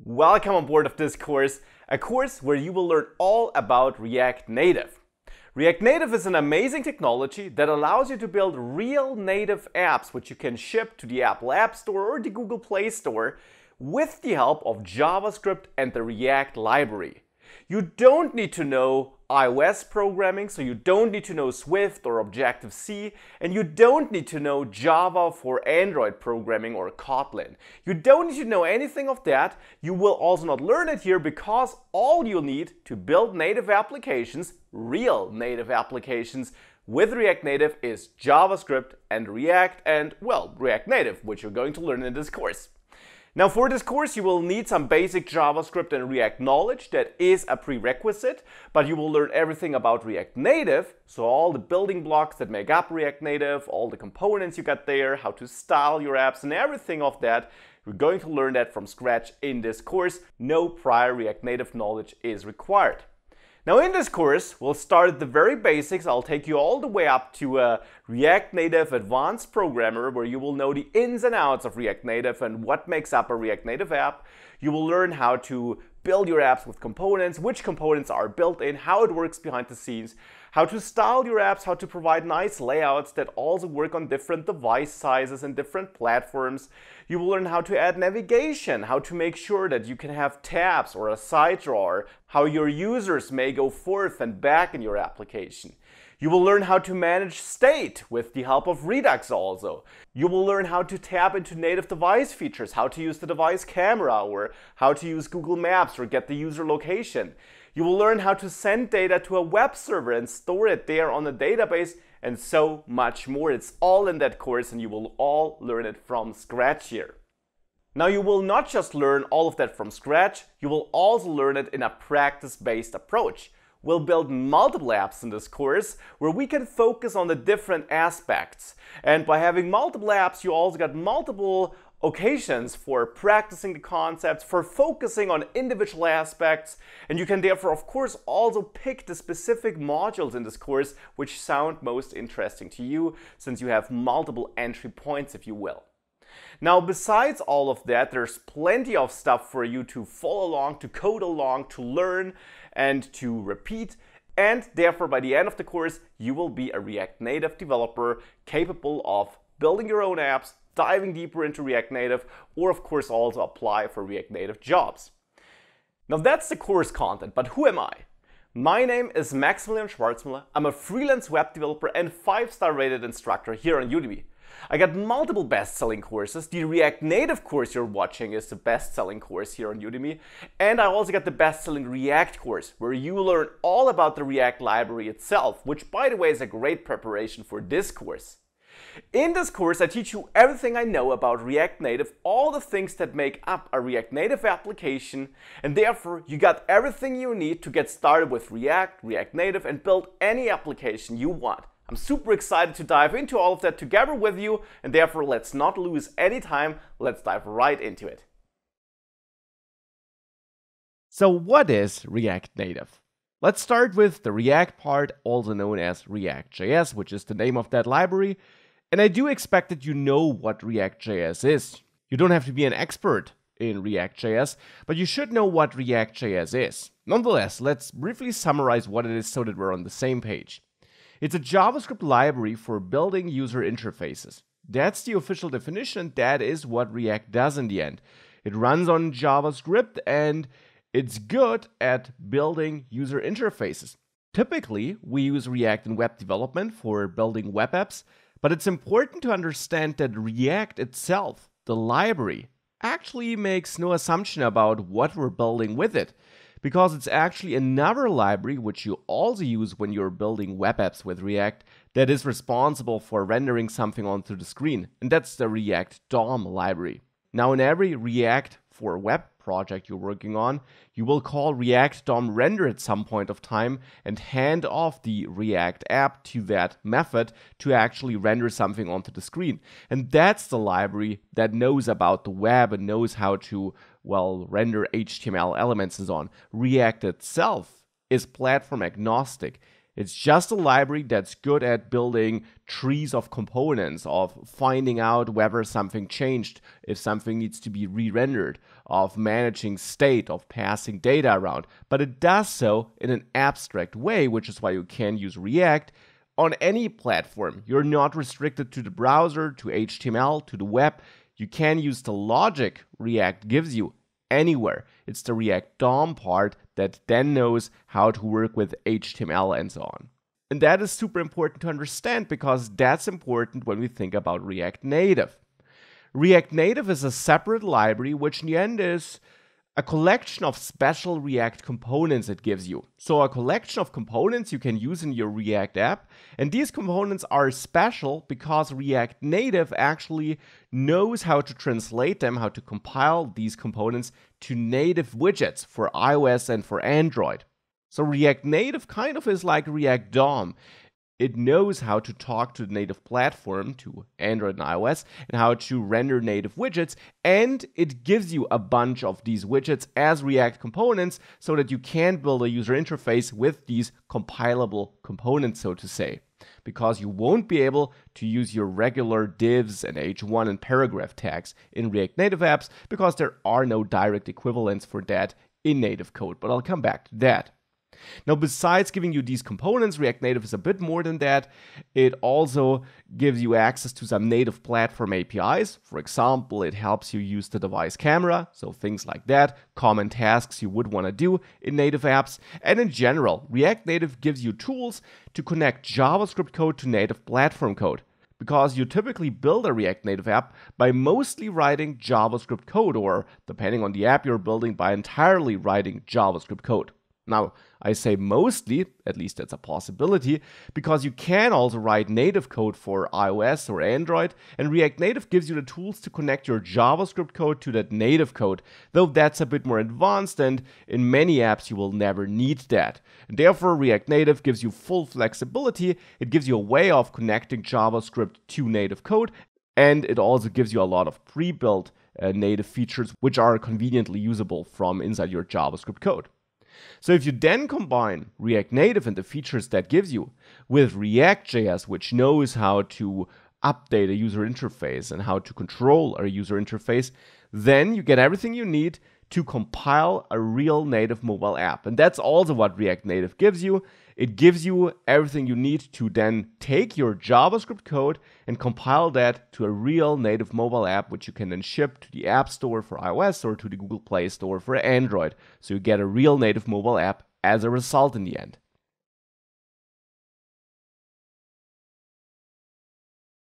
Welcome on board of this course, a course where you will learn all about React Native. React Native is an amazing technology that allows you to build real native apps which you can ship to the Apple App Store or the Google Play Store with the help of JavaScript and the React library. You don't need to know iOS programming, so you don't need to know Swift or Objective-C, and you don't need to know Java for Android programming or Kotlin. You don't need to know anything of that. You will also not learn it here because all you'll need to build native applications, real native applications, with React Native is JavaScript and React and, well, React Native, which you're going to learn in this course. Now for this course you will need some basic JavaScript and React knowledge. That is a prerequisite, but you will learn everything about React Native, so all the building blocks that make up React Native, all the components you got there, how to style your apps and everything of that. You're going to learn that from scratch in this course. No prior React Native knowledge is required. Now in this course, we'll start at the very basics. I'll take you all the way up to a React Native Advanced Programmer where you will know the ins and outs of React Native and what makes up a React Native app. You will learn how to build your apps with components, which components are built in, how it works behind the scenes, how to style your apps, how to provide nice layouts that also work on different device sizes and different platforms. You will learn how to add navigation, how to make sure that you can have tabs or a side drawer, how your users may go forth and back in your application. You will learn how to manage state with the help of Redux also. You will learn how to tap into native device features, how to use the device camera or how to use Google Maps or get the user location. You will learn how to send data to a web server and store it there on a database and so much more. It's all in that course and you will all learn it from scratch here. Now you will not just learn all of that from scratch, you will also learn it in a practice-based approach. We'll build multiple apps in this course where we can focus on the different aspects. And by having multiple apps, you also got multiple occasions for practicing the concepts, for focusing on individual aspects, and you can therefore of course also pick the specific modules in this course which sound most interesting to you, since you have multiple entry points, if you will. Now besides all of that, there's plenty of stuff for you to follow along, to code along, to learn and to repeat, and therefore by the end of the course you will be a React Native developer capable of building your own apps, diving deeper into React Native, or of course also apply for React Native jobs. Now that's the course content, but who am I? My name is Maximilian Schwarzmüller. I'm a freelance web developer and 5-star rated instructor here on Udemy. I got multiple best-selling courses. The React Native course you're watching is the best-selling course here on Udemy. And I also got the best-selling React course, where you learn all about the React library itself, which by the way is a great preparation for this course. In this course, I teach you everything I know about React Native, all the things that make up a React Native application, and therefore you got everything you need to get started with React, React Native, and build any application you want. I'm super excited to dive into all of that together with you, and therefore let's not lose any time, let's dive right into it. So what is React Native? Let's start with the React part, also known as React.js, which is the name of that library. And I do expect that you know what React.js is. You don't have to be an expert in React.js, but you should know what React.js is. Nonetheless, let's briefly summarize what it is so that we're on the same page. It's a JavaScript library for building user interfaces. That's the official definition. That is what React does in the end. It runs on JavaScript and it's good at building user interfaces. Typically, we use React in web development for building web apps, but it's important to understand that React itself, the library, actually makes no assumption about what we're building with it, because it's actually another library which you also use when you're building web apps with React that is responsible for rendering something onto the screen, and that's the React DOM library. Now in every React for web project you're working on, you will call React DOM render at some point of time and hand off the React app to that method to actually render something onto the screen. And that's the library that knows about the web and knows how to, well, render HTML elements and so on. React itself is platform agnostic. It's just a library that's good at building trees of components, of finding out whether something changed, if something needs to be re-rendered, of managing state, of passing data around. But it does so in an abstract way, which is why you can use React on any platform. You're not restricted to the browser, to HTML, to the web. You can use the logic React gives you anywhere. It's the React DOM part that then knows how to work with HTML and so on. And that is super important to understand because that's important when we think about React Native. React Native is a separate library, which in the end is a collection of special React components it gives you. So a collection of components you can use in your React app. And these components are special because React Native actually knows how to translate them, how to compile these components to native widgets for iOS and for Android. So React Native kind of is like React DOM. It knows how to talk to the native platform, to Android and iOS, and how to render native widgets, and it gives you a bunch of these widgets as React components so that you can build a user interface with these compilable components, so to say. Because you won't be able to use your regular divs and h1 and paragraph tags in React Native apps because there are no direct equivalents for that in native code, but I'll come back to that. Now, besides giving you these components, React Native is a bit more than that. It also gives you access to some native platform APIs. For example, it helps you use the device camera, so things like that, common tasks you would want to do in native apps. And in general, React Native gives you tools to connect JavaScript code to native platform code. Because you typically build a React Native app by mostly writing JavaScript code, or depending on the app you're building, by entirely writing JavaScript code. Now, I say mostly, at least that's a possibility, because you can also write native code for iOS or Android, and React Native gives you the tools to connect your JavaScript code to that native code, though that's a bit more advanced, and in many apps you will never need that. And therefore, React Native gives you full flexibility. It gives you a way of connecting JavaScript to native code, and it also gives you a lot of pre-built native features which are conveniently usable from inside your JavaScript code. So if you then combine React Native and the features that gives you with React.js, which knows how to update a user interface and how to control a user interface, then you get everything you need to compile a real native mobile app. And that's also what React Native gives you. It gives you everything you need to then take your JavaScript code and compile that to a real native mobile app, which you can then ship to the App Store for iOS or to the Google Play Store for Android. So you get a real native mobile app as a result in the end.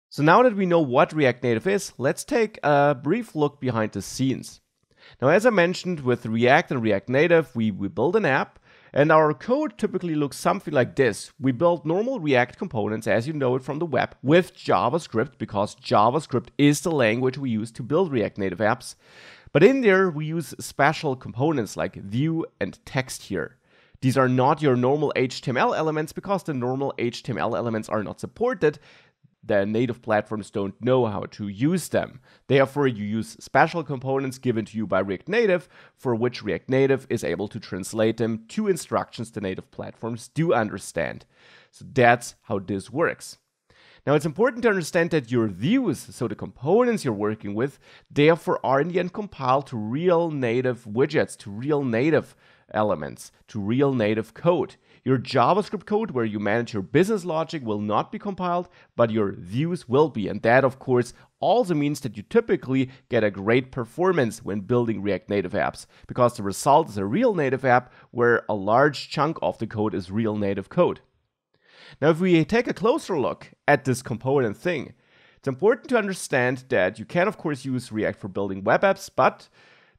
So now that we know what React Native is, let's take a brief look behind the scenes. Now, as I mentioned, with React and React Native, we build an app, and our code typically looks something like this. We build normal React components, as you know it from the web, with JavaScript, because JavaScript is the language we use to build React Native apps. But in there, we use special components like view and text here. These are not your normal HTML elements because the normal HTML elements are not supported. The native platforms don't know how to use them. Therefore, you use special components given to you by React Native, for which React Native is able to translate them to instructions the native platforms do understand. So that's how this works. Now, it's important to understand that your views, so the components you're working with, therefore are in the end compiled to real native widgets, to real native elements, to real native code. Your JavaScript code, where you manage your business logic, will not be compiled, but your views will be. And that, of course, also means that you typically get a great performance when building React Native apps, because the result is a real native app where a large chunk of the code is real native code. Now, if we take a closer look at this component thing, it's important to understand that you can, of course, use React for building web apps, but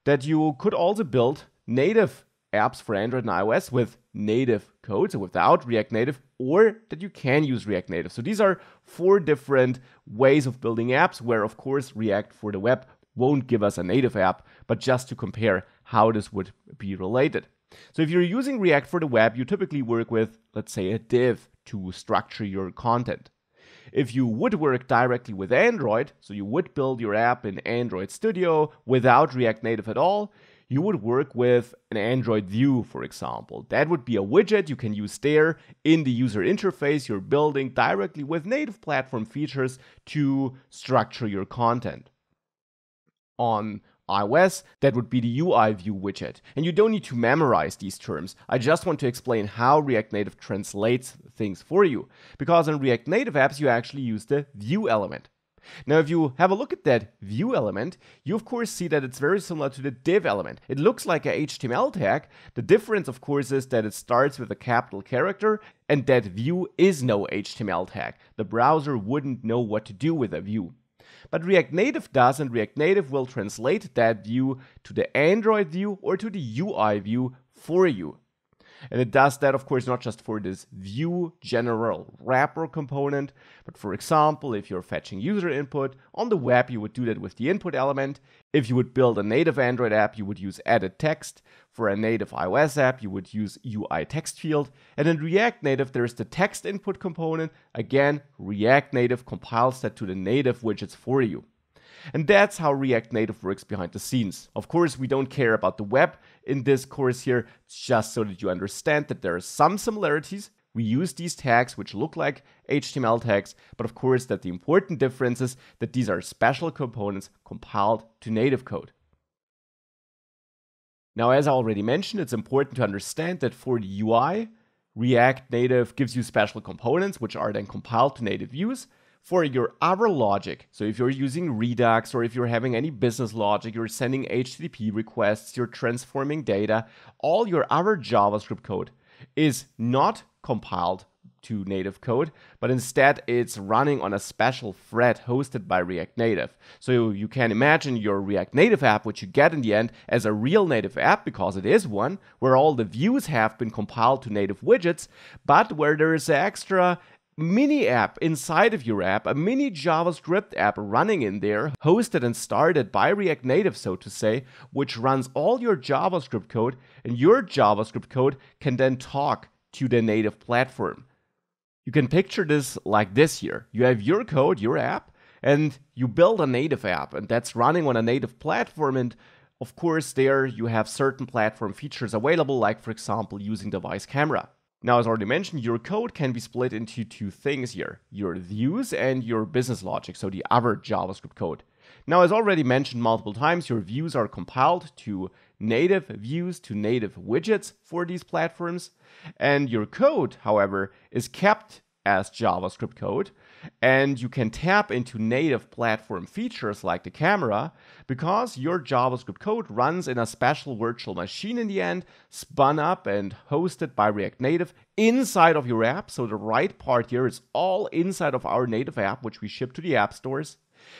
that you could also build native apps for Android and iOS with native code, so without React Native, or that you can use React Native. So these are 4 different ways of building apps where, of course, React for the web won't give us a native app, but just to compare how this would be related. So if you're using React for the web, you typically work with, let's say, a div to structure your content. If you would work directly with Android, so you would build your app in Android Studio without React Native at all, You would work with an Android View, for example. That would be a widget you can use there in the user interface you're building directly with native platform features to structure your content. On iOS, that would be the UI View widget. And you don't need to memorize these terms. I just want to explain how React Native translates things for you. Because in React Native apps, you actually use the view element. Now, if you have a look at that view element, you of course see that it's very similar to the div element. It looks like a HTML tag. The difference, of course, is that it starts with a capital character, and that view is no HTML tag. The browser wouldn't know what to do with a view. But React Native does, and React Native will translate that view to the Android view or to the UI view for you. And it does that, of course, not just for this view general wrapper component, but for example, if you're fetching user input on the web, you would do that with the input element. If you would build a native Android app, you would use added text. For a native iOS app, you would use UI text field. And in React Native, there's the text input component. Again, React Native compiles that to the native widgets for you. And that's how React Native works behind the scenes. Of course, we don't care about the web in this course here, just so that you understand that there are some similarities. We use these tags, which look like HTML tags, but of course that the important difference is that these are special components compiled to native code. Now, as I already mentioned, it's important to understand that for the UI, React Native gives you special components, which are then compiled to native views. For your other logic, so if you're using Redux or if you're having any business logic, you're sending HTTP requests, you're transforming data, all your other JavaScript code is not compiled to native code, but instead it's running on a special thread hosted by React Native. So you can imagine your React Native app, which you get in the end, as a real native app, because it is one, where all the views have been compiled to native widgets, but where there is an extra mini app inside of your app, a mini JavaScript app running in there, hosted and started by React Native, so to say, which runs all your JavaScript code, and your JavaScript code can then talk to the native platform. You can picture this like this here. You have your code, your app, and you build a native app, and that's running on a native platform, and of course there you have certain platform features available, like for example using device camera. Now, as already mentioned, your code can be split into two things here, your views and your business logic, so the other JavaScript code. Now, as already mentioned multiple times, your views are compiled to native views, to native widgets for these platforms, and your code, however, is kept as JavaScript code, and you can tap into native platform features like the camera because your JavaScript code runs in a special virtual machine in the end, spun up and hosted by React Native inside of your app. So the right part here is all inside of our native app, which we ship to the app stores.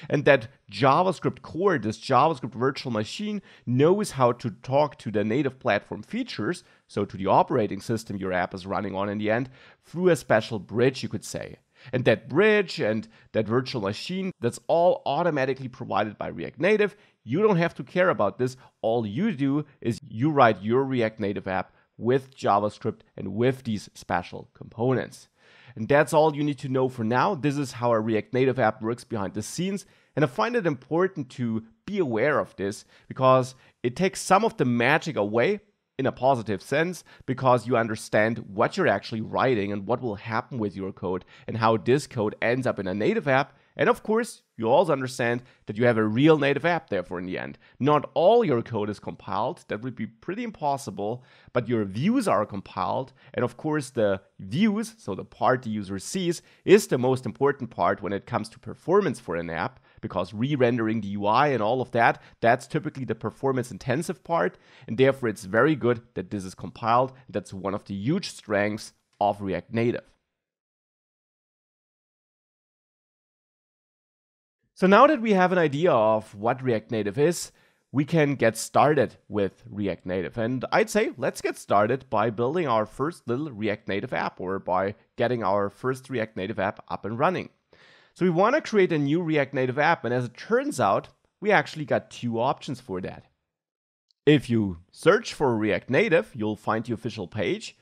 And that JavaScript core, this JavaScript virtual machine, knows how to talk to the native platform features, so to the operating system your app is running on in the end, through a special bridge, you could say. And that bridge and that virtual machine, that's all automatically provided by React Native. You don't have to care about this. All you do is you write your React Native app with JavaScript and with these special components. And that's all you need to know for now. This is how a React Native app works behind the scenes. And I find it important to be aware of this because it takes some of the magic away in a positive sense, because you understand what you're actually writing and what will happen with your code and how this code ends up in a native app. And of course, you also understand that you have a real native app therefore in the end. Not all your code is compiled, that would be pretty impossible, but your views are compiled. And of course, the views, so the part the user sees, is the most important part when it comes to performance for an app, because re-rendering the UI and all of that, that's typically the performance intensive part. And therefore, it's very good that this is compiled. That's one of the huge strengths of React Native. So now that we have an idea of what React Native is, we can get started with React Native. And I'd say let's get started by building our first little React Native app, or by getting our first React Native app up and running. So we want to create a new React Native app, and as it turns out, we actually got two options for that. If you search for React Native, you'll find the official page.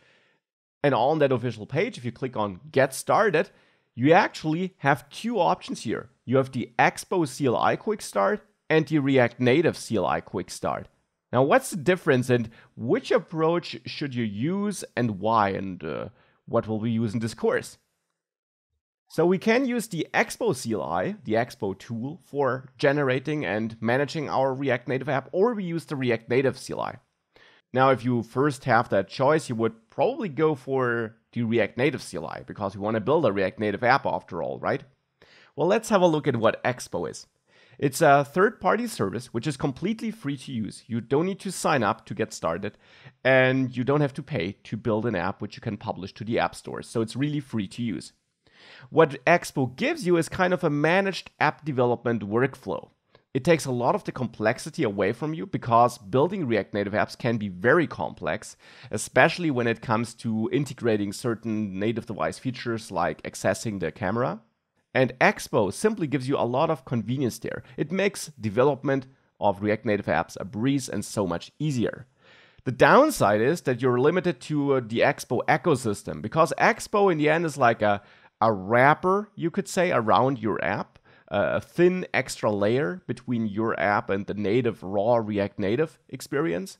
And on that official page, if you click on Get Started, you actually have two options here. You have the Expo CLI Quick Start and the React Native CLI Quick Start. Now, what's the difference and which approach should you use and why, and what will we use in this course? So we can use the Expo CLI, the Expo tool, for generating and managing our React Native app, or we use the React Native CLI. Now, if you first have that choice, you would probably go for the React Native CLI, because we want to build a React Native app after all, right? Well, let's have a look at what Expo is. It's a third-party service which is completely free to use. You don't need to sign up to get started, and you don't have to pay to build an app which you can publish to the app stores. So it's really free to use. What Expo gives you is kind of a managed app development workflow. It takes a lot of the complexity away from you, because building React Native apps can be very complex, especially when it comes to integrating certain native device features like accessing the camera. And Expo simply gives you a lot of convenience there. It makes development of React Native apps a breeze and so much easier. The downside is that you're limited to the Expo ecosystem, because Expo in the end is like a wrapper, you could say, around your app, a thin extra layer between your app and the native raw React Native experience.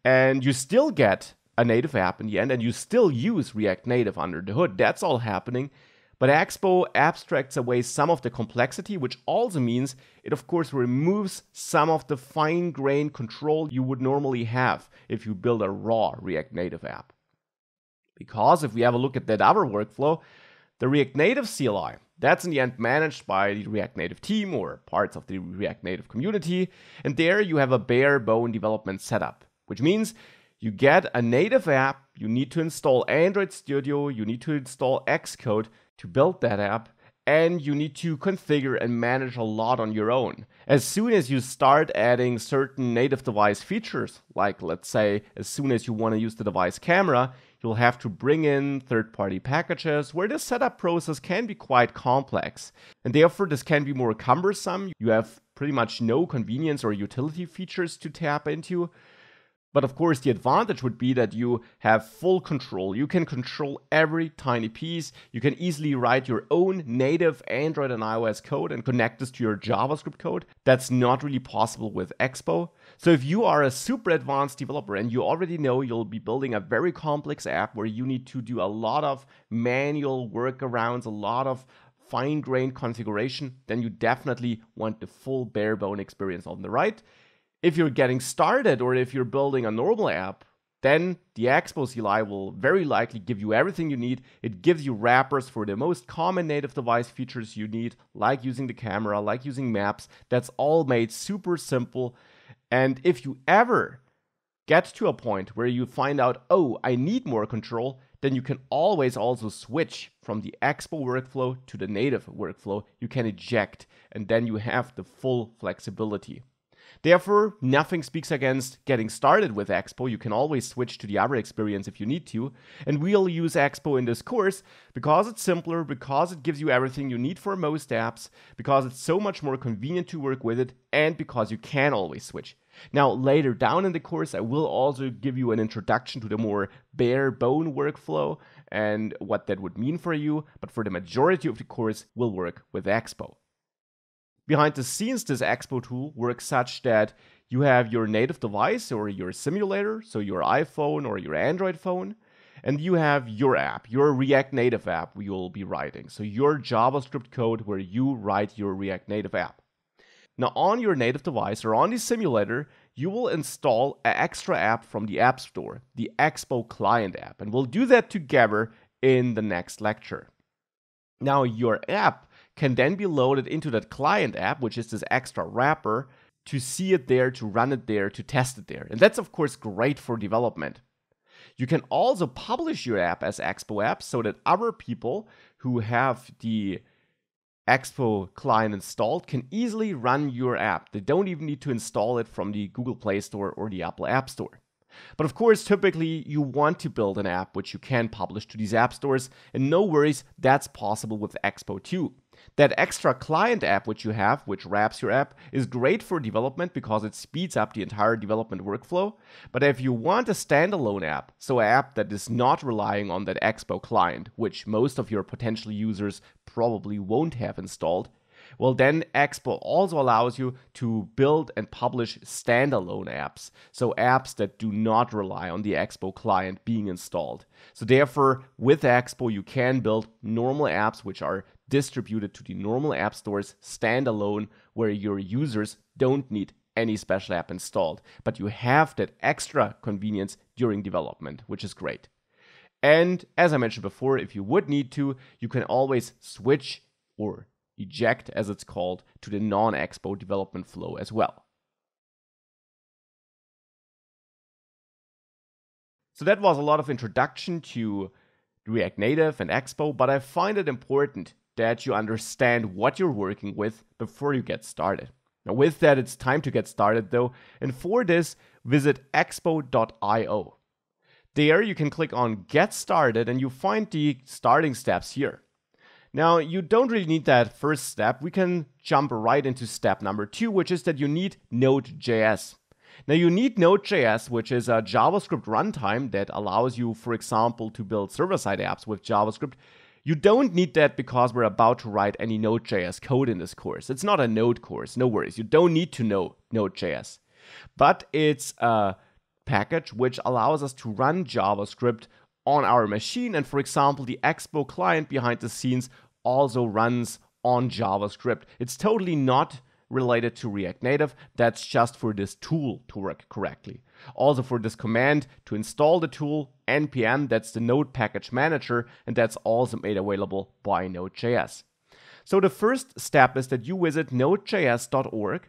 And you still get a native app in the end, and you still use React Native under the hood. That's all happening. But Expo abstracts away some of the complexity, which also means it, of course, removes some of the fine-grained control you would normally have if you build a raw React Native app. Because if we have a look at that other workflow, the React Native CLI, that's in the end managed by the React Native team or parts of the React Native community, and there you have a bare bone development setup, which means you get a native app, you need to install Android Studio, you need to install Xcode to build that app, and you need to configure and manage a lot on your own. As soon as you start adding certain native device features, like let's say as soon as you want to use the device camera, you'll have to bring in third-party packages where the setup process can be quite complex. And therefore this can be more cumbersome. You have pretty much no convenience or utility features to tap into. But of course, the advantage would be that you have full control. You can control every tiny piece. You can easily write your own native Android and iOS code and connect this to your JavaScript code. That's not really possible with Expo. So if you are a super advanced developer and you already know you'll be building a very complex app where you need to do a lot of manual workarounds, a lot of fine-grained configuration, then you definitely want the full bare bone experience on the right. If you're getting started or if you're building a normal app, then the Expo CLI will very likely give you everything you need. It gives you wrappers for the most common native device features you need, like using the camera, like using maps. That's all made super simple. And if you ever get to a point where you find out, oh, I need more control, then you can always also switch from the Expo workflow to the native workflow. You can eject, and then you have the full flexibility. Therefore, nothing speaks against getting started with Expo. You can always switch to the other experience if you need to. And we'll use Expo in this course because it's simpler, because it gives you everything you need for most apps, because it's so much more convenient to work with it, and because you can always switch. Now, later down in the course, I will also give you an introduction to the more bare bone workflow and what that would mean for you. But for the majority of the course, we'll work with Expo. Behind the scenes, this Expo tool works such that you have your native device or your simulator, so your iPhone or your Android phone, and you have your app, your React Native app you'll be writing, so your JavaScript code where you write your React Native app. Now, on your native device or on the simulator, you will install an extra app from the App Store, the Expo Client app, and we'll do that together in the next lecture. Now, your app can then be loaded into that client app, which is this extra wrapper, to see it there, to run it there, to test it there. And that's, of course, great for development. You can also publish your app as Expo app so that other people who have the Expo client installed can easily run your app. They don't even need to install it from the Google Play Store or the Apple App Store. But of course, typically you want to build an app which you can publish to these app stores, and no worries, that's possible with Expo too. That extra client app which you have, which wraps your app, is great for development because it speeds up the entire development workflow. But if you want a standalone app, so an app that is not relying on that Expo client, which most of your potential users probably won't have installed, Well, then Expo also allows you to build and publish standalone apps. So apps that do not rely on the Expo client being installed. So therefore, with Expo, you can build normal apps which are distributed to the normal app stores standalone, where your users don't need any special app installed, but you have that extra convenience during development, which is great. And as I mentioned before, if you would need to, you can always switch or eject, as it's called, to the non-Expo development flow as well. So that was a lot of introduction to React Native and Expo, but I find it important that you understand what you're working with before you get started. Now with that, it's time to get started though, and for this, visit expo.io. There you can click on Get Started and you find the starting steps here. Now you don't really need that first step. We can jump right into step number 2, which is that you need Node.js. Now you need Node.js, which is a JavaScript runtime that allows you, for example, to build server-side apps with JavaScript. You don't need that because we're about to write any Node.js code in this course. It's not a Node course, no worries. You don't need to know Node.js. But it's a package which allows us to run JavaScript on our machine, and for example the Expo client behind the scenes also runs on JavaScript. It's totally not related to React Native, that's just for this tool to work correctly. Also for this command to install the tool, npm, that's the Node package manager, and that's also made available by Node.js. So the first step is that you visit nodejs.org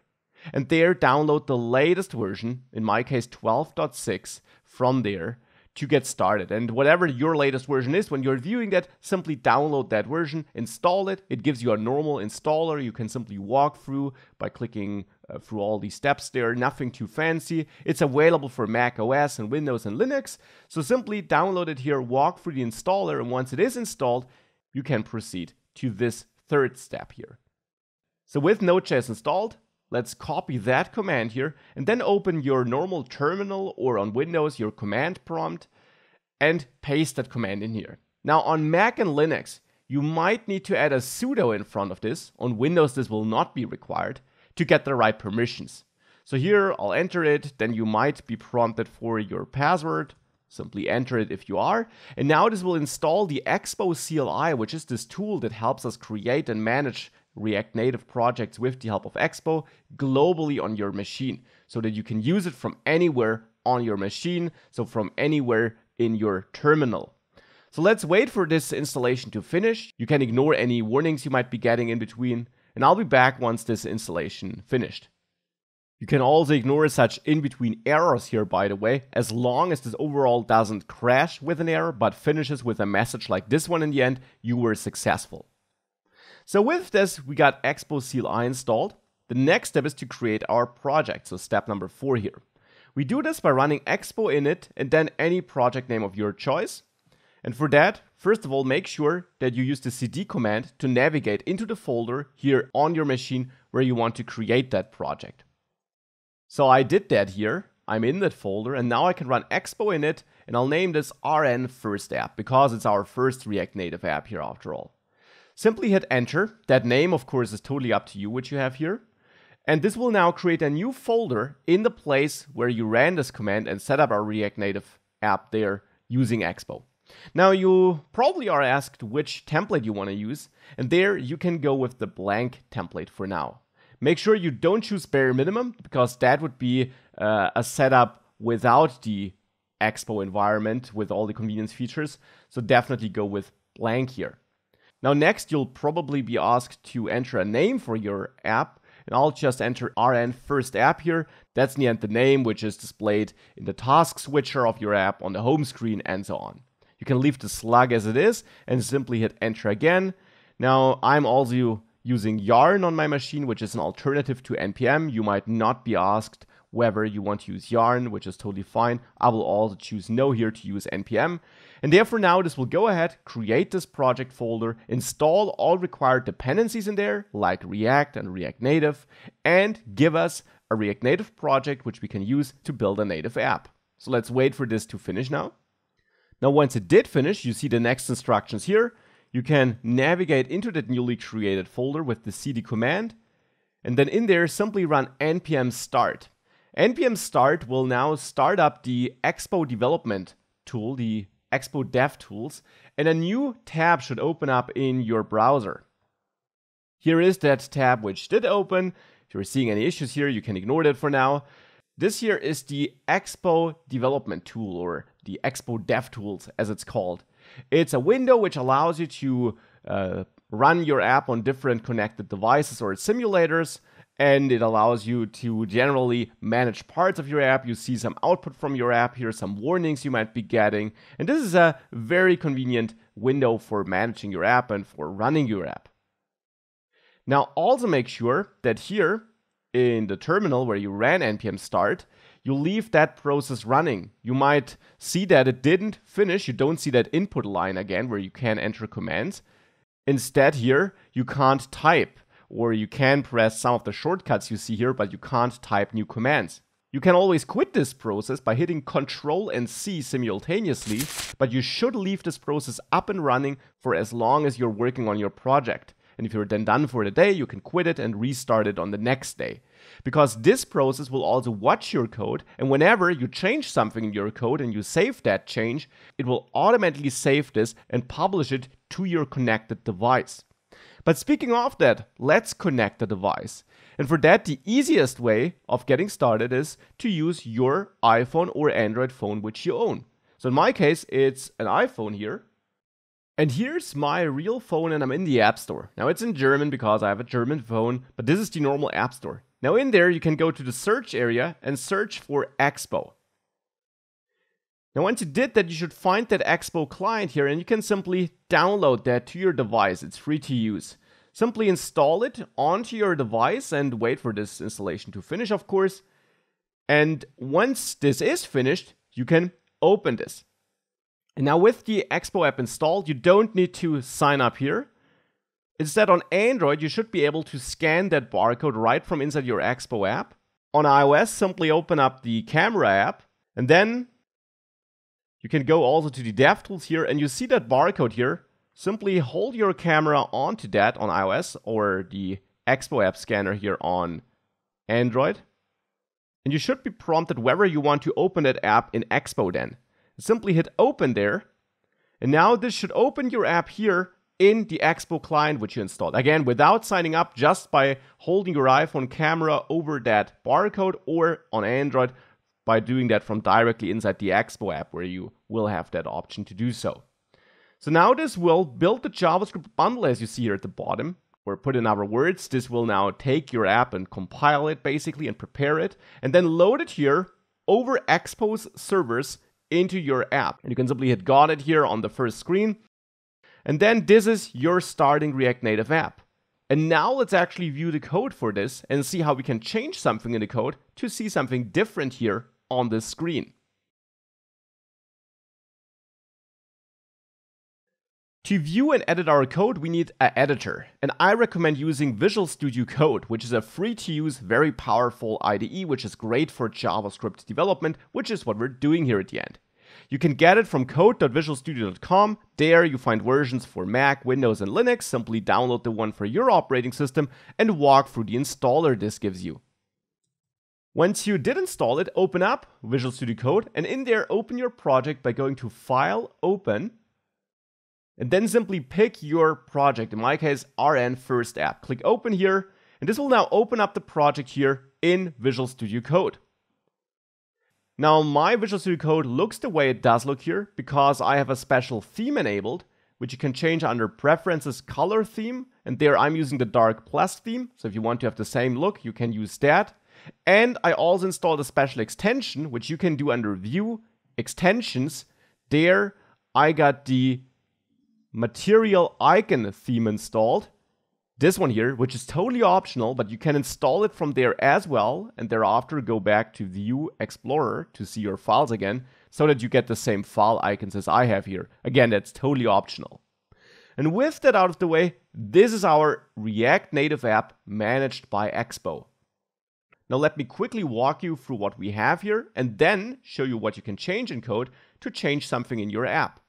and there download the latest version, in my case 12.6, from there to get started. And whatever your latest version is, when you're viewing that, simply download that version, install it. It gives you a normal installer. You can simply walk through by clicking through all these steps there, nothing too fancy. It's available for Mac OS and Windows and Linux. So simply download it here, walk through the installer, and once it is installed, you can proceed to this third step here. So with Node.js installed, let's copy that command here and then open your normal terminal or on Windows your command prompt and paste that command in here. Now on Mac and Linux, you might need to add a sudo in front of this. On Windows, this will not be required to get the right permissions. So here I'll enter it, then you might be prompted for your password. Simply enter it if you are. And now this will install the Expo CLI, which is this tool that helps us create and manage React Native projects with the help of Expo globally on your machine, so that you can use it from anywhere on your machine, so from anywhere in your terminal. So let's wait for this installation to finish. You can ignore any warnings you might be getting in between, and I'll be back once this installation finished. You can also ignore such in-between errors here, by the way, as long as this overall doesn't crash with an error, but finishes with a message like this one in the end, you were successful. So with this, we got Expo CLI installed. The next step is to create our project, so step number 4 here. We do this by running expo init and then any project name of your choice. And for that, first of all, make sure that you use the cd command to navigate into the folder here on your machine where you want to create that project. So I did that here. I'm in that folder and now I can run expo init and I'll name this rn first app because it's our first React Native app here after all. Simply hit enter. That name, of course, is totally up to you, which you have here. And this will now create a new folder in the place where you ran this command and set up our React Native app there using Expo. Now you probably are asked which template you want to use, and there you can go with the blank template for now. Make sure you don't choose bare minimum because that would be a setup without the Expo environment with all the convenience features. So definitely go with blank here. Now next, you'll probably be asked to enter a name for your app, and I'll just enter rn first app here. That's in the end the name, which is displayed in the task switcher of your app on the home screen and so on. You can leave the slug as it is and simply hit enter again. Now I'm also using Yarn on my machine, which is an alternative to NPM. You might not be asked whether you want to use Yarn, which is totally fine. I will also choose no here to use NPM. And therefore now this will go ahead, create this project folder, install all required dependencies in there, like React and React Native, and give us a React Native project which we can use to build a native app. So let's wait for this to finish now. Now once it did finish, you see the next instructions here. you can navigate into that newly created folder with the cd command, and then in there simply run npm start. npm start will now start up the Expo development tool, the Expo Dev Tools, and a new tab should open up in your browser. Here is that tab which did open. If you're seeing any issues here, you can ignore that for now. This here is the Expo development tool, or the Expo Dev Tools as it's called. It's a window which allows you to run your app on different connected devices or simulators, and it allows you to generally manage parts of your app. You see some output from your app here, some warnings you might be getting, and this is a very convenient window for managing your app and for running your app. Now also make sure that here in the terminal where you ran npm start, you leave that process running. You might see that it didn't finish. You don't see that input line again where you can enter commands. Instead here, you can't type, or you can press some of the shortcuts you see here, but you can't type new commands. You can always quit this process by hitting Ctrl and C simultaneously, but you should leave this process up and running for as long as you're working on your project. And if you're then done for the day, you can quit it and restart it on the next day. Because this process will also watch your code, and whenever you change something in your code and you save that change, it will automatically save this and publish it to your connected device. But speaking of that, let's connect the device. And for that, the easiest way of getting started is to use your iPhone or Android phone which you own. So in my case, it's an iPhone here. And here's my real phone, and I'm in the App Store. Now it's in German because I have a German phone, but this is the normal App Store. Now in there, you can go to the search area and search for Expo. Now once you did that, you should find that Expo client here, and you can simply download that to your device. It's free to use. Simply install it onto your device and wait for this installation to finish, of course. And once this is finished, you can open this. And now with the Expo app installed, you don't need to sign up here. Instead, on Android, you should be able to scan that barcode right from inside your Expo app. On iOS, simply open up the camera app, and then you can go also to the DevTools here, and you see that barcode here. Simply hold your camera onto that on iOS, or the Expo app scanner here on Android. And you should be prompted whether you want to open that app in Expo then. Simply hit open there, and now this should open your app here in the Expo client which you installed. Again, without signing up, just by holding your iPhone camera over that barcode, or on Android by doing that from directly inside the Expo app where you will have that option to do so. So now this will build the JavaScript bundle as you see here at the bottom, or put in other words, this will now take your app and compile it basically and prepare it, and then load it here over Expo's servers into your app. And you can simply hit got it here on the first screen. And then this is your starting React Native app. And now let's actually view the code for this and see how we can change something in the code to see something different here on this screen. To view and edit our code, we need an editor. And I recommend using Visual Studio Code, which is a free-to-use, very powerful IDE, which is great for JavaScript development, which is what we're doing here at the end. You can get it from code.visualstudio.com. There you find versions for Mac, Windows, and Linux. Simply download the one for your operating system and walk through the installer this gives you. Once you did install it, open up Visual Studio Code, and in there open your project by going to File, Open, and then simply pick your project, in my case, RN First App. Click Open here, and this will now open up the project here in Visual Studio Code. Now, my Visual Studio Code looks the way it does look here because I have a special theme enabled, which you can change under Preferences, Color Theme, and there I'm using the Dark Plus theme, so if you want to have the same look, you can use that. And I also installed a special extension, which you can do under View, Extensions. There I got the Material Icon theme installed. This one here, which is totally optional, but you can install it from there as well, and thereafter go back to View Explorer to see your files again, so that you get the same file icons as I have here. Again, that's totally optional. And with that out of the way, this is our React Native app managed by Expo. Now let me quickly walk you through what we have here, and then show you what you can change in code to change something in your app.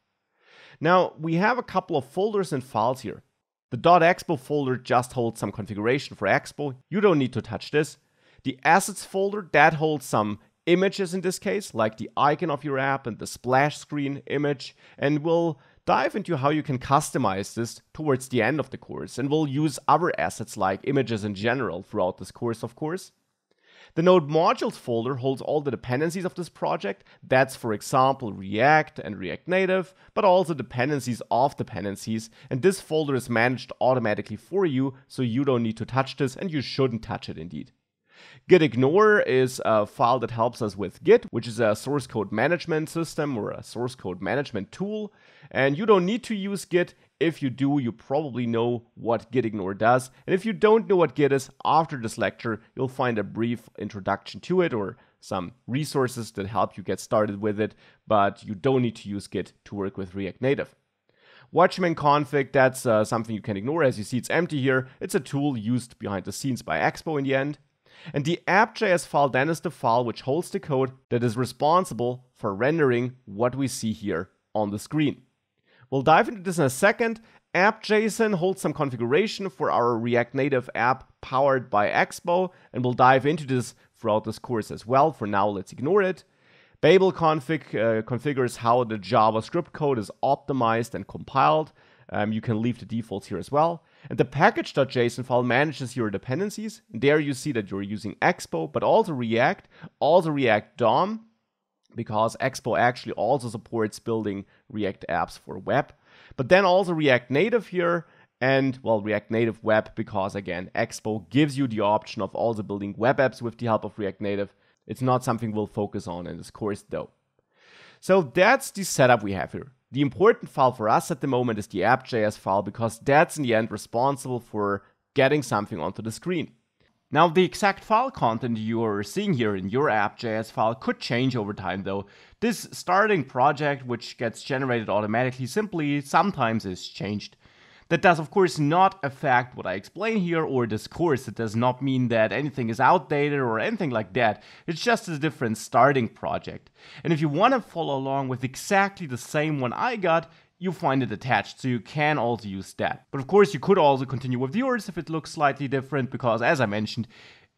Now, we have a couple of folders and files here. The .expo folder just holds some configuration for Expo. You don't need to touch this. The assets folder, that holds some images in this case, like the icon of your app and the splash screen image. And we'll dive into how you can customize this towards the end of the course. And we'll use other assets like images in general throughout this course, of course. The Node Modules folder holds all the dependencies of this project. That's, for example, React and React Native, but also dependencies of dependencies. And this folder is managed automatically for you, so you don't need to touch this, and you shouldn't touch it indeed. Gitignore is a file that helps us with Git, which is a source code management system or a source code management tool. And you don't need to use Git. If you do, you probably know what Gitignore does. And if you don't know what Git is, after this lecture, you'll find a brief introduction to it or some resources that help you get started with it, but you don't need to use Git to work with React Native. Watchman config, that's something you can ignore. As you see, it's empty here. It's a tool used behind the scenes by Expo in the end. And the app.js file then is the file which holds the code that is responsible for rendering what we see here on the screen. We'll dive into this in a second. App.json holds some configuration for our React Native app powered by Expo, and we'll dive into this throughout this course as well. For now, let's ignore it. Babel config configures how the JavaScript code is optimized and compiled. You can leave the defaults here as well. And the package.json file manages your dependencies. And there you see that you're using Expo, but also React DOM, because Expo actually also supports building React apps for web. But then also React Native here, and well, React Native web, because again, Expo gives you the option of also building web apps with the help of React Native. It's not something we'll focus on in this course though. So that's the setup we have here. The important file for us at the moment is the app.js file, because that's in the end responsible for getting something onto the screen. Now, the exact file content you are seeing here in your app.js file could change over time though. This starting project, which gets generated automatically, simply sometimes is changed. That does of course not affect what I explain here or this course. It does not mean that anything is outdated or anything like that. It's just a different starting project. And if you want to follow along with exactly the same one I got, you find it attached, so you can also use that. But of course, you could also continue with yours if it looks slightly different, because as I mentioned,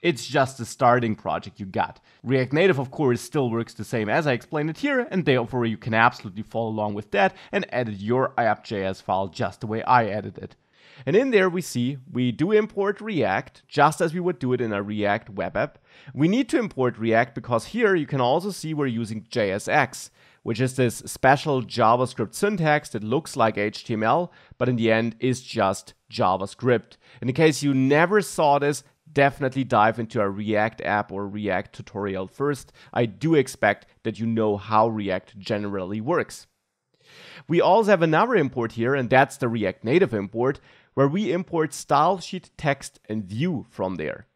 it's just the starting project you got. React Native, of course, still works the same as I explained it here, and therefore you can absolutely follow along with that and edit your app.js file just the way I edited it. And in there we see we do import React, just as we would do it in a React web app. We need to import React because here you can also see we're using JSX, which is this special JavaScript syntax that looks like HTML, but in the end is just JavaScript. In case you never saw this, definitely dive into a React app or React tutorial first. I do expect that you know how React generally works. We also have another import here, and that's the React Native import, where we import style sheet, text, and view from there.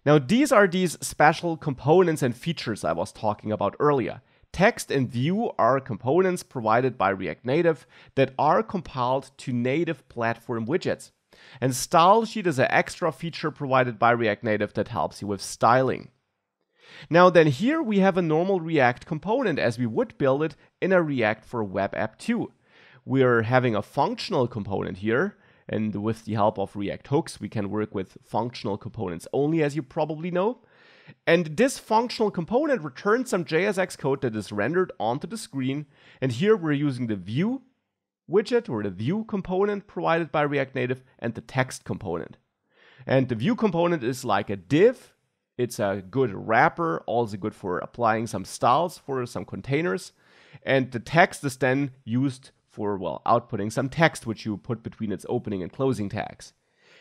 Now, these are these special components and features I was talking about earlier. Text and view are components provided by React Native that are compiled to native platform widgets. And style sheet is an extra feature provided by React Native that helps you with styling. Now then, here we have a normal React component as we would build it in a React for web app too. We're having a functional component here, and with the help of React hooks, we can work with functional components only, as you probably know. And this functional component returns some JSX code that is rendered onto the screen. And here we're using the view widget or the view component provided by React Native and the text component. And the view component is like a div. It's a good wrapper, also good for applying some styles for some containers. And the text is then used for, well, outputting some text, which you put between its opening and closing tags.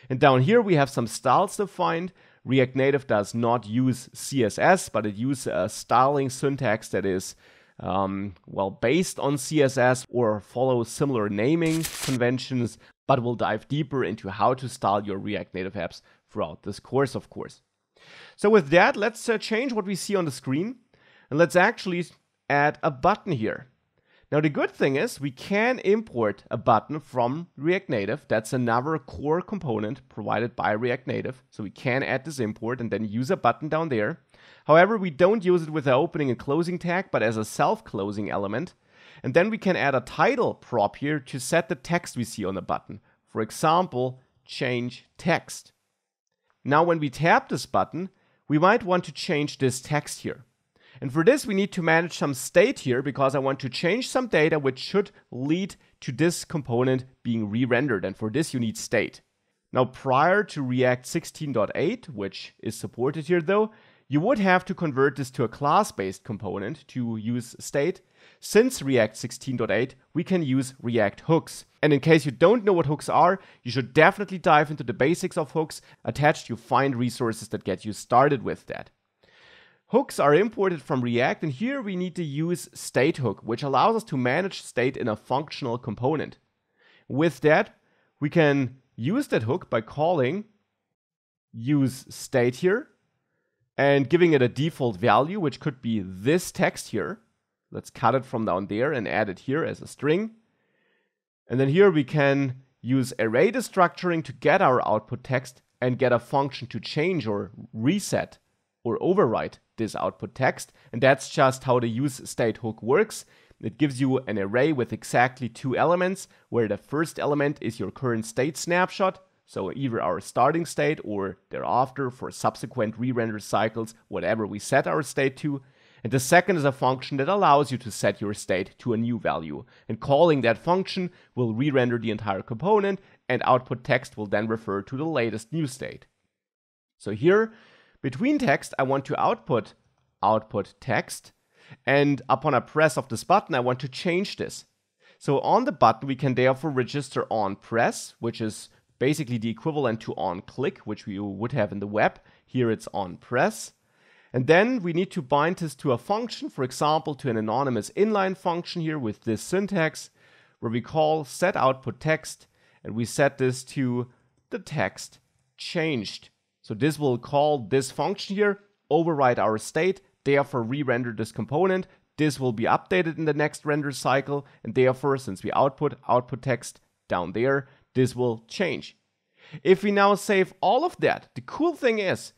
And down here we have some styles defined. React Native does not use CSS, but it uses a styling syntax that is based on CSS or follows similar naming conventions, but we'll dive deeper into how to style your React Native apps throughout this course, of course. So with that, let's change what we see on the screen, and let's actually add a button here. Now, the good thing is we can import a button from React Native. That's another core component provided by React Native. So we can add this import and then use a button down there. However, we don't use it with the opening and closing tag, but as a self-closing element. And then we can add a title prop here to set the text we see on the button. For example, change text. Now when we tap this button, we might want to change this text here. And for this, we need to manage some state here because I want to change some data which should lead to this component being re-rendered. And for this, you need state. Now, prior to React 16.8, which is supported here though, you would have to convert this to a class-based component to use state. Since React 16.8, we can use React hooks. And in case you don't know what hooks are, you should definitely dive into the basics of hooks. Attached, you'll find resources that get you started with that. Hooks are imported from React, and here we need to use state hook, which allows us to manage state in a functional component. With that, we can use that hook by calling use state here and giving it a default value, which could be this text here. Let's cut it from down there and add it here as a string. And then here we can use array destructuring to get our output text and get a function to change or reset or overwrite this output text. And that's just how the use state hook works. It gives you an array with exactly two elements, where the first element is your current state snapshot, so either our starting state or thereafter for subsequent re-render cycles, whatever we set our state to. And the second is a function that allows you to set your state to a new value. And calling that function will re-render the entire component, and output text will then refer to the latest new state. So here, between text, I want to output text, and upon a press of this button, I want to change this. So on the button, we can therefore register on press, which is basically the equivalent to on click, which we would have in the web. Here it's on press. And then we need to bind this to a function, for example, to an anonymous inline function here with this syntax, where we call set output text, and we set this to the text changed. So this will call this function here, override our state, therefore re-render this component. This will be updated in the next render cycle, and therefore, since we output text down there, this will change. If we now save all of that, the cool thing is,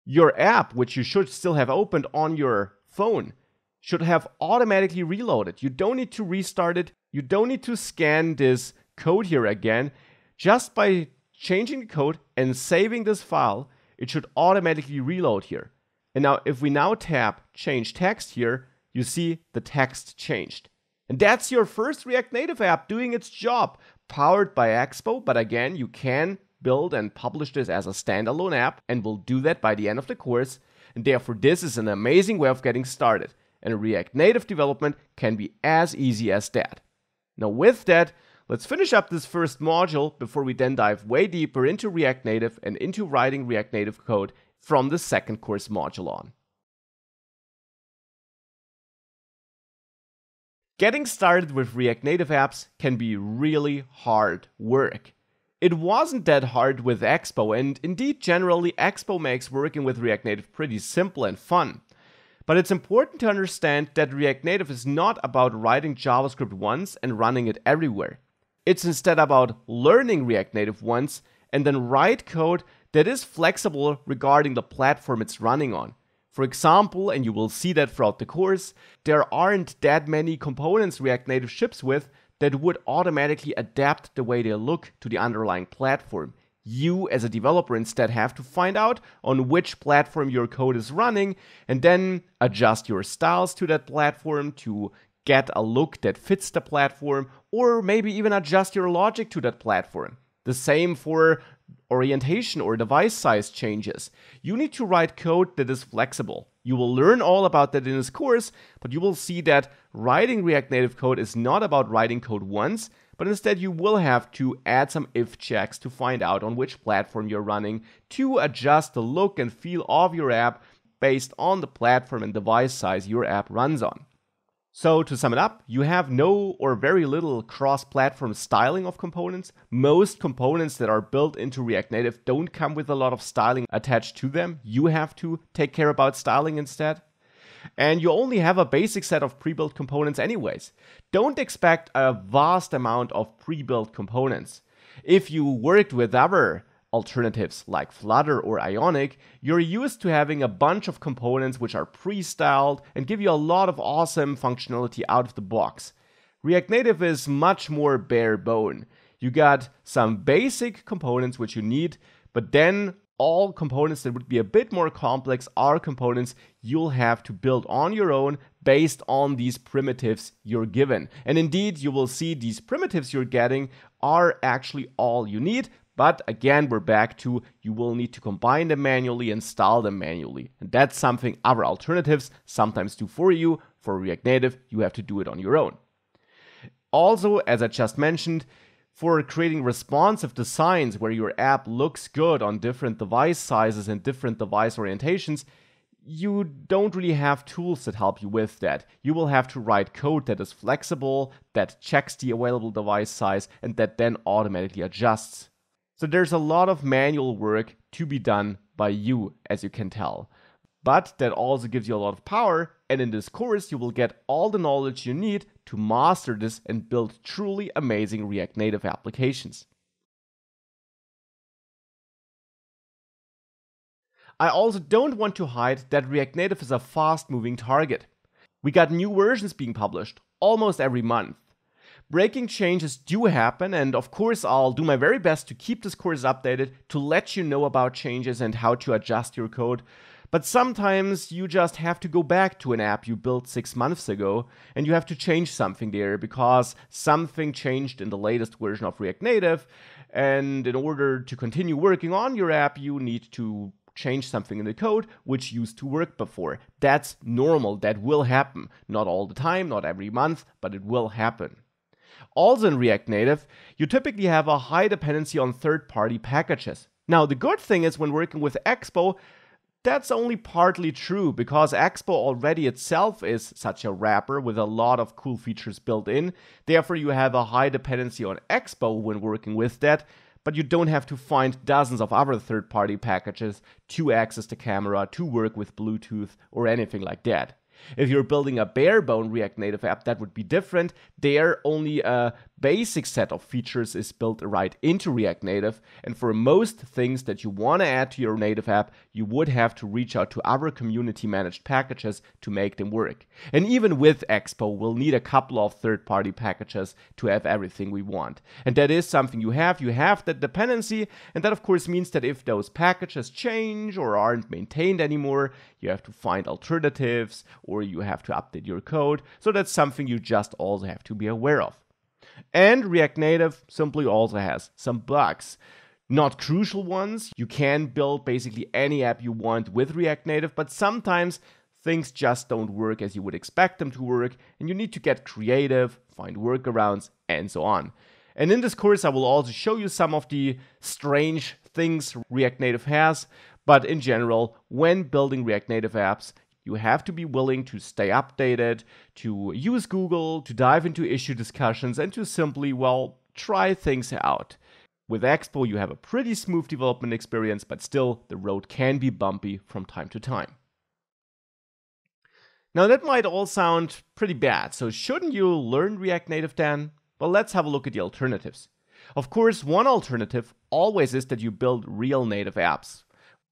your app, which you should still have opened on your phone, should have automatically reloaded. You don't need to restart it. You don't need to scan this code here again. Just by changing the code and saving this file, it should automatically reload here. And now if we now tap change text here, you see the text changed. And that's your first React Native app doing its job, powered by Expo. But again, you can build and publish this as a standalone app, and we'll do that by the end of the course. And therefore, this is an amazing way of getting started. And React Native development can be as easy as that. Now with that, let's finish up this first module before we then dive way deeper into React Native and into writing React Native code from the second course module on. Getting started with React Native apps can be really hard work. It wasn't that hard with Expo, and indeed generally Expo makes working with React Native pretty simple and fun. But it's important to understand that React Native is not about writing JavaScript once and running it everywhere. It's instead about learning React Native once and then write code that is flexible regarding the platform it's running on. For example, and you will see that throughout the course, there aren't that many components React Native ships with that would automatically adapt the way they look to the underlying platform. You as a developer instead have to find out on which platform your code is running and then adjust your styles to that platform to get a look that fits the platform, or maybe even adjust your logic to that platform. The same for orientation or device size changes. You need to write code that is flexible. You will learn all about that in this course, but you will see that writing React Native code is not about writing code once, but instead you will have to add some if checks to find out on which platform you're running to adjust the look and feel of your app based on the platform and device size your app runs on. So to sum it up, you have no or very little cross-platform styling of components. Most components that are built into React Native don't come with a lot of styling attached to them. You have to take care about styling instead. And you only have a basic set of pre-built components anyways. Don't expect a vast amount of pre-built components. If you worked with other alternatives like Flutter or Ionic, you're used to having a bunch of components which are pre-styled and give you a lot of awesome functionality out of the box. React Native is much more bare bone. You got some basic components which you need, but then all components that would be a bit more complex are components you'll have to build on your own based on these primitives you're given. And indeed, you will see these primitives you're getting are actually all you need. But again, we're back to you will need to combine them manually, install them manually. And that's something other alternatives sometimes do for you. For React Native, you have to do it on your own. Also, as I just mentioned, for creating responsive designs where your app looks good on different device sizes and different device orientations, you don't really have tools that help you with that. You will have to write code that is flexible, that checks the available device size, and that then automatically adjusts. So there's a lot of manual work to be done by you, as you can tell. But that also gives you a lot of power, and in this course you will get all the knowledge you need to master this and build truly amazing React Native applications. I also don't want to hide that React Native is a fast-moving target. We got new versions being published almost every month. Breaking changes do happen, and of course I'll do my very best to keep this course updated to let you know about changes and how to adjust your code. But sometimes you just have to go back to an app you built 6 months ago and you have to change something there because something changed in the latest version of React Native, and in order to continue working on your app you need to change something in the code which used to work before. That's normal, that will happen. Not all the time, not every month, but it will happen. Also in React Native, you typically have a high dependency on third-party packages. Now the good thing is when working with Expo, that's only partly true because Expo already itself is such a wrapper with a lot of cool features built in. Therefore, you have a high dependency on Expo when working with that, but you don't have to find dozens of other third-party packages to access the camera, to work with Bluetooth, or anything like that. If you're building a bare-bone React Native app, that would be different. There, only a basic set of features is built right into React Native, and for most things that you want to add to your native app, you would have to reach out to other community-managed packages to make them work. And even with Expo, we'll need a couple of third-party packages to have everything we want. And that is something you have that dependency, and that of course means that if those packages change or aren't maintained anymore, you have to find alternatives, or you have to update your code. So that's something you just also have to be aware of. And React Native simply also has some bugs. Not crucial ones. You can build basically any app you want with React Native, but sometimes things just don't work as you would expect them to work, and you need to get creative, find workarounds, and so on. And in this course, I will also show you some of the strange things React Native has, but in general, when building React Native apps, you have to be willing to stay updated, to use Google, to dive into issue discussions, and to simply, well, try things out. With Expo, you have a pretty smooth development experience, but still, the road can be bumpy from time to time. Now, that might all sound pretty bad, so shouldn't you learn React Native then? Well, let's have a look at the alternatives. Of course, one alternative always is that you build real native apps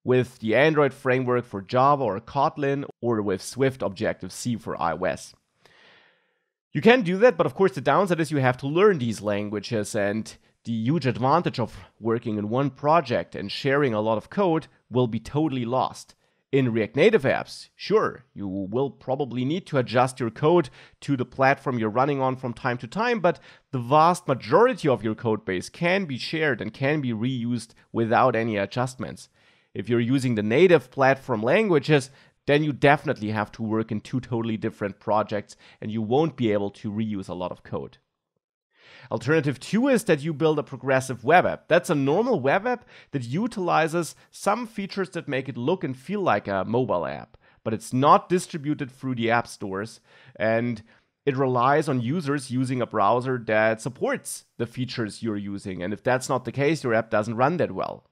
with the Android framework for Java or Kotlin, or with Swift Objective-C for iOS. You can do that, but of course the downside is you have to learn these languages, and the huge advantage of working in one project and sharing a lot of code will be totally lost. In React Native apps, sure, you will probably need to adjust your code to the platform you're running on from time to time, but the vast majority of your code base can be shared and can be reused without any adjustments. If you're using the native platform languages, then you definitely have to work in two totally different projects and you won't be able to reuse a lot of code. Alternative 2 is that you build a progressive web app. That's a normal web app that utilizes some features that make it look and feel like a mobile app, but it's not distributed through the app stores, and it relies on users using a browser that supports the features you're using, and if that's not the case, your app doesn't run that well.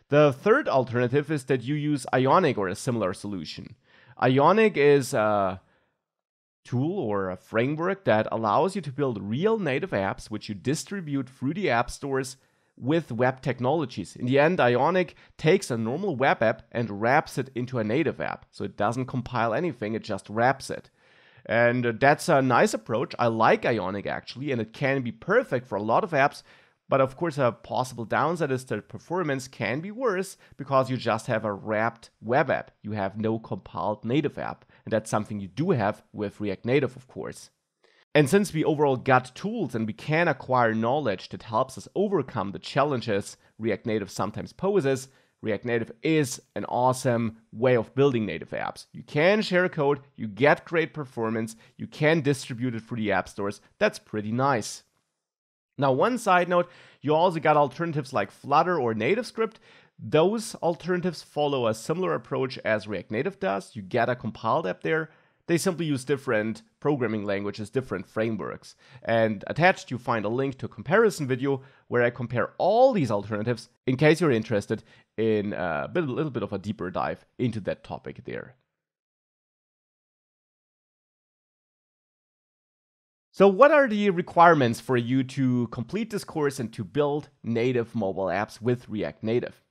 The third alternative is that you use Ionic or a similar solution. Ionic is a tool or a framework that allows you to build real native apps which you distribute through the app stores with web technologies. In the end, Ionic takes a normal web app and wraps it into a native app. So it doesn't compile anything, it just wraps it. And that's a nice approach. I like Ionic actually, and it can be perfect for a lot of apps. But of course, a possible downside is that performance can be worse because you just have a wrapped web app. You have no compiled native app. And that's something you do have with React Native, of course. And since we overall got tools and we can acquire knowledge that helps us overcome the challenges React Native sometimes poses, React Native is an awesome way of building native apps. You can share code, you get great performance, you can distribute it through the app stores. That's pretty nice. Now, one side note, you also got alternatives like Flutter or NativeScript. Those alternatives follow a similar approach as React Native does. You get a compiled app there. They simply use different programming languages, different frameworks. And attached, you find a link to a comparison video where I compare all these alternatives in case you're interested in a little bit of a deeper dive into that topic there. So what are the requirements for you to complete this course and to build native mobile apps with React Native?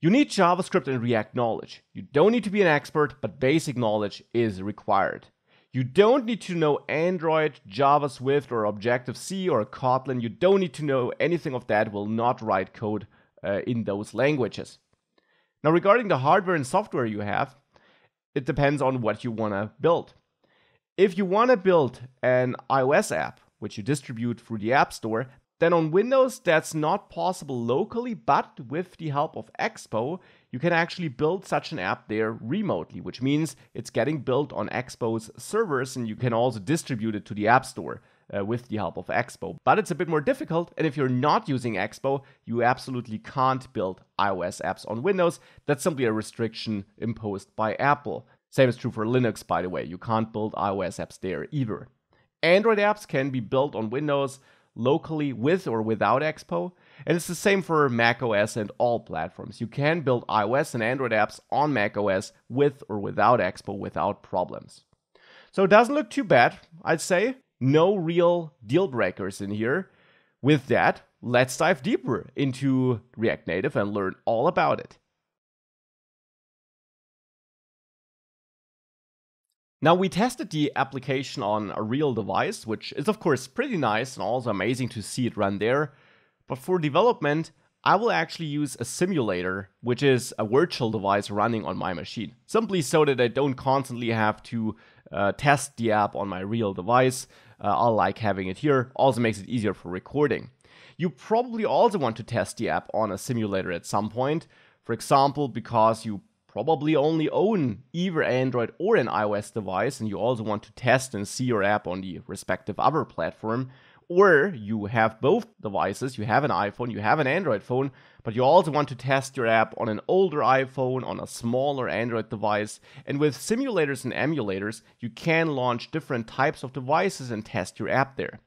You need JavaScript and React knowledge. You don't need to be an expert, but basic knowledge is required. You don't need to know Android, Java, Swift, or Objective-C or Kotlin. You don't need to know anything of that. Will not write code in those languages. Now, regarding the hardware and software you have, it depends on what you want to build. If you want to build an iOS app, which you distribute through the App Store, then on Windows that's not possible locally, but with the help of Expo, you can actually build such an app there remotely, which means it's getting built on Expo's servers and you can also distribute it to the App Store with the help of Expo. But it's a bit more difficult, and if you're not using Expo, you absolutely can't build iOS apps on Windows. That's simply a restriction imposed by Apple. Same is true for Linux, by the way. You can't build iOS apps there either. Android apps can be built on Windows locally with or without Expo, and it's the same for macOS and all platforms. You can build iOS and Android apps on macOS with or without Expo without problems. So it doesn't look too bad, I'd say. No real deal breakers in here. With that, let's dive deeper into React Native and learn all about it. Now, we tested the application on a real device, which is of course pretty nice and also amazing to see it run there. But for development, I will actually use a simulator, which is a virtual device running on my machine, simply so that I don't constantly have to test the app on my real device. I like having it here. Also makes it easier for recording. You probably also want to test the app on a simulator at some point. For example, because you probably only own either Android or an iOS device, and you also want to test and see your app on the respective other platform. Or you have both devices, you have an iPhone, you have an Android phone, but you also want to test your app on an older iPhone, on a smaller Android device. And with simulators and emulators, you can launch different types of devices and test your app there.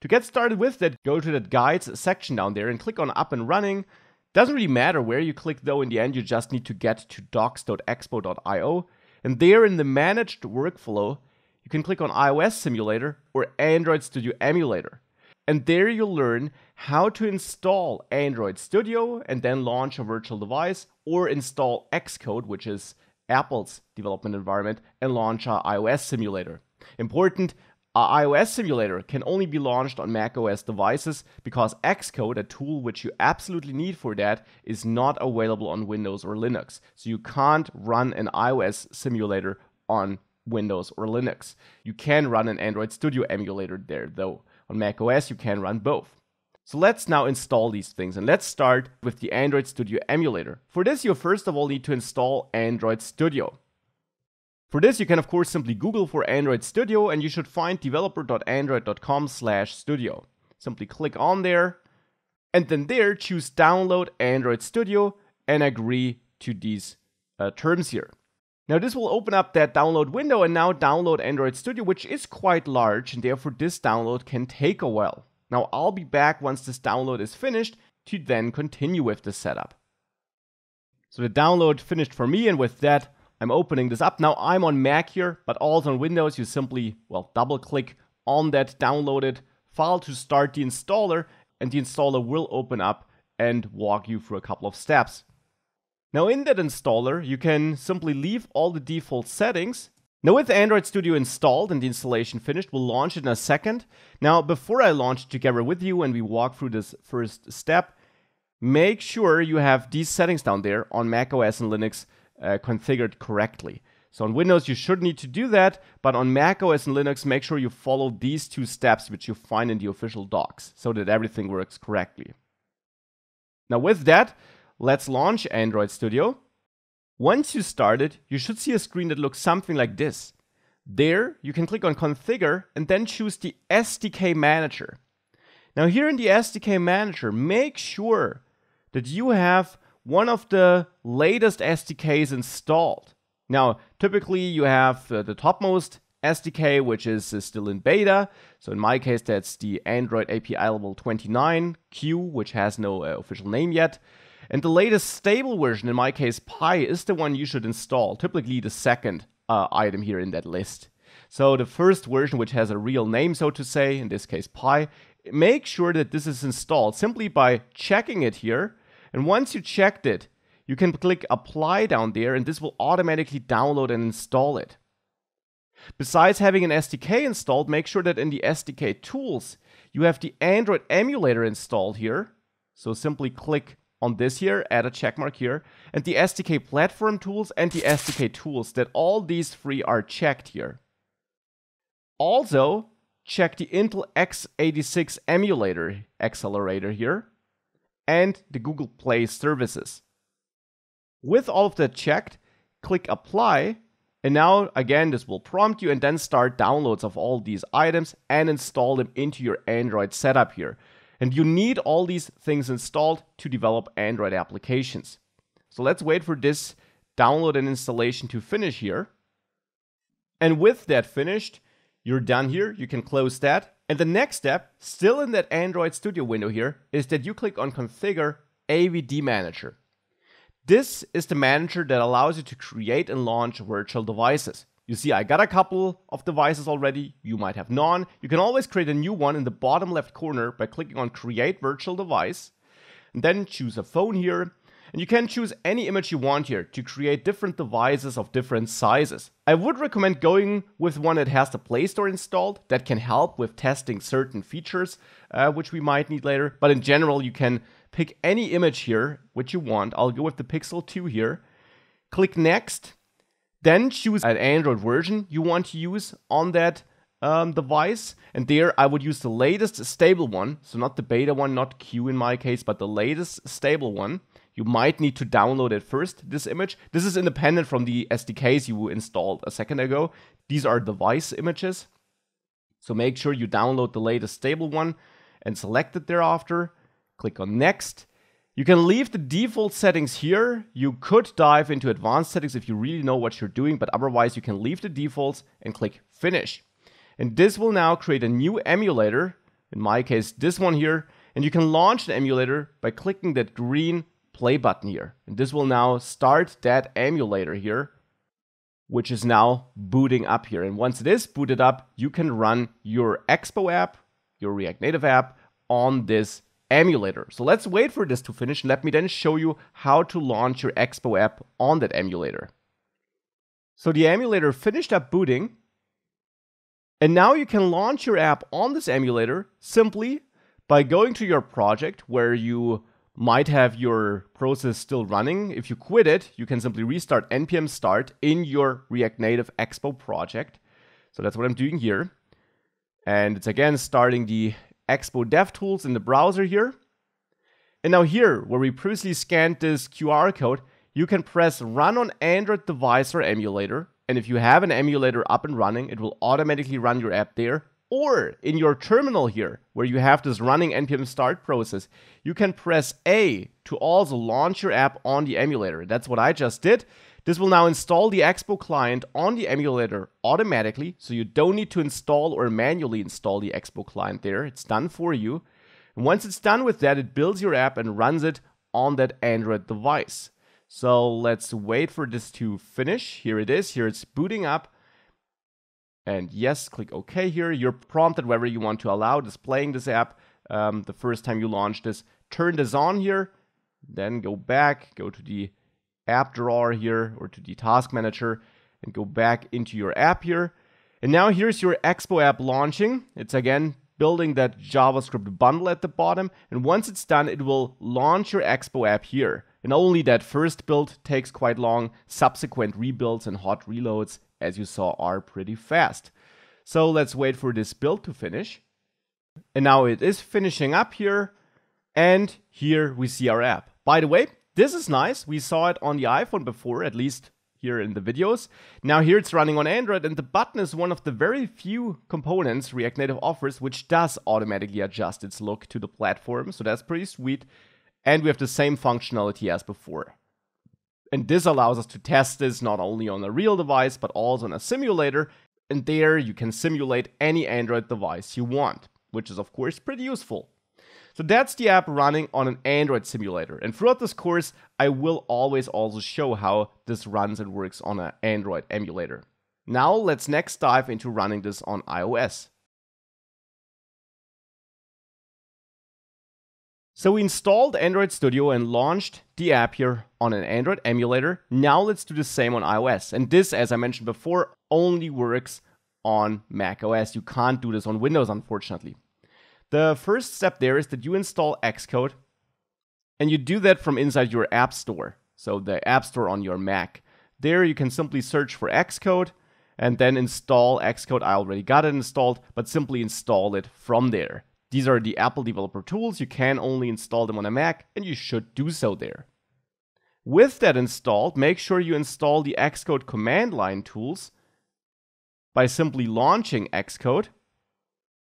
To get started with that, go to that guides section down there and click on up and running. Doesn't really matter where you click though, in the end you just need to get to docs.expo.io, and there in the managed workflow you can click on iOS Simulator or Android Studio Emulator. And there you'll learn how to install Android Studio and then launch a virtual device, or install Xcode, which is Apple's development environment, and launch an iOS simulator. Important, an iOS simulator can only be launched on macOS devices because Xcode, a tool which you absolutely need for that, is not available on Windows or Linux. So you can't run an iOS simulator on Windows or Linux. You can run an Android Studio emulator there though. On macOS you can run both. So let's now install these things, and let's start with the Android Studio emulator. For this you first of all need to install Android Studio. For this you can of course simply Google for Android Studio and you should find developer.android.com/studio. Simply click on there and then there choose download Android Studio and agree to these terms here. Now this will open up that download window and now download Android Studio, which is quite large and therefore this download can take a while. Now I'll be back once this download is finished to then continue with the setup. So the download finished for me, and with that I'm opening this up. Now I'm on Mac here, but also on Windows you simply, double click on that downloaded file to start the installer, and the installer will open up and walk you through a couple of steps. Now in that installer, you can simply leave all the default settings. Now with Android Studio installed and the installation finished, we'll launch it in a second. Now before I launch it together with you and we walk through this first step, make sure you have these settings down there on macOS and Linux configured correctly. So on Windows, you should need to do that, but on macOS and Linux, make sure you follow these 2 steps which you find in the official docs so that everything works correctly. Now with that, let's launch Android Studio. Once you start it, you should see a screen that looks something like this. There, you can click on Configure and then choose the SDK Manager. Now here in the SDK Manager, make sure that you have one of the latest SDKs installed. Now, typically you have the topmost SDK, which is still in beta. So in my case, that's the Android API level 29 Q, which has no official name yet. And the latest stable version, in my case, Pi, is the one you should install, typically the second item here in that list. So the first version, which has a real name, so to say, in this case Pi, make sure that this is installed simply by checking it here. And once you checked it, you can click Apply down there, and this will automatically download and install it. Besides having an SDK installed, make sure that in the SDK tools, you have the Android emulator installed here. So simply click on this here, add a checkmark here, and the SDK platform tools and the SDK tools, that all these 3 are checked here. Also, check the Intel x86 emulator accelerator here and the Google Play services. With all of that checked, click Apply, and now again this will prompt you and then start downloads of all these items and install them into your Android setup here. And you need all these things installed to develop Android applications. So let's wait for this download and installation to finish here. And with that finished, you're done here. You can close that. And the next step, still in that Android Studio window here, is that you click on Configure AVD Manager. This is the manager that allows you to create and launch virtual devices. You see, I got a couple of devices already. You might have none. You can always create a new one in the bottom left corner by clicking on Create Virtual Device. And then choose a phone here. And you can choose any image you want here to create different devices of different sizes. I would recommend going with one that has the Play Store installed. That can help with testing certain features, which we might need later. But in general, you can pick any image here, which you want. I'll go with the Pixel 2 here. Click Next. Then choose an Android version you want to use on that device. And there I would use the latest stable one. So not the beta one, not Q in my case, but the latest stable one. You might need to download it first, this image. This is independent from the SDKs you installed a second ago. These are device images. So make sure you download the latest stable one and select it thereafter. Click on Next. You can leave the default settings here. You could dive into advanced settings if you really know what you're doing, but otherwise you can leave the defaults and click Finish. And this will now create a new emulator, in my case this one here, and you can launch the emulator by clicking that green play button here. And this will now start that emulator here, which is now booting up here. And once it is booted up, you can run your Expo app, your React Native app on this emulator. So let's wait for this to finish and let me then show you how to launch your Expo app on that emulator. So the emulator finished up booting, and now you can launch your app on this emulator simply by going to your project where you might have your process still running. If you quit it, you can simply restart npm start in your React Native Expo project. So that's what I'm doing here. And it's again starting the Expo DevTools in the browser here. And now here, where we previously scanned this QR code, you can press Run on Android device or emulator. And if you have an emulator up and running, it will automatically run your app there. Or in your terminal here, where you have this running npm start process, you can press A to also launch your app on the emulator. That's what I just did. This will now install the Expo client on the emulator automatically, so you don't need to install or manually install the Expo client there. It's done for you. And once it's done with that, it builds your app and runs it on that Android device. So let's wait for this to finish. Here it is. Here it's booting up. And yes, click OK here. You're prompted whether you want to allow displaying this app the first time you launch this. turn this on here, then go back, go to the app drawer here or to the task manager and go back into your app here. And now here's your Expo app launching. It's again building that JavaScript bundle at the bottom. And once it's done, it will launch your Expo app here. And only that first build takes quite long. Subsequent rebuilds and hot reloads, as you saw, are pretty fast. So let's wait for this build to finish. And now it is finishing up here. And here we see our app. By the way, this is nice. We saw it on the iPhone before, at least here in the videos. Now here it's running on Android, and the button is one of the very few components React Native offers which does automatically adjust its look to the platform. So that's pretty sweet. And we have the same functionality as before. And this allows us to test this not only on a real device, but also on a simulator. And there you can simulate any Android device you want, which is of course pretty useful. So that's the app running on an Android simulator. And throughout this course, I will always also show how this runs and works on an Android emulator. Now let's next dive into running this on iOS. So we installed Android Studio and launched the app here on an Android emulator. Now let's do the same on iOS. And this, as I mentioned before, only works on macOS. You can't do this on Windows, unfortunately. The first step there is that you install Xcode, and you do that from inside your App Store, so the App Store on your Mac. There you can simply search for Xcode and then install Xcode. I already got it installed, but simply install it from there. These are the Apple developer tools. You can only install them on a Mac, and you should do so there. With that installed, make sure you install the Xcode command line tools by simply launching Xcode.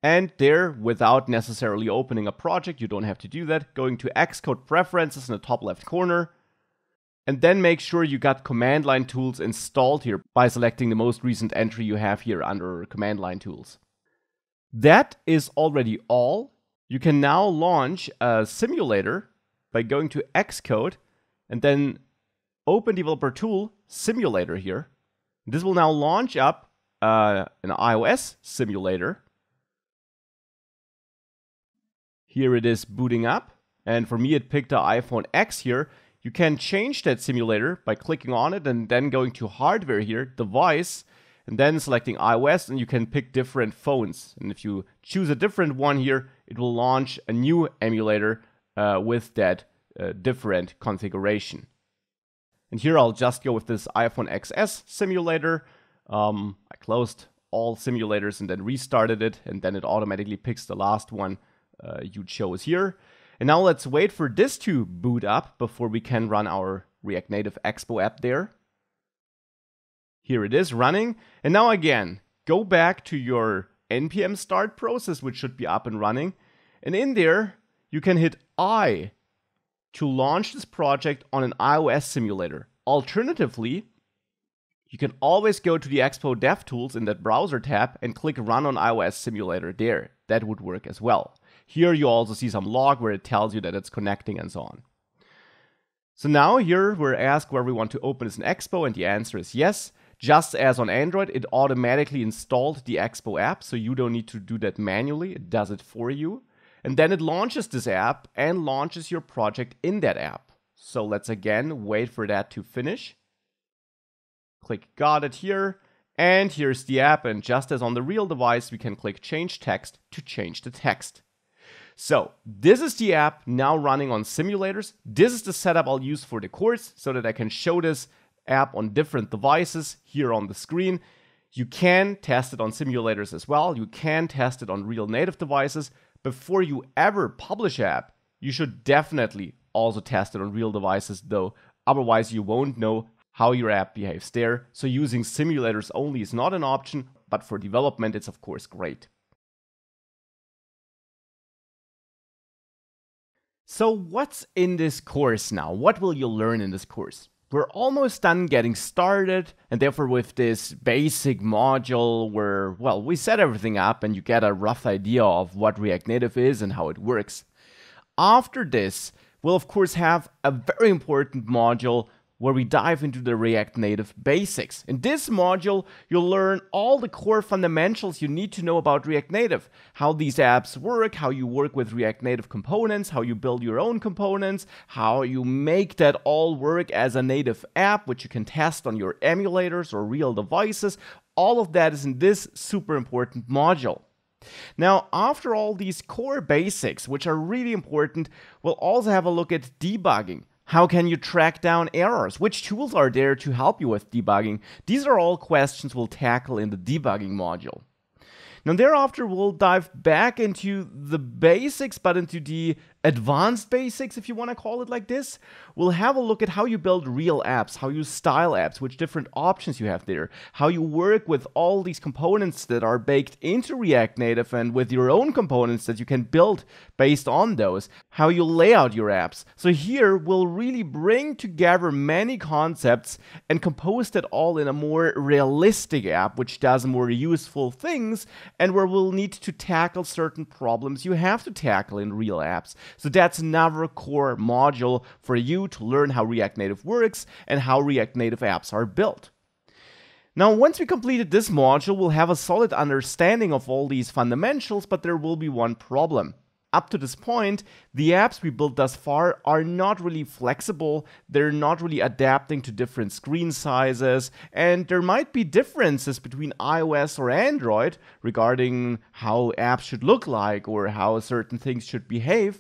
And there, without necessarily opening a project, you don't have to do that, going to Xcode preferences in the top left corner, and then make sure you got command line tools installed here by selecting the most recent entry you have here under command line tools. That is already all. You can now launch a simulator by going to Xcode and then open developer tool simulator here. This will now launch up an iOS simulator. Here it is booting up, and for me it picked the iPhone X here. You can change that simulator by clicking on it and then going to hardware here, device, and then selecting iOS, and you can pick different phones. And if you choose a different one here, it will launch a new emulator with that different configuration. And here I'll just go with this iPhone XS simulator. I closed all simulators and then restarted it, and then it automatically picks the last one you chose here. And now let's wait for this to boot up before we can run our React Native Expo app there. Here it is running. And now again, go back to your npm start process, which should be up and running. And in there, you can hit I to launch this project on an iOS simulator. Alternatively, you can always go to the Expo DevTools in that browser tab and click Run on iOS Simulator there. That would work as well. Here you also see some log where it tells you that it's connecting and so on. So now here we're asked where we want to open this in Expo, and the answer is yes. Just as on Android, it automatically installed the Expo app, so you don't need to do that manually. It does it for you. And then it launches this app and launches your project in that app. So let's again wait for that to finish. Click Got It here, and here's the app, and just as on the real device, we can click Change Text to change the text. So this is the app now running on simulators. This is the setup I'll use for the course so that I can show this app on different devices here on the screen. You can test it on simulators as well. You can test it on real native devices. Before you ever publish an app, you should definitely also test it on real devices though. Otherwise you won't know how your app behaves there. So using simulators only is not an option, but for development it's of course great. So what's in this course now? What will you learn in this course? We're almost done getting started, and therefore with this basic module where, well, we set everything up and you get a rough idea of what React Native is and how it works. After this, we'll of course have a very important module where we dive into the React Native basics. In this module, you'll learn all the core fundamentals you need to know about React Native, how these apps work, how you work with React Native components, how you build your own components, how you make that all work as a native app, which you can test on your emulators or real devices. All of that is in this super important module. Now, after all these core basics, which are really important, we'll also have a look at debugging. How can you track down errors? Which tools are there to help you with debugging? These are all questions we'll tackle in the debugging module. Now, thereafter, we'll dive back into the basics, but into the advanced basics, if you want to call it like this. We'll have a look at how you build real apps, how you style apps, which different options you have there, how you work with all these components that are baked into React Native and with your own components that you can build based on those, how you lay out your apps. So here, we'll really bring together many concepts and compose that all in a more realistic app, which does more useful things, and where we'll need to tackle certain problems you have to tackle in real apps. So that's another core module for you to learn how React Native works and how React Native apps are built. Now, once we completed this module, we'll have a solid understanding of all these fundamentals, but there will be one problem. Up to this point, the apps we built thus far are not really flexible, they're not really adapting to different screen sizes, and there might be differences between iOS or Android regarding how apps should look like or how certain things should behave,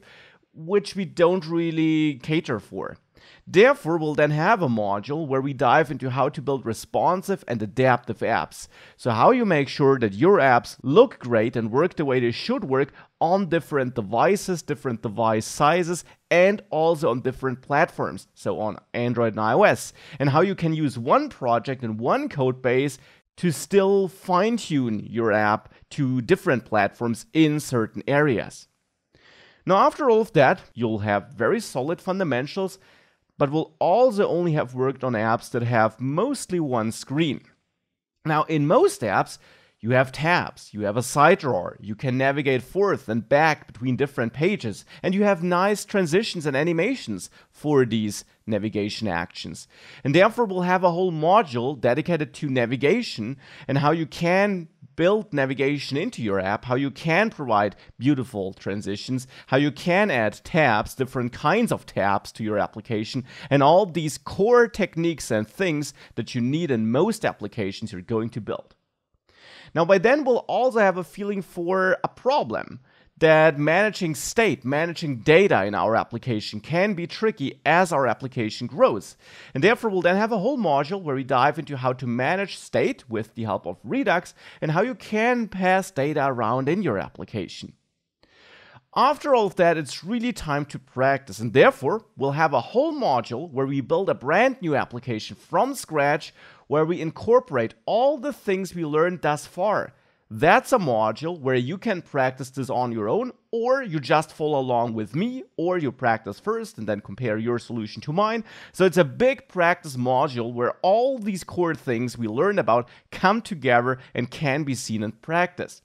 which we don't really cater for. Therefore, we'll then have a module where we dive into how to build responsive and adaptive apps. So how you make sure that your apps look great and work the way they should work on different devices, different device sizes, and also on different platforms, so on Android and iOS. And how you can use one project and one code base to still fine-tune your app to different platforms in certain areas. Now, after all of that, you'll have very solid fundamentals, but we'll also only have worked on apps that have mostly one screen. Now, in most apps, you have tabs, you have a side drawer, you can navigate forth and back between different pages, and you have nice transitions and animations for these navigation actions. And therefore, we'll have a whole module dedicated to navigation and how you can build navigation into your app, how you can provide beautiful transitions, how you can add tabs, different kinds of tabs to your application, and all these core techniques and things that you need in most applications you're going to build. Now, by then, we'll also have a feeling for a problem that managing state, managing data in our application can be tricky as our application grows. And therefore, we'll then have a whole module where we dive into how to manage state with the help of Redux and how you can pass data around in your application. After all of that, it's really time to practice, and therefore, we'll have a whole module where we build a brand new application from scratch, where we incorporate all the things we learned thus far. That's a module where you can practice this on your own, or you just follow along with me, or you practice first and then compare your solution to mine. So it's a big practice module where all these core things we learned about come together and can be seen in practice.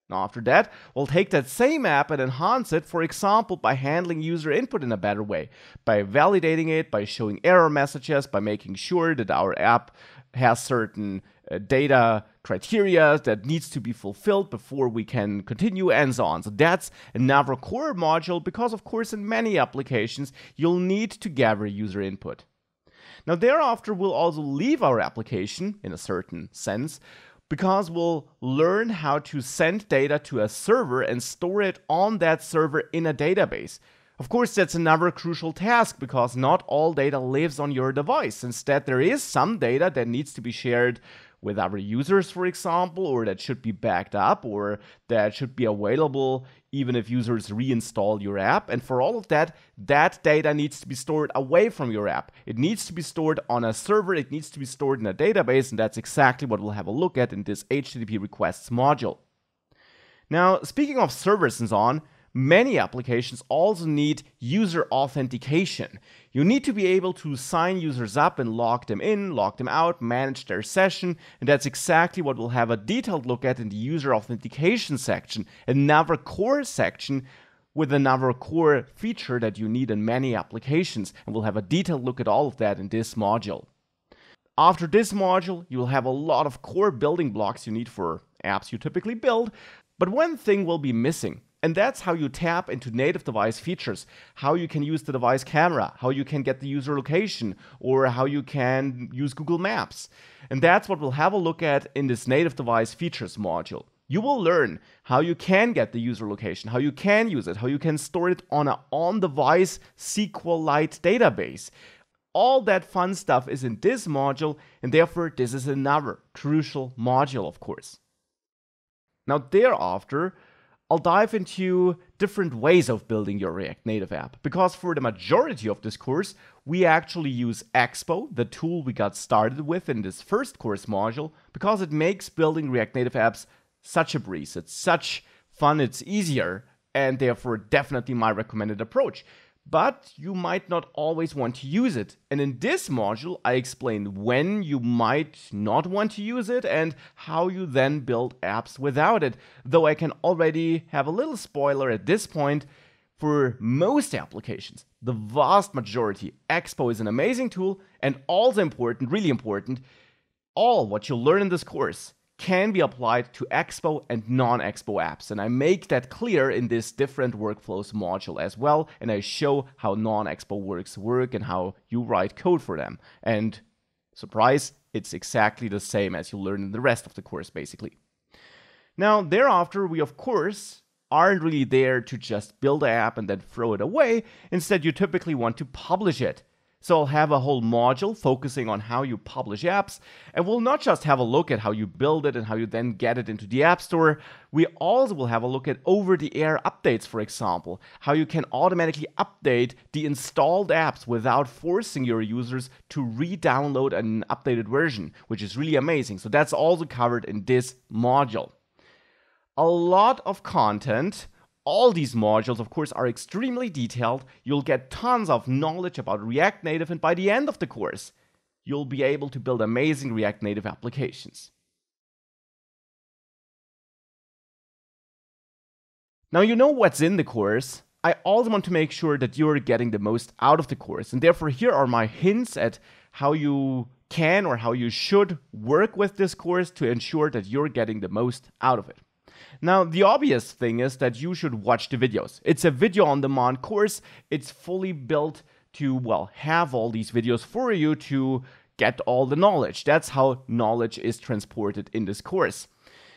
Now, after that, we'll take that same app and enhance it, for example, by handling user input in a better way, by validating it, by showing error messages, by making sure that our app has certain data criteria that needs to be fulfilled before we can continue, and so on. So that's another core module because, of course, in many applications, you'll need to gather user input. Now, thereafter, we'll also leave our application, in a certain sense, because we'll learn how to send data to a server and store it on that server in a database. Of course, that's another crucial task because not all data lives on your device. Instead, there is some data that needs to be shared with other users, for example, or that should be backed up, or that should be available even if users reinstall your app. And for all of that, that data needs to be stored away from your app. It needs to be stored on a server, it needs to be stored in a database, and that's exactly what we'll have a look at in this HTTP requests module. Now, speaking of servers and so on, many applications also need user authentication. You need to be able to sign users up and log them in, log them out, manage their session, and that's exactly what we'll have a detailed look at in the user authentication section, another core section with another core feature that you need in many applications, and we'll have a detailed look at all of that in this module. After this module, you will have a lot of core building blocks you need for apps you typically build, but one thing will be missing, and that's how you tap into native device features, how you can use the device camera, how you can get the user location, or how you can use Google Maps. And that's what we'll have a look at in this native device features module. You will learn how you can get the user location, how you can use it, how you can store it on an on-device SQLite database. All that fun stuff is in this module, and therefore this is another crucial module, of course. Now thereafter, I'll dive into different ways of building your React Native app, because for the majority of this course, we actually use Expo, the tool we got started with in this first course module, because it makes building React Native apps such a breeze. It's such fun, it's easier, and therefore definitely my recommended approach. But you might not always want to use it. And in this module, I explain when you might not want to use it and how you then build apps without it. Though I can already have a little spoiler at this point, for most applications, the vast majority, Expo is an amazing tool, and also important, really important, all what you'll learn in this course can be applied to Expo and non-Expo apps. And I make that clear in this different workflows module as well. And I show how non-Expo works work and how you write code for them. And surprise, it's exactly the same as you learn in the rest of the course, basically. Now, thereafter, we of course aren't really there to just build an app and then throw it away. Instead, you typically want to publish it. So I'll have a whole module focusing on how you publish apps, and we'll not just have a look at how you build it and how you then get it into the App Store. We also will have a look at over-the-air updates, for example, how you can automatically update the installed apps without forcing your users to re-download an updated version, which is really amazing. So that's also covered in this module. A lot of content. All these modules, of course, are extremely detailed. You'll get tons of knowledge about React Native, and by the end of the course, you'll be able to build amazing React Native applications. Now you know what's in the course. I also want to make sure that you're getting the most out of the course, and therefore here are my hints at how you can or how you should work with this course to ensure that you're getting the most out of it. Now, the obvious thing is that you should watch the videos. It's a video-on-demand course. It's fully built to, well, have all these videos for you to get all the knowledge. That's how knowledge is transported in this course.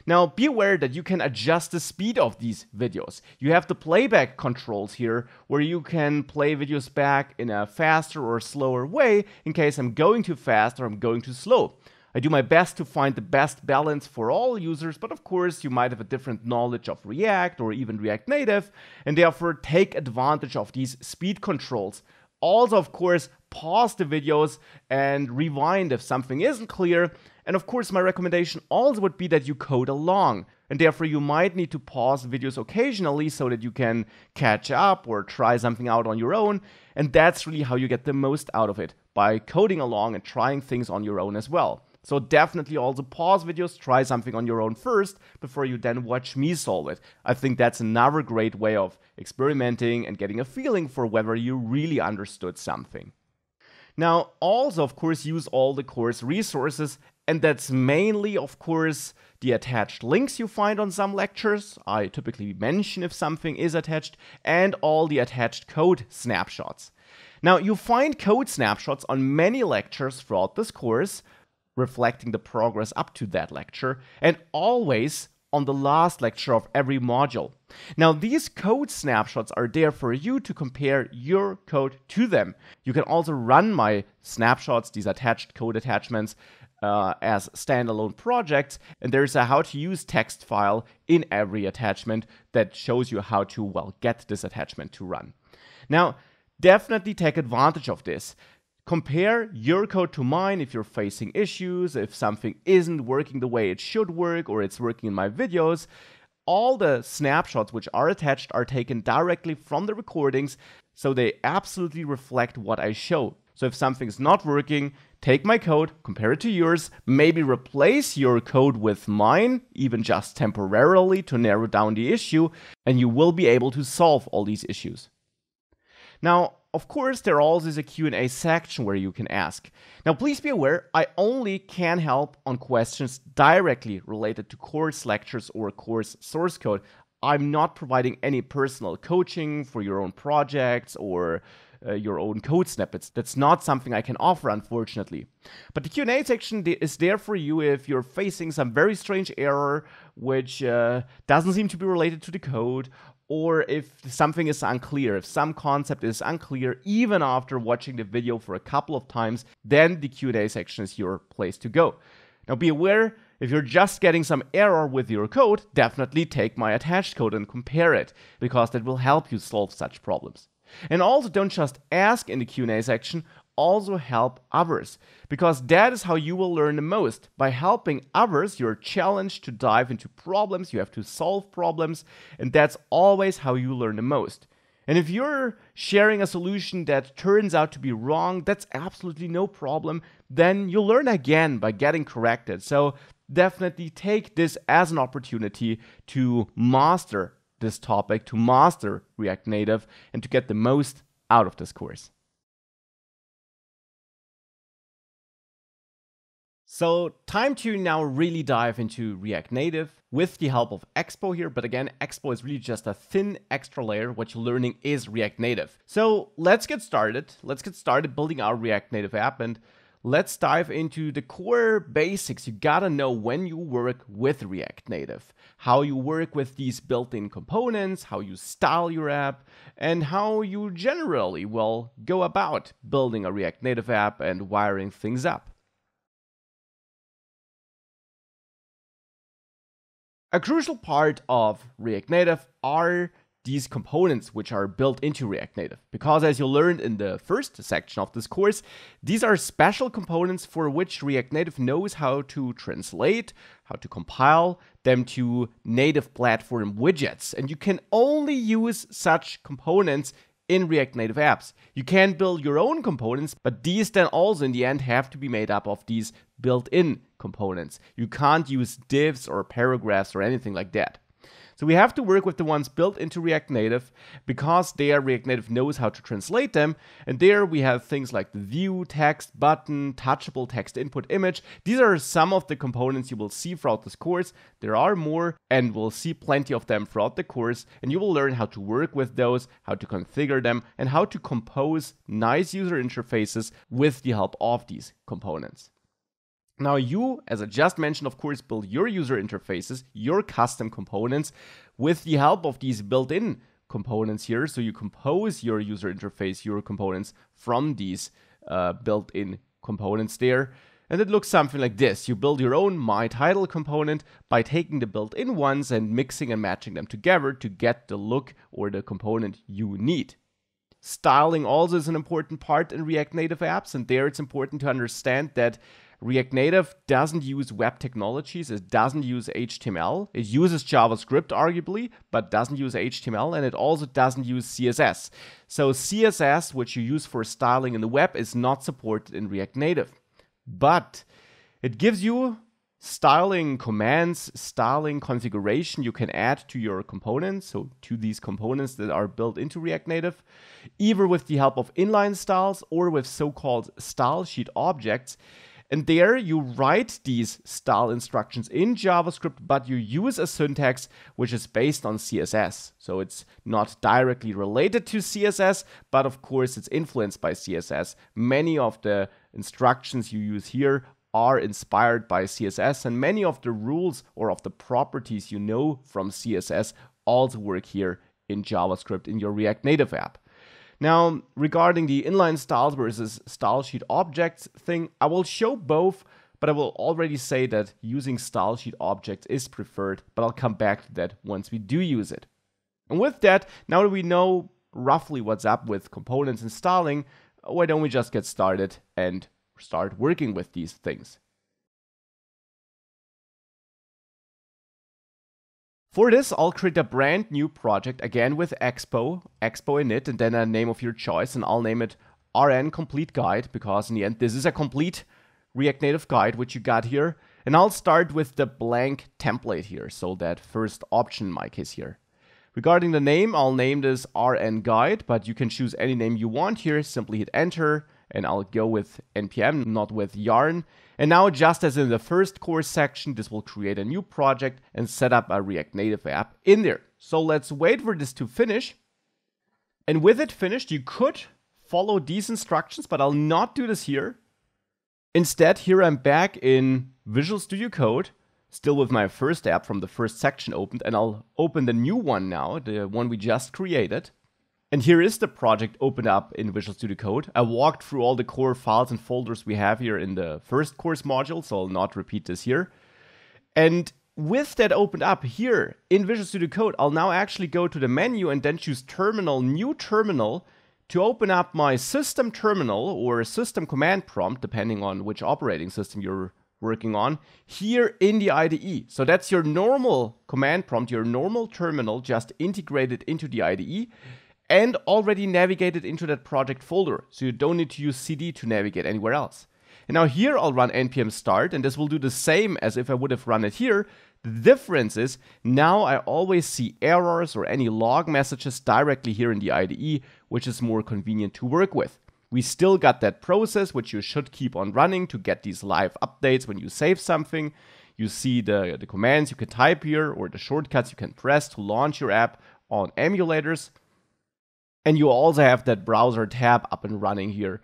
Now, be aware that you can adjust the speed of these videos. You have the playback controls here, where you can play videos back in a faster or slower way in case I'm going too fast or I'm going too slow. I do my best to find the best balance for all users, but of course you might have a different knowledge of React or even React Native, and therefore take advantage of these speed controls. Also, of course, pause the videos and rewind if something isn't clear. And of course, my recommendation also would be that you code along. And therefore, you might need to pause videos occasionally so that you can catch up or try something out on your own. And that's really how you get the most out of it, by coding along and trying things on your own as well. So definitely also pause videos, try something on your own first before you then watch me solve it. I think that's another great way of experimenting and getting a feeling for whether you really understood something. Now, also, of course, use all the course resources, and that's mainly, of course, the attached links you find on some lectures. I typically mention if something is attached, and all the attached code snapshots. Now, you find code snapshots on many lectures throughout this course, reflecting the progress up to that lecture, and always on the last lecture of every module. Now, these code snapshots are there for you to compare your code to them. You can also run my snapshots, these attached code attachments, as standalone projects, and there's a how to use text file in every attachment that shows you how to, well, get this attachment to run. Now, definitely take advantage of this. Compare your code to mine if you're facing issues, if something isn't working the way it should work or it's working in my videos. All the snapshots which are attached are taken directly from the recordings, so they absolutely reflect what I show. So if something's not working, take my code, compare it to yours, maybe replace your code with mine, even just temporarily to narrow down the issue, and you will be able to solve all these issues. Now, of course, there also is a Q&A section where you can ask. Now, please be aware, I only can help on questions directly related to course lectures or course source code. I'm not providing any personal coaching for your own projects or your own code snippets. That's not something I can offer, unfortunately. But the Q&A section is there for you if you're facing some very strange error which doesn't seem to be related to the code, or if something is unclear, if some concept is unclear even after watching the video for a couple of times, then the Q&A section is your place to go. Now be aware, if you're just getting some error with your code, definitely take my attached code and compare it, because that will help you solve such problems. And also don't just ask in the Q&A section, also help others, because that is how you will learn the most. By helping others, you're challenged to dive into problems, you have to solve problems, and that's always how you learn the most. And if you're sharing a solution that turns out to be wrong, that's absolutely no problem, then you'll learn again by getting corrected. So definitely take this as an opportunity to master this topic, to master React Native, and to get the most out of this course. So time to now really dive into React Native with the help of Expo here. But again, Expo is really just a thin extra layer. What you're learning is React Native. So let's get started. Let's get started building our React Native app, and let's dive into the core basics you gotta know when you work with React Native. How you work with these built-in components, how you style your app, and how you generally will go about building a React Native app and wiring things up. A crucial part of React Native are these components which are built into React Native. Because as you learned in the first section of this course, these are special components for which React Native knows how to translate, how to compile them to native platform widgets. And you can only use such components in React Native apps. You can build your own components, but these then also in the end have to be made up of these built-in components. You can't use divs or paragraphs or anything like that. So we have to work with the ones built into React Native, because there React Native knows how to translate them. And there we have things like the view, text, button, touchable text input image. These are some of the components you will see throughout this course. There are more, and we'll see plenty of them throughout the course. And you will learn how to work with those, how to configure them, and how to compose nice user interfaces with the help of these components. Now you, as I just mentioned, of course, build your user interfaces, your custom components with the help of these built-in components here. So you compose your user interface, your components from these built-in components there. And it looks something like this. You build your own myTitle component by taking the built-in ones and mixing and matching them together to get the look or the component you need. Styling also is an important part in React Native apps, and there it's important to understand that React Native doesn't use web technologies, it doesn't use HTML. It uses JavaScript arguably, but doesn't use HTML, and it also doesn't use CSS. So CSS, which you use for styling in the web, is not supported in React Native. But it gives you styling commands, styling configuration you can add to your components, so to these components that are built into React Native, either with the help of inline styles or with so-called style sheet objects. And there you write these style instructions in JavaScript, but you use a syntax which is based on CSS. So it's not directly related to CSS, but of course it's influenced by CSS. Many of the instructions you use here are inspired by CSS, and many of the rules or of the properties you know from CSS also work here in JavaScript in your React Native app. Now, regarding the inline styles versus style sheet objects thing, I will show both, but I will already say that using style sheet objects is preferred, but I'll come back to that once we do use it. And with that, now that we know roughly what's up with components and styling, why don't we just get started and start working with these things? For this, I'll create a brand new project, again with Expo init, and then a name of your choice, and I'll name it RN complete guide, because in the end, this is a complete React Native guide, which you got here. And I'll start with the blank template here, so that first option in my case here. Regarding the name, I'll name this RN guide, but you can choose any name you want here. Simply hit enter, and I'll go with NPM, not with yarn. And now, just as in the first course section, this will create a new project and set up a React Native app in there. So let's wait for this to finish. And with it finished, you could follow these instructions, but I'll not do this here. Instead, here I'm back in Visual Studio Code, still with my first app from the first section opened, and I'll open the new one now, the one we just created. And here is the project opened up in Visual Studio Code. I walked through all the core files and folders we have here in the first course module, so I'll not repeat this here. And with that opened up here in Visual Studio Code, I'll now actually go to the menu and then choose Terminal, New Terminal, to open up my system terminal or system command prompt, depending on which operating system you're working on, here in the IDE. So that's your normal command prompt, your normal terminal, just integrated into the IDE and already navigated into that project folder. So you don't need to use CD to navigate anywhere else. And now here I'll run npm start, and this will do the same as if I would have run it here. The difference is now I always see errors or any log messages directly here in the IDE, which is more convenient to work with. We still got that process, which you should keep on running to get these live updates when you save something. You see the commands you can type here or the shortcuts you can press to launch your app on emulators. And you also have that browser tab up and running here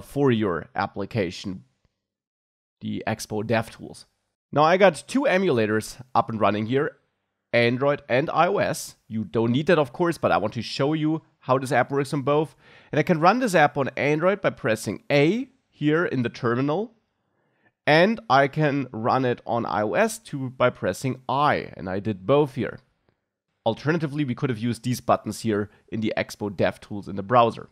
for your application, the Expo DevTools. Now I got two emulators up and running here, Android and iOS. You don't need that, of course, but I want to show you how this app works on both. And I can run this app on Android by pressing A here in the terminal. And I can run it on iOS too by pressing I. And I did both here. Alternatively, we could have used these buttons here in the Expo DevTools in the browser.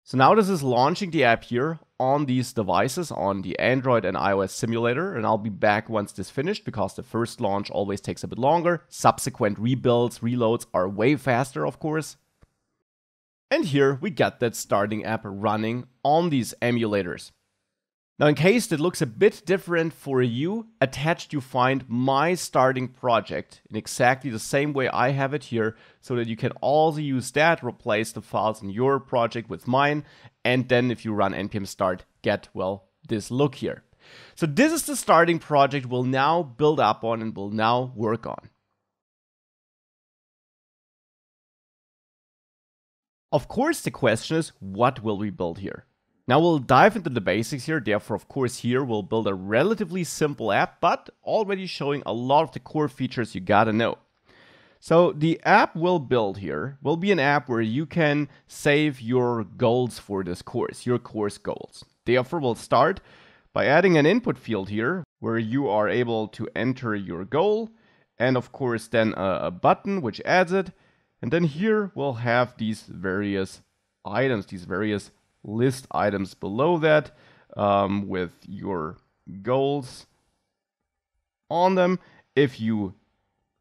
So now this is launching the app here on these devices, on the Android and iOS simulator, and I'll be back once this finished because the first launch always takes a bit longer. Subsequent rebuilds, reloads are way faster, of course. And here we got that starting app running on these emulators. Now, in case it looks a bit different for you, attached you find my starting project in exactly the same way I have it here, so that you can also use that, replace the files in your project with mine, and then if you run npm start, get, well, this look here. So this is the starting project we'll now build up on and will now work on. Of course, the question is, what will we build here? Now we'll dive into the basics here, therefore of course here we'll build a relatively simple app, but already showing a lot of the core features you gotta know. So the app we'll build here will be an app where you can save your goals for this course, your course goals. Therefore we'll start by adding an input field here where you are able to enter your goal, and of course then a button which adds it, and then here we'll have these various items, these various list items below that with your goals on them. If you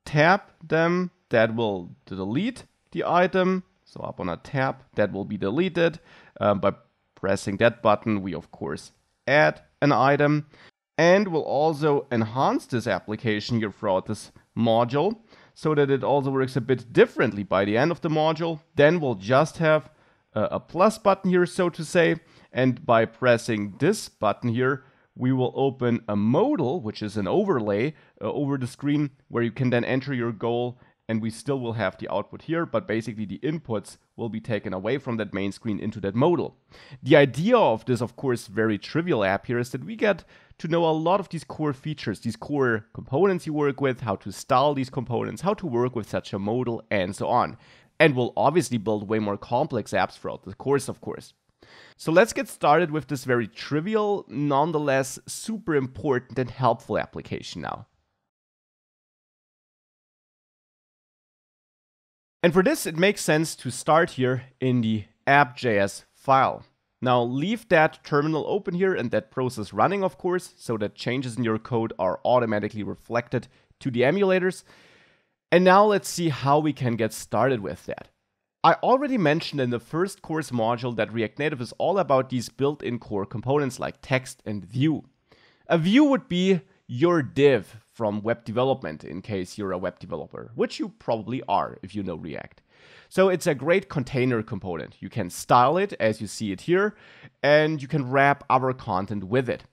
tap them, that will delete the item. So up on a tap, that will be deleted. By pressing that button, we of course add an item, and we'll also enhance this application here throughout this module so that it also works a bit differently by the end of the module. Then we'll just have a plus button here, so to say, and by pressing this button here, we will open a modal, which is an overlay over the screen where you can then enter your goal, and we still will have the output here, but basically the inputs will be taken away from that main screen into that modal. The idea of this, of course, very trivial app here is that we get to know a lot of these core features, these core components you work with, how to style these components, how to work with such a modal, and so on. And we'll obviously build way more complex apps throughout the course, of course. So let's get started with this very trivial, nonetheless super important and helpful application now. And for this, it makes sense to start here in the app.js file. Now leave that terminal open here and that process running, of course, so that changes in your code are automatically reflected to the emulators. And now let's see how we can get started with that. I already mentioned in the first course module that React Native is all about these built-in core components like text and view. A view would be your div from web development in case you're a web developer, which you probably are if you know React. So it's a great container component. You can style it as you see it here, and you can wrap other content with it.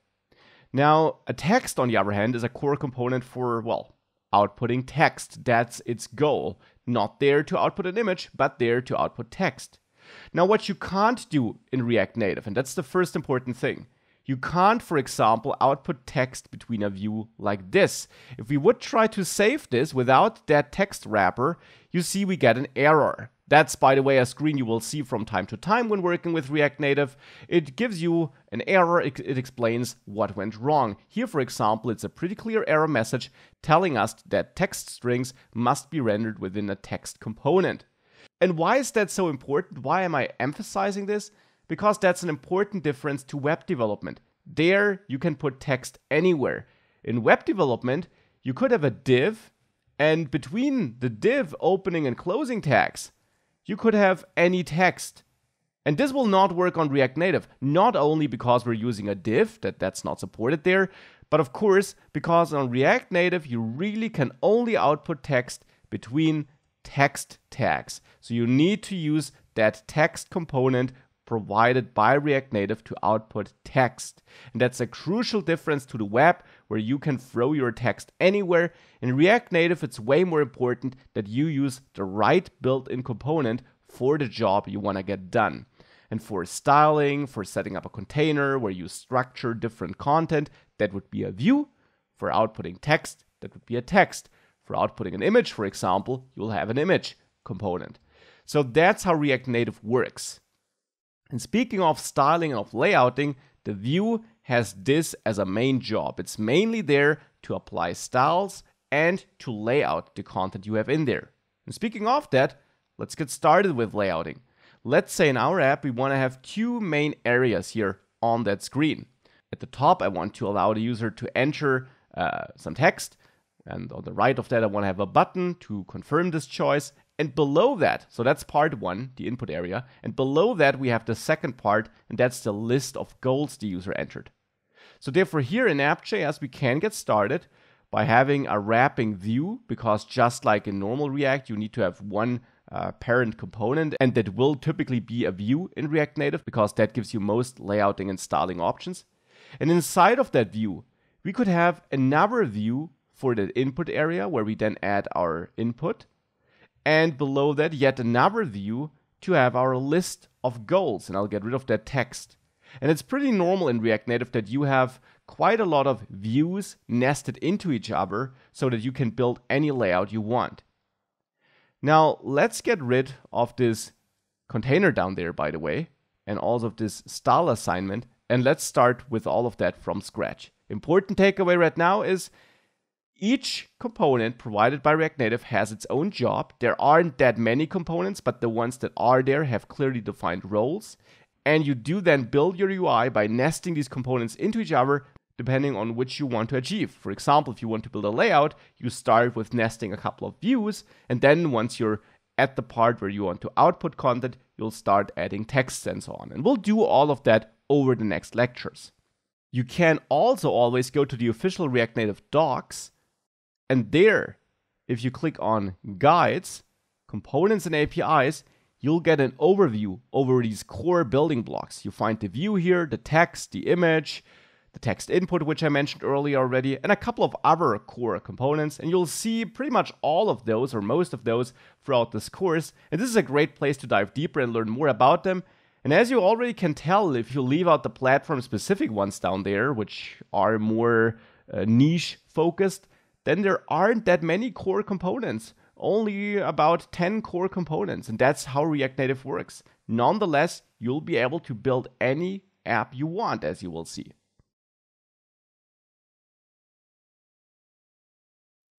Now, a text, on the other hand, is a core component for, well, outputting text. That's its goal. Not there to output an image, but there to output text. Now, what you can't do in React Native, and that's the first important thing, you can't, for example, output text between a view like this. If we would try to save this without that text wrapper, you see we get an error. That's, by the way, a screen you will see from time to time when working with React Native. It gives you an error, it explains what went wrong. Here, for example, it's a pretty clear error message telling us that text strings must be rendered within a text component. And why is that so important? Why am I emphasizing this? Because that's an important difference to web development. There, you can put text anywhere. In web development, you could have a div, and between the div opening and closing tags, you could have any text. And this will not work on React Native, not only because we're using a div, that's not supported there, but of course, because on React Native, you really can only output text between text tags. So you need to use that text component provided by React Native to output text. And that's a crucial difference to the web, where you can throw your text anywhere. In React Native, it's way more important that you use the right built-in component for the job you want to get done. And for styling, for setting up a container where you structure different content, that would be a view. For outputting text, that would be a text. For outputting an image, for example, you'll have an image component. So that's how React Native works. And speaking of styling and of layouting, the view has this as a main job. It's mainly there to apply styles and to lay out the content you have in there. And speaking of that, let's get started with layouting. Let's say in our app, we want to have two main areas here on that screen. At the top, I want to allow the user to enter some text. And on the right of that, I want to have a button to confirm this choice. And below that, so that's part one, the input area. And below that, we have the second part, and that's the list of goals the user entered. So therefore, here in app.js, we can get started by having a wrapping view, because just like in normal React, you need to have one parent component, and that will typically be a view in React Native, because that gives you most layouting and styling options. And inside of that view, we could have another view for the input area, where we then add our input. And below that, yet another view to have our list of goals. And I'll get rid of that text. And it's pretty normal in React Native that you have quite a lot of views nested into each other so that you can build any layout you want. Now, let's get rid of this container down there, by the way, and also of this style assignment. And let's start with all of that from scratch. Important takeaway right now is each component provided by React Native has its own job. There aren't that many components, but the ones that are there have clearly defined roles. And you do then build your UI by nesting these components into each other, depending on which you want to achieve. For example, if you want to build a layout, you start with nesting a couple of views. And then once you're at the part where you want to output content, you'll start adding text and so on. And we'll do all of that over the next lectures. You can also always go to the official React Native docs. And there, if you click on Guides, Components and APIs, you'll get an overview over these core building blocks. You find the view here, the text, the image, the text input, which I mentioned earlier already, and a couple of other core components. And you'll see pretty much all of those, or most of those, throughout this course. And this is a great place to dive deeper and learn more about them. And as you already can tell, if you leave out the platform-specific ones down there, which are more niche-focused, then there aren't that many core components, only about 10 core components, and that's how React Native works. Nonetheless, you'll be able to build any app you want, as you will see.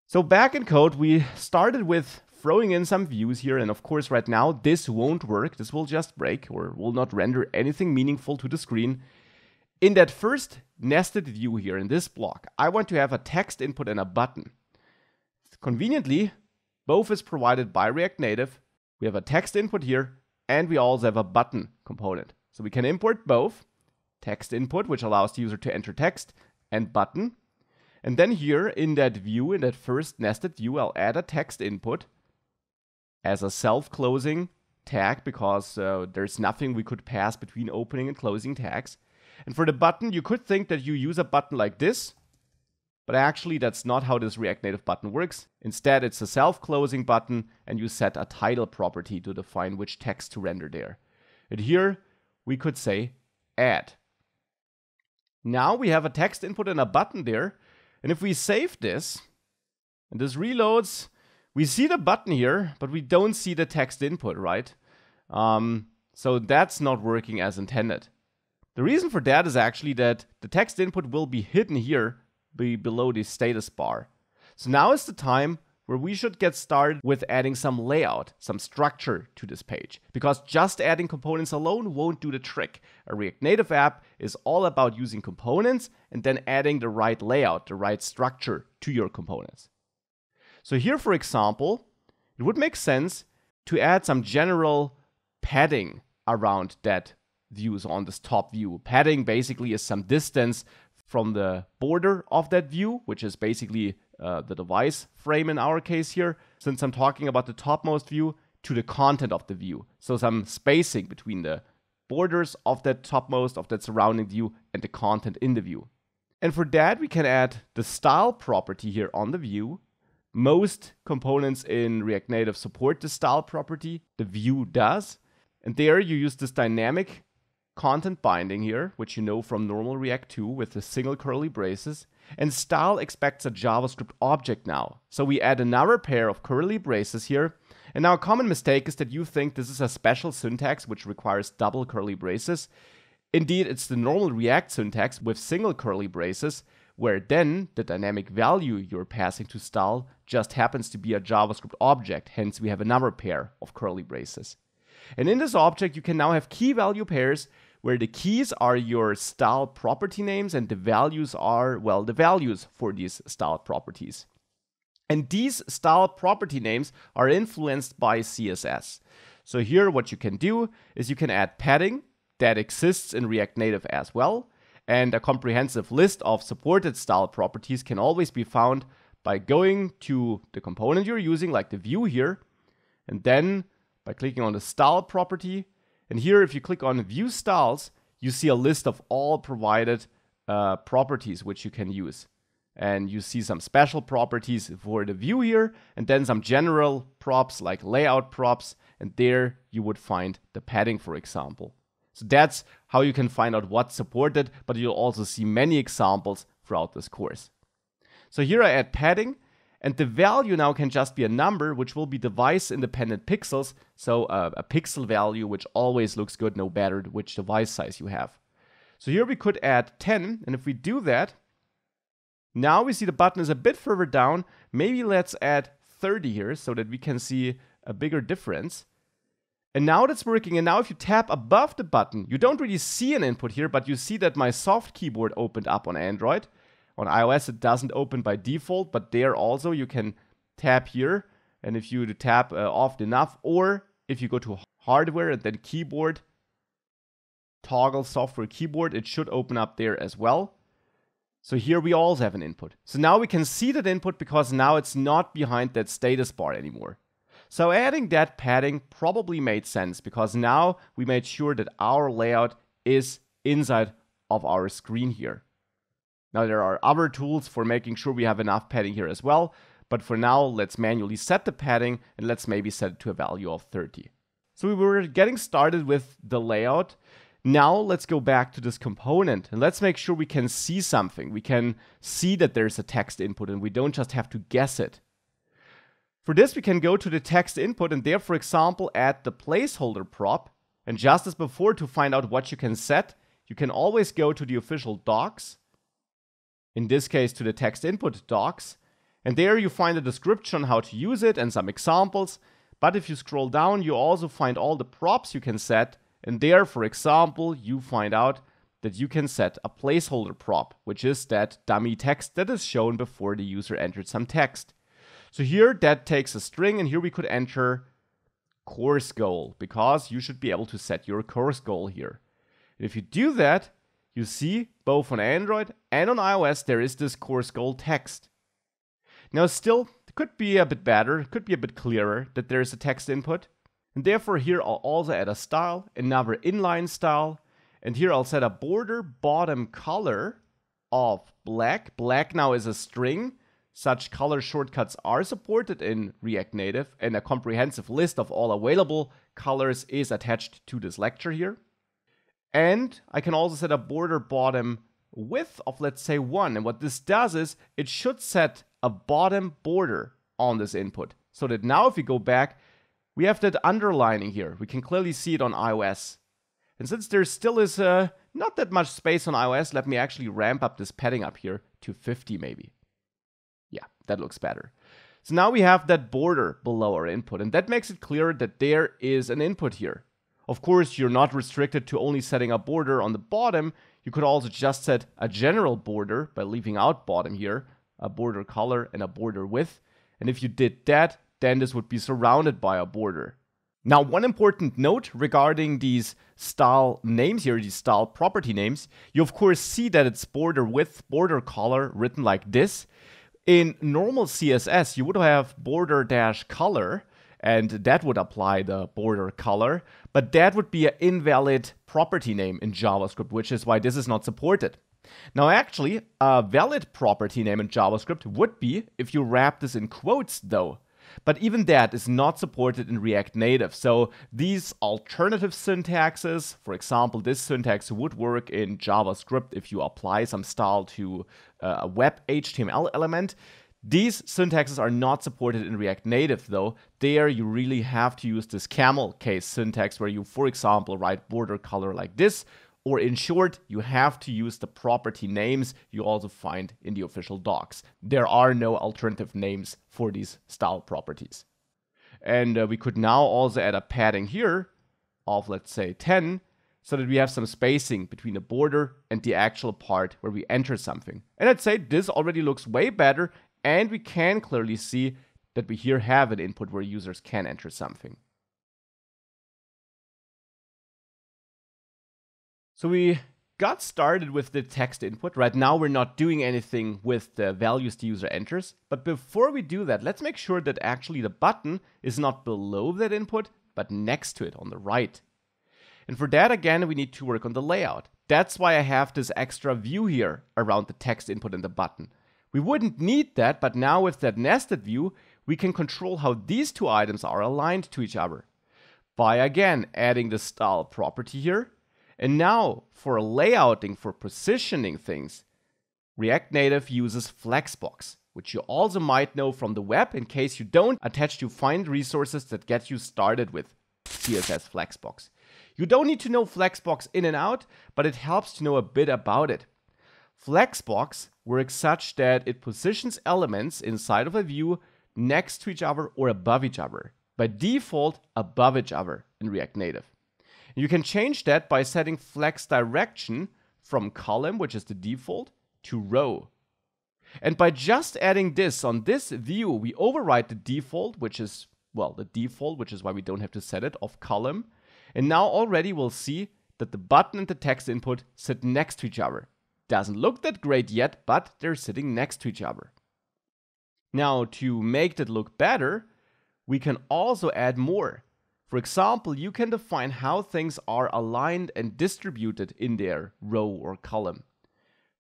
So back in code, we started with throwing in some views here, and of course right now this won't work, this will just break or will not render anything meaningful to the screen. In that first nested view here in this block, I want to have a text input and a button. Conveniently, both is provided by React Native, We have a text input here, and we also have a button component. So we can import both text input, which allows the user to enter text, and button. And then here in that view, in that first nested view, I'll add a text input as a self-closing tag because there's nothing we could pass between opening and closing tags. And for the button, you could think that you use a button like this, but actually that's not how this React Native button works. Instead, it's a self-closing button, and you set a title property to define which text to render there. And here we could say add. Now we have a text input and a button there. And if we save this, and this reloads, we see the button here, but we don't see the text input, right? So that's not working as intended. The reason for that is actually that the text input will be hidden here below the status bar. So now is the time where we should get started with adding some layout, some structure to this page. Because just adding components alone won't do the trick. A React Native app is all about using components and then adding the right layout, the right structure to your components. So here, for example, it would make sense to add some general padding around that views on this top view. Padding basically is some distance from the border of that view, which is basically the device frame in our case here, since I'm talking about the topmost view, to the content of the view. So some spacing between the borders of that topmost, of that surrounding view, and the content in the view. And for that, we can add the style property here on the view. Most components in React Native support the style property. The view does. And there you use this dynamic content binding here, which you know from normal React 2 with the single curly braces. And style expects a JavaScript object now. So we add another pair of curly braces here. And now a common mistake is that you think this is a special syntax which requires double curly braces. Indeed, it's the normal React syntax with single curly braces, where then the dynamic value you're passing to style just happens to be a JavaScript object. Hence, we have another pair of curly braces. And in this object, you can now have key value pairs where the keys are your style property names and the values are, well, the values for these style properties. And these style property names are influenced by CSS. So here what you can do is you can add padding that exists in React Native as well. And a comprehensive list of supported style properties can always be found by going to the component you're using, like the view here, and then by clicking on the style property. And here, if you click on view styles, you see a list of all provided properties which you can use. And you see some special properties for the view here, and then some general props like layout props. And there you would find the padding, for example. So that's how you can find out what's supported, but you'll also see many examples throughout this course. So here I add padding, and the value now can just be a number, which will be device-independent pixels, so a pixel value which always looks good no matter which device size you have. So here we could add 10, and if we do that, now we see the button is a bit further down. Maybe let's add 30 here so that we can see a bigger difference. And now that's working, and now if you tap above the button, you don't really see an input here, but you see that my soft keyboard opened up on Android. On iOS it doesn't open by default, but there also you can tap here, and if you tap often enough, or if you go to hardware and then keyboard, toggle software keyboard, it should open up there as well. So here we also have an input. So now we can see that input because now it's not behind that status bar anymore. So adding that padding probably made sense because now we made sure that our layout is inside of our screen here. Now there are other tools for making sure we have enough padding here as well, but for now let's manually set the padding and let's maybe set it to a value of 30. So we were getting started with the layout. Now let's go back to this component and let's make sure we can see something. We can see that there's a text input and we don't just have to guess it. For this, we can go to the text input and there, for example, add the placeholder prop. And just as before, to find out what you can set, you can always go to the official docs. In this case, to the text input docs. And there you find a description on how to use it and some examples. But if you scroll down, you also find all the props you can set. And there, for example, you find out that you can set a placeholder prop, which is that dummy text that is shown before the user entered some text. So here that takes a string, and here we could enter course goal, because you should be able to set your course goal here. And if you do that, you see both on Android and on iOS there is this course goal text. Now still, it could be a bit better, it could be a bit clearer that there is a text input. And therefore here I'll also add a style, another inline style, and here I'll set a border bottom color of black. Black now is a string. Such color shortcuts are supported in React Native, and a comprehensive list of all available colors is attached to this lecture here. And I can also set a border bottom width of, let's say, 1. And what this does is it should set a bottom border on this input, so that now if we go back, we have that underlining here. We can clearly see it on iOS. And since there still is not that much space on iOS, let me actually ramp up this padding up here to 50 maybe. Yeah, that looks better. So now we have that border below our input, and that makes it clear that there is an input here. Of course, you're not restricted to only setting a border on the bottom. You could also just set a general border by leaving out bottom here, a border color and a border width. And if you did that, then this would be surrounded by a border. Now, one important note regarding these style names here, these style property names, you of course see that it's border width, border color written like this. In normal CSS, you would have border dash color, and that would apply the border color, but that would be an invalid property name in JavaScript, which is why this is not supported. Now actually, a valid property name in JavaScript would be if you wrap this in quotes though. But even that is not supported in React Native. So these alternative syntaxes, for example, this syntax would work in JavaScript if you apply some style to a web HTML element. These syntaxes are not supported in React Native though. There you really have to use this camel case syntax where you, for example, write border color like this. Or in short, you have to use the property names you also find in the official docs. There are no alternative names for these style properties. And we could now also add a padding here of, let's say, 10, so that we have some spacing between the border and the actual part where we enter something. And I'd say this already looks way better, and we can clearly see that we here have an input where users can enter something. So we got started with the text input. Right now we're not doing anything with the values the user enters. But before we do that, let's make sure that actually the button is not below that input, but next to it on the right. And for that, again, we need to work on the layout. That's why I have this extra view here around the text input and the button. We wouldn't need that, but now with that nested view, we can control how these two items are aligned to each other by, again, adding the style property here. And now, for layouting, for positioning things, React Native uses Flexbox, which you also might know from the web in case you don't, attached to find resources that get you started with CSS Flexbox. You don't need to know Flexbox in and out, but it helps to know a bit about it. Flexbox works such that it positions elements inside of a view next to each other or above each other. By default, above each other in React Native. You can change that by setting flex direction from column, which is the default, to row. And by just adding this on this view, we override the default, which is, well, the default, which is why we don't have to set it, of column. And now already we'll see that the button and the text input sit next to each other. Doesn't look that great yet, but they're sitting next to each other. Now, to make that look better, we can also add more. For example, you can define how things are aligned and distributed in their row or column.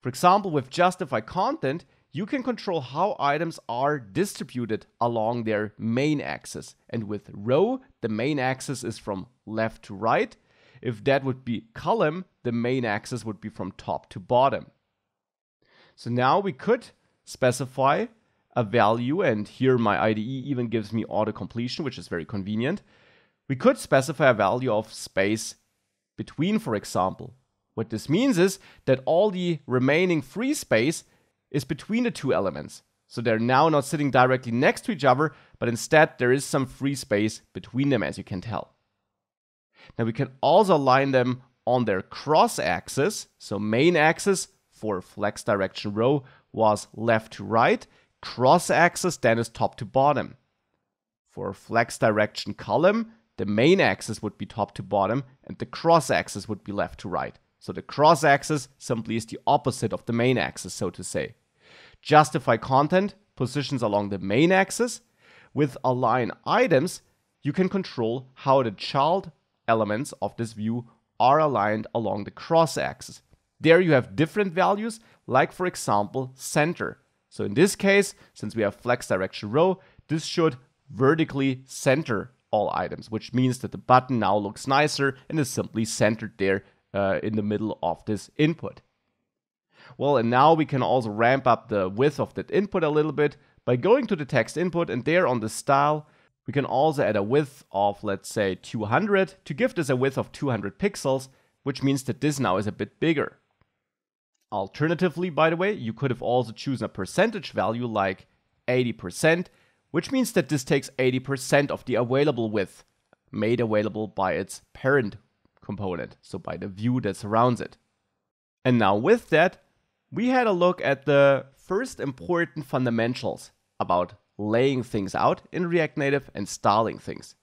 For example, with justify content, you can control how items are distributed along their main axis. And with row, the main axis is from left to right. If that would be column, the main axis would be from top to bottom. So now we could specify a value, and here my IDE even gives me auto-completion, which is very convenient. We could specify a value of space between, for example. What this means is that all the remaining free space is between the two elements. So they're now not sitting directly next to each other, but instead there is some free space between them, as you can tell. Now we can also align them on their cross axis. So main axis for flex direction row was left to right. Cross axis then is top to bottom. For flex direction column, the main axis would be top to bottom, and the cross axis would be left to right. So the cross axis simply is the opposite of the main axis, so to say. Justify content positions along the main axis. With align items, you can control how the child elements of this view are aligned along the cross axis. There you have different values, like for example, center. So in this case, since we have flex direction row, this should vertically center all items, which means that the button now looks nicer and is simply centered there in the middle of this input. Well, and now we can also ramp up the width of that input a little bit by going to the text input, and there on the style, we can also add a width of, let's say, 200 to give this a width of 200 pixels, which means that this now is a bit bigger. Alternatively, by the way, you could have also chosen a percentage value like 80%, which means that this takes 80% of the available width made available by its parent component, so by the view that surrounds it. And now with that, we had a look at the first important fundamentals about laying things out in React Native and styling things.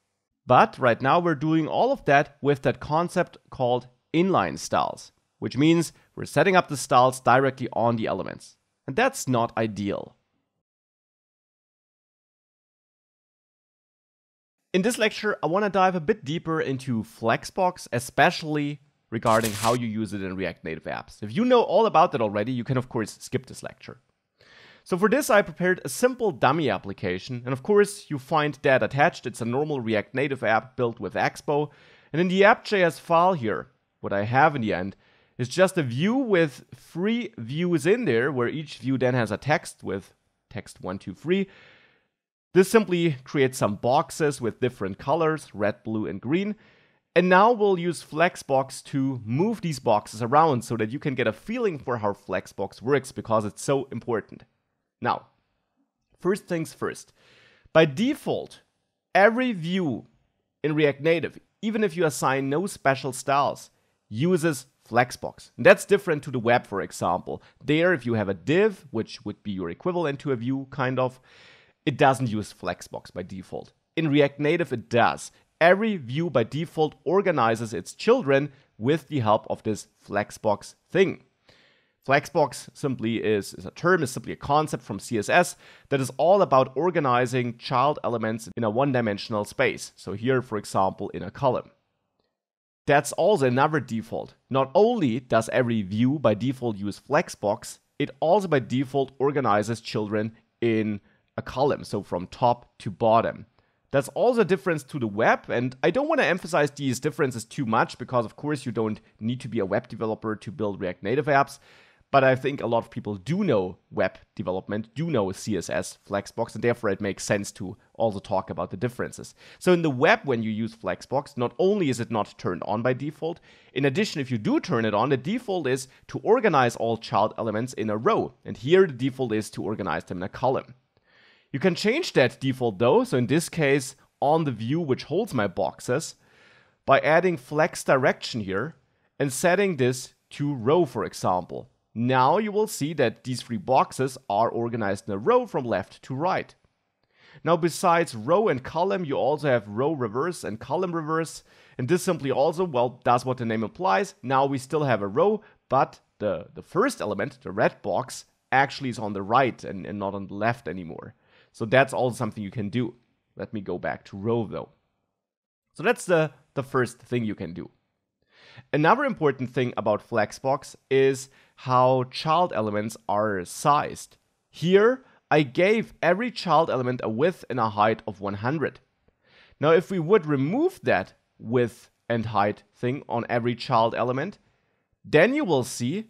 But right now we're doing all of that with that concept called inline styles, which means we're setting up the styles directly on the elements. And that's not ideal. In this lecture, I want to dive a bit deeper into Flexbox, especially regarding how you use it in React Native apps. If you know all about that already, you can of course skip this lecture. So for this, I prepared a simple dummy application, and of course you find that attached. It's a normal React Native app built with Expo, and in the app.js file here, what I have in the end is just a view with 3 views in there, where each view then has a text with text 1, 2, 3. This simply creates some boxes with different colors, red, blue, and green. And now we'll use Flexbox to move these boxes around so that you can get a feeling for how Flexbox works, because it's so important. Now, first things first. By default, every view in React Native, even if you assign no special styles, uses Flexbox. And that's different to the web, for example. There, if you have a div, which would be your equivalent to a view, kind of, it doesn't use Flexbox by default. In React Native, it does. Every view by default organizes its children with the help of this Flexbox thing. Flexbox simply is simply a concept from CSS that is all about organizing child elements in a one-dimensional space. So here, for example, in a column. That's also another default. Not only does every view by default use Flexbox, it also by default organizes children in a column, so from top to bottom. That's also a difference to the web, and I don't want to emphasize these differences too much because, of course, you don't need to be a web developer to build React Native apps. But I think a lot of people do know web development, do know CSS, Flexbox, and therefore it makes sense to also talk about the differences. So in the web, when you use Flexbox, not only is it not turned on by default, in addition, if you do turn it on, the default is to organize all child elements in a row. And here the default is to organize them in a column. You can change that default though, so in this case, on the view which holds my boxes, by adding flex direction here and setting this to row, for example. Now you will see that these 3 boxes are organized in a row from left to right. Now besides row and column, you also have row reverse and column reverse. And this simply also, well, does what the name implies. Now we still have a row, but the first element, the red box, actually is on the right and not on the left anymore. So that's also something you can do. Let me go back to row though. So that's the first thing you can do. Another important thing about Flexbox is how child elements are sized. Here, I gave every child element a width and a height of 100. Now, if we would remove that width and height thing on every child element, then you will see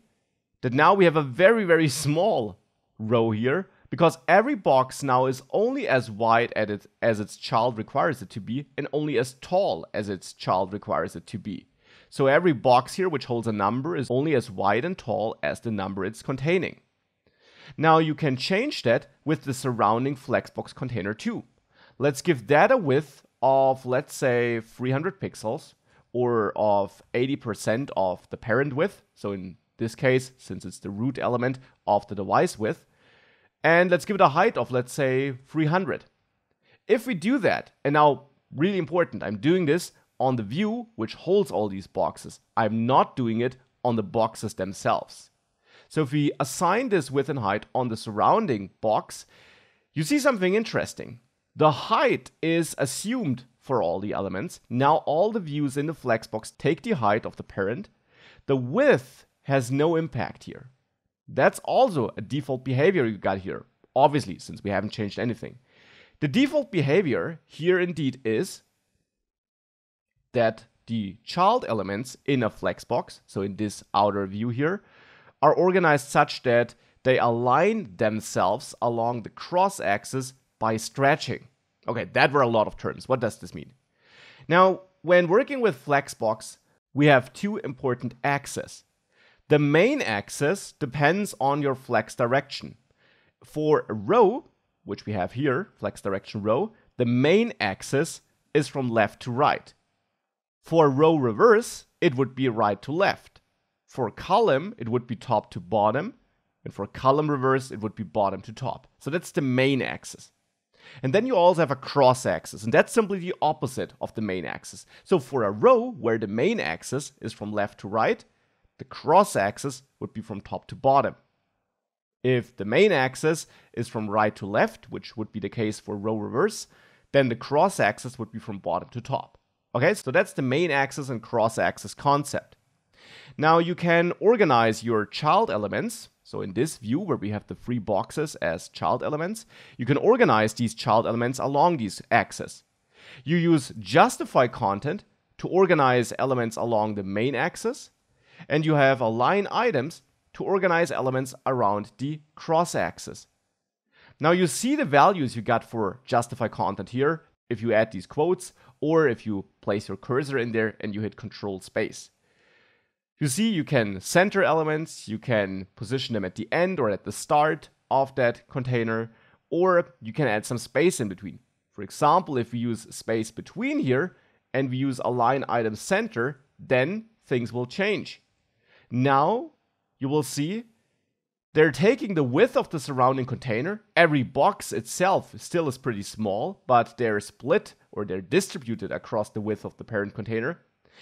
that now we have a very, very small row here, because every box now is only as wide as its child requires it to be, and only as tall as its child requires it to be. So every box here which holds a number is only as wide and tall as the number it's containing. Now you can change that with the surrounding Flexbox container too. Let's give that a width of, let's say, 300 pixels, or of 80% of the parent width. So in this case, since it's the root element, of the device width. And let's give it a height of, let's say, 300. If we do that, and now really important, I'm doing this on the view which holds all these boxes. I'm not doing it on the boxes themselves. So if we assign this width and height on the surrounding box, you see something interesting. The height is assumed for all the elements. Now all the views in the flexbox take the height of the parent. The width has no impact here. That's also a default behavior you got here, obviously, since we haven't changed anything. The default behavior here indeed is that the child elements in a flexbox, so in this outer view here, are organized such that they align themselves along the cross-axis by stretching. Okay, that were a lot of terms. What does this mean? Now, when working with flexbox, we have two important axes. The main axis depends on your flex direction. For a row, which we have here, flex direction row, the main axis is from left to right. For row reverse, it would be right to left. For column, it would be top to bottom. And for column reverse, it would be bottom to top. So that's the main axis. And then you also have a cross axis, and that's simply the opposite of the main axis. So for a row where the main axis is from left to right, the cross axis would be from top to bottom. If the main axis is from right to left, which would be the case for row reverse, then the cross axis would be from bottom to top. Okay, so that's the main axis and cross axis concept. Now you can organize your child elements. So in this view where we have the three boxes as child elements, you can organize these child elements along these axes. You use justify content to organize elements along the main axis, and you have align items to organize elements around the cross axis. Now you see the values you got for justify content here if you add these quotes or if you place your cursor in there and you hit Control Space. You see you can center elements, you can position them at the end or at the start of that container, or you can add some space in between. For example, if we use space between here and we use align item center, then things will change. Now you will see they're taking the width of the surrounding container. Every box itself still is pretty small, but they're split or they're distributed across the width of the parent container.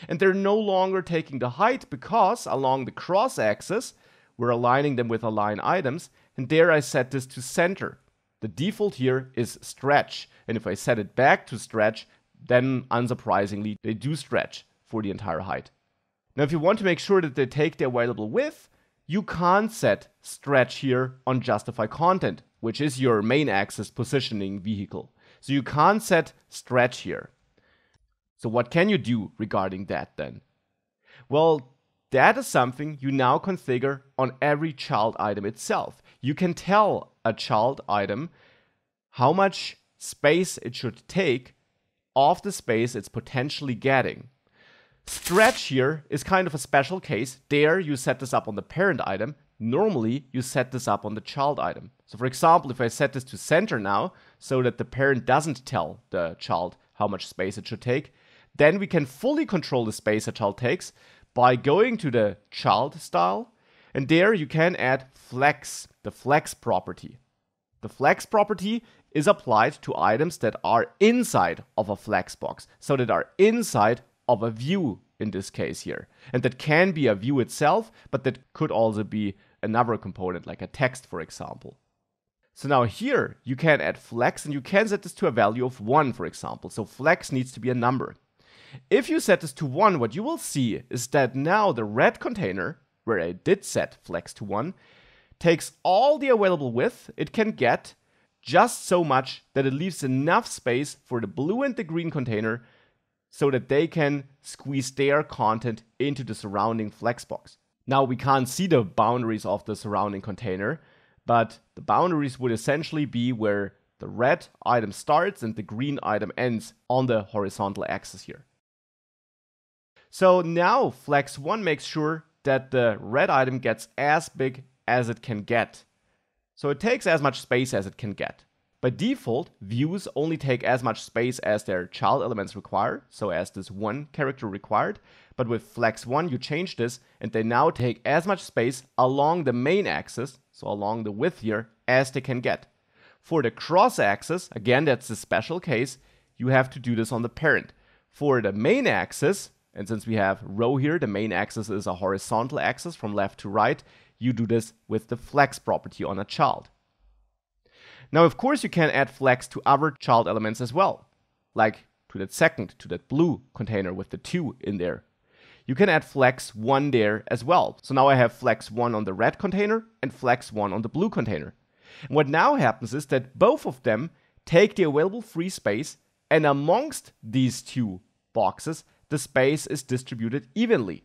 And they're no longer taking the height because along the cross axis, we're aligning them with align items. And there I set this to center. The default here is stretch. And if I set it back to stretch, then unsurprisingly, they do stretch for the entire height. Now, if you want to make sure that they take the available width, you can't set stretch here on justify content, which is your main axis positioning vehicle. So you can't set stretch here. So what can you do regarding that then? Well, that is something you now configure on every child item itself. You can tell a child item how much space it should take of the space it's potentially getting. Stretch here is kind of a special case. There you set this up on the parent item. Normally you set this up on the child item. So for example, if I set this to center now so that the parent doesn't tell the child how much space it should take, then we can fully control the space a child takes by going to the child style, and there you can add flex, the flex property. The flex property is applied to items that are inside of a flex box, so that are inside of a view in this case here. And that can be a view itself, but that could also be another component like a text, for example. So now here you can add flex and you can set this to a value of 1, for example. So flex needs to be a number. If you set this to 1, what you will see is that now the red container, where I did set flex to 1, takes all the available width it can get, just so much that it leaves enough space for the blue and the green container so that they can squeeze their content into the surrounding flexbox. Now we can't see the boundaries of the surrounding container, but the boundaries would essentially be where the red item starts and the green item ends on the horizontal axis here. So now flex 1 makes sure that the red item gets as big as it can get. So it takes as much space as it can get. By default, views only take as much space as their child elements require, so as this one character required. But with flex 1, you change this, and they now take as much space along the main axis, so along the width here, as they can get. For the cross axis, again, that's a special case, you have to do this on the parent. For the main axis, and since we have row here, the main axis is a horizontal axis from left to right, you do this with the flex property on a child. Now, of course, you can add flex to other child elements as well, like to that second, to that blue container with the 2 in there. You can add flex 1 there as well. So now I have flex 1 on the red container and flex 1 on the blue container. And what now happens is that both of them take the available free space, and amongst these 2 boxes, the space is distributed evenly.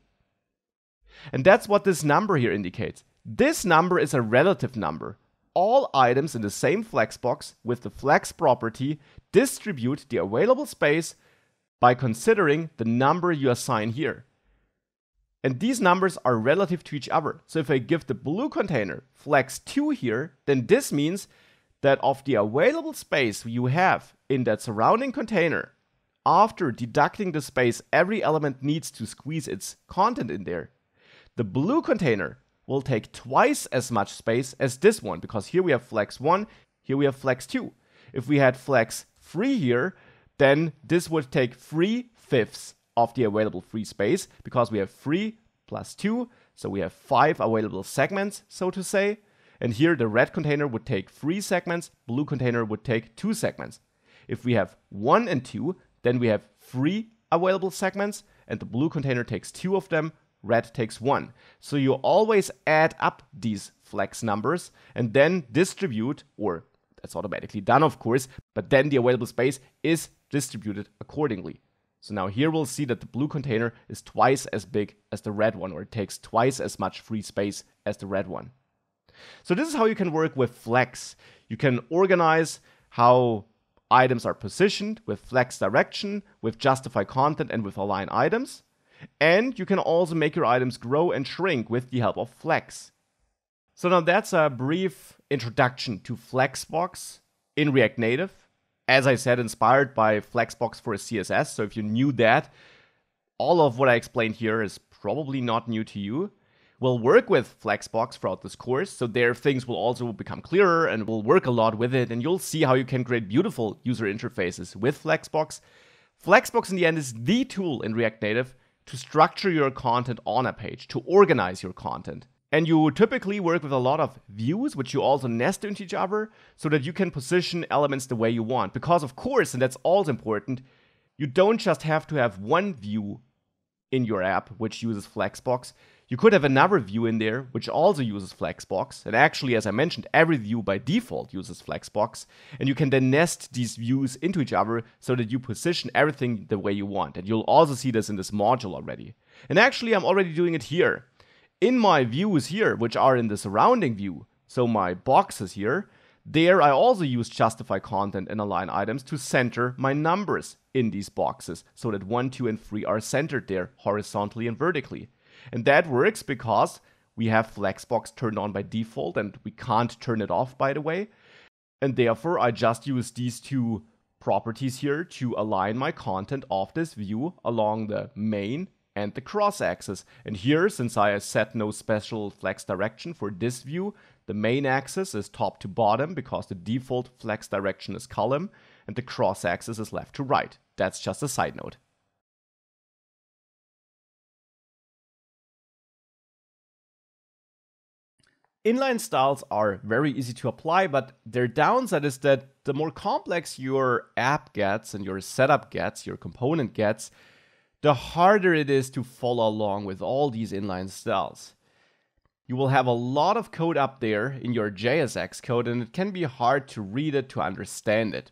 And that's what this number here indicates. This number is a relative number. All items in the same flex box with the flex property distribute the available space by considering the number you assign here. And these numbers are relative to each other. So if I give the blue container flex 2 here, then this means that of the available space you have in that surrounding container, after deducting the space every element needs to squeeze its content in there, the blue container will take twice as much space as this one, because here we have flex 1, here we have flex 2. If we had flex 3 here, then this would take 3/5 of the available free space, because we have 3 plus 2, so we have 5 available segments, so to say. And here the red container would take 3 segments, blue container would take 2 segments. If we have 1 and 2, then we have 3 available segments, and the blue container takes 2 of them, red takes 1. So you always add up these flex numbers and then distribute, or that's automatically done of course, but then the available space is distributed accordingly. So now here we'll see that the blue container is twice as big as the red one, or it takes twice as much free space as the red one. So this is how you can work with flex. You can organize how items are positioned with flex direction, with justify content, and with align items. And you can also make your items grow and shrink with the help of flex. So now that's a brief introduction to Flexbox in React Native. As I said, inspired by Flexbox for CSS. So if you knew that, all of what I explained here is probably not new to you. We'll work with Flexbox throughout this course, so there things will also become clearer, and we'll work a lot with it, and you'll see how you can create beautiful user interfaces with Flexbox. Flexbox in the end is the tool in React Native to structure your content on a page, to organize your content. And you typically work with a lot of views, which you also nest into each other, so that you can position elements the way you want. Because of course, and that's also important, you don't just have to have one view in your app which uses Flexbox. You could have another view in there which also uses Flexbox. And actually, as I mentioned, every view by default uses Flexbox. And you can then nest these views into each other so that you position everything the way you want. And you'll also see this in this module already. And actually, I'm already doing it here. In my views here, which are in the surrounding view, so my boxes here, there I also use justify content and align items to center my numbers in these boxes so that 1, 2, and 3 are centered there horizontally and vertically. And that works because we have Flexbox turned on by default and we can't turn it off, by the way. And therefore, I just use these 2 properties here to align my content of this view along the main and the cross axis. And here, since I set no special flex direction for this view, the main axis is top to bottom because the default flex direction is column, and the cross axis is left to right. That's just a side note. Inline styles are very easy to apply, but their downside is that the more complex your app gets and your setup gets, your component gets, the harder it is to follow along with all these inline styles. You will have a lot of code up there in your JSX code, and it can be hard to read it, to understand it.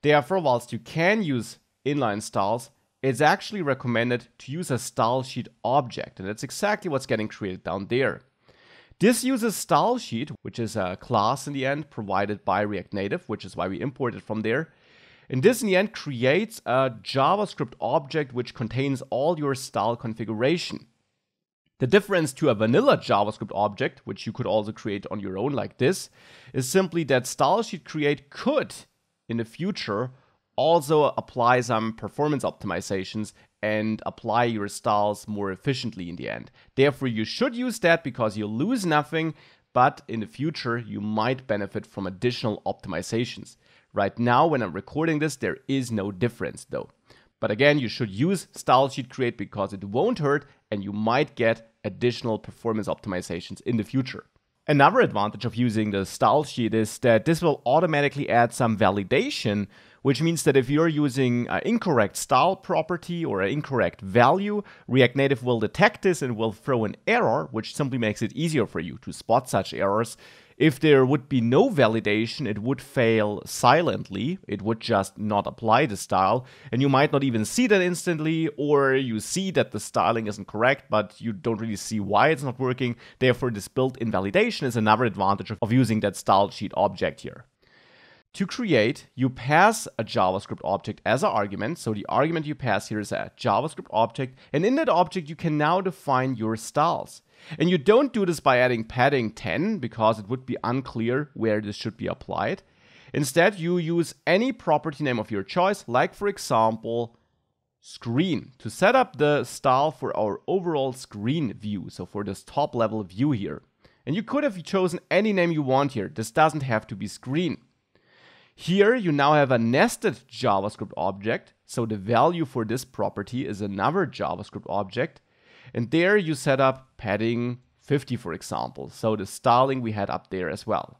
Therefore, whilst you can use inline styles, it's actually recommended to use a style sheet object, and that's exactly what's getting created down there. This uses style sheet, which is a class in the end provided by React Native, which is why we import it from there. And this in the end creates a JavaScript object which contains all your style configuration. The difference to a vanilla JavaScript object, which you could also create on your own like this, is simply that style sheet create could, in the future, also apply some performance optimizations and apply your styles more efficiently in the end. Therefore, you should use that because you lose nothing, but in the future, you might benefit from additional optimizations. Right now, when I'm recording this, there is no difference though. But again, you should use Stylesheet Create because it won't hurt and you might get additional performance optimizations in the future. Another advantage of using the style sheet is that this will automatically add some validation, which means that if you're using an incorrect style property or an incorrect value, React Native will detect this and will throw an error, which simply makes it easier for you to spot such errors. If there would be no validation, it would fail silently. It would just not apply the style. And you might not even see that instantly, or you see that the styling isn't correct, but you don't really see why it's not working. Therefore, this built-in validation is another advantage of using that style sheet object here. To create, you pass a JavaScript object as an argument. So the argument you pass here is a JavaScript object. And in that object, you can now define your styles. And you don't do this by adding padding 10 because it would be unclear where this should be applied. Instead, you use any property name of your choice, like for example, screen, to set up the style for our overall screen view. So for this top level view here. And you could have chosen any name you want here. This doesn't have to be screen. Here you now have a nested JavaScript object. So the value for this property is another JavaScript object. And there you set up padding 50, for example. So the styling we had up there as well.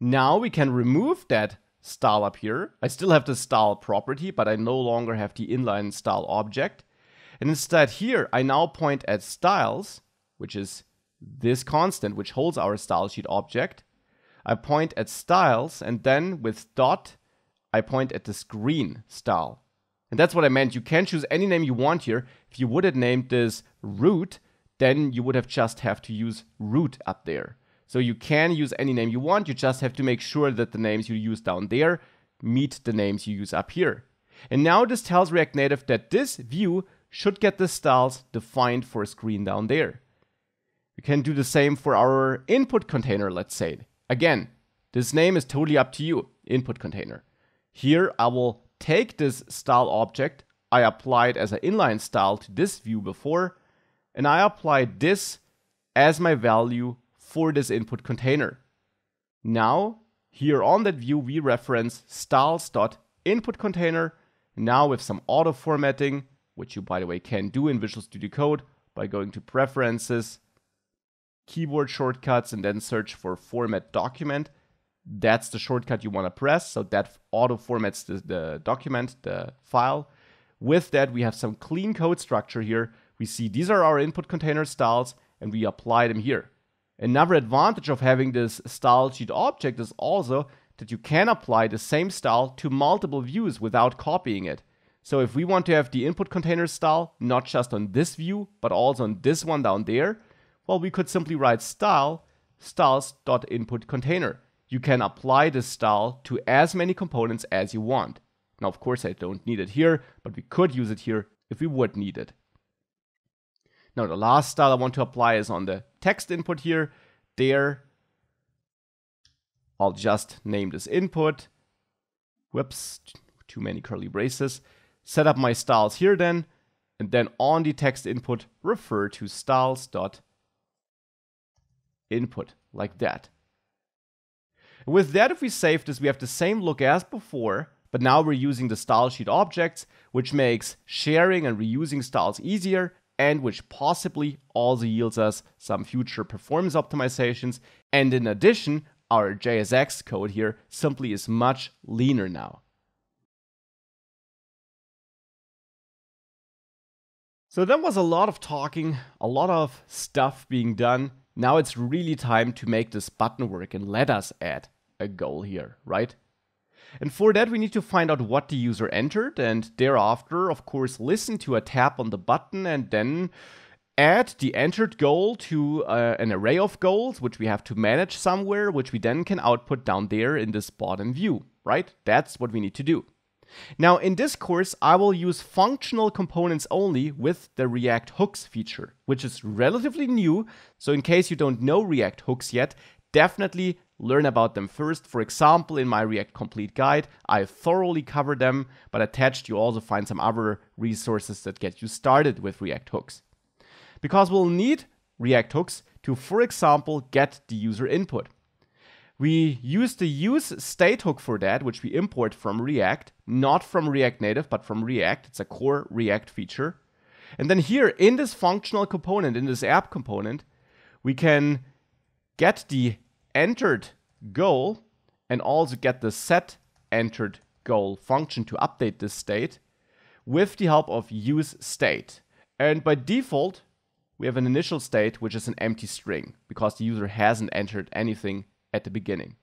Now we can remove that style up here. I still have the style property, but I no longer have the inline style object. And instead here, I now point at styles, which is this constant, which holds our style sheet object. I point at styles, and then with dot, I point at the screen style. And that's what I meant. You can choose any name you want here. If you would have named this root, then you would have just have to use root up there. So you can use any name you want. You just have to make sure that the names you use down there meet the names you use up here. And now this tells React Native that this view should get the styles defined for a screen down there. We can do the same for our input container, let's say. Again, this name is totally up to you, input container. Here I will take this style object, I applied as an inline style to this view before, and I applied this as my value for this input container. Now, here on that view, we reference styles.inputContainer. Now with some auto formatting, which you, by the way, can do in Visual Studio Code by going to Preferences, Keyboard Shortcuts, and then search for Format Document. That's the shortcut you want to press, so that auto formats the document, the file. With that, we have some clean code structure here. We see these are our input container styles, and we apply them here. Another advantage of having this style sheet object is also that you can apply the same style to multiple views without copying it. So if we want to have the input container style, not just on this view, but also on this one down there, well, we could simply write styles.inputContainer. You can apply this style to as many components as you want. Now, of course, I don't need it here, but we could use it here if we would need it. Now, the last style I want to apply is on the text input here. There, I'll just name this input. Whoops, too many curly braces. Set up my styles here then, and then on the text input, refer to styles.input, like that. With that, if we save this, we have the same look as before, but now we're using the style sheet objects, which makes sharing and reusing styles easier, and which possibly also yields us some future performance optimizations. And in addition, our JSX code here simply is much leaner now. So that was a lot of talking, a lot of stuff being done. Now it's really time to make this button work and let us add a goal here, right? And for that, we need to find out what the user entered, and thereafter, of course, listen to a tap on the button and then add the entered goal to an array of goals, which we have to manage somewhere, which we then can output down there in this bottom view, right? That's what we need to do. Now, in this course, I will use functional components only with the React Hooks feature, which is relatively new. So in case you don't know React Hooks yet, definitely learn about them first. For example, in my React Complete Guide, I thoroughly cover them, but attached you also find some other resources that get you started with React Hooks. Because we'll need React Hooks to, for example, get the user input. We use the use state hook for that, which we import from React, not from React Native, but from React. It's a core React feature. And then here in this functional component, in this app component, we can get the entered goal and also get the set entered goal function to update this state with the help of use state. And by default, we have an initial state, which is an empty string because the user hasn't entered anything at the beginning.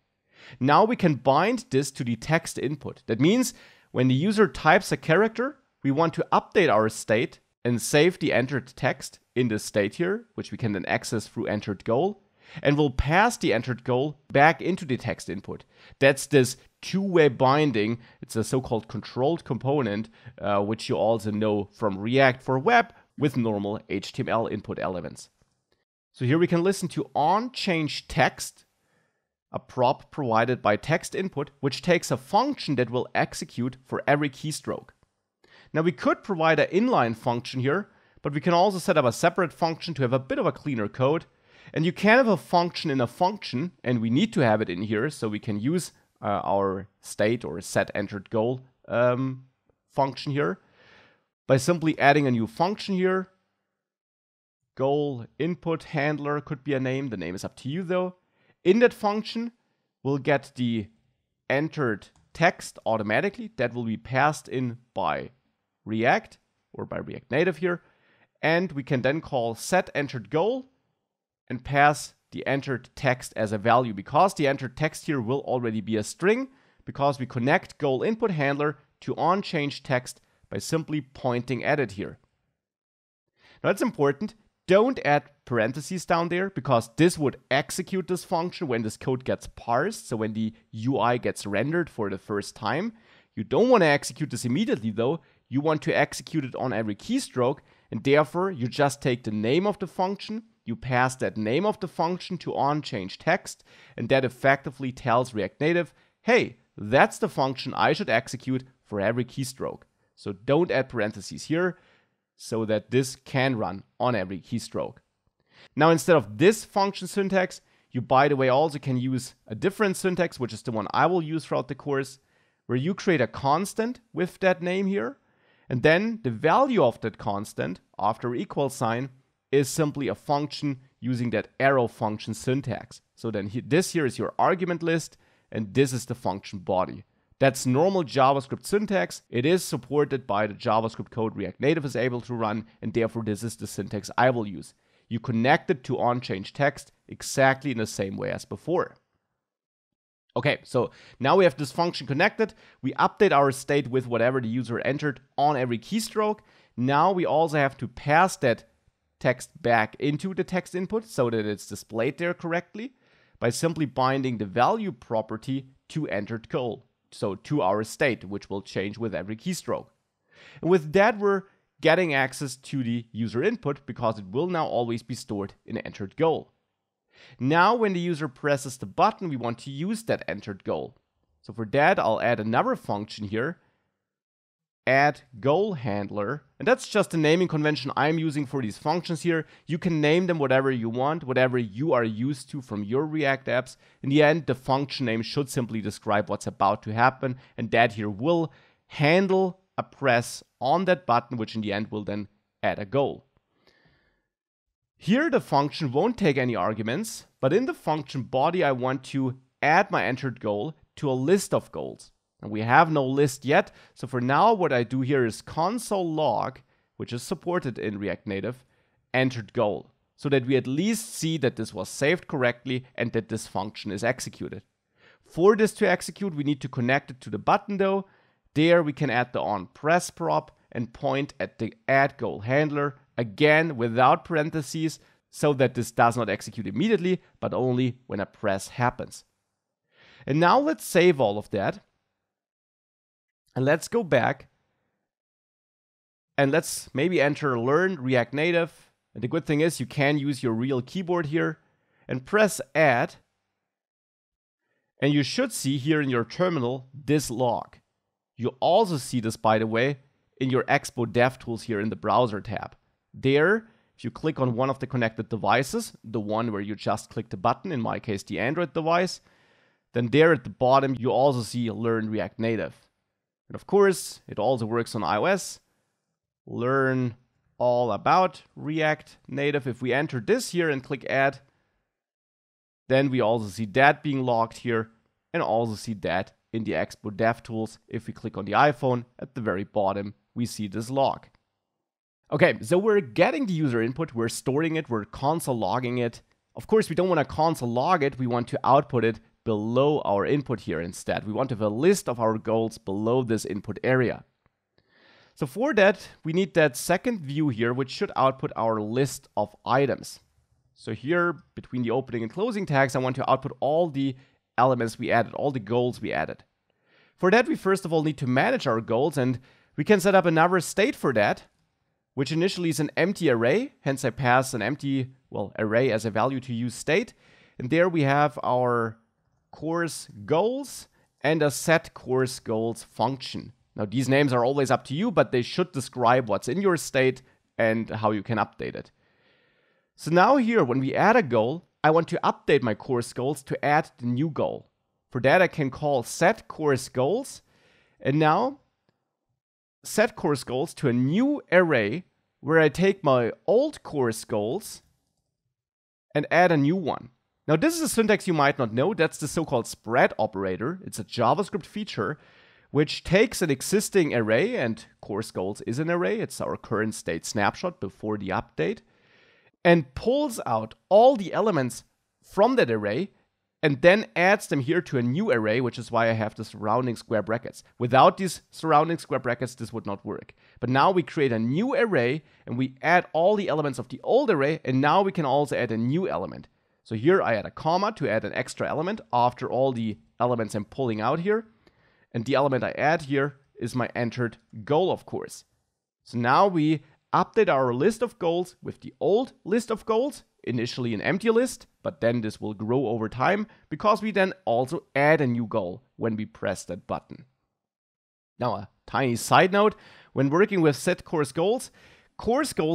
Now we can bind this to the text input. That means when the user types a character, we want to update our state and save the entered text in this state here, which we can then access through entered goal, and we'll pass the entered goal back into the text input. That's this two-way binding. It's a so-called controlled component, which you also know from React for web with normal HTML input elements. So here we can listen to onChangeText, a prop provided by text input, which takes a function that will execute for every keystroke. Now we could provide an inline function here, but we can also set up a separate function to have a bit of a cleaner code. And you can have a function in a function, and we need to have it in here so we can use our state or set entered goal function here by simply adding a new function here. Goal input handler could be a name. The name is up to you though. In that function, we'll get the entered text automatically. That will be passed in by React or by React Native here. And we can then call set entered goal and pass the entered text as a value, because the entered text here will already be a string, because we connect goal input handler to onChangeText by simply pointing at it here. Now that's important. Don't add parentheses down there, because this would execute this function when this code gets parsed, so when the UI gets rendered for the first time. You don't want to execute this immediately though. You want to execute it on every keystroke, and therefore you just take the name of the function, you pass that name of the function to onChangeText, and that effectively tells React Native, hey, that's the function I should execute for every keystroke. So don't add parentheses here, so that this can run on every keystroke. Now instead of this function syntax, you by the way also can use a different syntax, which is the one I will use throughout the course, where you create a constant with that name here, and then the value of that constant after equal sign is simply a function using that arrow function syntax. So then this here is your argument list, and this is the function body. That's normal JavaScript syntax. It is supported by the JavaScript code React Native is able to run, and therefore this is the syntax I will use. You connect it to onChangeText exactly in the same way as before. Okay, so now we have this function connected. We update our state with whatever the user entered on every keystroke. Now we also have to pass that text back into the text input so that it's displayed there correctly by simply binding the value property to entered goal. So to our state, which will change with every keystroke. And with that, we're getting access to the user input because it will now always be stored in entered goal. Now, when the user presses the button, we want to use that entered goal. So for that, I'll add another function here, add goal handler. And that's just a naming convention I'm using for these functions here. You can name them whatever you want, whatever you are used to from your React apps. In the end, the function name should simply describe what's about to happen, and that here will handle a press on that button, which in the end will then add a goal. Here the function won't take any arguments, but in the function body I want to add my entered goal to a list of goals. And we have no list yet, so for now what I do here is console log, which is supported in React Native, entered goal, so that we at least see that this was saved correctly and that this function is executed. For this to execute, we need to connect it to the button though. There we can add the onPress prop and point at the add goal handler, again without parentheses, so that this does not execute immediately, but only when a press happens. And now let's save all of that. And let's go back and let's maybe enter learn React Native. And the good thing is you can use your real keyboard here and press add. And you should see here in your terminal this log. You also see this, by the way, in your Expo DevTools here in the browser tab. There, if you click on one of the connected devices, the one where you just click the button, in my case the Android device, then there at the bottom you also see Learn React Native. And of course, it also works on iOS. Learn all about React Native. If we enter this here and click Add, then we also see that being logged here, and also see that in the Expo DevTools. If we click on the iPhone, at the very bottom, we see this log. Okay, so we're getting the user input, we're storing it, we're console logging it. Of course, we don't want to console log it, we want to output it below our input here instead. We want to have a list of our goals below this input area. So for that, we need that second view here, which should output our list of items. So here, between the opening and closing tags, I want to output all the elements we added, all the goals we added. For that, we first of all need to manage our goals, and we can set up another state for that, which initially is an empty array. Hence, I pass an empty, array as a value to use state. And there we have our course goals and a set course goals function. Now, these names are always up to you, but they should describe what's in your state and how you can update it. So now here, when we add a goal, I want to update my course goals to add the new goal. For that, I can call set course goals, and now set course goals to a new array where I take my old course goals and add a new one. Now, this is a syntax you might not know. That's the so-called spread operator. It's a JavaScript feature which takes an existing array, and course goals is an array. It's our current state snapshot before the update, and pulls out all the elements from that array and then adds them here to a new array, which is why I have the surrounding square brackets. Without these surrounding square brackets, this would not work. But now we create a new array and we add all the elements of the old array, and now we can also add a new element. So here I add a comma to add an extra element after all the elements I'm pulling out here. And the element I add here is my entered goal, of course. So now we update our list of goals with the old list of goals, initially an empty list, but then this will grow over time because we then also add a new goal when we press that button. Now, a tiny side note, when working with set course goals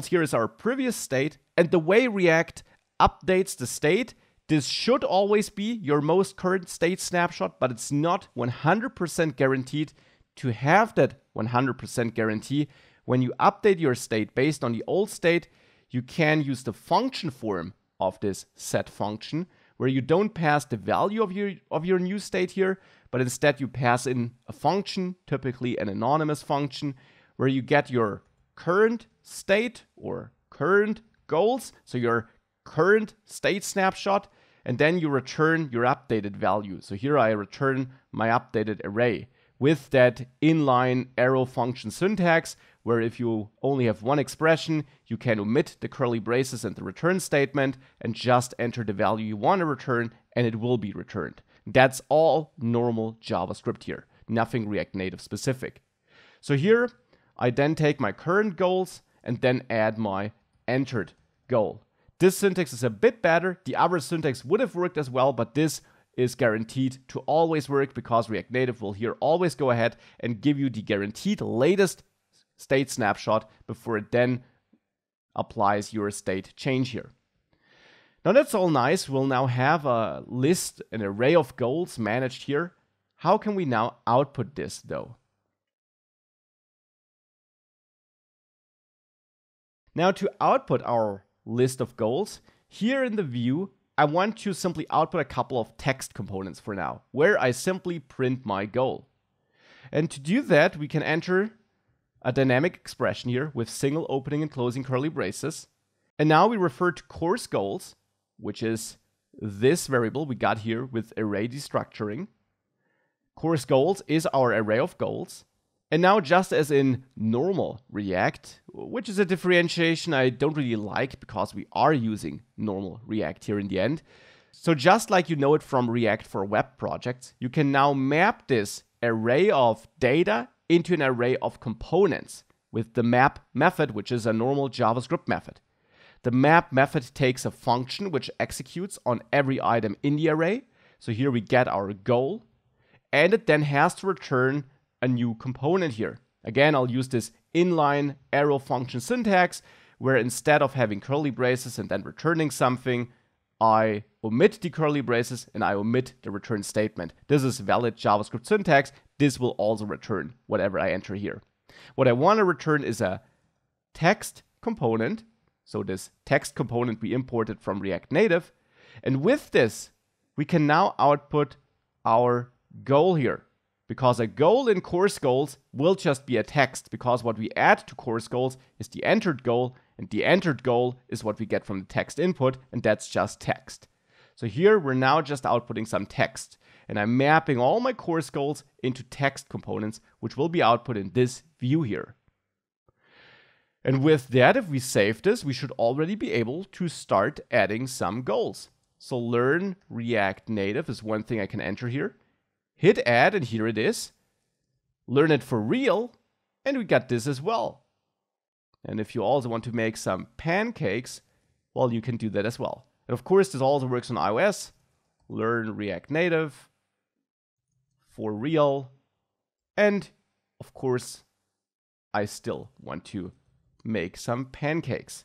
here is our previous state, and the way React updates the state, this should always be your most current state snapshot, but it's not 100% guaranteed to have that 100% guarantee. When you update your state based on the old state, you can use the function form of this set function, where you don't pass the value of your new state here, but instead you pass in a function, typically an anonymous function, where you get your current state or current goals, so your current state snapshot, and then you return your updated value. So here I return my updated array with that inline arrow function syntax, where if you only have one expression, you can omit the curly braces and the return statement and just enter the value you want to return, and it will be returned. That's all normal JavaScript here, nothing React Native specific. So here I then take my current goals and then add my entered goal. This syntax is a bit better. The other syntax would have worked as well, but this is guaranteed to always work because React Native will here always go ahead and give you the guaranteed latest state snapshot before it then applies your state change here. Now that's all nice. We'll now have a list, an array of goals managed here. How can we now output this though? Now to output our list of goals, here in the view, I want to simply output a couple of text components for now, where I simply print my goal. And to do that, we can enter a dynamic expression here with single opening and closing curly braces. And now we refer to course goals, which is this variable we got here with array destructuring. Course goals is our array of goals. And now, just as in normal React, which is a differentiation I don't really like because we are using normal React here in the end. So just like you know it from React for web projects, you can now map this array of data into an array of components with the map method, which is a normal JavaScript method. The map method takes a function which executes on every item in the array. So here we get our goal, and it then has to return a new component here. Again, I'll use this inline arrow function syntax, where instead of having curly braces and then returning something, I omit the curly braces, and I omit the return statement. This is valid JavaScript syntax. This will also return whatever I enter here. What I want to return is a text component. So this text component we imported from React Native. And with this, we can now output our goal here. Because a goal in course goals will just be a text, because what we add to course goals is the entered goal, and the entered goal is what we get from the text input, and that's just text. So here we're now just outputting some text, and I'm mapping all my course goals into text components, which will be output in this view here. And with that, if we save this, we should already be able to start adding some goals. So learn React Native is one thing I can enter here. Hit add, and here it is. Learn it for real, and we got this as well. And if you also want to make some pancakes, well, you can do that as well. And of course, this also works on iOS. Learn React Native for real. And of course, I still want to make some pancakes.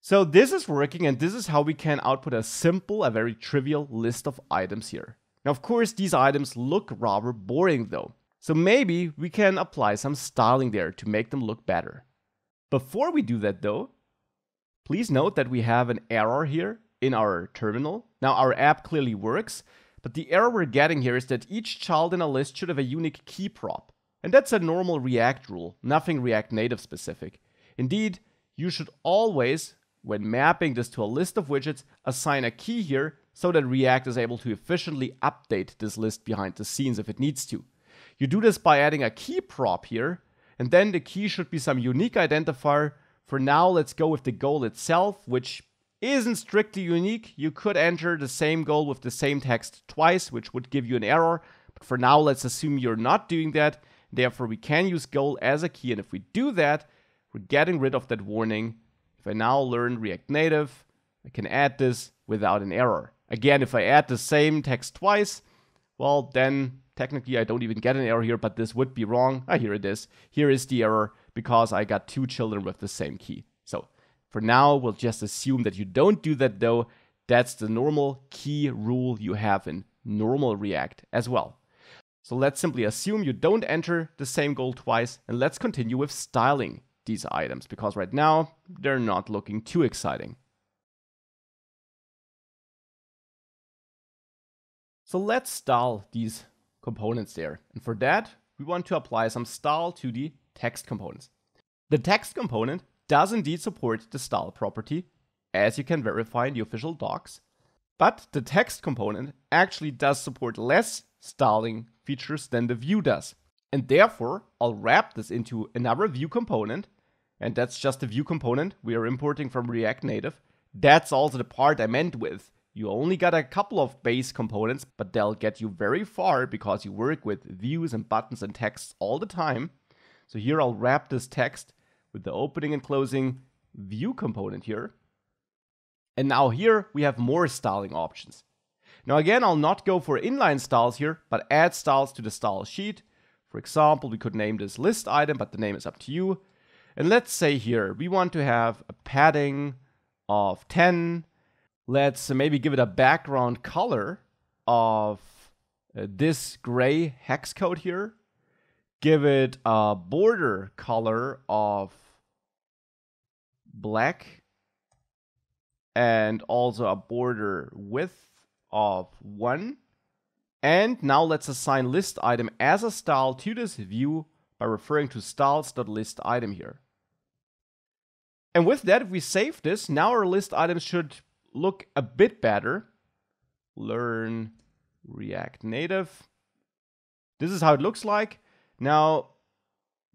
So this is working, and this is how we can output a simple, a very trivial list of items here. Now, of course, these items look rather boring though. So maybe we can apply some styling there to make them look better. Before we do that though, please note that we have an error here in our terminal. Now, our app clearly works, but the error we're getting here is that each child in a list should have a unique key prop. And that's a normal React rule, nothing React Native specific. Indeed, you should always, when mapping this to a list of widgets, assign a key here so that React is able to efficiently update this list behind the scenes if it needs to. You do this by adding a key prop here, and then the key should be some unique identifier. For now, let's go with the goal itself, which isn't strictly unique. You could enter the same goal with the same text twice, which would give you an error. But for now, let's assume you're not doing that. Therefore, we can use goal as a key, and if we do that, we're getting rid of that warning. If I now learn React Native, I can add this without an error. Again, if I add the same text twice, well, then technically I don't even get an error here, but this would be wrong. Here it is. Here is the error because I got two children with the same key. So for now, we'll just assume that you don't do that though. That's the normal key rule you have in normal React as well. So let's simply assume you don't enter the same goal twice, and let's continue with styling these items, because right now they're not looking too exciting. So let's style these components there. And for that, we want to apply some style to the text components. The text component does indeed support the style property, as you can verify in the official docs. But the text component actually does support less styling features than the view does. And therefore, I'll wrap this into another view component. And that's just the view component we are importing from React Native. That's also the part I meant with. You only got a couple of base components, but they'll get you very far because you work with views and buttons and texts all the time. So here I'll wrap this text with the opening and closing view component here. And now here we have more styling options. Now again, I'll not go for inline styles here, but add styles to the style sheet. For example, we could name this list item, but the name is up to you. And let's say here we want to have a padding of 10. Let's maybe give it a background color of this gray hex code here. Give it a border color of black and also a border width of 1. And now let's assign list item as a style to this view by referring to styles.listItem here. And with that, if we save this, now our list items should look a bit better. Learn React Native. This is how it looks like. Now,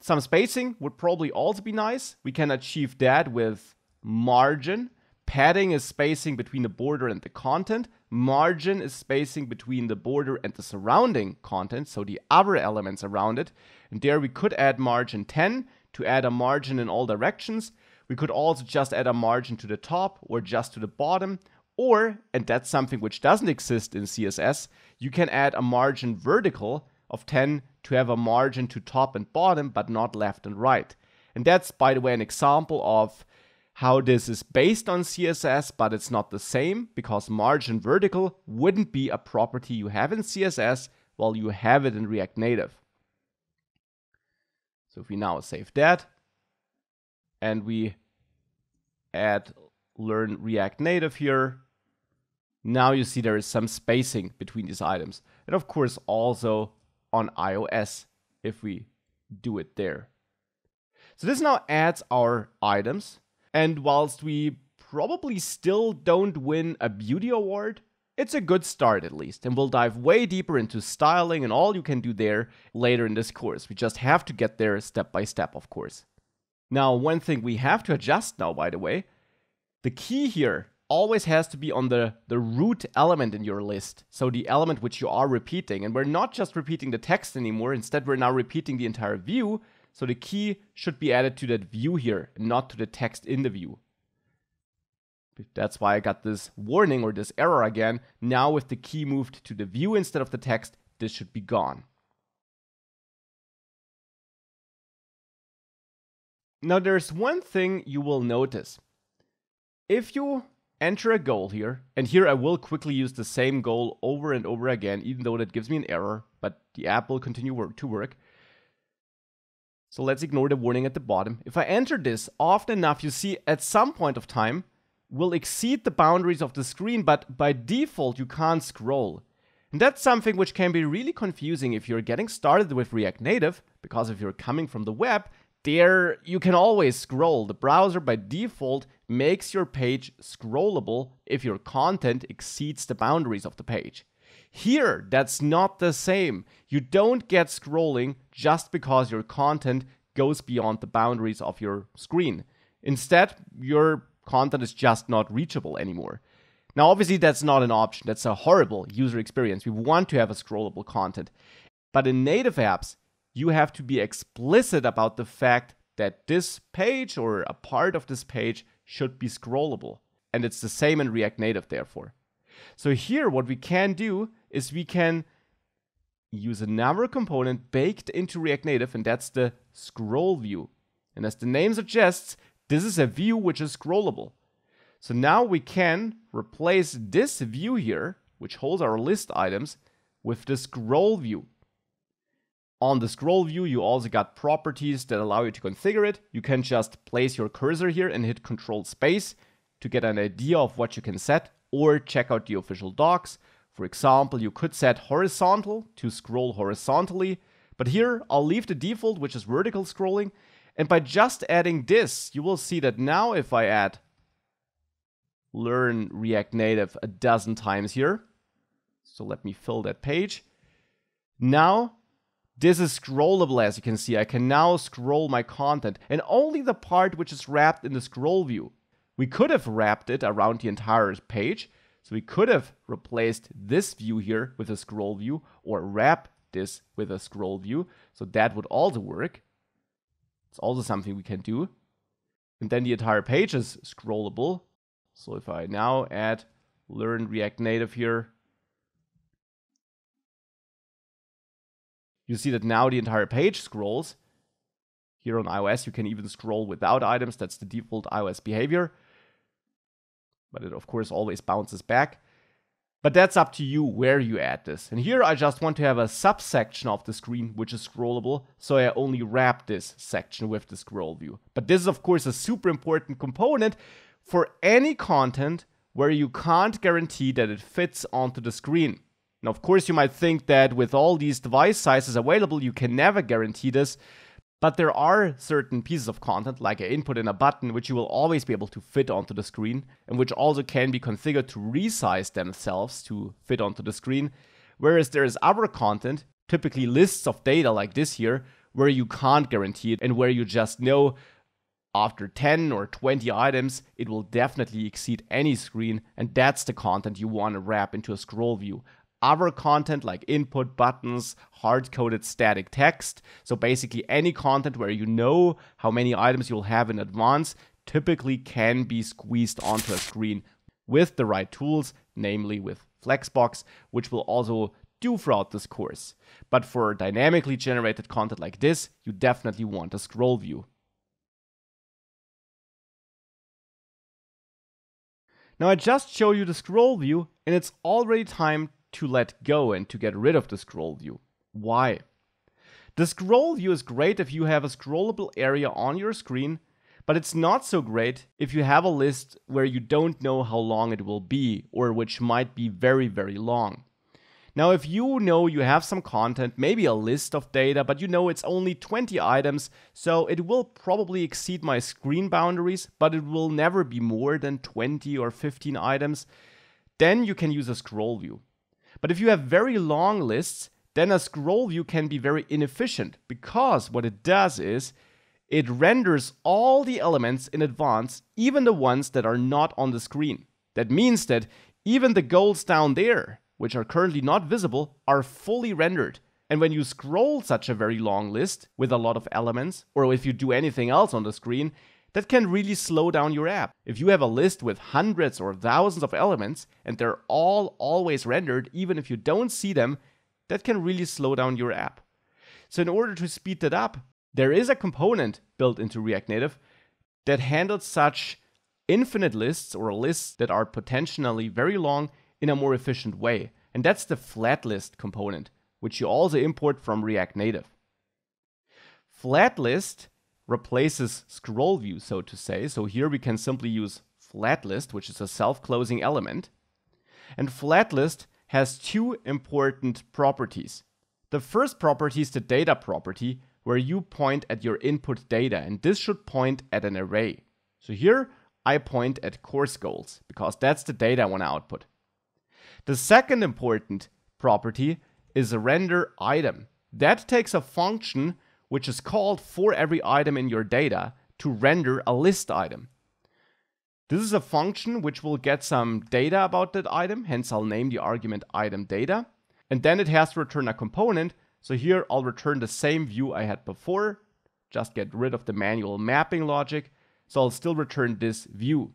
some spacing would probably also be nice. We can achieve that with margin. Padding is spacing between the border and the content. Margin is spacing between the border and the surrounding content, so the other elements around it. And there we could add margin 10 to add a margin in all directions. We could also just add a margin to the top or just to the bottom. Or, and that's something which doesn't exist in CSS, you can add a margin vertical of 10 to have a margin to top and bottom, but not left and right. And that's, by the way, an example of how this is based on CSS, but it's not the same because margin vertical wouldn't be a property you have in CSS while you have it in React Native. So if we now save that and we add learn React Native here, now you see there is some spacing between these items. And of course also on iOS if we do it there. So this now adds our items. And whilst we probably still don't win a beauty award, it's a good start at least. And we'll dive way deeper into styling and all you can do there later in this course. We just have to get there step by step, of course. Now, one thing we have to adjust now, by the way, the key here always has to be on the root element in your list. So the element which you are repeating. And we're not just repeating the text anymore. Instead, we're now repeating the entire view. So the key should be added to that view here, not to the text in the view. That's why I got this warning or this error again. Now with the key moved to the view instead of the text, this should be gone. Now there's one thing you will notice. If you enter a goal here, and here I will quickly use the same goal over and over again, even though that gives me an error, but the app will continue to work. So let's ignore the warning at the bottom. If I enter this often enough, you see at some point of time, we'll exceed the boundaries of the screen, but by default, you can't scroll. And that's something which can be really confusing if you're getting started with React Native, because if you're coming from the web, there you can always scroll. The browser by default makes your page scrollable if your content exceeds the boundaries of the page. Here, that's not the same. You don't get scrolling just because your content goes beyond the boundaries of your screen. Instead, your content is just not reachable anymore. Now, obviously, that's not an option. That's a horrible user experience. We want to have a scrollable content. But in native apps, you have to be explicit about the fact that this page or a part of this page should be scrollable. And it's the same in React Native, therefore. So here, what we can do is we can use another component baked into React Native, and that's the scroll view. And as the name suggests, this is a view which is scrollable. So now we can replace this view here, which holds our list items, with the scroll view. On the scroll view, you also got properties that allow you to configure it. You can just place your cursor here and hit Control Space to get an idea of what you can set, or check out the official docs. For example, you could set horizontal to scroll horizontally, but here I'll leave the default, which is vertical scrolling. And by just adding this, you will see that now if I add learn React Native a dozen times here, so let me fill that page. Now this is scrollable, as you can see. I can now scroll my content, and only the part which is wrapped in the scroll view. We could have wrapped it around the entire page. So we could have replaced this view here with a scroll view, or wrap this with a scroll view. So that would also work. It's also something we can do. And then the entire page is scrollable. So if I now add learn React Native here, you see that now the entire page scrolls. Here on iOS, you can even scroll without items. That's the default iOS behavior. But it, of course, always bounces back. But that's up to you where you add this. And here I just want to have a subsection of the screen which is scrollable, so I only wrap this section with the scroll view. But this is, of course, a super important component for any content where you can't guarantee that it fits onto the screen. Now, of course, you might think that with all these device sizes available, you can never guarantee this. But there are certain pieces of content, like an input and a button, which you will always be able to fit onto the screen, and which also can be configured to resize themselves to fit onto the screen. Whereas there is other content, typically lists of data like this here, where you can't guarantee it, and where you just know after 10 or 20 items, it will definitely exceed any screen, and that's the content you want to wrap into a scroll view. Other content like input, buttons, hard-coded static text, so basically any content where you know how many items you'll have in advance, typically can be squeezed onto a screen with the right tools, namely with Flexbox, which we'll also do throughout this course. But for dynamically generated content like this, you definitely want a scroll view. Now I just showed you the scroll view, and it's already time to let go and to get rid of the scroll view. Why? The scroll view is great if you have a scrollable area on your screen, but it's not so great if you have a list where you don't know how long it will be, or which might be very, very long. Now, if you know you have some content, maybe a list of data, but you know it's only 20 items, so it will probably exceed my screen boundaries, but it will never be more than 20 or 15 items, then you can use a scroll view. But if you have very long lists, then a scroll view can be very inefficient, because what it does is it renders all the elements in advance, even the ones that are not on the screen. That means that even the goals down there, which are currently not visible, are fully rendered. And when you scroll such a very long list with a lot of elements, or if you do anything else on the screen, that can really slow down your app. If you have a list with hundreds or thousands of elements and they're all always rendered, even if you don't see them, that can really slow down your app. So in order to speed that up, there is a component built into React Native that handles such infinite lists or lists that are potentially very long in a more efficient way. And that's the flat list component, which you also import from React Native. Flat list replaces scroll view, so to say. So here we can simply use flat list, which is a self-closing element. And flat list has two important properties. The first property is the data property, where you point at your input data, and this should point at an array. So here I point at course goals, because that's the data I want to output. The second important property is a render item. That takes a function which is called for every item in your data to render a list item. This is a function which will get some data about that item, hence I'll name the argument item data, and then it has to return a component. So here I'll return the same view I had before, just get rid of the manual mapping logic, so I'll still return this view.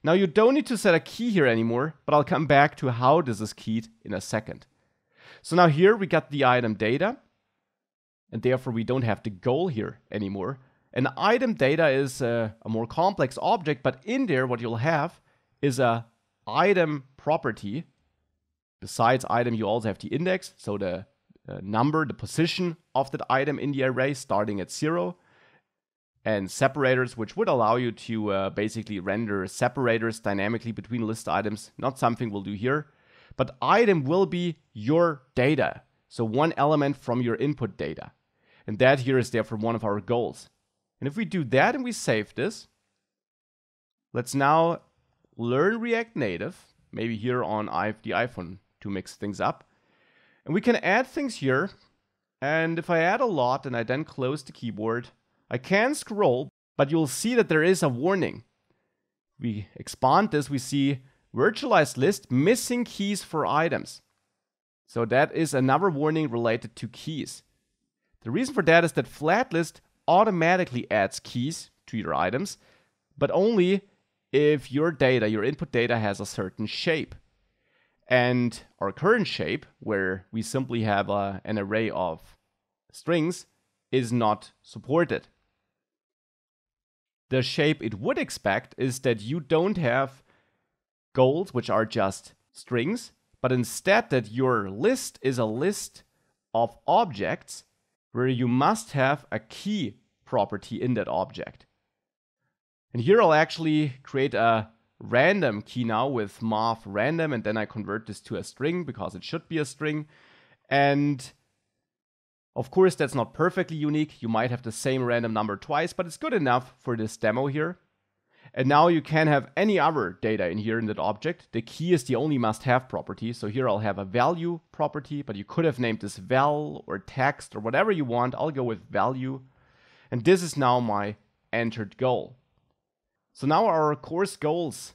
Now you don't need to set a key here anymore, but I'll come back to how this is keyed in a second. So now here we got the item data, and therefore we don't have the goal here anymore. An item data is a more complex object, but in there what you'll have is a item property. Besides item, you also have the index, so the number, the position of that item in the array starting at 0. And separators, which would allow you to basically render separators dynamically between list items. Not something we'll do here. But item will be your data. So one element from your input data. And that here is therefore one of our goals. And if we do that and we save this, let's now learn React Native, maybe here on the iPhone to mix things up. And we can add things here. And if I add a lot and I then close the keyboard, I can scroll, but you'll see that there is a warning. We expand this, we see virtualized list missing keys for items. So that is another warning related to keys. The reason for that is that flat list automatically adds keys to your items, but only if your data, your input data, has a certain shape. And our current shape, where we simply have an array of strings, is not supported. The shape it would expect is that you don't have goals, which are just strings, but instead that your list is a list of objects where you must have a key property in that object. And here I'll actually create a random key now with math random, and then I convert this to a string because it should be a string. And of course, that's not perfectly unique. You might have the same random number twice, but it's good enough for this demo here. And now you can have any other data in here in that object. The key is the only must-have property. So here I'll have a value property, but you could have named this val or text or whatever you want. I'll go with value. And this is now my entered goal. So now our course goals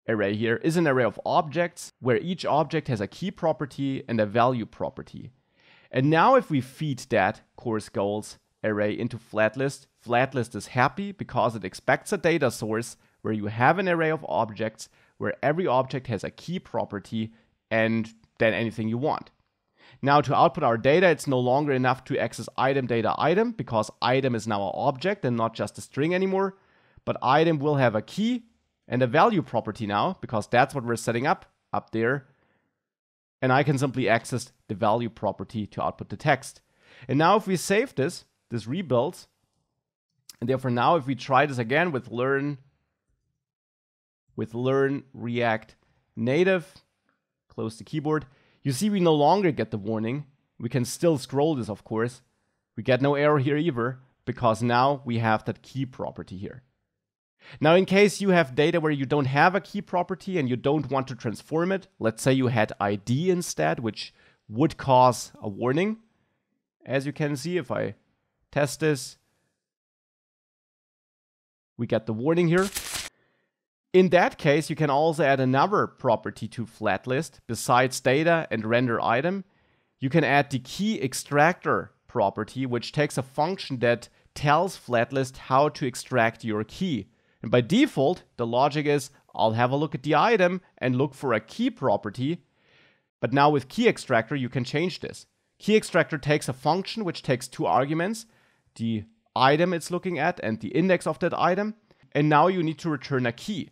array here is an array of objects where each object has a key property and a value property. And now if we feed that course goals array into flatlist, flatlist is happy because it expects a data source where you have an array of objects where every object has a key property and then anything you want. Now to output our data, it's no longer enough to access item data item because item is now an object and not just a string anymore. But item will have a key and a value property now, because that's what we're setting up there. And I can simply access the value property to output the text. And now if we save this rebuilds. And therefore now if we try this again with learn React Native, close the keyboard, you see we no longer get the warning. We can still scroll this, of course. We get no error here either, because now we have that key property here. Now, in case you have data where you don't have a key property and you don't want to transform it, let's say you had ID instead, which would cause a warning. As you can see, if I test this, we get the warning here. In that case, you can also add another property to FlatList. Besides data and render item, you can add the key extractor property, which takes a function that tells FlatList how to extract your key. And by default, the logic is I'll have a look at the item and look for a key property. But now with key extractor, you can change this. Key extractor takes a function which takes two arguments, the item it's looking at and the index of that item. And now you need to return a key.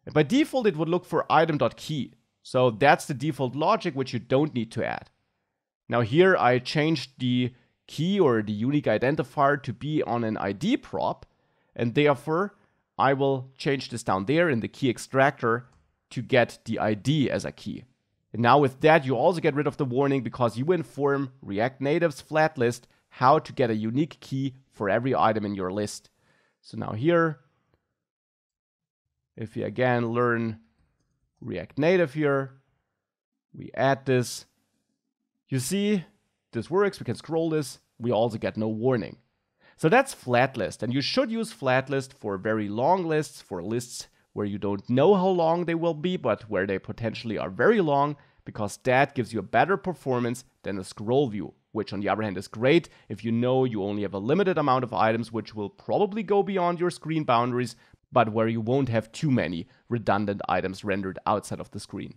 And by default, it would look for item.key. So that's the default logic, which you don't need to add. Now here I changed the key or the unique identifier to be on an ID prop. And therefore, I will change this down there in the key extractor to get the ID as a key. And now with that, you also get rid of the warning because you inform React Native's FlatList how to get a unique key for every item in your list. So now here, if we again learn React Native here, we add this. You see, this works. We can scroll this. We also get no warning. So that's FlatList. And you should use FlatList for very long lists, for lists where you don't know how long they will be, but where they potentially are very long, because that gives you a better performance than a scroll view, which on the other hand is great if you know you only have a limited amount of items which will probably go beyond your screen boundaries, but where you won't have too many redundant items rendered outside of the screen.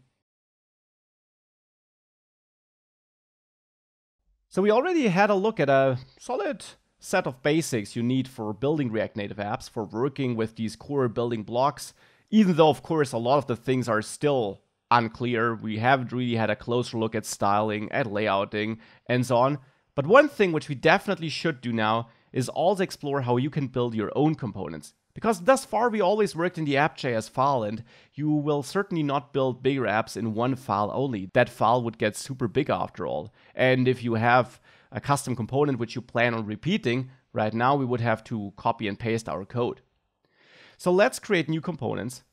So we already had a look at a solid set of basics you need for building React Native apps, for working with these core building blocks, even though, of course, a lot of the things are still unclear. We haven't really had a closer look at styling, at layouting, and so on. But one thing which we definitely should do now is also explore how you can build your own components. Because thus far we always worked in the app.js file, and you will certainly not build bigger apps in one file only. That file would get super big after all. And if you have a custom component which you plan on repeating, right now we would have to copy and paste our code. So let's create new components.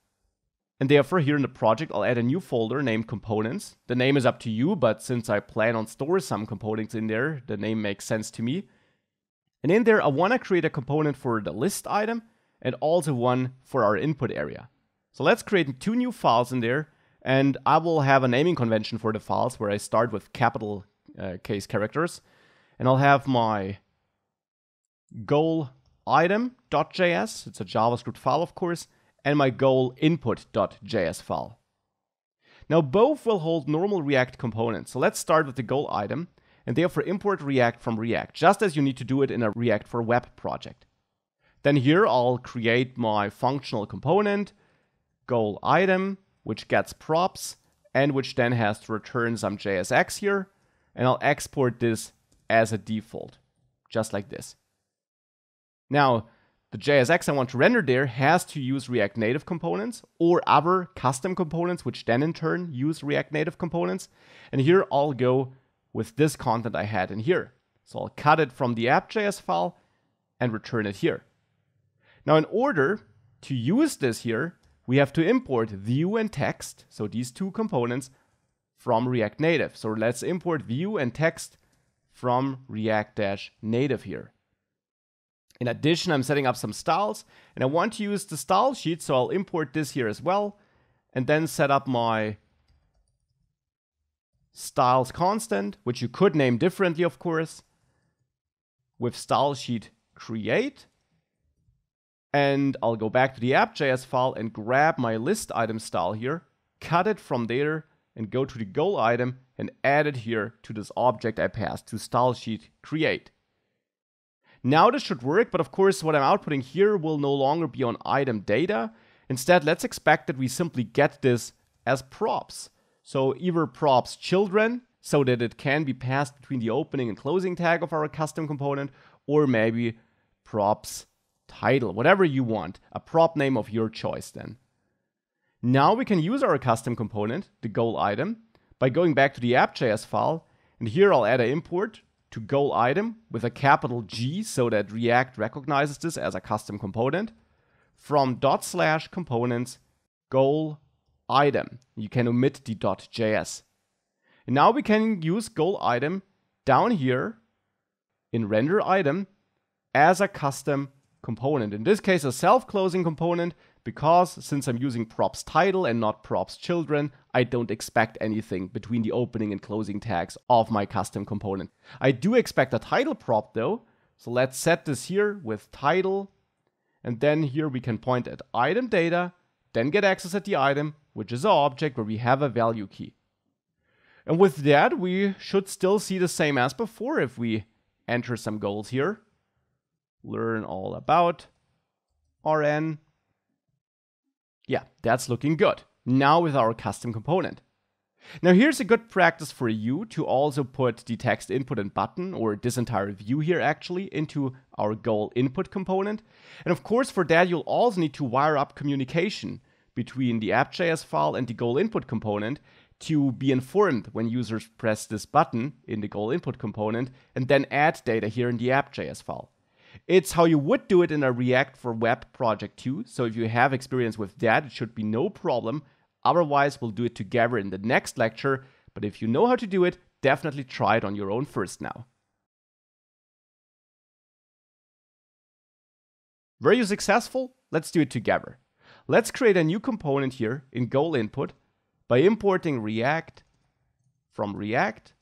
And therefore here in the project I'll add a new folder named components. The name is up to you, but since I plan on storing some components in there, the name makes sense to me. And in there I want to create a component for the list item and also one for our input area. So let's create two new files in there, and I will have a naming convention for the files where I start with capital case characters. And I'll have my goal item.js, it's a JavaScript file of course, and my goal input.js file. Now both will hold normal React components. So let's start with the goal item, and therefore import React from React, just as you need to do it in a React for Web project. Then here I'll create my functional component, goal item, which gets props, and which then has to return some JSX here, and I'll export this as a default, just like this. Now, the JSX I want to render there has to use React Native components or other custom components, which then in turn use React Native components. And here I'll go with this content I had in here. So I'll cut it from the app.js file and return it here. Now, in order to use this here, we have to import view and text, so these two components, from React Native. So let's import view and text from React-Native here. In addition, I'm setting up some styles, and I want to use the style sheet, so I'll import this here as well, and then set up my styles constant, which you could name differently, of course, with style sheet create. And I'll go back to the app.js file and grab my list item style here, cut it from there, and go to the goal item and add it here to this object I passed to style sheet create. Now this should work, but of course what I'm outputting here will no longer be on item data. Instead, let's expect that we simply get this as props. So either props children, so that it can be passed between the opening and closing tag of our custom component, or maybe props title, whatever you want, a prop name of your choice then. Now we can use our custom component, the goal item, by going back to the app.js file, and here I'll add an import to goal item with a capital G so that React recognizes this as a custom component from /components goal item. You can omit the .js. And now we can use goal item down here in render item as a custom component. In this case, a self-closing component, because since I'm using props title and not props children, I don't expect anything between the opening and closing tags of my custom component. I do expect a title prop though, so let's set this here with title, and then here we can point at item data, then get access at the item, which is an object where we have a value key. And with that, we should still see the same as before if we enter some goals here. Learn all about RN. Yeah, that's looking good. Now with our custom component. Now here's a good practice for you to also put the text input and button, or this entire view here actually, into our goal input component. And of course for that you'll also need to wire up communication between the app.js file and the goal input component to be informed when users press this button in the goal input component and then add data here in the app.js file. It's how you would do it in a React for Web project too, so if you have experience with that, it should be no problem. Otherwise, we'll do it together in the next lecture, but if you know how to do it, definitely try it on your own first now. Were you successful? Let's do it together. Let's create a new component here in goal input by importing React from React.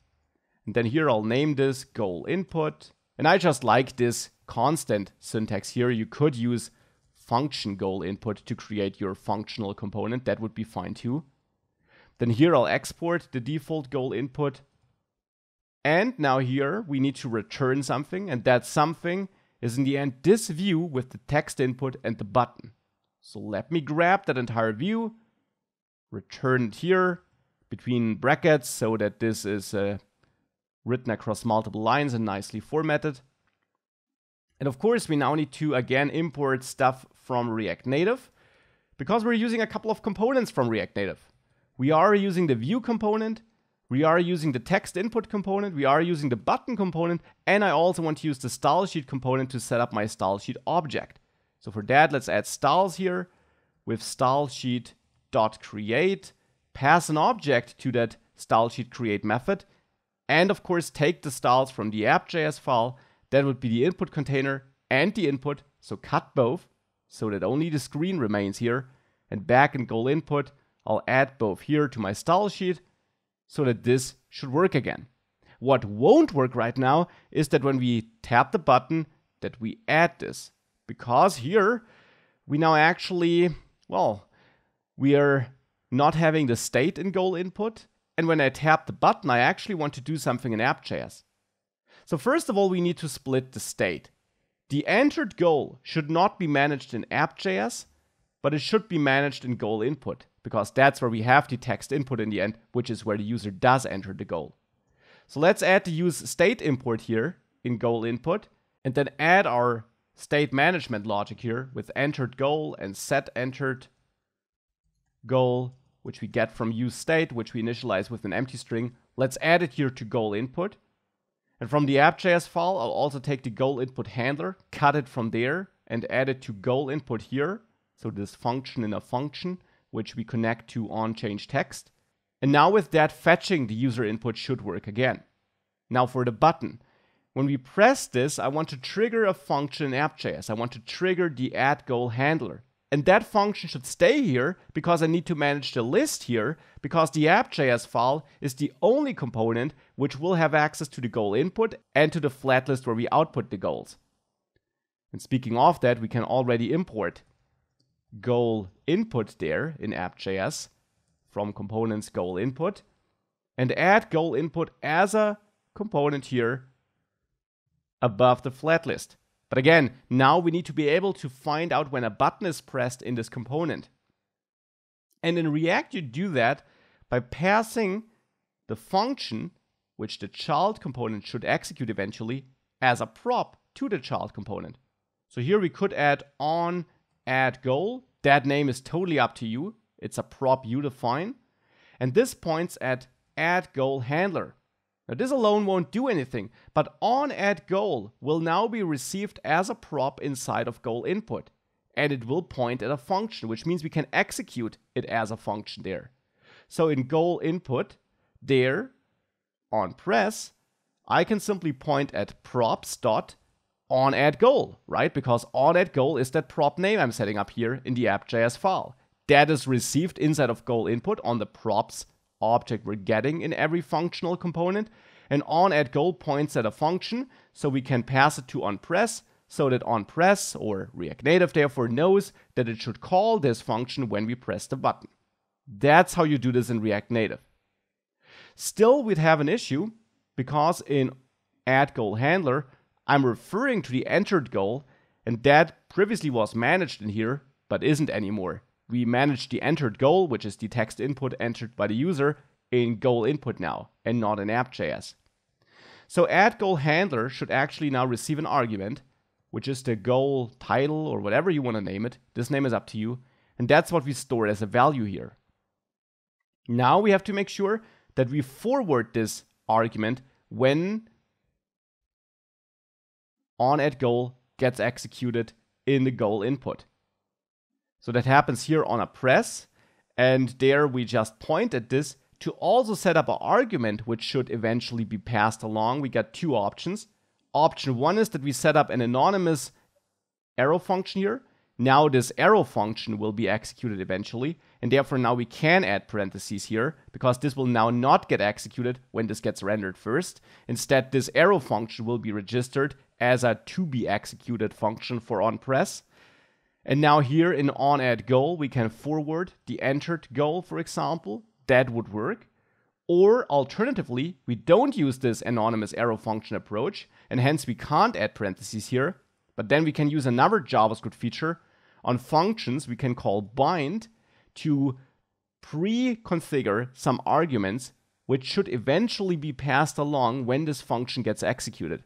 And then here I'll name this goal input. And I just like this constant syntax here. You could use function goal input to create your functional component. That would be fine too. Then here I'll export the default goal input. And now here we need to return something. And that something is in the end this view with the text input and the button. So let me grab that entire view, return it here between brackets so that this is written across multiple lines and nicely formatted. And of course, we now need to again import stuff from React Native because we're using a couple of components from React Native. We are using the view component, we are using the text input component, we are using the button component, and I also want to use the style sheet component to set up my style sheet object. So for that, let's add styles here with stylesheet.create, pass an object to that stylesheet_create method, and of course take the styles from the app.js file. That would be the input container and the input, so cut both so that only the screen remains here. And back in goal input, I'll add both here to my style sheet so that this should work again. What won't work right now is that when we tap the button that we add this, because here we now actually, well, we are not having the state in goal input. And when I tap the button, I actually want to do something in app.js. So first of all, we need to split the state. The entered goal should not be managed in app.js, but it should be managed in goal input, because that's where we have the text input in the end, which is where the user does enter the goal. So let's add the use state import here in goal input, and then add our state management logic here with entered goal and set entered goal, which we get from use state, which we initialize with an empty string. Let's add it here to goal input. And from the app.js file, I'll also take the goal input handler, cut it from there, and add it to goal input here. So this function in a function, which we connect to onChangeText. And now with that, fetching the user input should work again. Now for the button. When we press this, I want to trigger a function in app.js. I want to trigger the add goal handler. And that function should stay here because I need to manage the list here, because the app.js file is the only component which will have access to the goal input and to the flat list where we output the goals. And speaking of that, we can already import goal input there in app.js from components goal input and add goal input as a component here above the flat list. But again, now we need to be able to find out when a button is pressed in this component. And in React, you do that by passing the function, which the child component should execute eventually, as a prop to the child component. So here we could add on add goal. That name is totally up to you. It's a prop you define. And this points at add goal handler. Now this alone won't do anything, but on add goal will now be received as a prop inside of goal input. And it will point at a function, which means we can execute it as a function there. So in goal input, there, on press, I can simply point at props dot on add goal, right? Because on add goal is that prop name I'm setting up here in the app.js file. That is received inside of goal input on the props object we're getting in every functional component. And on add goal points at a function, so we can pass it to onPress, so that onPress, or React Native therefore, knows that it should call this function when we press the button. That's how you do this in React Native. Still, we'd have an issue, because in add goal handler, I'm referring to the entered goal, and that previously was managed in here, but isn't anymore. We manage the entered goal, which is the text input entered by the user, in goal input now, and not in app.js. So add goal handler should actually now receive an argument, which is the goal title or whatever you want to name it. This name is up to you. And that's what we store as a value here. Now we have to make sure that we forward this argument when on add goal gets executed in the goal input. So that happens here on a press, and there we just point at this to also set up an argument which should eventually be passed along. We got two options. Option one is that we set up an anonymous arrow function here. Now this arrow function will be executed eventually, and therefore now we can add parentheses here, because this will now not get executed when this gets rendered first. Instead, this arrow function will be registered as a to be executed function for onPress. And now here in on add goal, we can forward the entered goal, for example. That would work. Or alternatively, we don't use this anonymous arrow function approach, and hence we can't add parentheses here. But then we can use another JavaScript feature. On functions, we can call bind to pre-configure some arguments which should eventually be passed along when this function gets executed.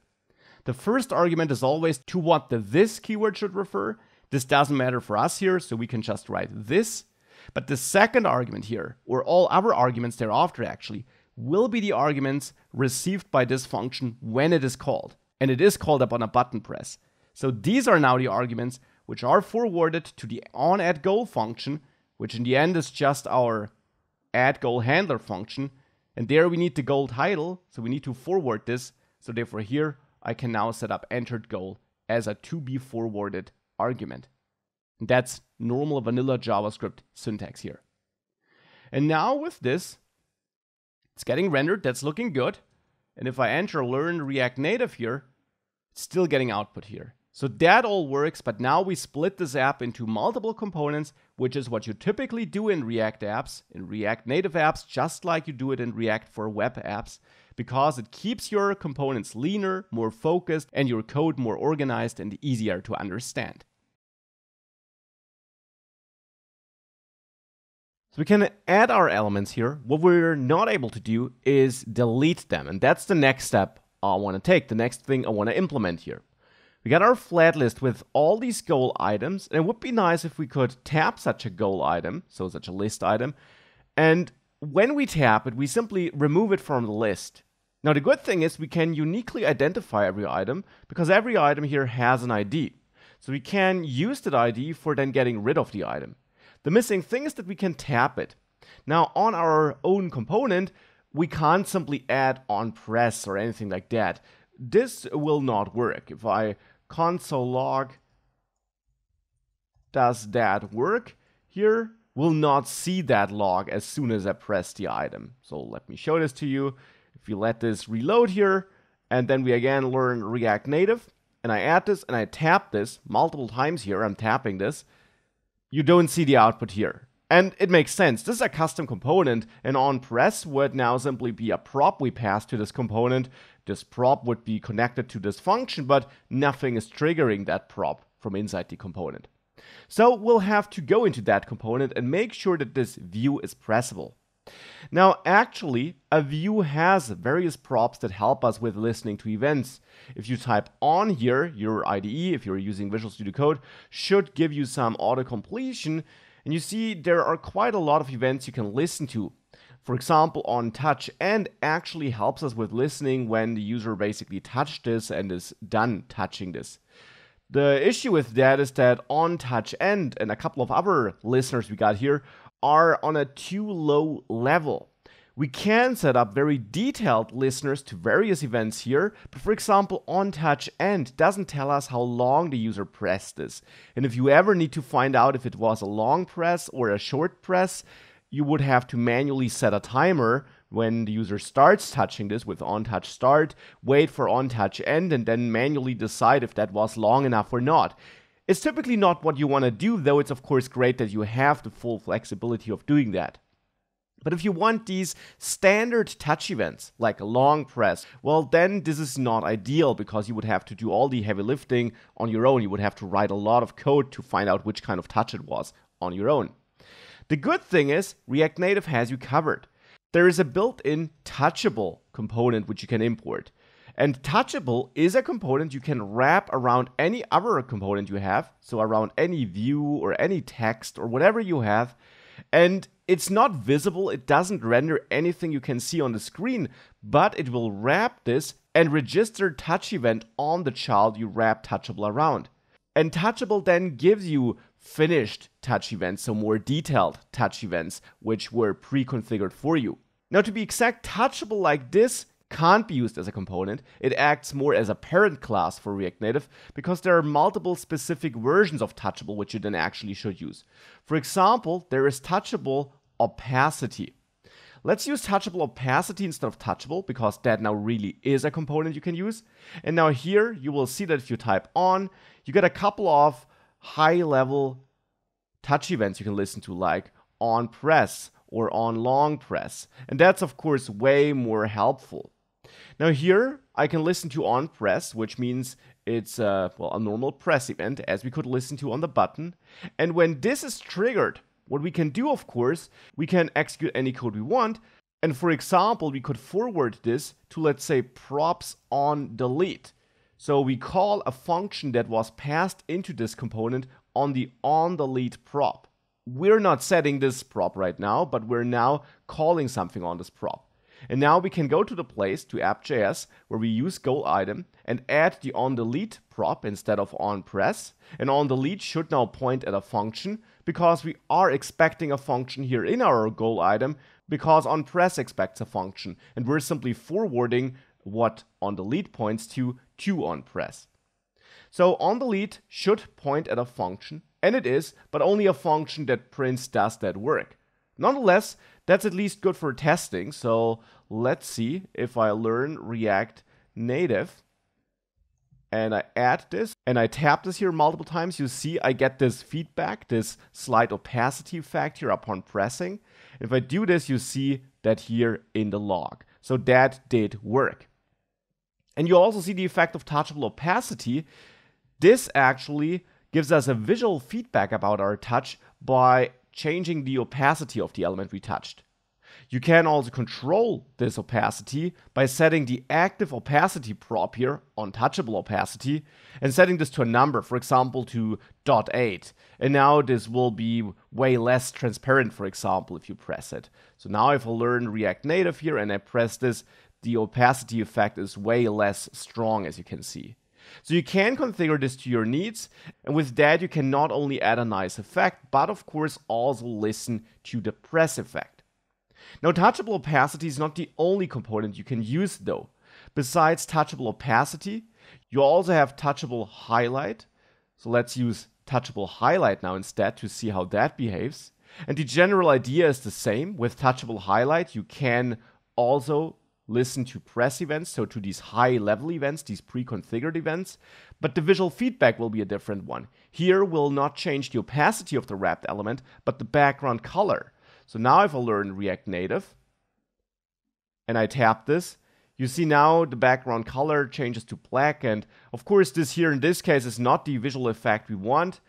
The first argument is always to what the this keyword should refer. This doesn't matter for us here, so we can just write this. But the second argument here, or all other arguments thereafter actually, will be the arguments received by this function when it is called. And it is called upon a button press. So these are now the arguments which are forwarded to the onAddGoal function, which in the end is just our addGoal handler function. And there we need the goal title, so we need to forward this. So therefore here, I can now set up entered goal as a to be forwarded argument. And that's normal vanilla JavaScript syntax here. And now with this, it's getting rendered, that's looking good. And if I enter learn React Native here, it's still getting output here. So that all works, but now we split this app into multiple components, which is what you typically do in React apps, in React Native apps, just like you do it in React for web apps, because it keeps your components leaner, more focused, and your code more organized and easier to understand. So we can add our elements here. What we're not able to do is delete them. And that's the next step I want to take, the next thing I want to implement here. We got our flat list with all these goal items. And it would be nice if we could tap such a goal item, so such a list item. And when we tap it, we simply remove it from the list. Now the good thing is we can uniquely identify every item, because every item here has an ID. So we can use that ID for then getting rid of the item. The missing thing is that we can tap it. Now on our own component, we can't simply add on press or anything like that. This will not work. If I console log does that work here, we'll not see that log as soon as I press the item. So let me show this to you. If you let this reload here, and then we again learn React Native, and I add this and I tap this multiple times here, I'm tapping this, you don't see the output here. And it makes sense. This is a custom component, and on press would now simply be a prop we pass to this component. This prop would be connected to this function, but nothing is triggering that prop from inside the component. So we'll have to go into that component and make sure that this view is pressable. Now, actually, a view has various props that help us with listening to events. If you type on here, your IDE, if you're using Visual Studio Code, should give you some auto-completion. And you see there are quite a lot of events you can listen to. For example, on touch end actually helps us with listening when the user basically touched this and is done touching this. The issue with that is that on touch end and a couple of other listeners we got here are on a too low level. We can set up very detailed listeners to various events here, but for example, on touch end doesn't tell us how long the user pressed this. And if you ever need to find out if it was a long press or a short press, you would have to manually set a timer when the user starts touching this with on-touch start, wait for on-touch end, and then manually decide if that was long enough or not. It's typically not what you want to do, though it's of course great that you have the full flexibility of doing that. But if you want these standard touch events, like a long press, well then this is not ideal because you would have to do all the heavy lifting on your own. You would have to write a lot of code to find out which kind of touch it was on your own. The good thing is React Native has you covered. There is a built-in touchable component which you can import. And touchable is a component you can wrap around any other component you have, so around any view or any text or whatever you have. And it's not visible, it doesn't render anything you can see on the screen, but it will wrap this and register touch event on the child you wrap touchable around. And touchable then gives you finished touch events, so more detailed touch events, which were pre-configured for you. Now, to be exact, touchable like this can't be used as a component. It acts more as a parent class for React Native because there are multiple specific versions of touchable which you then actually should use. For example, there is touchable opacity. Let's use touchable opacity instead of touchable because that now really is a component you can use. And now here you will see that if you type on, you get a couple of high-level touch events you can listen to, like on press or on long press. And that's of course way more helpful. Now here I can listen to on press, which means it's a normal press event as we could listen to on the button. And when this is triggered, what we can do, of course, we can execute any code we want. And for example, we could forward this to, let's say, props on delete. So we call a function that was passed into this component on the onDelete prop. We're not setting this prop right now, but we're now calling something on this prop. And now we can go to the place, to app.js, where we use goal item and add the onDelete prop instead of onPress. And onDelete should now point at a function because we are expecting a function here in our goal item because onPress expects a function. And we're simply forwarding what onDelete points to onPress. So onDelete should point at a function, and it is, but only a function that prints does that work. Nonetheless, that's at least good for testing. So let's see if I learn React Native and I add this and I tap this here multiple times, you see I get this feedback, this slight opacity effect here upon pressing. If I do this, you see that here in the log. So that did work. And you also see the effect of touchable opacity. This actually gives us a visual feedback about our touch by changing the opacity of the element we touched. You can also control this opacity by setting the active opacity prop here on touchable opacity and setting this to a number, for example to 0.8. And now this will be way less transparent, for example, if you press it. So now if I learn React Native here and I press this, the opacity effect is way less strong, as you can see. So you can configure this to your needs, and with that you can not only add a nice effect, but of course also listen to the press effect. Now touchable opacity is not the only component you can use though. Besides touchable opacity, you also have touchable highlight. So let's use touchable highlight now instead to see how that behaves. And the general idea is the same. With touchable highlight you can also listen to press events, so to these high-level events, these pre-configured events, but the visual feedback will be a different one. Here we'll not change the opacity of the wrapped element, but the background color. So now if I learn React Native, and I tap this, you see now the background color changes to black, and of course this here in this case is not the visual effect we want.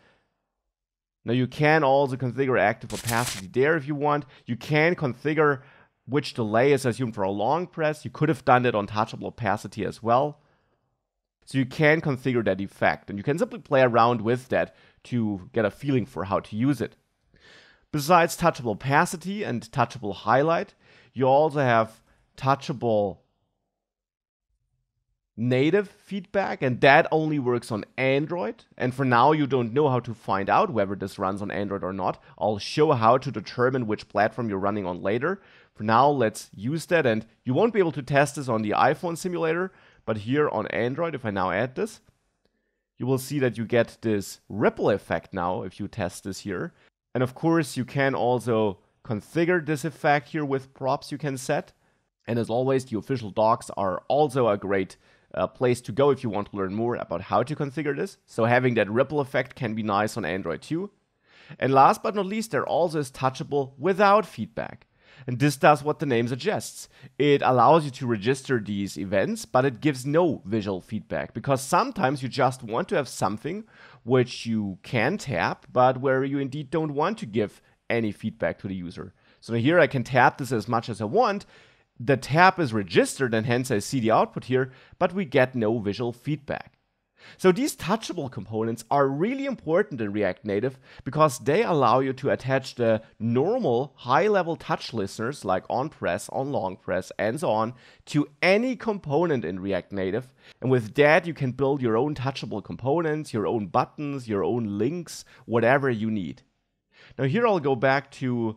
Now you can also configure active opacity there if you want. You can configure which delay is assumed for a long press. You could have done it on touchable opacity as well. So you can configure that effect, and you can simply play around with that to get a feeling for how to use it. Besides touchable opacity and touchable highlight, you also have touchable native feedback, and that only works on Android. And for now, you don't know how to find out whether this runs on Android or not. I'll show how to determine which platform you're running on later. For now, let's use that, and you won't be able to test this on the iPhone simulator, but here on Android, if I now add this, you will see that you get this ripple effect now if you test this here. And of course, you can also configure this effect here with props you can set. And as always, the official docs are also a great place to go if you want to learn more about how to configure this. So having that ripple effect can be nice on Android too. And last but not least, there also is touchable without feedback. And this does what the name suggests. It allows you to register these events, but it gives no visual feedback, because sometimes you just want to have something which you can tap, but where you indeed don't want to give any feedback to the user. So here I can tap this as much as I want. The tap is registered, and hence I see the output here, but we get no visual feedback. So these touchable components are really important in React Native because they allow you to attach the normal high-level touch listeners like on press, on long press, and so on to any component in React Native. And with that, you can build your own touchable components, your own buttons, your own links, whatever you need. Now here I'll go back to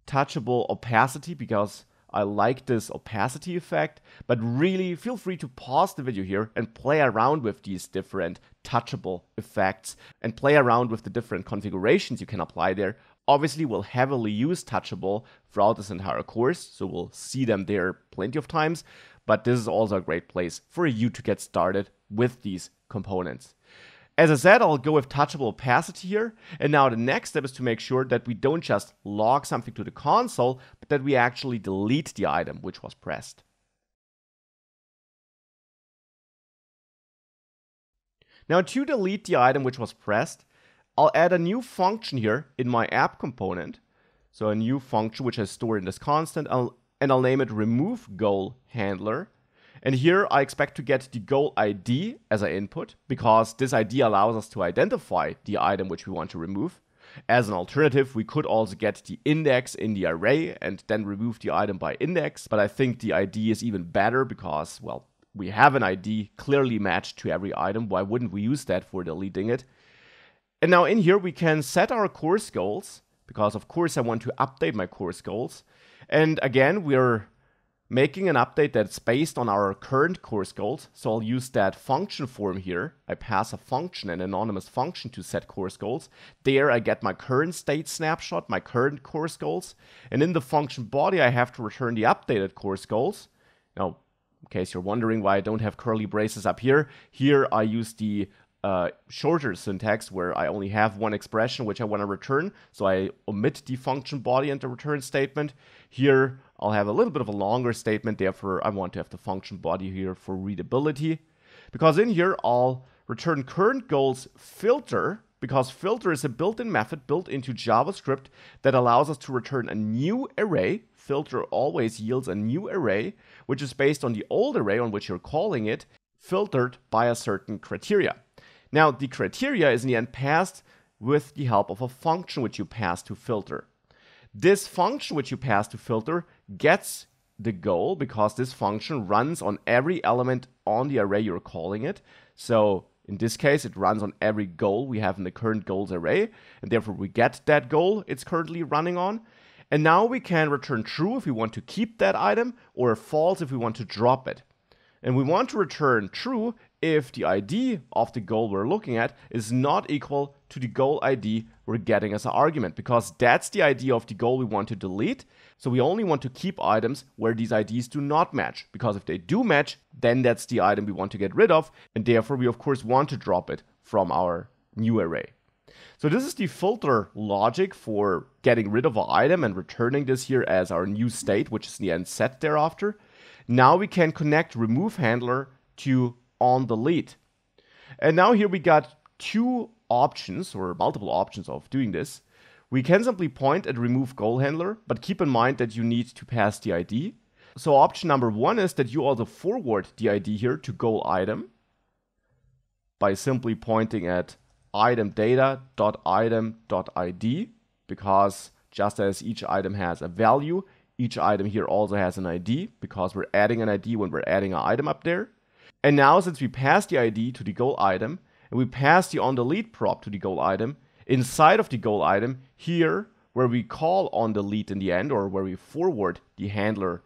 touchable opacity because I like this opacity effect, but really feel free to pause the video here and play around with these different touchable effects and play around with the different configurations you can apply there. Obviously, we'll heavily use touchable throughout this entire course, so we'll see them there plenty of times, but this is also a great place for you to get started with these components. As I said, I'll go with touchable opacity here, and now the next step is to make sure that we don't just log something to the console, but that we actually delete the item which was pressed. Now to delete the item which was pressed, I'll add a new function here in my app component, so a new function which I store in this constant, and I'll name it remove goal handler. And here I expect to get the goal ID as an input, because this ID allows us to identify the item which we want to remove. As an alternative, we could also get the index in the array and then remove the item by index, but I think the ID is even better because, well, we have an ID clearly matched to every item. Why wouldn't we use that for deleting it? And now in here we can set our course goals, because of course I want to update my course goals. And again, we're making an update that's based on our current course goals. So I'll use that function form here. I pass a function, an anonymous function, to set course goals. There I get my current state snapshot, my current course goals. And in the function body, I have to return the updated course goals. Now, in case you're wondering why I don't have curly braces up here, here I use the shorter syntax where I only have one expression which I want to return. So I omit the function body and the return statement. Here I'll have a little bit of a longer statement, therefore I want to have the function body here for readability. Because in here I'll return current goals filter, because filter is a built-in method built into JavaScript that allows us to return a new array. Filter always yields a new array, which is based on the old array on which you're calling it, filtered by a certain criteria. Now, the criteria is in the end passed with the help of a function which you pass to filter. This function which you pass to filter gets the goal because this function runs on every element on the array you're calling it. So in this case, it runs on every goal we have in the current goals array, and therefore we get that goal it's currently running on. And now we can return true if we want to keep that item, or false if we want to drop it. And we want to return true if the ID of the goal we're looking at is not equal to the goal ID we're getting as an argument, because that's the ID of the goal we want to delete. So we only want to keep items where these IDs do not match, because if they do match, then that's the item we want to get rid of, and therefore we of course want to drop it from our new array. So this is the filter logic for getting rid of an item and returning this here as our new state, which is in the end set thereafter. Now we can connect remove handler to onDelete. And now here we got two options or multiple options of doing this. We can simply point at remove goal handler, but keep in mind that you need to pass the ID. So option number 1 is that you also forward the ID here to goal item by simply pointing at item data.item.id, because just as each item has a value, each item here also has an ID, because we're adding an ID when we're adding an item up there. And now, since we pass the ID to the goal item, and we pass the onDelete prop to the goal item, inside of the goal item, here, where we call onDelete in the end, or where we forward the handler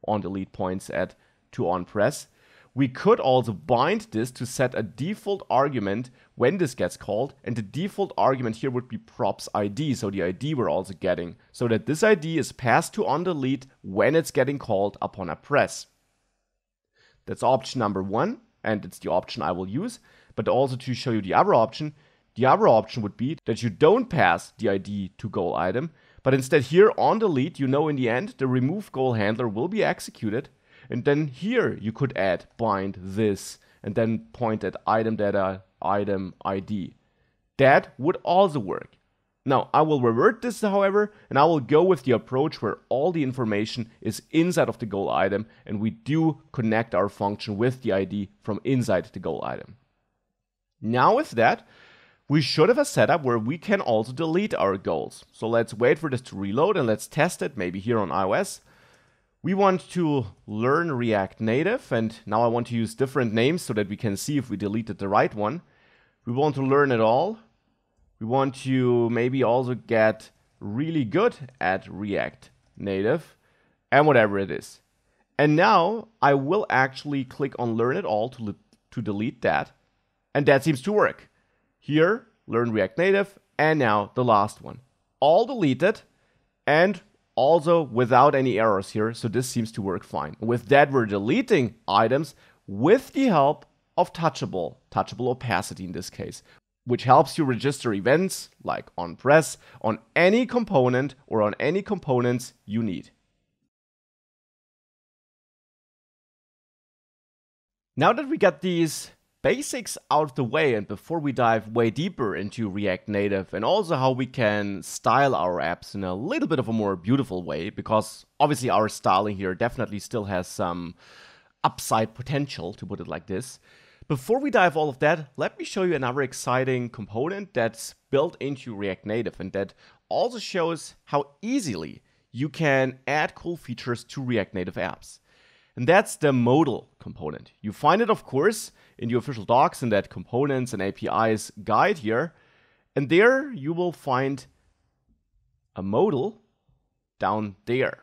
onDelete points at to onPress, we could also bind this to set a default argument when this gets called, and the default argument here would be props ID, so the ID we're also getting, so that this ID is passed to onDelete when it's getting called upon a press. That's option number 1, and it's the option I will use, but also to show you the other option would be that you don't pass the ID to goal item, but instead here onDelete, you know in the end the remove goal handler will be executed. And then here you could add bind this and then point at item data, item ID. That would also work. Now I will revert this, however, and I will go with the approach where all the information is inside of the goal item and we do connect our function with the ID from inside the goal item. Now with that, we should have a setup where we can also delete our goals. So let's wait for this to reload and let's test it, maybe here on iOS. We want to learn React Native, and now I want to use different names so that we can see if we deleted the right one. We want to learn it all. We want to maybe also get really good at React Native, and whatever it is. And now I will actually click on learn it all to delete that, and that seems to work. Here, learn React Native, and now the last one. All deleted, and also without any errors here, so this seems to work fine. With that, we're deleting items with the help of touchable opacity in this case, which helps you register events like onPress on any component or on any components you need. Now that we got these basics out of the way, and before we dive way deeper into React Native and also how we can style our apps in a little bit of a more beautiful way, because obviously our styling here definitely still has some upside potential, to put it like this. Before we dive all of that, let me show you another exciting component that's built into React Native and that also shows how easily you can add cool features to React Native apps. And that's the modal component. You find it, of course, in the official docs in that components and APIs guide here. And there you will find a modal down there.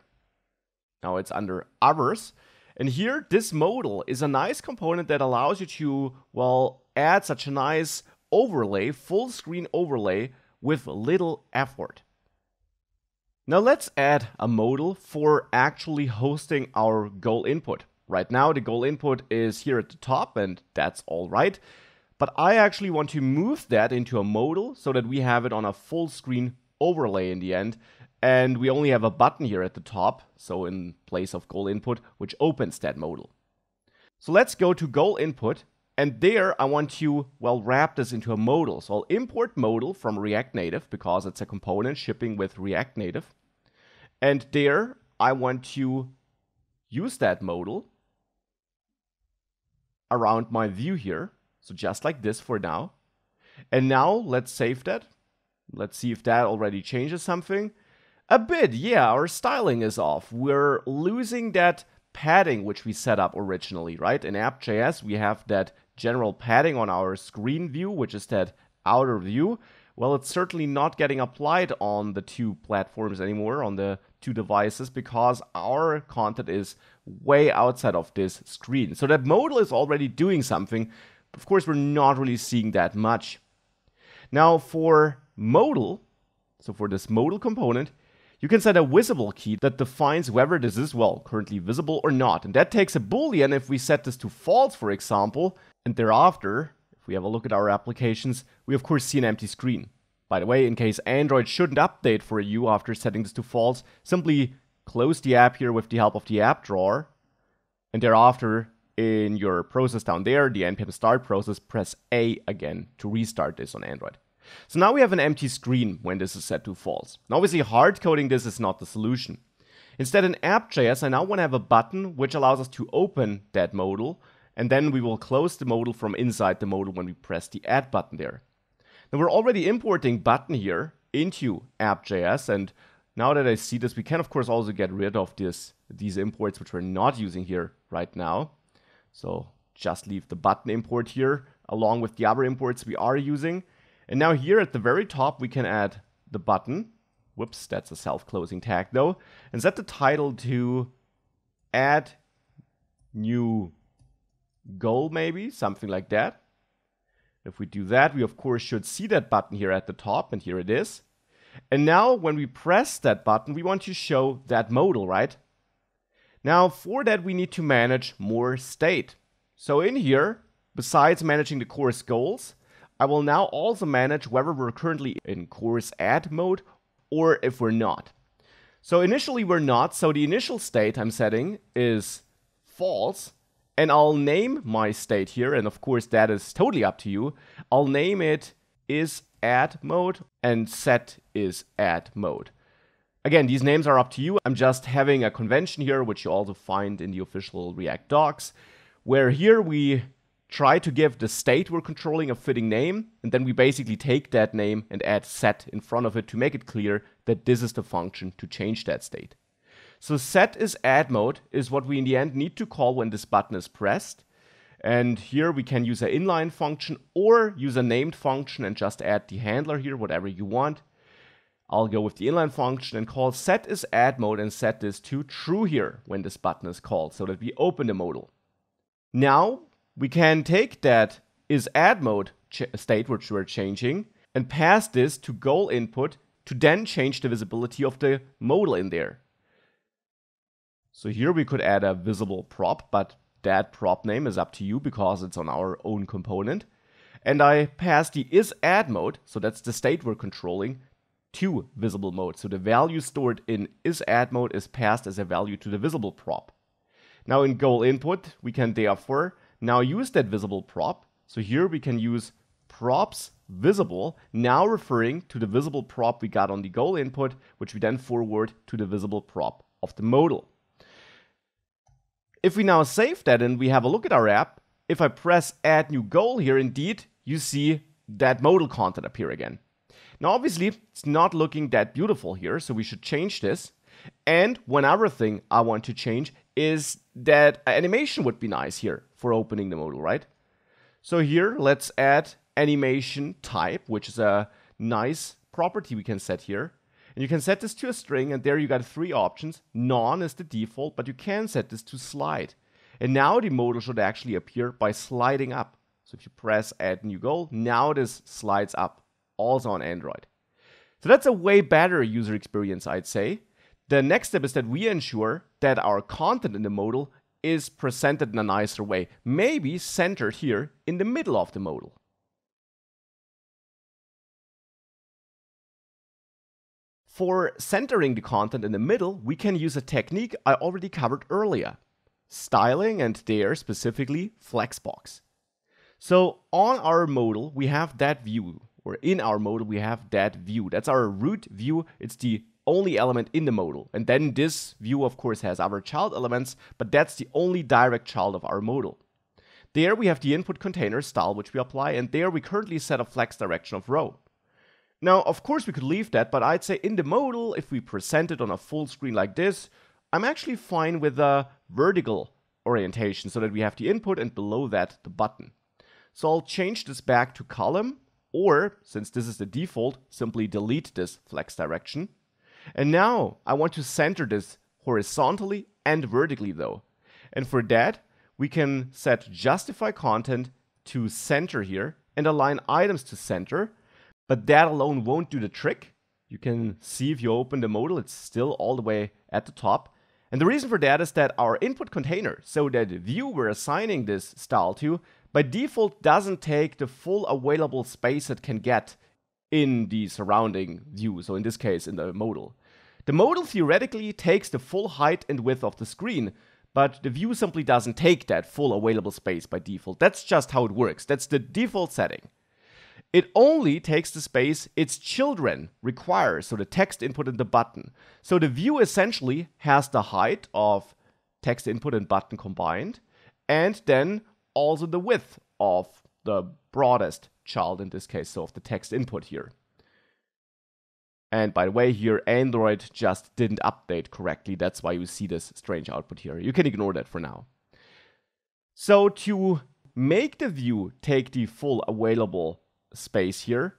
Now it's under others. And here, this modal is a nice component that allows you to, well, add such a nice overlay, full screen overlay with little effort. Now let's add a modal for actually hosting our goal input. Right now the goal input is here at the top and that's all right. But I actually want to move that into a modal so that we have it on a full screen overlay in the end. And we only have a button here at the top, so in place of goal input, which opens that modal. So let's go to goal input. And there I want to, well, wrap this into a modal. So I'll import modal from React Native because it's a component shipping with React Native. And there I want to use that modal around my view here. So just like this for now. And now let's save that. Let's see if that already changes something. A bit, yeah, our styling is off. We're losing that padding which we set up originally, right? In app.js, we have that general padding on our screen view, which is that outer view. Well, it's certainly not getting applied on the two platforms anymore, on the two devices, because our content is way outside of this screen. So that modal is already doing something. Of course, we're not really seeing that much. Now for modal, so for this modal component, you can set a visible key that defines whether this is, well, currently visible or not. And that takes a boolean if we set this to false, for example. And thereafter, if we have a look at our applications, we of course see an empty screen. By the way, in case Android shouldn't update for you after setting this to false, simply close the app here with the help of the app drawer. And thereafter, in your process down there, the npm start process, press A again to restart this on Android. So now we have an empty screen when this is set to false. Now obviously hard coding this is not the solution. Instead in app.js I now want to have a button which allows us to open that modal, and then we will close the modal from inside the modal when we press the add button there. Now we're already importing button here into app.js, and now that I see this, we can of course also get rid of these imports which we're not using here right now. So just leave the button import here along with the other imports we are using. And now here at the very top we can add the button. Whoops, that's a self-closing tag though. And set the title to add new goal, maybe, something like that. If we do that, we of course should see that button here at the top, and here it is. And now when we press that button, we want to show that modal, right? Now for that we need to manage more state. So in here, besides managing the course goals, I will now also manage whether we're currently in course add mode or if we're not. So initially we're not, so the initial state I'm setting is false, and I'll name my state here, and of course that is totally up to you. I'll name it is add mode and set is add mode. Again, these names are up to you. I'm just having a convention here, which you also find in the official React docs, where here we try to give the state we're controlling a fitting name, and then we basically take that name and add set in front of it to make it clear that this is the function to change that state. So set is add mode is what we in the end need to call when this button is pressed. And here we can use an inline function or use a named function and just add the handler here, whatever you want. I'll go with the inline function and call set is add mode and set this to true here when this button is called so that we open the modal. Now we can take that is add mode state which we're changing and pass this to goal input to then change the visibility of the modal in there. So here we could add a visible prop, but that prop name is up to you because it's on our own component. And I pass the is add mode, so that's the state we're controlling, to visible mode. So the value stored in is add mode is passed as a value to the visible prop. Now in goal input, we can therefore now use that visible prop. So here we can use props visible, now referring to the visible prop we got on the goal input, which we then forward to the visible prop of the modal. If we now save that and we have a look at our app, if I press add new goal here, indeed, you see that modal content appear again. Now obviously, it's not looking that beautiful here, so we should change this. And one other thing I want to change is that animation would be nice here for opening the modal, right? So here, let's add animation type, which is a nice property we can set here. And you can set this to a string, and there you got 3 options. None is the default, but you can set this to slide. And now the modal should actually appear by sliding up. So if you press add new goal, now this slides up, also on Android. So that's a way better user experience, I'd say. The next step is that we ensure that our content in the modal is presented in a nicer way, maybe centered here in the middle of the modal. For centering the content in the middle, we can use a technique I already covered earlier. Styling, and there specifically Flexbox. So on our modal, we have that view, or in our modal, we have that view. That's our root view. It's the only element in the modal. And then this view, of course, has other child elements, but that's the only direct child of our modal. There we have the input container style, which we apply, and there we currently set a flex direction of row. Now, of course, we could leave that, but I'd say in the modal, if we present it on a full screen like this, I'm actually fine with a vertical orientation so that we have the input and below that the button. So I'll change this back to column, or since this is the default, simply delete this flex direction. And now I want to center this horizontally and vertically though. And for that, we can set justify content to center here and align items to center. But that alone won't do the trick. You can see if you open the modal, it's still all the way at the top. And the reason for that is that our input container, so that view we're assigning this style to, by default doesn't take the full available space it can get in the surrounding view, so in this case in the modal. The modal theoretically takes the full height and width of the screen, but the view simply doesn't take that full available space by default. That's just how it works. That's the default setting. It only takes the space its children require, so the text input and the button. So the view essentially has the height of text input and button combined, and then also the width of the broadest child in this case, so of the text input here. And by the way, here Android just didn't update correctly. That's why you see this strange output here. You can ignore that for now. So to make the view take the full available space here,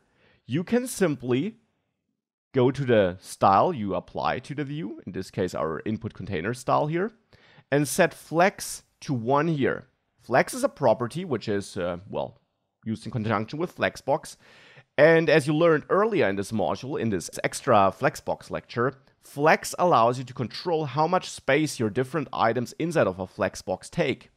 you can simply go to the style you apply to the view, in this case our input container style here, and set flex to 1 here. Flex is a property which is, well, used in conjunction with Flexbox. And as you learned earlier in this module, in this extra Flexbox lecture, Flex allows you to control how much space your different items inside of a Flexbox take.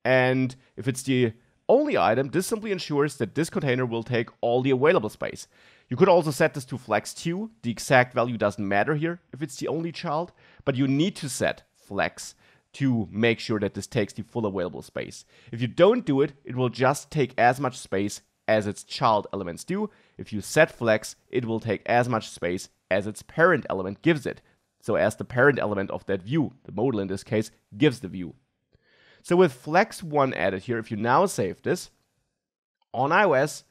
And if it's the only item, this simply ensures that this container will take all the available space. You could also set this to flex 2. The exact value doesn't matter here if it's the only child, but you need to set flex to make sure that this takes the full available space. If you don't do it, it will just take as much space as its child elements do. If you set flex, it will take as much space as its parent element gives it. So as the parent element of that view, the modal in this case, gives the view. So with flex 1 added here, if you now save this, on iOS,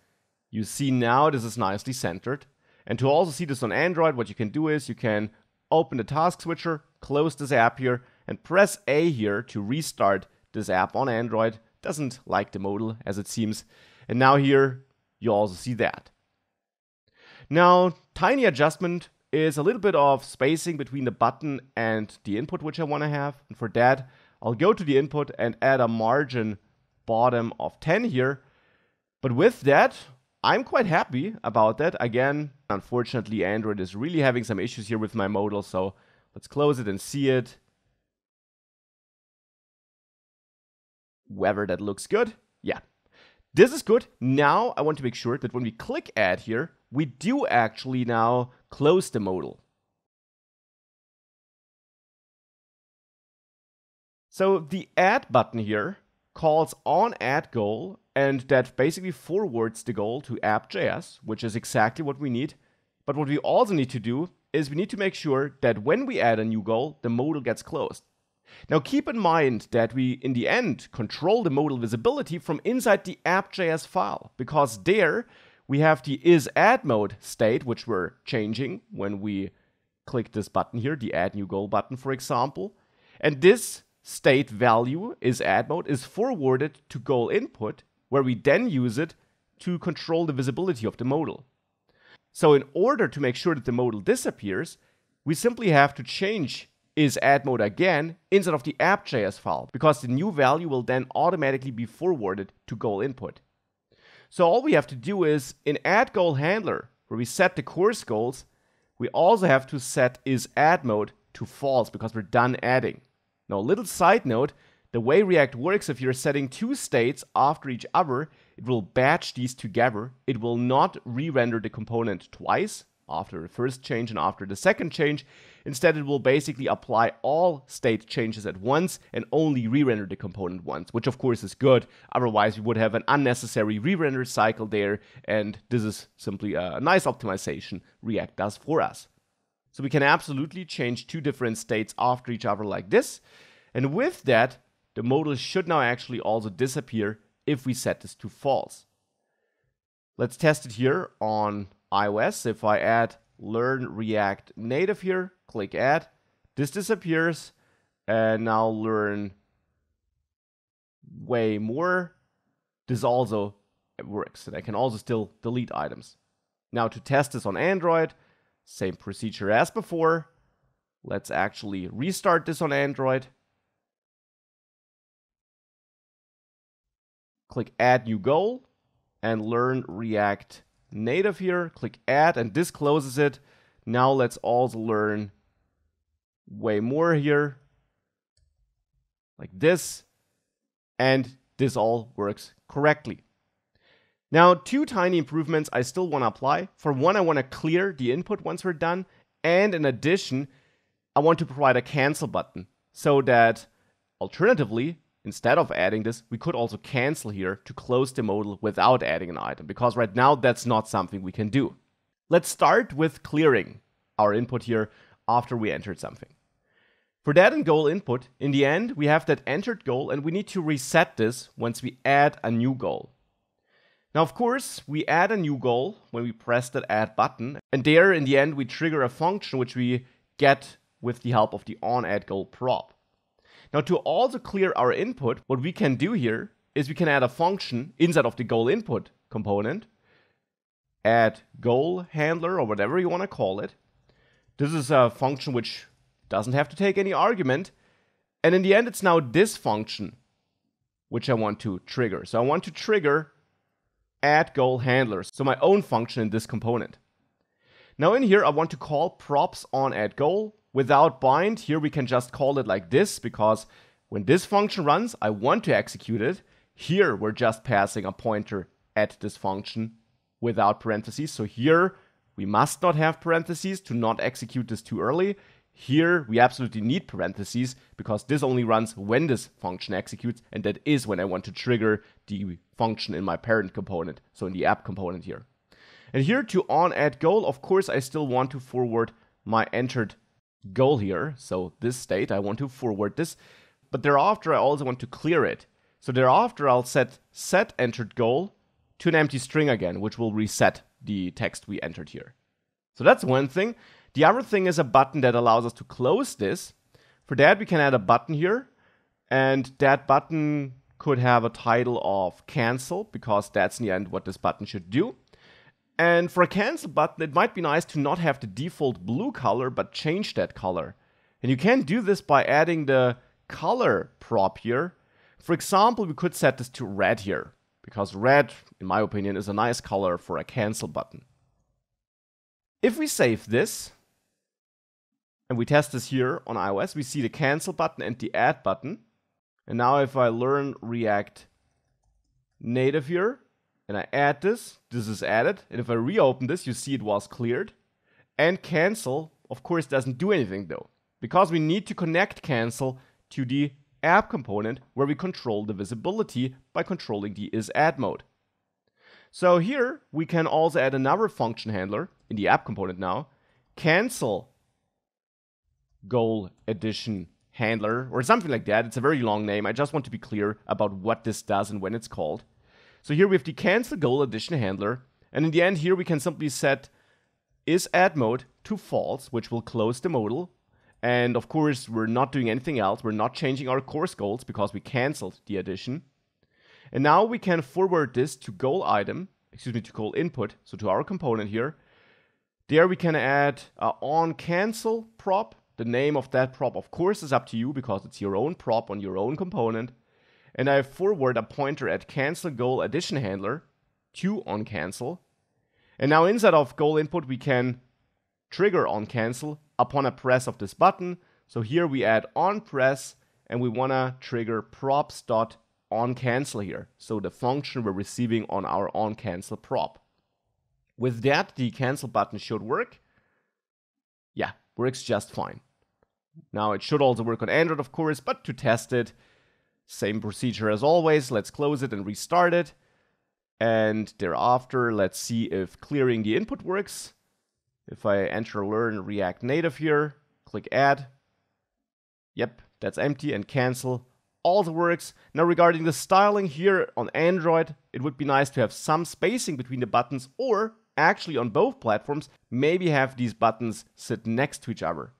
you see now this is nicely centered. And to also see this on Android, what you can do is you can open the task switcher, close this app here, and press A here to restart this app on Android. Doesn't like the modal, as it seems. And now here, you also see that. Now, tiny adjustment is a little bit of spacing between the button and the input which I want to have. And for that, I'll go to the input and add a margin bottom of 10 here. But with that, I'm quite happy about that. Again, unfortunately, Android is really having some issues here with my modal. So let's close it and see it. Whether that looks good. Yeah. This is good. Now I want to make sure that when we click add here, we do actually now close the modal. So the add button here calls on add goal, and that basically forwards the goal to app.js, which is exactly what we need. But what we also need to do is we need to make sure that when we add a new goal, the modal gets closed. Now keep in mind that we, in the end, control the modal visibility from inside the app.js file, because there we have the isAddMode state, which we're changing when we click this button here, the add new goal button, for example. And this state value, isAddMode, is forwarded to goal input, where we then use it to control the visibility of the modal. So in order to make sure that the modal disappears, we simply have to change isAddMode again inside of the app.js file, because the new value will then automatically be forwarded to goal input. So all we have to do is, in addGoalHandler, where we set the course goals, we also have to set isAddMode to false, because we're done adding. Now, a little side note, the way React works, if you're setting two states after each other, it will batch these together. It will not re-render the component twice, after the first change and after the second change. Instead, it will basically apply all state changes at once and only re-render the component once, which of course is good. Otherwise, we would have an unnecessary re-render cycle there, and this is simply a nice optimization React does for us. So we can absolutely change two different states after each other like this. And with that, the modal should now actually also disappear if we set this to false. Let's test it here on iOS. If I add learn React Native here, click add, this disappears, and now learn way more. This also works, and I can also still delete items. Now to test this on Android, same procedure as before. Let's actually restart this on Android. Click add new goal and learn React Native here. Click add, and this closes it. Now let's also learn way more here, like this, and this all works correctly. Now, two tiny improvements I still want to apply. For one, I want to clear the input once we're done, and in addition, I want to provide a cancel button so that alternatively, instead of adding this, we could also cancel here to close the modal without adding an item, because right now that's not something we can do. Let's start with clearing our input here after we entered something. For that and goal input, in the end, we have that entered goal and we need to reset this once we add a new goal. Now, of course, we add a new goal when we press that add button, and there in the end we trigger a function which we get with the help of the onAddGoal prop. Now, to also clear our input, what we can do here is we can add a function inside of the goal input component, add goal handler or whatever you want to call it. This is a function which doesn't have to take any argument, and in the end it's now this function which I want to trigger. So I want to trigger add goal handler, so my own function in this component. Now in here I want to call props on add goal without bind. Here we can just call it like this, because when this function runs I want to execute it. Here we're just passing a pointer at this function without parentheses, so here we must not have parentheses to not execute this too early. Here we absolutely need parentheses because this only runs when this function executes, and that is when I want to trigger the function in my parent component, so in the app component here. And here to onAddGoal, of course I still want to forward my entered goal here, so this state I want to forward this, but thereafter I also want to clear it. So thereafter I'll set entered goal to an empty string again, which will reset the text we entered here. So that's one thing. The other thing is a button that allows us to close this. For that we can add a button here, and that button could have a title of cancel, because that's in the end what this button should do. And for a cancel button it might be nice to not have the default blue color but change that color. And you can do this by adding the color prop here. For example, we could set this to red here, because red, in my opinion, is a nice color for a cancel button. If we save this and we test this here on iOS, we see the cancel button and the add button. And now if I learn React Native here and I add this, this is added. And if I reopen this, you see it was cleared. And cancel, of course, doesn't do anything though, because we need to connect cancel to the app component where we control the visibility by controlling the isAddMode. So here we can also add another function handler in the app component now, cancel goal addition handler or something like that. It's a very long name. I just want to be clear about what this does and when it's called. So here we have the cancel goal addition handler, and in the end here we can simply set isAddMode to false, which will close the modal. And of course we're not doing anything else. We're not changing our course goals because we canceled the addition. And now we can forward this to goal item, to goal input, so to our component here. There we can add a onCancel prop. The name of that prop, of course, is up to you because it's your own prop on your own component. And I forward a pointer at cancel goal addition handler to onCancel. And now inside of goal input, we can trigger onCancel upon a press of this button. So here we add onPress, and we want to trigger props.onCancel here. So the function we're receiving on our onCancel prop. With that, the cancel button should work. Yeah, works just fine. Now it should also work on Android, of course, but to test it, same procedure as always. Let's close it and restart it. And thereafter, let's see if clearing the input works. If I enter learn React Native here, click add. Yep, that's empty, and cancel also works. Now regarding the styling here on Android, it would be nice to have some spacing between the buttons, or actually on both platforms, maybe have these buttons sit next to each other.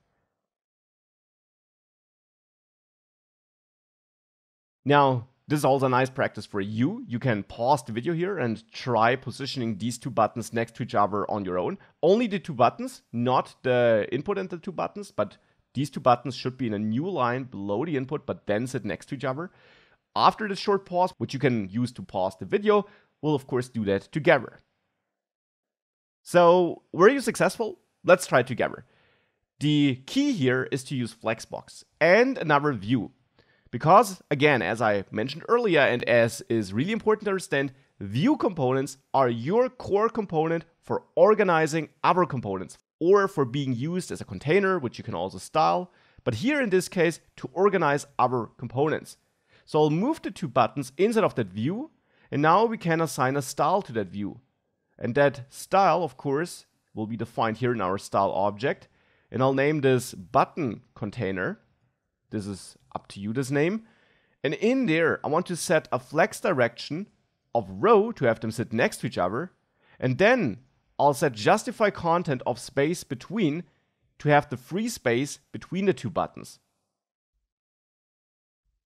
Now, this is also a nice practice for you. You can pause the video here and try positioning these two buttons next to each other on your own. Only the two buttons, not the input and the two buttons, but these two buttons should be in a new line below the input, but then sit next to each other. After this short pause, which you can use to pause the video, we'll of course do that together. So, were you successful? Let's try it together. The key here is to use Flexbox and another view. Because, again, as I mentioned earlier, and as is really important to understand, view components are your core component for organizing other components, or for being used as a container, which you can also style, but here in this case, to organize other components. So I'll move the two buttons inside of that view, and now we can assign a style to that view. And that style, of course, will be defined here in our style object. And I'll name this button container. This is up to you, this name. And in there, I want to set a flex direction of row to have them sit next to each other. And then I'll set justify content of space between to have the free space between the two buttons.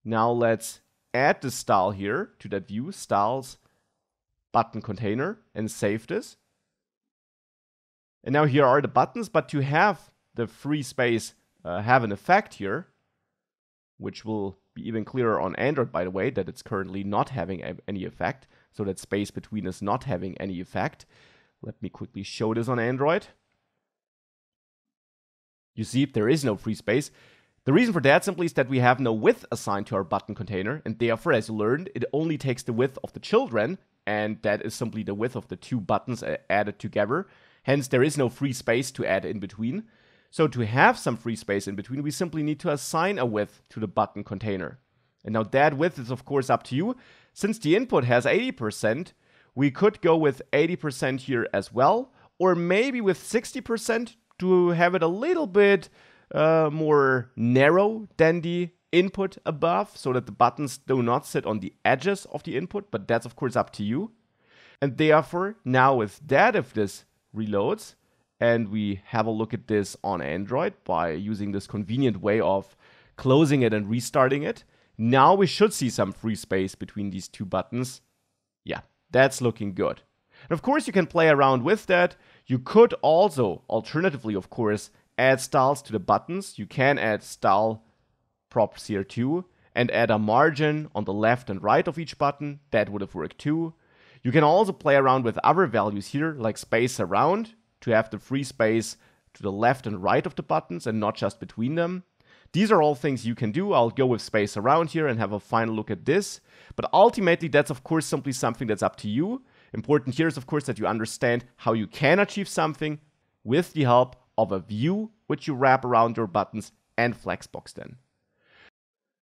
Now let's add the style here to that view, styles button container, and save this. And now here are the buttons, but to have the free space have an effect here, which will be even clearer on Android, by the way, that it's currently not having any effect. So that space between is not having any effect. Let me quickly show this on Android. You see, there is no free space. The reason for that simply is that we have no width assigned to our button container, and therefore, as you learned, it only takes the width of the children, and that is simply the width of the two buttons added together. Hence, there is no free space to add in between. So to have some free space in between, we simply need to assign a width to the button container. And now that width is of course up to you. Since the input has 80%, we could go with 80% here as well, or maybe with 60% to have it a little bit more narrow than the input above, so that the buttons do not sit on the edges of the input, but that's of course up to you. And therefore, now with that, if this reloads, and we have a look at this on Android by using this convenient way of closing it and restarting it, now we should see some free space between these two buttons. Yeah, that's looking good. And of course, you can play around with that. You could also, alternatively, of course, add styles to the buttons. You can add style props here too, and add a margin on the left and right of each button. That would have worked too. You can also play around with other values here, like space around, to have the free space to the left and right of the buttons and not just between them. These are all things you can do. I'll go with space around here and have a final look at this. But ultimately, that's of course simply something that's up to you. Important here is of course that you understand how you can achieve something with the help of a view which you wrap around your buttons and Flexbox then.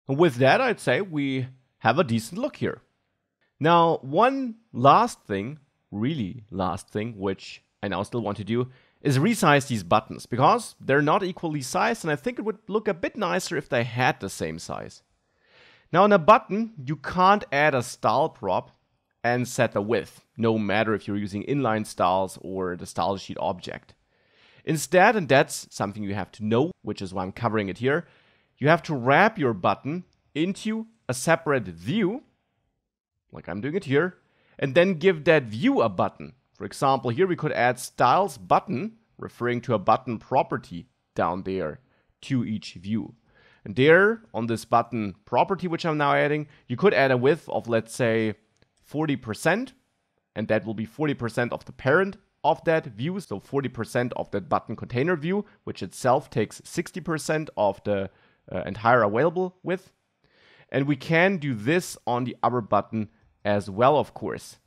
And with that, I'd say we have a decent look here. Now, one last thing, really last thing, which I now still want to do, is resize these buttons, because they're not equally sized, and I think it would look a bit nicer if they had the same size. Now, on a button, you can't add a style prop and set a width, no matter if you're using inline styles or the style sheet object. Instead, and that's something you have to know, which is why I'm covering it here, you have to wrap your button into a separate view, like I'm doing it here, and then give that view a button. For example, here we could add styles button, referring to a button property down there to each view. And there, on this button property, which I'm now adding, you could add a width of, let's say, 40%, and that will be 40% of the parent of that view, so 40% of that button container view, which itself takes 60% of the entire available width. And we can do this on the other button as well, of course.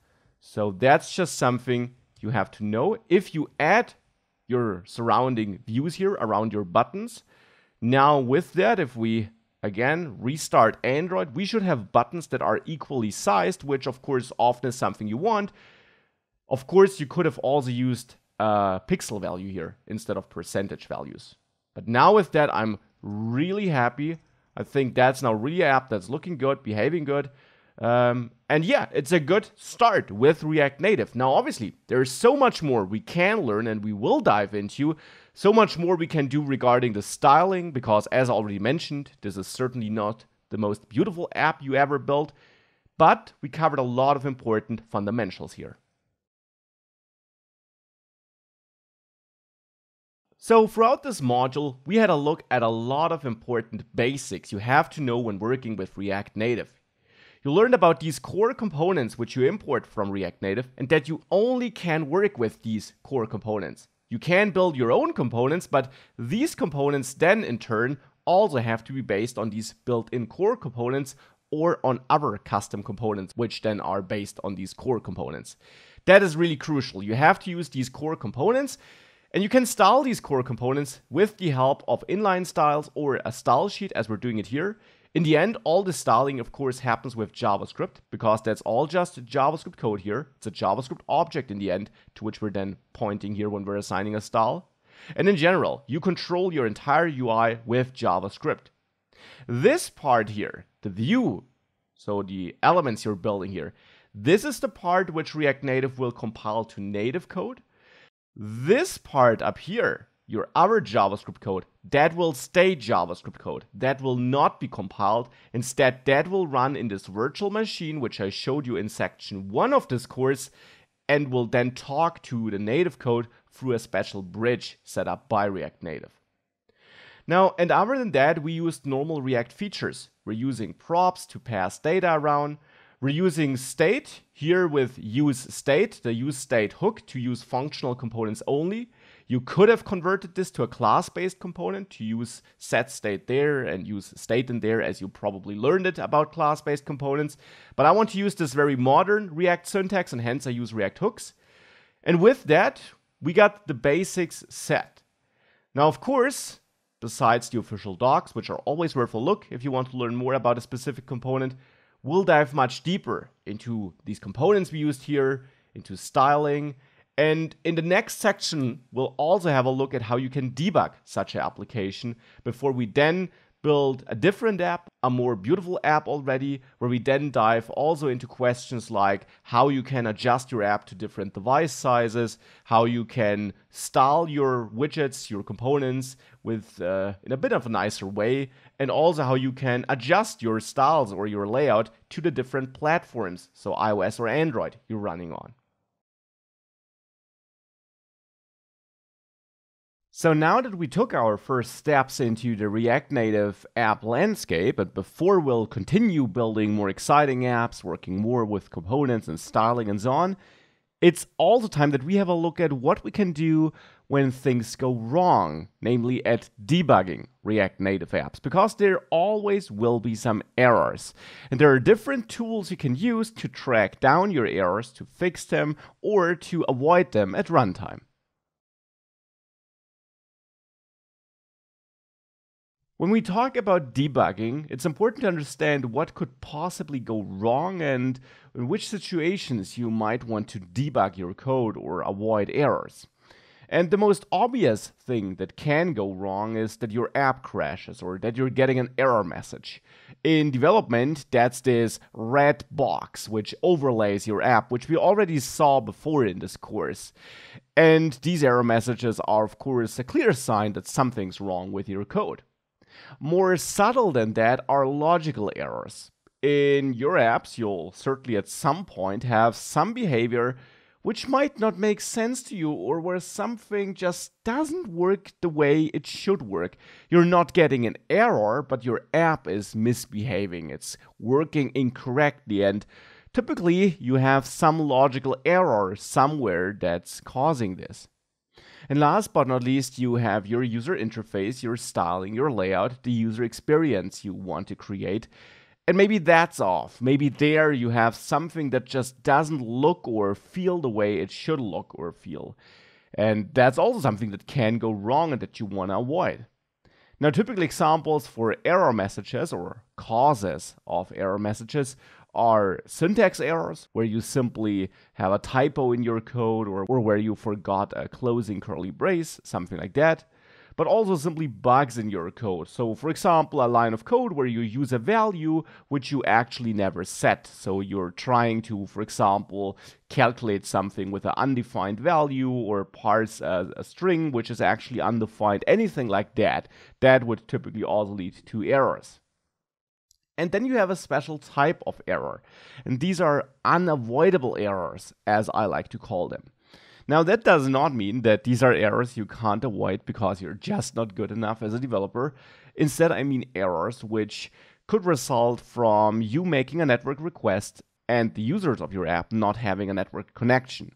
So that's just something you have to know. If you add your surrounding views here around your buttons, now with that, if we again restart Android, we should have buttons that are equally sized, which of course often is something you want. Of course, you could have also used a pixel value here instead of percentage values. But now with that, I'm really happy. I think that's now really an app that's looking good, behaving good. And yeah, it's a good start with React Native. Now, obviously, there's so much more we can learn and we will dive into. So much more we can do regarding the styling, because as I already mentioned, this is certainly not the most beautiful app you ever built, but we covered a lot of important fundamentals here. So throughout this module, we had a look at a lot of important basics you have to know when working with React Native. You learned about these core components which you import from React Native, and that you only can work with these core components. You can build your own components, but these components then in turn also have to be based on these built-in core components or on other custom components, which then are based on these core components. That is really crucial. You have to use these core components, and you can style these core components with the help of inline styles or a style sheet, as we're doing it here. In the end, all the styling, of course, happens with JavaScript, because that's all just JavaScript code here. It's a JavaScript object in the end, to which we're then pointing here when we're assigning a style. And in general, you control your entire UI with JavaScript. This part here, the view, so the elements you're building here, this is the part which React Native will compile to native code. This part up here, your other JavaScript code, that will stay JavaScript code. That will not be compiled. Instead, that will run in this virtual machine, which I showed you in section 1 of this course, and will then talk to the native code through a special bridge set up by React Native. Now, and other than that, we used normal React features. We're using props to pass data around. We're using state here with useState, the useState hook to use functional components only. You could have converted this to a class-based component to use setState there and use state in there, as you probably learned it about class-based components. But I want to use this very modern React syntax, and hence I use React hooks. And with that, we got the basics set. Now, of course, besides the official docs, which are always worth a look if you want to learn more about a specific component, we'll dive much deeper into these components we used here, into styling. And in the next section, we'll also have a look at how you can debug such an application before we then build a different app, a more beautiful app already, where we then dive also into questions like how you can adjust your app to different device sizes, how you can style your widgets, your components with in a bit of a nicer way, and also how you can adjust your styles or your layout to the different platforms, so iOS or Android you're running on. So now that we took our first steps into the React Native app landscape, and before we'll continue building more exciting apps, working more with components and styling and so on, it's also time that we have a look at what we can do when things go wrong, namely at debugging React Native apps, because there always will be some errors. And there are different tools you can use to track down your errors, to fix them, or to avoid them at runtime. When we talk about debugging, it's important to understand what could possibly go wrong and in which situations you might want to debug your code or avoid errors. And the most obvious thing that can go wrong is that your app crashes or that you're getting an error message. In development, that's this red box which overlays your app, which we already saw before in this course. And these error messages are, of course, a clear sign that something's wrong with your code. More subtle than that are logical errors. In your apps, you'll certainly at some point have some behavior which might not make sense to you, or where something just doesn't work the way it should work. You're not getting an error, but your app is misbehaving. It's working incorrectly, and typically you have some logical error somewhere that's causing this. And last but not least, you have your user interface, your styling, your layout, the user experience you want to create. And maybe that's off. Maybe there you have something that just doesn't look or feel the way it should look or feel. And that's also something that can go wrong and that you want to avoid. Now, typical examples for error messages or causes of error messages are syntax errors, where you simply have a typo in your code or where you forgot a closing curly brace, something like that. But also simply bugs in your code. So for example, a line of code where you use a value which you actually never set. So you're trying to, for example, calculate something with an undefined value or parse a string which is actually undefined, anything like that. That would typically also lead to errors. And then you have a special type of error. And these are unavoidable errors, as I like to call them. Now, that does not mean that these are errors you can't avoid because you're just not good enough as a developer. Instead, I mean errors which could result from you making a network request and the users of your app not having a network connection,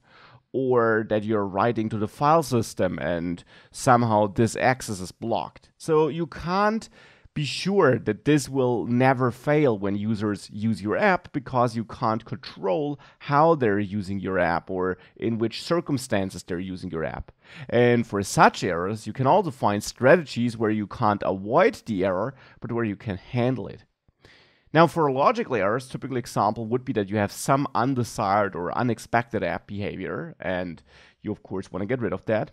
or that you're writing to the file system and somehow this access is blocked. So you can't be sure that this will never fail when users use your app, because you can't control how they're using your app or in which circumstances they're using your app. And for such errors, you can also find strategies where you can't avoid the error, but where you can handle it. Now, for logical errors, typical example would be that you have some undesired or unexpected app behavior, and you of course want to get rid of that.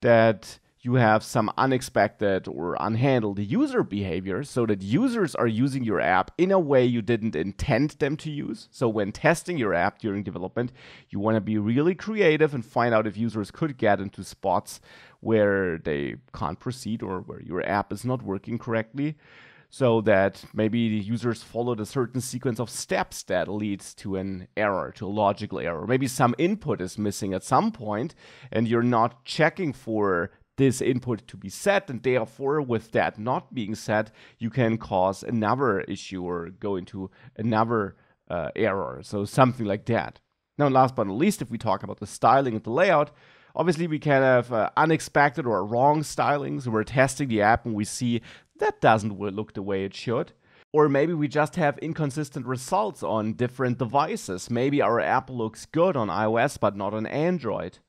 That you have some unexpected or unhandled user behavior, so that users are using your app in a way you didn't intend them to use. So when testing your app during development, you want to be really creative and find out if users could get into spots where they can't proceed or where your app is not working correctly. So that maybe the users followed a certain sequence of steps that leads to an error, to a logical error. Maybe some input is missing at some point and you're not checking for this input to be set, and therefore with that not being set, you can cause another issue or go into another error. So something like that. Now, last but not least, if we talk about the styling and the layout, obviously we can have unexpected or wrong stylings. We're testing the app and we see that doesn't look the way it should. Or maybe we just have inconsistent results on different devices. Maybe our app looks good on iOS but not on Android.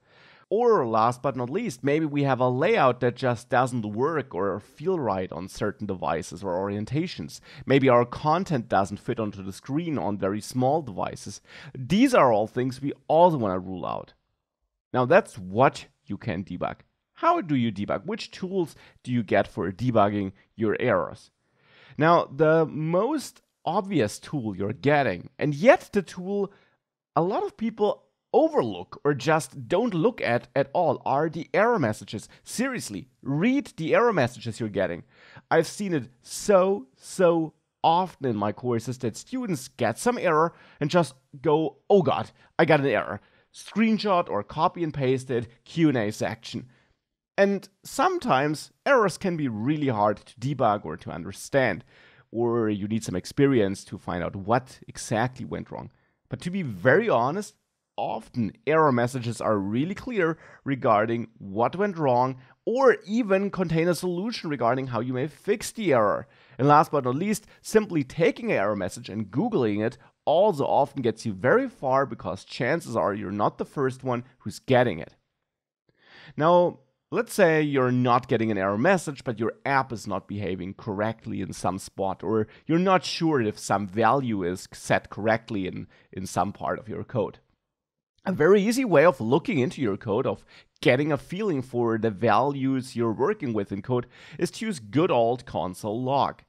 Or last but not least, maybe we have a layout that just doesn't work or feel right on certain devices or orientations. Maybe our content doesn't fit onto the screen on very small devices. These are all things we also want to rule out. Now that's what you can debug. How do you debug? Which tools do you get for debugging your errors? Now, the most obvious tool you're getting, and yet the tool a lot of people overlook or just don't look at all, are the error messages. Seriously, read the error messages you're getting. I've seen it so often in my courses that students get some error and just go, oh God, I got an error. Screenshot or copy and paste it, Q&A section. And sometimes errors can be really hard to debug or to understand, or you need some experience to find out what exactly went wrong. But to be very honest, often error messages are really clear regarding what went wrong, or even contain a solution regarding how you may fix the error. And last but not least, simply taking an error message and Googling it also often gets you very far, because chances are you're not the first one who's getting it. Now, let's say you're not getting an error message, but your app is not behaving correctly in some spot, or you're not sure if some value is set correctly in some part of your code. A very easy way of looking into your code, of getting a feeling for the values you're working with in code, is to use good old console log.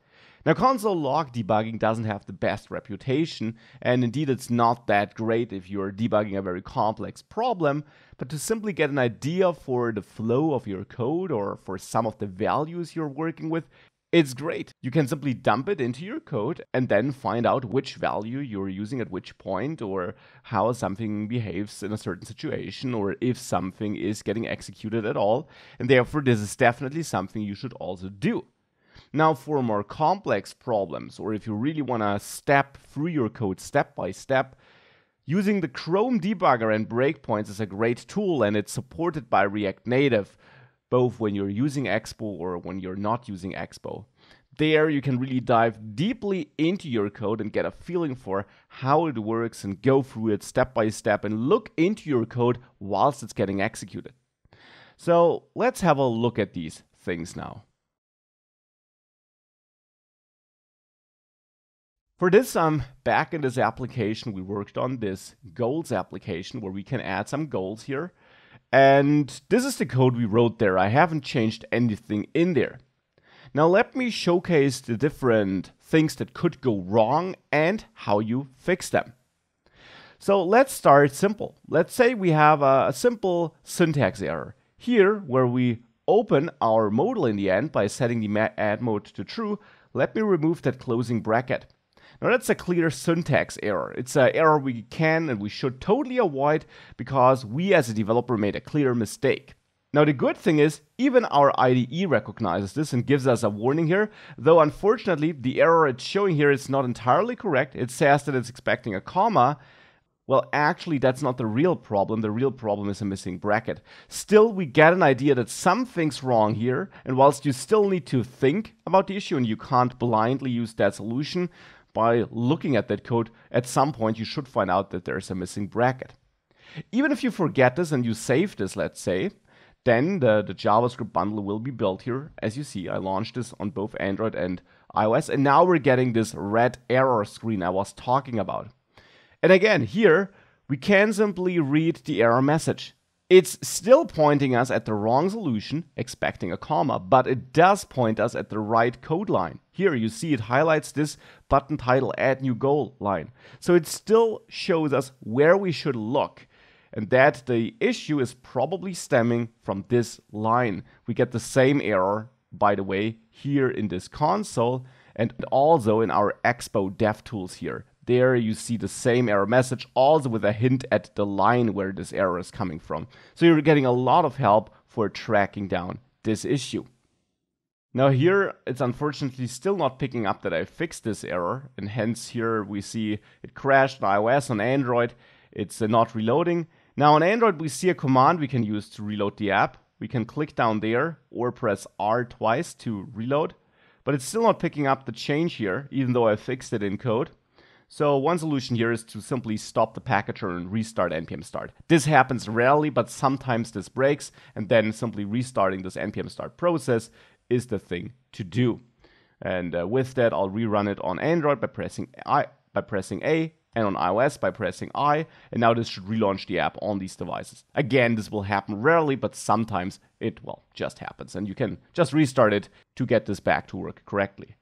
Now, console log debugging doesn't have the best reputation, and indeed it's not that great if you're debugging a very complex problem, but to simply get an idea for the flow of your code or for some of the values you're working with, it's great. You can simply dump it into your code and then find out which value you're using at which point, or how something behaves in a certain situation, or if something is getting executed at all, and therefore this is definitely something you should also do. Now, for more complex problems, or if you really want to step through your code step by step, using the Chrome debugger and breakpoints is a great tool, and it's supported by React Native, both when you're using Expo or when you're not using Expo. There you can really dive deeply into your code and get a feeling for how it works and go through it step by step and look into your code whilst it's getting executed. So let's have a look at these things now. For this, I'm back in this application. We worked on this goals application where we can add some goals here. And this is the code we wrote there. I haven't changed anything in there. Now let me showcase the different things that could go wrong and how you fix them. So let's start simple. Let's say we have a simple syntax error. Here, where we open our modal in the end by setting the add mode to true, let me remove that closing bracket. Now that's a clear syntax error. It's an error we can and we should totally avoid, because we as a developer made a clear mistake. Now the good thing is, even our IDE recognizes this and gives us a warning here, though unfortunately the error it's showing here is not entirely correct. It says that it's expecting a comma. Well, actually that's not the real problem. The real problem is a missing bracket. Still, we get an idea that something's wrong here, and whilst you still need to think about the issue and you can't blindly use that solution, by looking at that code, at some point you should find out that there's a missing bracket. Even if you forget this and you save this, let's say, then the JavaScript bundle will be built here. As you see, I launched this on both Android and iOS, and now we're getting this red error screen I was talking about. And again, here, we can simply read the error message. It's still pointing us at the wrong solution, expecting a comma, but it does point us at the right code line. Here you see it highlights this button title add new goal line. So it still shows us where we should look, and that the issue is probably stemming from this line. We get the same error, by the way, here in this console and also in our Expo DevTools here. There you see the same error message, also with a hint at the line where this error is coming from. So you're getting a lot of help for tracking down this issue. Now here, it's unfortunately still not picking up that I fixed this error, and hence here we see it crashed on iOS. On Android, it's not reloading. Now on Android, we see a command we can use to reload the app. We can click down there or press R twice to reload, but it's still not picking up the change here, even though I fixed it in code. So one solution here is to simply stop the packager and restart npm start. This happens rarely, but sometimes this breaks, and then simply restarting this npm start process is the thing to do. And with that, I'll rerun it on Android by pressing A, and on iOS by pressing I, and now this should relaunch the app on these devices. Again, this will happen rarely, but sometimes it, well, just happens, and you can just restart it to get this back to work correctly.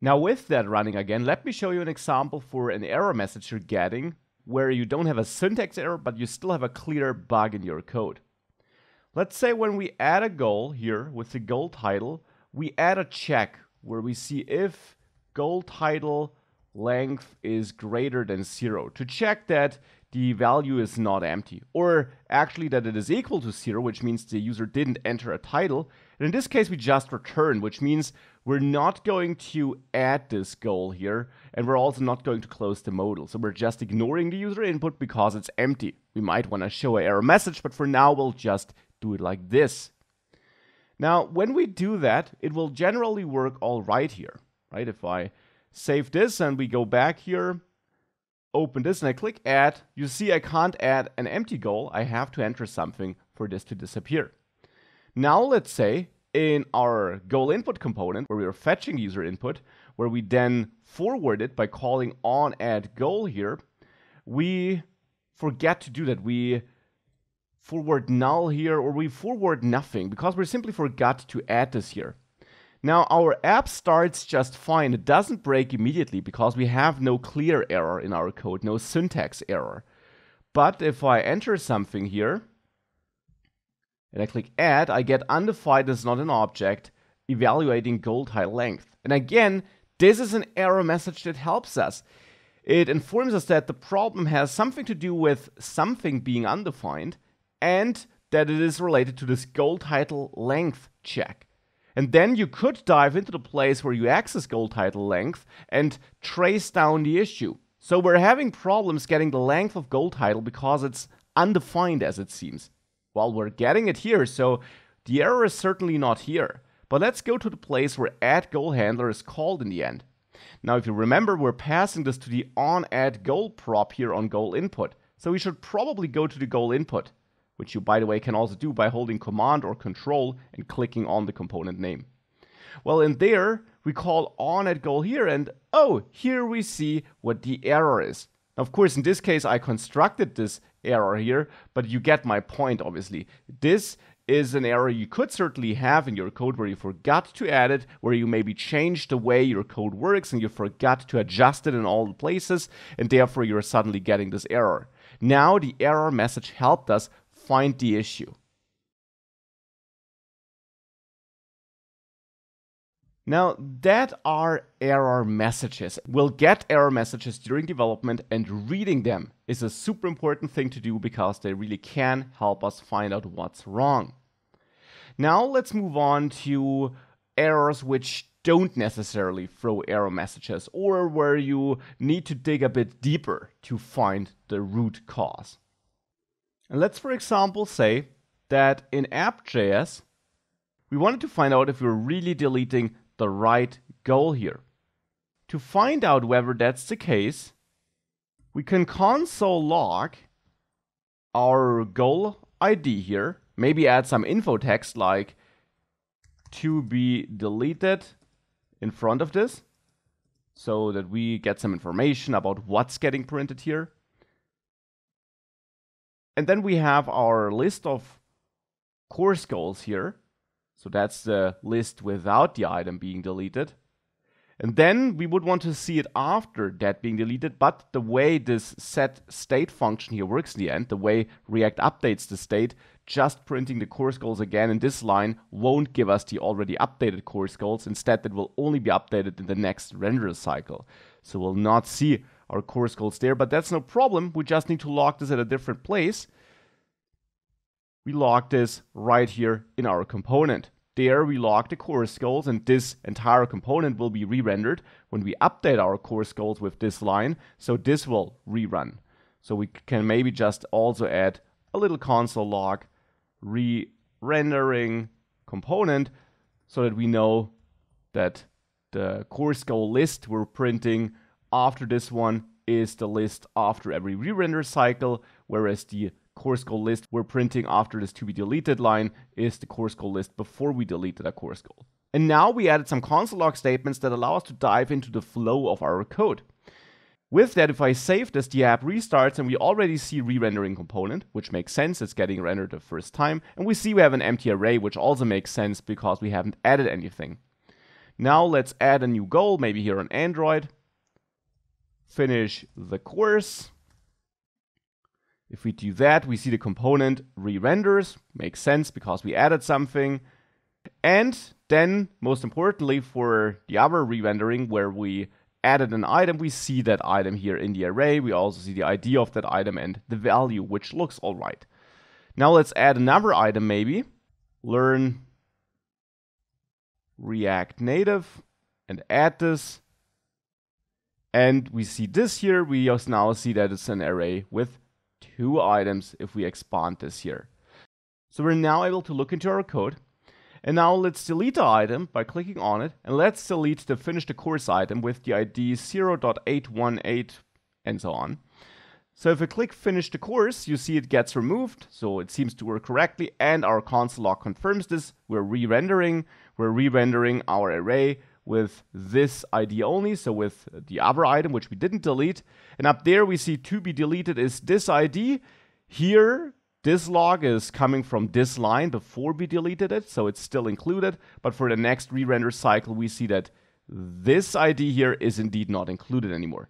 Now with that running again, let me show you an example for an error message you're getting where you don't have a syntax error, but you still have a clear bug in your code. Let's say when we add a goal here with the goal title, we add a check where we see if goal title length is greater than 0 to check that the value is not empty, or actually that it is equal to 0, which means the user didn't enter a title. And in this case, we just return, which means we're not going to add this goal here, and we're also not going to close the modal. So we're just ignoring the user input because it's empty. We might want to show an error message, but for now, we'll just do it like this. Now, when we do that, it will generally work all right here, right? If I save this and we go back here, open this and I click add, you see I can't add an empty goal. I have to enter something for this to disappear. Now let's say in our goal input component where we are fetching user input, where we then forward it by calling on add goal here, we forget to do that. We forward null here, or we forward nothing because we simply forgot to add this here. Now our app starts just fine. It doesn't break immediately because we have no clear error in our code, no syntax error. But if I enter something here and I click add, I get undefined is not an object, evaluating goal title length. And again, this is an error message that helps us. It informs us that the problem has something to do with something being undefined and that it is related to this goal title length check. And then you could dive into the place where you access goal title length and trace down the issue. So we're having problems getting the length of goal title because it's undefined as it seems. Well, we're getting it here, so the error is certainly not here. But let's go to the place where add goal handler is called in the end. Now, if you remember, we're passing this to the on add goal prop here on goal input. So we should probably go to the goal input, which you, by the way, can also do by holding Command or Control and clicking on the component name. Well, in there, we call on at goal here, and oh, here we see what the error is. Now, of course, in this case, I constructed this error here, but you get my point, obviously. This is an error you could certainly have in your code where you forgot to add it, where you maybe changed the way your code works and you forgot to adjust it in all the places, and therefore you're suddenly getting this error. Now, the error message helped us find the issue. Now, that are error messages. We'll get error messages during development, and reading them is a super important thing to do because they really can help us find out what's wrong. Now, let's move on to errors which don't necessarily throw error messages, or where you need to dig a bit deeper to find the root cause. And let's, for example, say that in app.js, we wanted to find out if we're really deleting the right goal here. To find out whether that's the case, we can console log our goal ID here, maybe add some info text like to be deleted in front of this so that we get some information about what's getting printed here. And then we have our list of course goals here. So that's the list without the item being deleted. And then we would want to see it after that being deleted, but the way this set state function here works in the end, the way React updates the state, just printing the course goals again in this line won't give us the already updated course goals. Instead, that will only be updated in the next render cycle. So we'll not see our course goals there, but that's no problem. We just need to log this at a different place. We log this right here in our component. There we log the course goals, and this entire component will be re-rendered when we update our course goals with this line. So this will rerun. So we can maybe just also add a little console log re-rendering component so that we know that the course goal list we're printing after this one is the list after every re-render cycle, whereas the course goal list we're printing after this to be deleted line is the course goal list before we deleted a course goal. And now we added some console log statements that allow us to dive into the flow of our code. With that, if I save this, the app restarts and we already see re-rendering component, which makes sense, it's getting rendered the first time. And we see we have an empty array, which also makes sense because we haven't added anything. Now let's add a new goal, maybe here on Android. Finish the course. If we do that, we see the component re-renders. Makes sense because we added something. And then, most importantly, for the other re-rendering where we added an item, we see that item here in the array. We also see the ID of that item and the value, which looks all right. Now let's add another item maybe. Learn React Native and add this. And we see this here. We also now see that it's an array with 2 items if we expand this here. So we're now able to look into our code. And now let's delete the item by clicking on it. And let's delete the finish the course item with the ID 0.818 and so on. So if I click finish the course, you see it gets removed. So it seems to work correctly. And our console log confirms this. We're re-rendering our array with this ID only, so with the other item, which we didn't delete. And up there we see to be deleted is this ID. Here, this log is coming from this line before we deleted it, so it's still included. But for the next re-render cycle, we see that this ID here is indeed not included anymore.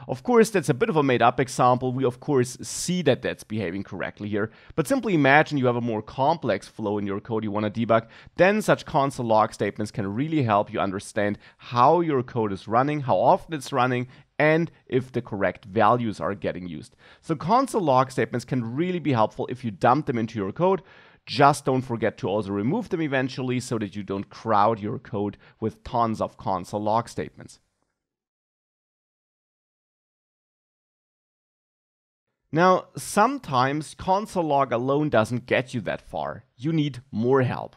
Of course, that's a bit of a made-up example. We, of course, see that that's behaving correctly here. But simply imagine you have a more complex flow in your code you want to debug. Then such console log statements can really help you understand how your code is running, how often it's running, and if the correct values are getting used. So console log statements can really be helpful if you dump them into your code. Just don't forget to also remove them eventually so that you don't crowd your code with tons of console log statements. Now, sometimes console log alone doesn't get you that far. You need more help.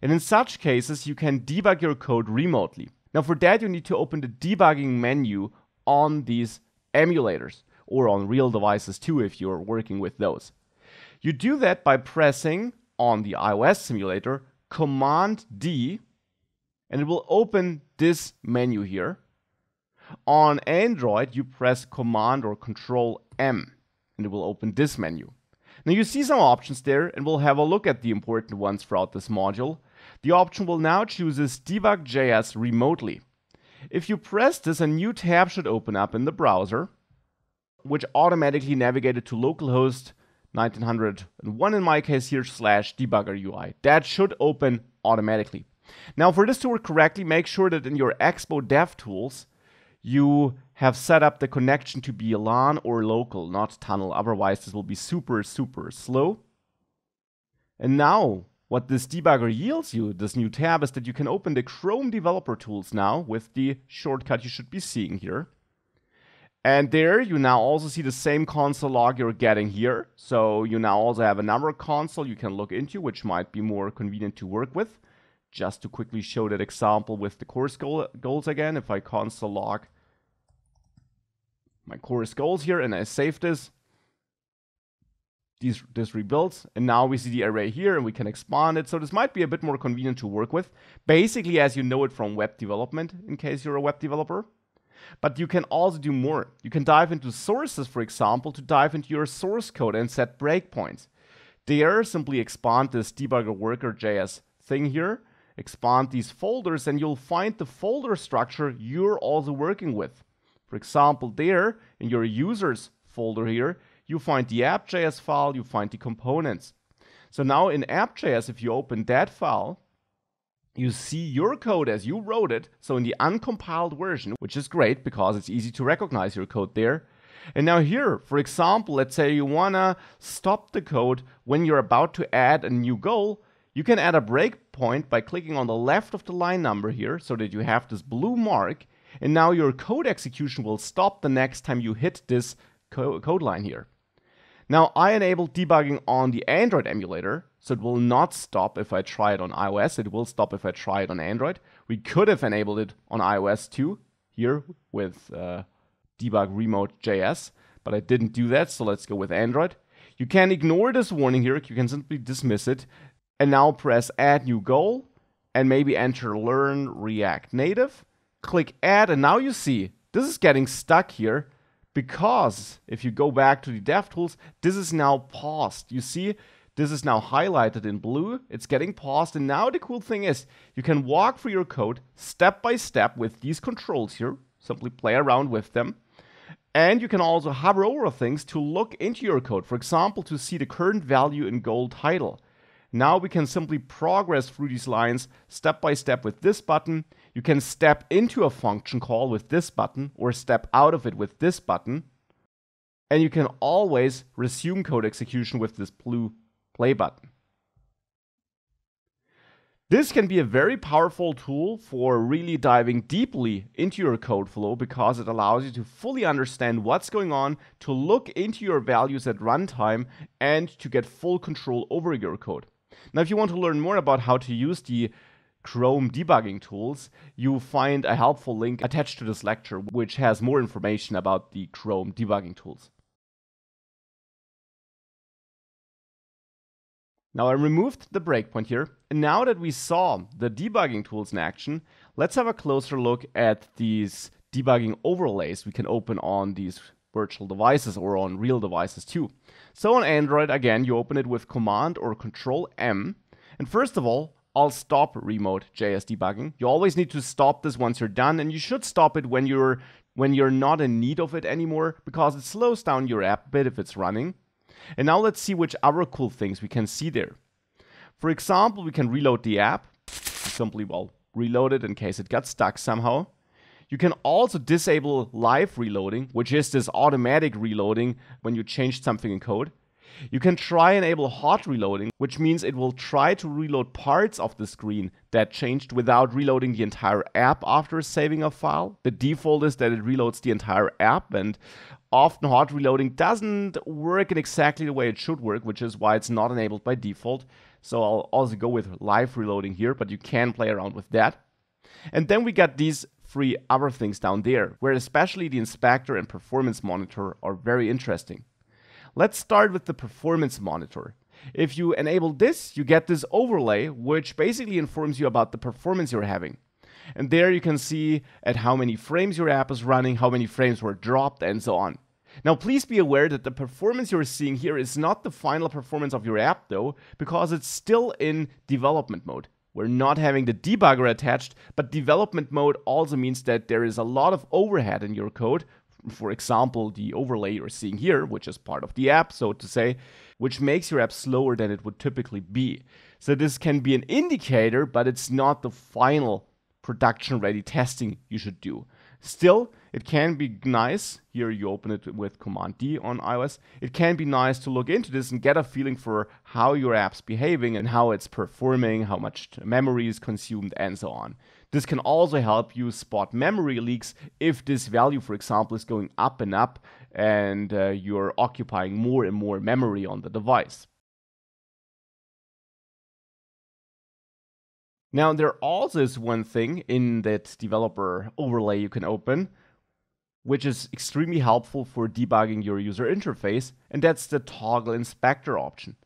And in such cases, you can debug your code remotely. Now, for that, you need to open the debugging menu on these emulators, or on real devices too, if you're working with those. You do that by pressing on the iOS simulator Command D, and it will open this menu here. On Android, you press Command or Control M. And it will open this menu. Now you see some options there, and we'll have a look at the important ones throughout this module. The option we'll now choose is Debug.js remotely. If you press this, a new tab should open up in the browser, which automatically navigated to localhost 1901 in my case here /debugger UI. That should open automatically. Now for this to work correctly, make sure that in your Expo DevTools you have set up the connection to be LAN or local, not tunnel. Otherwise, this will be super, super slow. And now, what this debugger yields you, this new tab, is that you can open the Chrome Developer Tools now with the shortcut you should be seeing here. And there, you now also see the same console log you're getting here. So you now also have another console you can look into, which might be more convenient to work with. Just to quickly show that example with the course goals again, if I console log my course goals here and I save this, this rebuilds, and now we see the array here and we can expand it. So this might be a bit more convenient to work with, basically as you know it from web development, in case you're a web developer. But you can also do more. You can dive into sources, for example, to dive into your source code and set breakpoints. There, simply expand this debugger worker.js thing here, expand these folders, and you'll find the folder structure you're also working with. For example, there, in your users folder here, you find the app.js file, you find the components. So now in app.js, if you open that file, you see your code as you wrote it, so in the uncompiled version, which is great because it's easy to recognize your code there. And now here, for example, let's say you wanna stop the code when you're about to add a new goal, you can add a breakpoint by clicking on the left of the line number here so that you have this blue mark, and now your code execution will stop the next time you hit this code line here. Now, I enabled debugging on the Android emulator, so it will not stop if I try it on iOS. It will stop if I try it on Android. We could have enabled it on iOS too, here with debug remote.js, but I didn't do that, so let's go with Android. You can ignore this warning here. You can simply dismiss it, and now press Add New Goal, and maybe enter Learn React Native. Click Add, and now you see this is getting stuck here, because if you go back to the DevTools, this is now paused. You see, this is now highlighted in blue. It's getting paused. And now the cool thing is you can walk through your code step by step with these controls here. Simply play around with them. And you can also hover over things to look into your code. For example, to see the current value in goal title. Now we can simply progress through these lines step by step with this button. You can step into a function call with this button or step out of it with this button. And you can always resume code execution with this blue play button. This can be a very powerful tool for really diving deeply into your code flow because it allows you to fully understand what's going on, to look into your values at runtime, and to get full control over your code. Now, if you want to learn more about how to use the Chrome debugging tools, you find a helpful link attached to this lecture, which has more information about the Chrome debugging tools. Now I removed the breakpoint here, and now that we saw the debugging tools in action, let's have a closer look at these debugging overlays we can open on these virtual devices or on real devices too. So on Android, again, you open it with Command or Control M, and first of all, I'll stop remote.js debugging. You always need to stop this once you're done, and you should stop it when you're not in need of it anymore, because it slows down your app a bit if it's running. And now let's see which other cool things we can see there. For example, we can reload the app. Simply, reload it in case it got stuck somehow. You can also disable live reloading, which is this automatic reloading when you change something in code. You can try and enable hot reloading, which means it will try to reload parts of the screen that changed without reloading the entire app after saving a file. The default is that it reloads the entire app, and often hot reloading doesn't work in exactly the way it should work, which is why it's not enabled by default. So I'll also go with live reloading here, but you can play around with that. And then we got these three other things down there, where especially the inspector and performance monitor are very interesting. Let's start with the performance monitor. If you enable this, you get this overlay, which basically informs you about the performance you're having. And there you can see at how many frames your app is running, how many frames were dropped, and so on. Now, please be aware that the performance you're seeing here is not the final performance of your app, though, because it's still in development mode. We're not having the debugger attached, but development mode also means that there is a lot of overhead in your code. For example, the overlay you're seeing here, which is part of the app, so to say, which makes your app slower than it would typically be. So this can be an indicator, but it's not the final production-ready testing you should do. Still, it can be nice, here you open it with Command D on iOS, it can be nice to look into this and get a feeling for how your app's behaving and how it's performing, how much memory is consumed, and so on. This can also help you spot memory leaks if this value, for example, is going up and you're occupying more and more memory on the device. Now, there also is one thing in that developer overlay you can open, which is extremely helpful for debugging your user interface, and that's the toggle inspector option.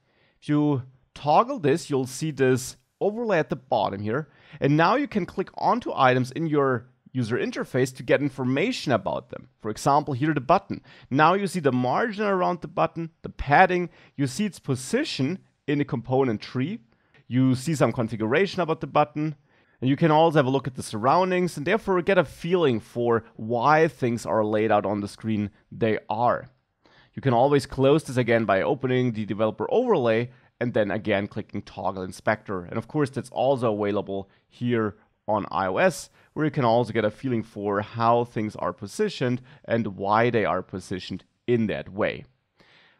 If you toggle this, you'll see this overlay at the bottom here, and now you can click onto items in your user interface to get information about them. For example, here the button. Now you see the margin around the button, the padding, you see its position in the component tree, you see some configuration about the button, and you can also have a look at the surroundings and therefore get a feeling for why things are laid out on the screen they are. You can always close this again by opening the developer overlay and then again clicking toggle inspector. And of course, that's also available here on iOS, where you can also get a feeling for how things are positioned and why they are positioned in that way.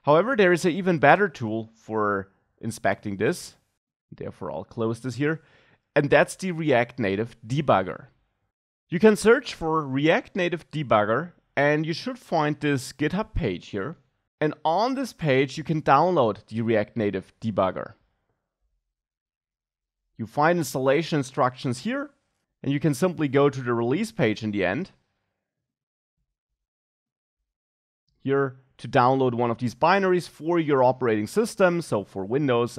However, there is an even better tool for inspecting this. Therefore, I'll close this here. And that's the React Native Debugger. You can search for React Native Debugger and you should find this GitHub page here. And on this page, you can download the React Native Debugger. You find installation instructions here, and you can simply go to the release page in the end here to download one of these binaries for your operating system. So for Windows,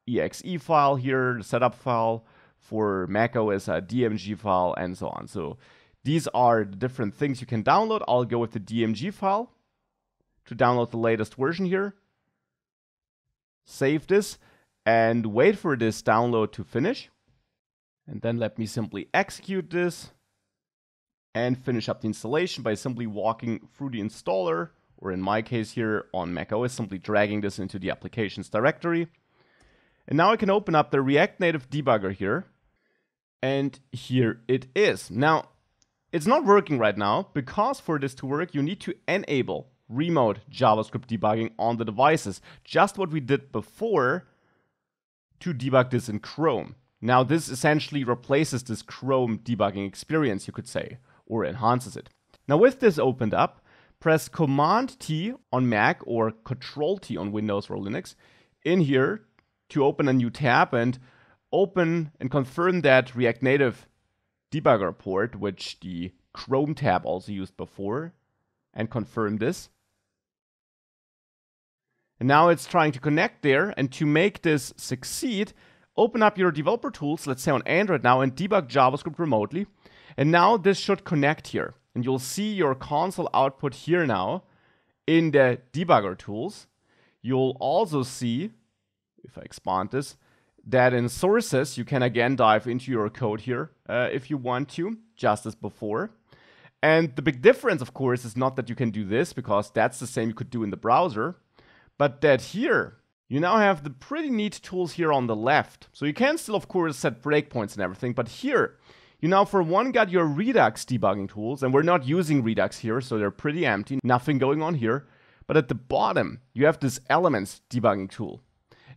exe file here, the setup file, for Mac OS, a DMG file, and so on. So these are the different things you can download. I'll go with the DMG file to download the latest version here. Save this and wait for this download to finish. And then let me simply execute this and finish up the installation by simply walking through the installer, or in my case here on Mac OS, simply dragging this into the applications directory. And now I can open up the React Native Debugger here. And here it is. Now, it's not working right now because for this to work, you need to enable remote JavaScript debugging on the devices. Just what we did before to debug this in Chrome. Now, this essentially replaces this Chrome debugging experience, you could say, or enhances it. Now, with this opened up, press Command-T on Mac or Control-T on Windows or Linux in here to open a new tab and open and confirm that React Native Debugger port, which the Chrome tab also used before, and confirm this. And now it's trying to connect there, and to make this succeed, open up your developer tools, let's say on Android now, and debug JavaScript remotely. And now this should connect here, and you'll see your console output here now in the debugger tools. You'll also see, if I expand this, that in sources, you can again dive into your code here if you want to, just as before. And the big difference, of course, is not that you can do this, because that's the same you could do in the browser, but that here, you now have the pretty neat tools here on the left. So you can still, of course, set breakpoints and everything, but here, you now for one got your Redux debugging tools, and we're not using Redux here, so they're pretty empty, nothing going on here. But at the bottom, you have this Elements debugging tool.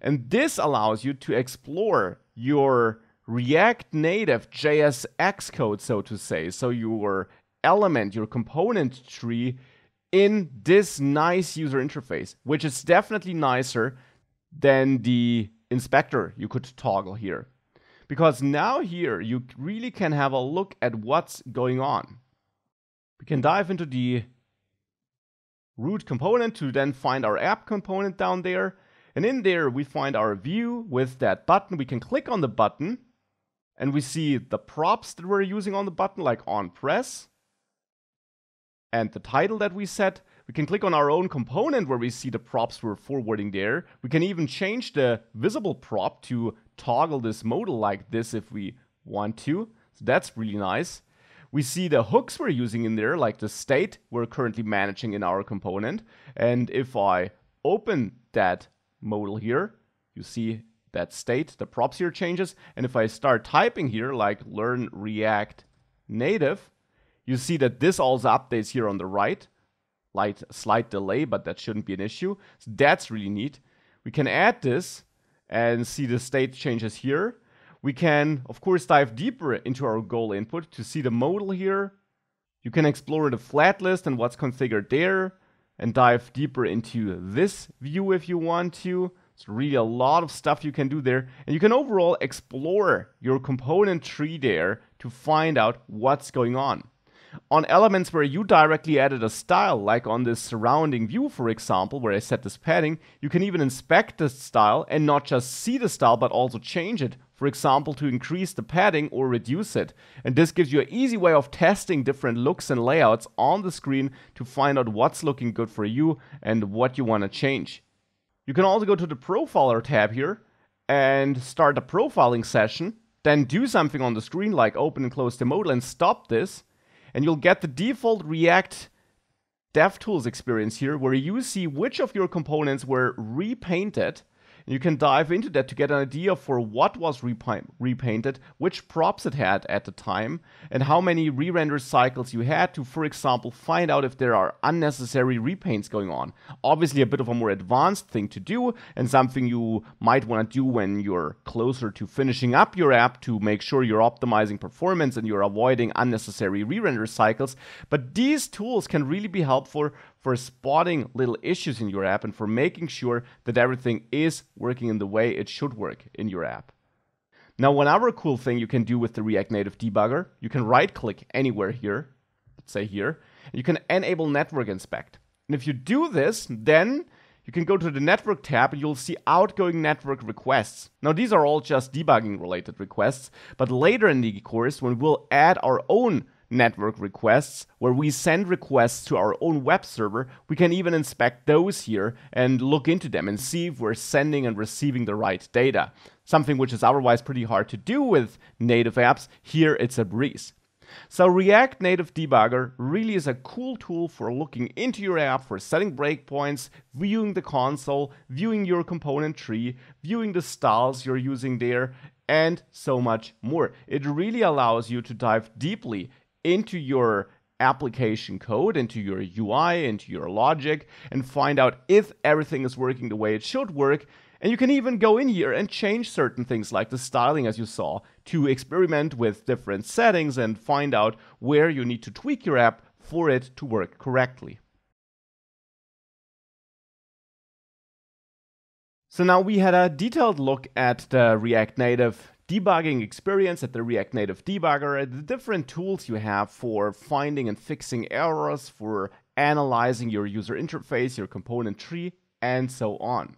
And this allows you to explore your React Native JS Xcode, so to say. So your element, your component tree in this nice user interface, which is definitely nicer than the inspector you could toggle here. Because now here, you really can have a look at what's going on. We can dive into the root component to then find our app component down there. And in there, we find our view with that button. We can click on the button and we see the props that we're using on the button, like on press and the title that we set. We can click on our own component where we see the props we're forwarding there. We can even change the visible prop to toggle this modal like this if we want to. So that's really nice. We see the hooks we're using in there, like the state we're currently managing in our component. And if I open that modal here, you see that state, the props here changes. And if I start typing here, like learn React Native, you see that this also updates here on the right. Slight delay, but that shouldn't be an issue. So that's really neat. We can add this and see the state changes here. We can, of course, dive deeper into our goal input to see the modal here. You can explore the flat list and what's configured there and dive deeper into this view if you want to. It's really a lot of stuff you can do there. And you can overall explore your component tree there to find out what's going on. On elements where you directly added a style, like on this surrounding view, for example, where I set this padding, you can even inspect the style and not just see the style, but also change it. For example, to increase the padding or reduce it. And this gives you an easy way of testing different looks and layouts on the screen to find out what's looking good for you and what you want to change. You can also go to the Profiler tab here and start a profiling session, then do something on the screen like open and close the modal and stop this, and you'll get the default React DevTools experience here where you see which of your components were repainted. You can dive into that to get an idea for what was repainted, which props it had at the time, and how many re-render cycles you had to, for example, find out if there are unnecessary repaints going on. Obviously a bit of a more advanced thing to do, and something you might want to do when you're closer to finishing up your app to make sure you're optimizing performance and you're avoiding unnecessary re-render cycles. But these tools can really be helpful for spotting little issues in your app and for making sure that everything is working in the way it should work in your app. Now, one other cool thing you can do with the React Native debugger, you can right-click anywhere here, let's say here, and you can enable Network Inspect. And if you do this, then you can go to the Network tab and you'll see outgoing network requests. Now, these are all just debugging related requests, but later in the course, when we'll add our own network requests, where we send requests to our own web server, we can even inspect those here and look into them and see if we're sending and receiving the right data. Something which is otherwise pretty hard to do with native apps. Here it's a breeze. So React Native Debugger really is a cool tool for looking into your app, for setting breakpoints, viewing the console, viewing your component tree, viewing the styles you're using there, and so much more. It really allows you to dive deeply into your application code, into your UI, into your logic, and find out if everything is working the way it should work. And you can even go in here and change certain things like the styling, as you saw, to experiment with different settings and find out where you need to tweak your app for it to work correctly. So now we had a detailed look at the React Native debugging experience, at the React Native debugger, at the different tools you have for finding and fixing errors, for analyzing your user interface, your component tree, and so on.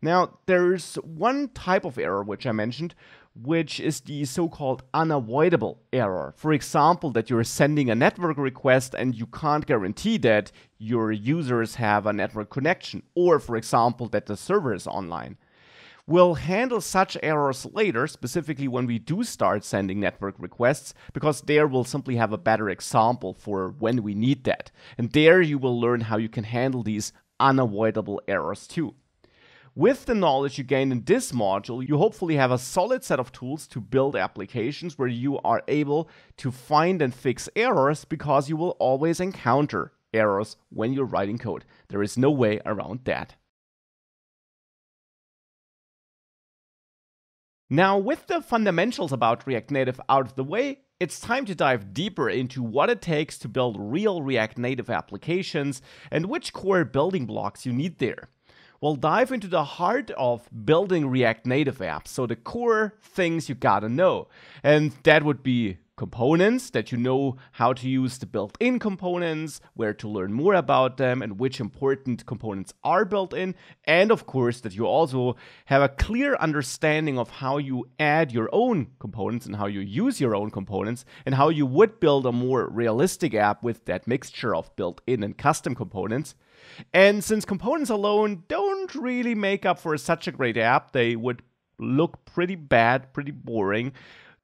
Now, there's one type of error which I mentioned, which is the so-called unavoidable error. For example, that you're sending a network request and you can't guarantee that your users have a network connection, or for example, that the server is online. We'll handle such errors later, specifically when we do start sending network requests, because there we'll simply have a better example for when we need that. And there you will learn how you can handle these unavoidable errors too. With the knowledge you gain in this module, you hopefully have a solid set of tools to build applications where you are able to find and fix errors, because you will always encounter errors when you're writing code. There is no way around that. Now, with the fundamentals about React Native out of the way, it's time to dive deeper into what it takes to build real React Native applications and which core building blocks you need there. We'll dive into the heart of building React Native apps, so the core things you gotta know. And that would be components, that you know how to use the built-in components, where to learn more about them, and which important components are built in. And of course, that you also have a clear understanding of how you add your own components and how you use your own components, and how you would build a more realistic app with that mixture of built-in and custom components. And since components alone don't really make up for such a great app, they would look pretty bad, pretty boring.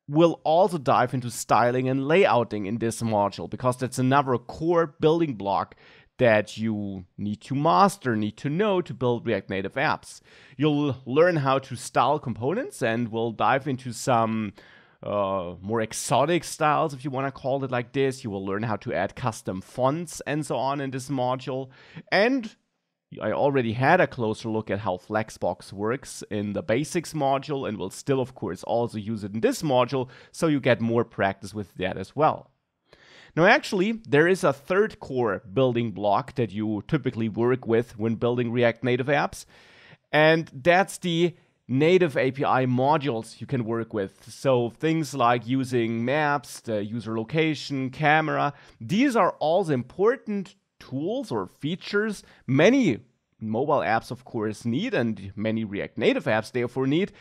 We'll also dive into styling and layouting in this module, because that's another core building block that you need to master, need to know to build React Native apps. You'll learn how to style components, and we'll dive into some more exotic styles, if you want to call it like this. You will learn how to add custom fonts and so on in this module. And I already had a closer look at how Flexbox works in the basics module, and will still, of course, also use it in this module, so you get more practice with that as well. Now, actually, there is a third core building block that you typically work with when building React Native apps, and that's the native API modules you can work with. So things like using maps, the user location, camera, these are all the important tools or features many mobile apps, of course, need, and many React Native apps therefore need.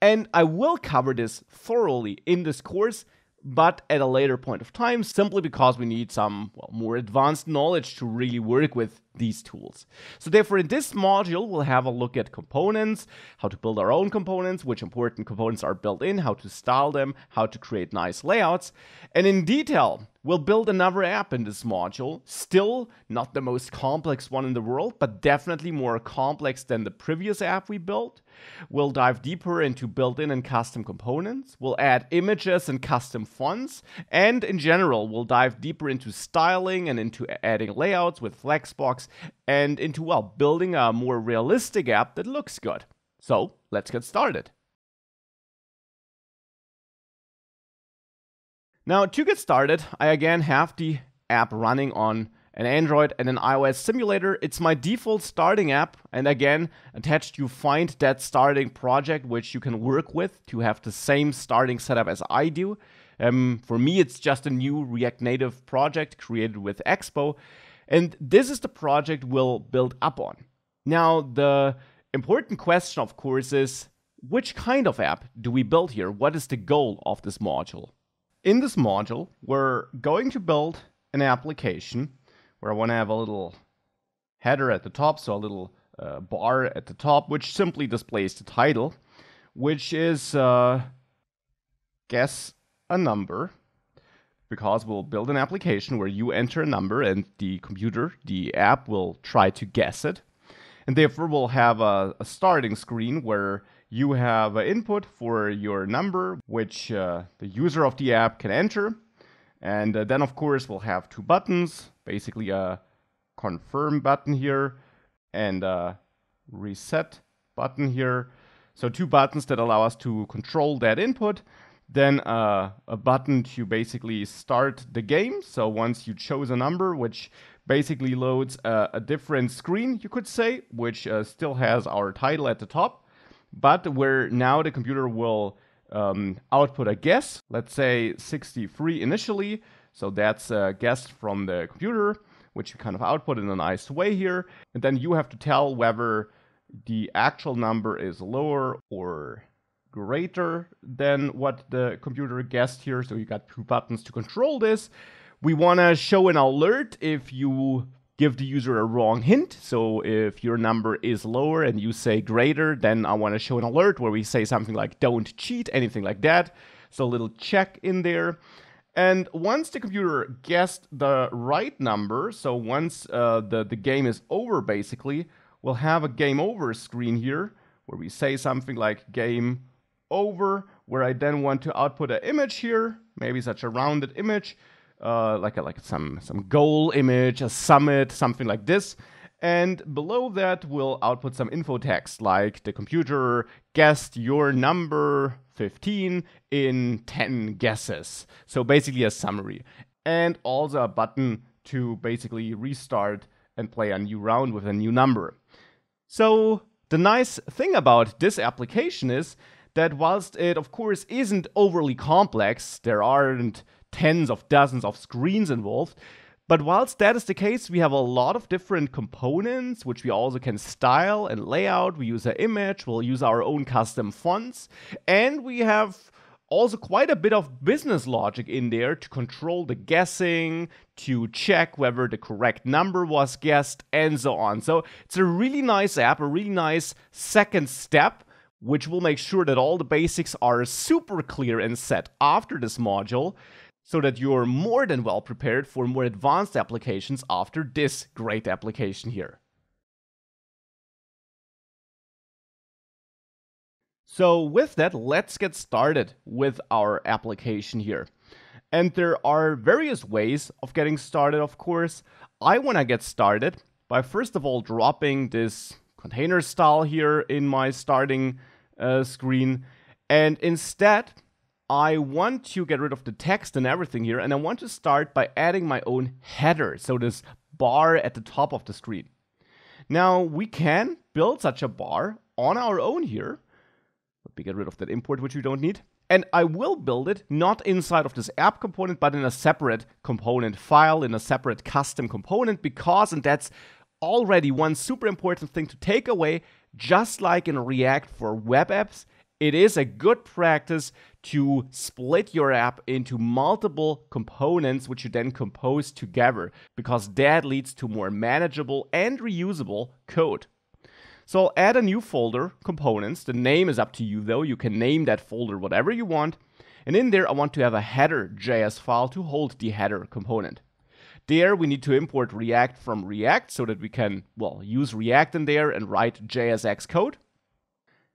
And I will cover this thoroughly in this course, but at a later point of time, simply because we need some more advanced knowledge to really work with these tools. So therefore, in this module, we'll have a look at components, how to build our own components, which important components are built in, how to style them, how to create nice layouts. And in detail, we'll build another app in this module. Still not the most complex one in the world, but definitely more complex than the previous app we built. We'll dive deeper into built-in and custom components. We'll add images and custom fonts. And in general, we'll dive deeper into styling and into adding layouts with Flexbox and into, well, building a more realistic app that looks good. So let's get started. Now, to get started, I again have the app running on an Android and an iOS simulator. It's my default starting app, and again, attached you find that starting project which you can work with to have the same starting setup as I do. For me, it's just a new React Native project created with Expo, and this is the project we'll build up on. Now, the important question, of course, is which kind of app do we build here? What is the goal of this module? In this module, we're going to build an application where I want to have a little header at the top, so a little bar at the top, which simply displays the title, which is guess a number, because we'll build an application where you enter a number and the computer, the app, will try to guess it. And therefore, we'll have a starting screen where you have an input for your number, which the user of the app can enter. And then, of course, we'll have two buttons, basically a confirm button here and a reset button here. So two buttons that allow us to control that input. Then a button to basically start the game. So once you chose a number, which basically loads a different screen, you could say, which still has our title at the top, but where now the computer will output a guess, let's say 63 initially. So that's a guess from the computer, which you kind of output in a nice way here. And then you have to tell whether the actual number is lower or greater than what the computer guessed here. So you got two buttons to control this. We want to show an alert if you give the user a wrong hint. So if your number is lower and you say greater, then I want to show an alert where we say something like don't cheat, anything like that. So a little check in there. And once the computer guessed the right number, so once the game is over, basically, we'll have a game over screen here where we say something like game over, where I then want to output an image here, maybe such a rounded image, like some goal image, a summit, something like this. And below that, we'll output some info text, like the computer guessed your number 15 in 10 guesses. So basically a summary. And also a button to basically restart and play a new round with a new number. So the nice thing about this application is that whilst it, of course, isn't overly complex, there aren't tens of dozens of screens involved, but whilst that is the case, we have a lot of different components, which we also can style and lay out. We use an image, we'll use our own custom fonts, and we have also quite a bit of business logic in there to control the guessing, to check whether the correct number was guessed, and so on. So it's a really nice app, a really nice second step, which will make sure that all the basics are super clear and set after this module, so that you're more than well prepared for more advanced applications after this great application here. So with that, let's get started with our application here. And there are various ways of getting started, of course. I want to get started by first of all dropping this container style here in my starting screen, and instead I want to get rid of the text and everything here, and I want to start by adding my own header, so this bar at the top of the screen. Now we can build such a bar on our own here, get rid of that import, which we don't need. And I will build it not inside of this app component, but in a separate component file, in a separate custom component, because, and that's already one super important thing to take away, just like in React for web apps, it is a good practice to split your app into multiple components, which you then compose together, because that leads to more manageable and reusable code. So I'll add a new folder, components. The name is up to you though. You can name that folder whatever you want. And in there, I want to have a header.js file to hold the header component. There, we need to import React from React so that we can, well, use React in there and write JSX code.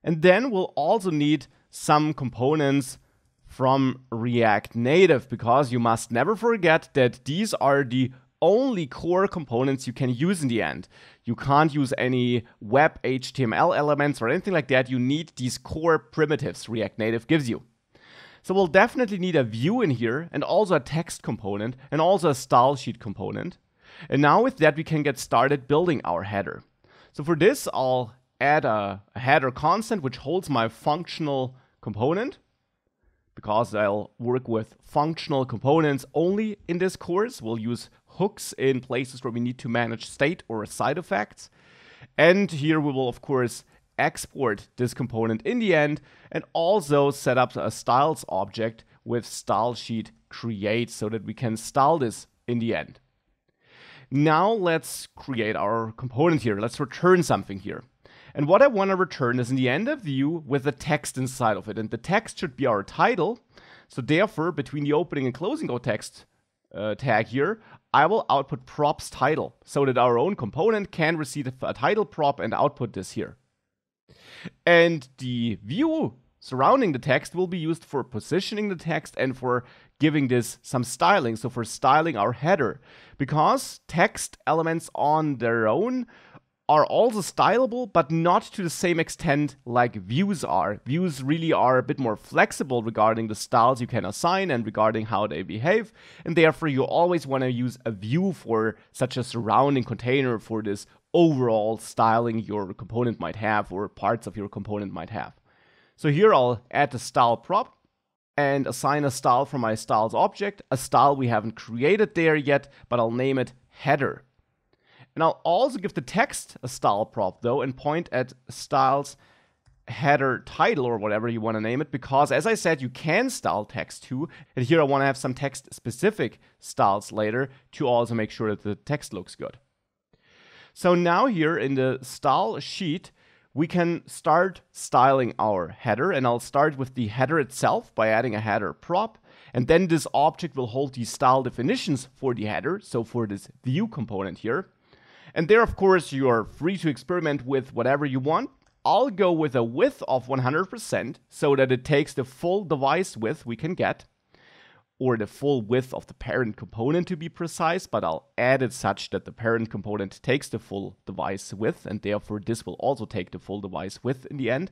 And then we'll also need some components from React Native, because you must never forget that these are the only core components you can use in the end. You can't use any web HTML elements or anything like that. You need these core primitives React Native gives you. So we'll definitely need a view in here, and also a text component, and also a style sheet component. And now with that, we can get started building our header. So for this, I'll add a header constant, which holds my functional component, because I'll work with functional components only in this course. We'll use hooks in places where we need to manage state or side effects. And here we will, of course, export this component in the end, and also set up a styles object with style sheet create so that we can style this in the end. Now let's create our component here. Let's return something here. And what I want to return is in the end a view with the text inside of it. And the text should be our title. So therefore, between the opening and closing text tag here, I will output props title so that our own component can receive a title prop and output this here. And the view surrounding the text will be used for positioning the text and for giving this some styling. So for styling our header, because text elements on their own are also stylable, but not to the same extent like views are. Views really are a bit more flexible regarding the styles you can assign and regarding how they behave. And therefore, you always want to use a view for such a surrounding container for this overall styling your component might have, or parts of your component might have. So here I'll add the style prop and assign a style from my styles object, a style we haven't created there yet, but I'll name it header. And I'll also give the text a style prop though, and point at styles header title or whatever you want to name it, because as I said, you can style text too. And here I want to have some text specific styles later to also make sure that the text looks good. So now here in the style sheet, we can start styling our header, and I'll start with the header itself by adding a header prop. And then this object will hold the style definitions for the header, so for this view component here. And there, of course, you are free to experiment with whatever you want. I'll go with a width of 100% so that it takes the full device width we can get, or the full width of the parent component to be precise, but I'll add it such that the parent component takes the full device width, and therefore this will also take the full device width in the end.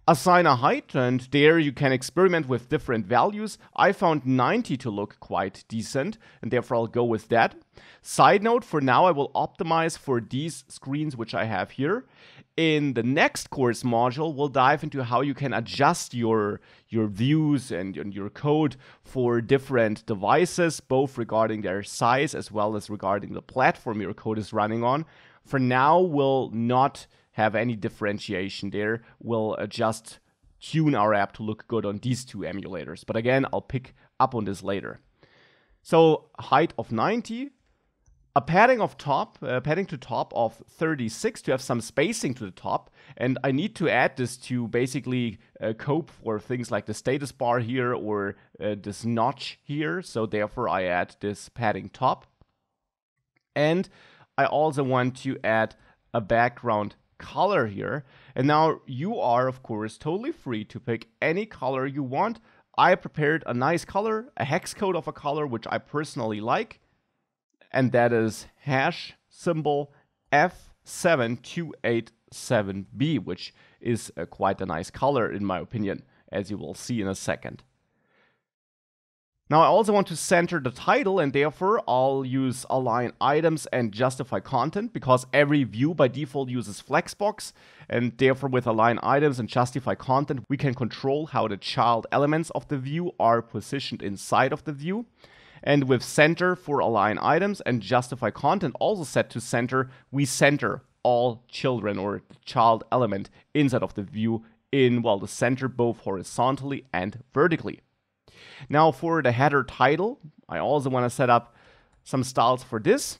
Assign a height, and there you can experiment with different values. I found 90 to look quite decent, and therefore I'll go with that. Side note, for now I will optimize for these screens which I have here. In the next course module, we'll dive into how you can adjust your views and your code for different devices, both regarding their size as well as regarding the platform your code is running on. For now, we'll not have any differentiation there. We'll just tune our app to look good on these two emulators. But again, I'll pick up on this later. So height of 90, a padding to top of 36 to have some spacing to the top. And I need to add this to basically cope for things like the status bar here or this notch here. So therefore I add this padding top. And I also want to add a background color here. And now you are, of course, totally free to pick any color you want. I prepared a nice color, a hex code of a color, which I personally like. And that is hash symbol F7287B, which is quite a nice color in my opinion, as you will see in a second. Now I also want to center the title, and therefore I'll use align items and justify content, because every view by default uses Flexbox, and therefore with align items and justify content we can control how the child elements of the view are positioned inside of the view. And with center for align items and justify content also set to center, we center all children or the child element inside of the view in, well, the center both horizontally and vertically. Now for the header title, I also want to set up some styles for this.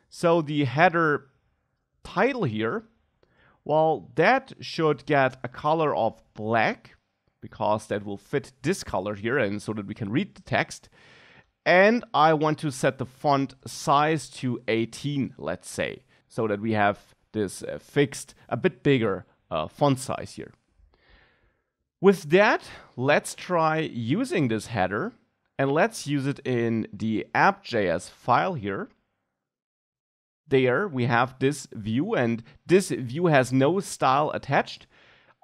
So the header title here, well, that should get a color of black, because that will fit this color here and so that we can read the text. And I want to set the font size to 18, let's say, so that we have this fixed, a bit bigger font size here. With that, let's try using this header, and let's use it in the app.js file here. There we have this view, and this view has no style attached.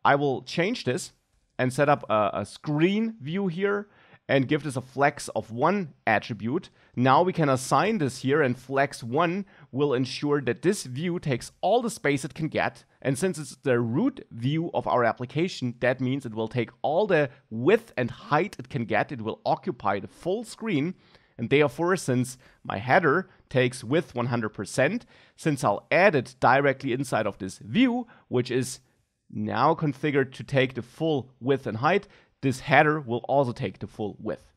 I will change this and set up a screen view here and give this a flex of 1 attribute. Now we can assign this here, and flex 1 will ensure that this view takes all the space it can get. And since it's the root view of our application, that means it will take all the width and height it can get. It will occupy the full screen. And therefore, since my header takes width 100%, since I'll add it directly inside of this view, which is now configured to take the full width and height, this header will also take the full width.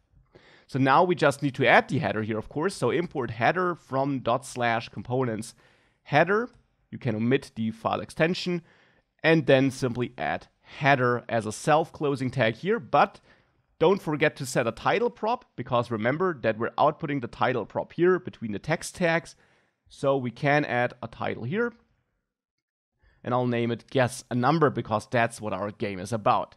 So now we just need to add the header here, of course. So import header from /components header. You can omit the file extension and then simply add header as a self-closing tag here. But don't forget to set a title prop, because remember that we're outputting the title prop here between the text tags. So we can add a title here. And I'll name it guess a number, because that's what our game is about.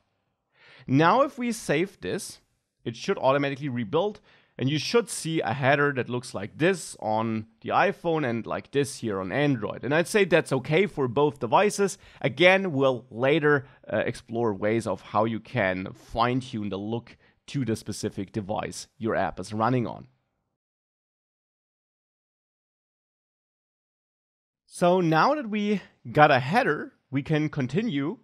Now if we save this, it should automatically rebuild, and you should see a header that looks like this on the iPhone and like this here on Android. And I'd say that's okay for both devices. Again, we'll later explore ways of how you can fine-tune the look to the specific device your app is running on. So now that we got a header, we can continue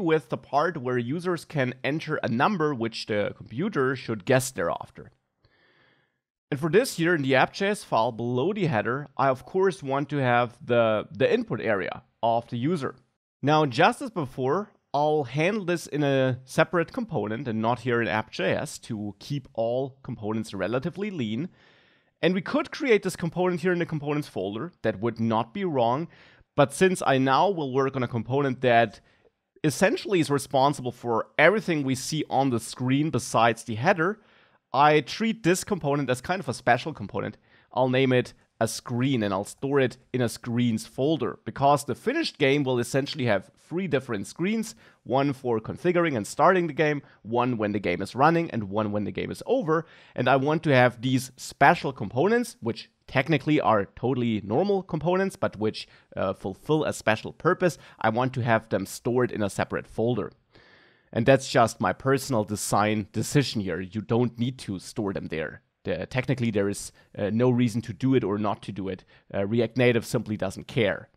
with the part where users can enter a number which the computer should guess thereafter. And for this here in the app.js file below the header, I of course want to have the input area of the user. Now, just as before, I'll handle this in a separate component and not here in app.js to keep all components relatively lean. And we could create this component here in the components folder. That would not be wrong. But since I now will work on a component that essentially is responsible for everything we see on the screen besides the header, I treat this component as kind of a special component. I'll name it a screen, and I'll store it in a screens folder, because the finished game will essentially have 3 different screens: one for configuring and starting the game, one when the game is running, and one when the game is over. And I want to have these special components, which technically are totally normal components, but which fulfill a special purpose. I want to have them stored in a separate folder. And that's just my personal design decision here. You don't need to store them there. Technically, there is no reason to do it or not to do it. React Native simply doesn't care.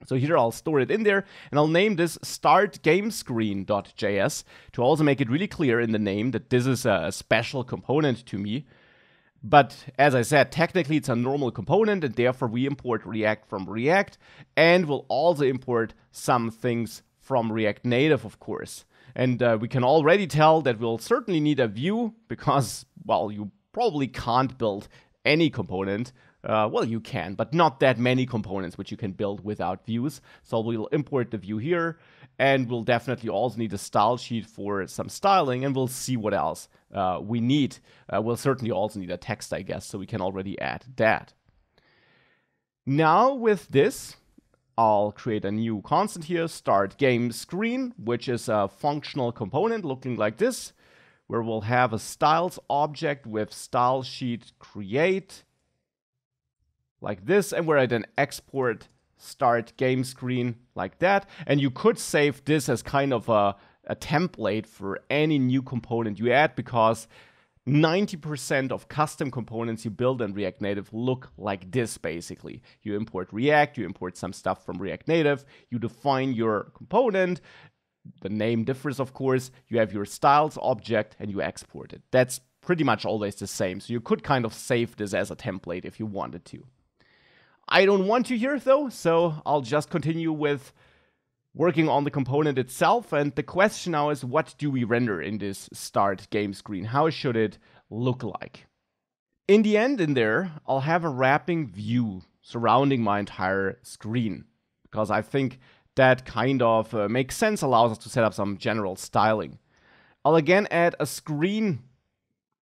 So here I'll store it in there, and I'll name this startGameScreen.js to also make it really clear in the name that this is a special component to me. But as I said, technically it's a normal component, and therefore we import React from React, and we'll also import some things from React Native, of course. And we can already tell that we'll certainly need a view, because, well, you probably can't build any component. Well, you can, but not that many components which you can build without views. So we'll import the view here, and we'll definitely also need a style sheet for some styling, and we'll see what else we need. We'll certainly also need a text, I guess, so we can already add that. Now with this, I'll create a new constant here, startGameScreen, which is a functional component looking like this, where we'll have a styles object with style sheet create, like this, and where I then export startGameScreen like that. And you could save this as kind of a template for any new component you add, because 90% of custom components you build in React Native look like this, basically. You import React, you import some stuff from React Native, you define your component, the name differs, of course, you have your styles object, and you export it. That's pretty much always the same, so you could kind of save this as a template if you wanted to. I don't want to here, though, so I'll just continue with working on the component itself, and the question now is, what do we render in this start game screen? How should it look like? In the end, in there, I'll have a wrapping view surrounding my entire screen, because I think that kind of makes sense, allows us to set up some general styling. I'll again add a screen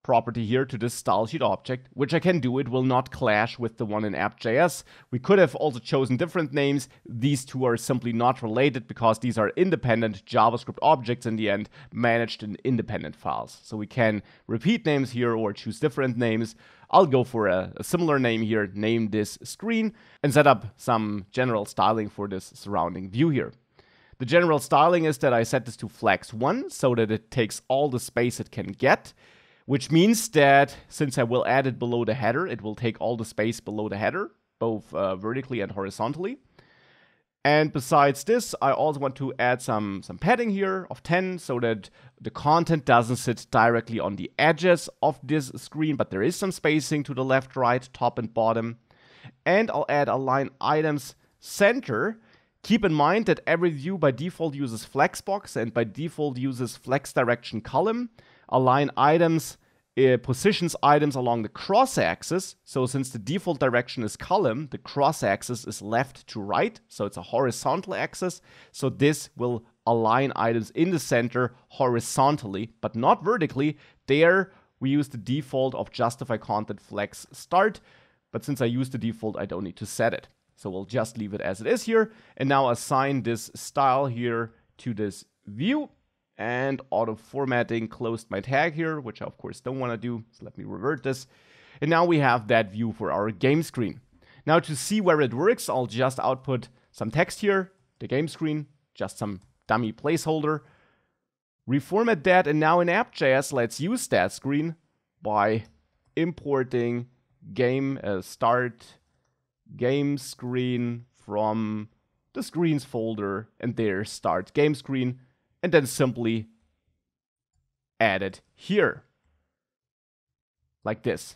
property here to this style sheet object, which I can do. It will not clash with the one in app.js. We could have also chosen different names. These two are simply not related because these are independent JavaScript objects in the end, managed in independent files. So we can repeat names here or choose different names. I'll go for a similar name here, name this screen, and set up some general styling for this surrounding view here. The general styling is that I set this to flex 1 so that it takes all the space it can get, which means that since I will add it below the header, it will take all the space below the header, both vertically and horizontally. And besides this, I also want to add some padding here of 10 so that the content doesn't sit directly on the edges of this screen, but there is some spacing to the left, right, top, and bottom. And I'll add align items center. Keep in mind that every view by default uses flexbox and by default uses flex direction column. Align items positions items along the cross-axis. So since the default direction is column, the cross-axis is left to right. So it's a horizontal axis. So this will align items in the center horizontally, but not vertically. There we use the default of justify content flex start. But since I use the default, I don't need to set it. So we'll just leave it as it is here. And now assign this style here to this view. And auto formatting closed my tag here, which I of course don't want to do. So let me revert this. And now we have that view for our game screen. Now to see where it works, I'll just output some text here, the game screen, just some dummy placeholder. Reformat that, and now in app.js, let's use that screen by importing start game screen from the screens folder, and there start game screen. And then simply add it here, like this.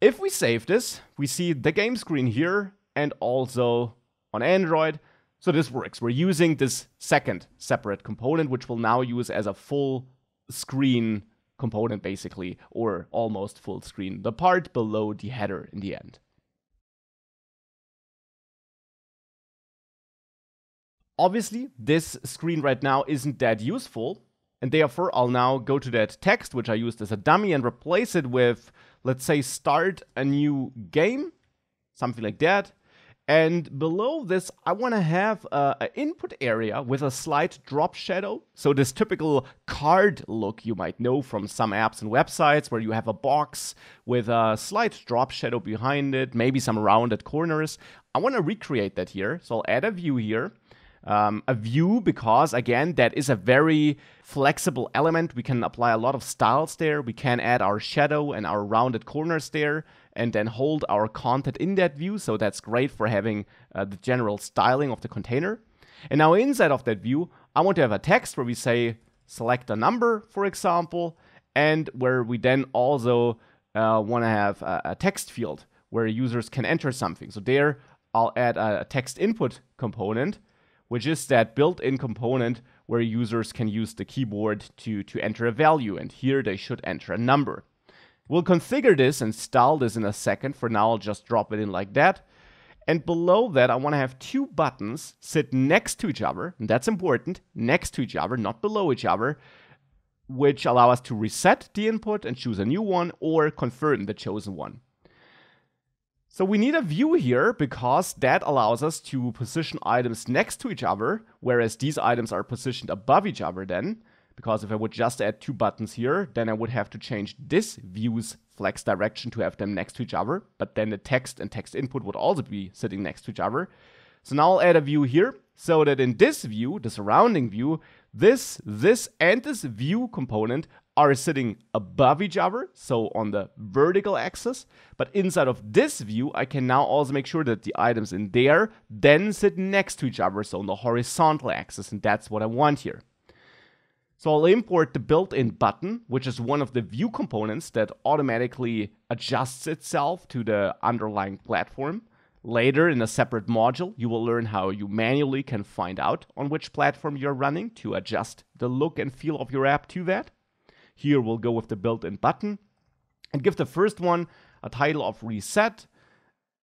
If we save this, we see the game screen here and also on Android. So this works. We're using this second separate component, which we'll now use as a full screen component, basically, or almost full screen, the part below the header in the end. Obviously, this screen right now isn't that useful, and therefore I'll now go to that text, which I used as a dummy, and replace it with, let's say, start a new game, something like that. And below this, I want to have an input area with a slight drop shadow. So this typical card look you might know from some apps and websites where you have a box with a slight drop shadow behind it, maybe some rounded corners. I want to recreate that here, so I'll add a view here. A view because, again, that is a very flexible element. We can apply a lot of styles there. We can add our shadow and our rounded corners there and then hold our content in that view. So that's great for having the general styling of the container. And now inside of that view, I want to have a text where we say select a number, for example, and where we then also want to have a text field where users can enter something. So there I'll add a text input component, which is that built-in component where users can use the keyboard to enter a value. And here they should enter a number. We'll configure this and style this in a second. For now, I'll just drop it in like that. And below that, I want to have two buttons sit next to each other. And that's important, next to each other, not below each other, which allow us to reset the input and choose a new one or confirm the chosen one. So we need a view here because that allows us to position items next to each other, whereas these items are positioned above each other then. Because if I would just add two buttons here, then I would have to change this view's flex direction to have them next to each other. But then the text and text input would also be sitting next to each other. So now I'll add a view here so that in this view, the surrounding view, This and this view component are sitting above each other, so on the vertical axis. But inside of this view, I can now also make sure that the items in there then sit next to each other, so on the horizontal axis, and that's what I want here. So I'll import the built-in button, which is one of the view components that automatically adjusts itself to the underlying platform. Later, in a separate module, you will learn how you manually can find out on which platform you're running to adjust the look and feel of your app to that. Here we'll go with the built-in button and give the first one a title of reset,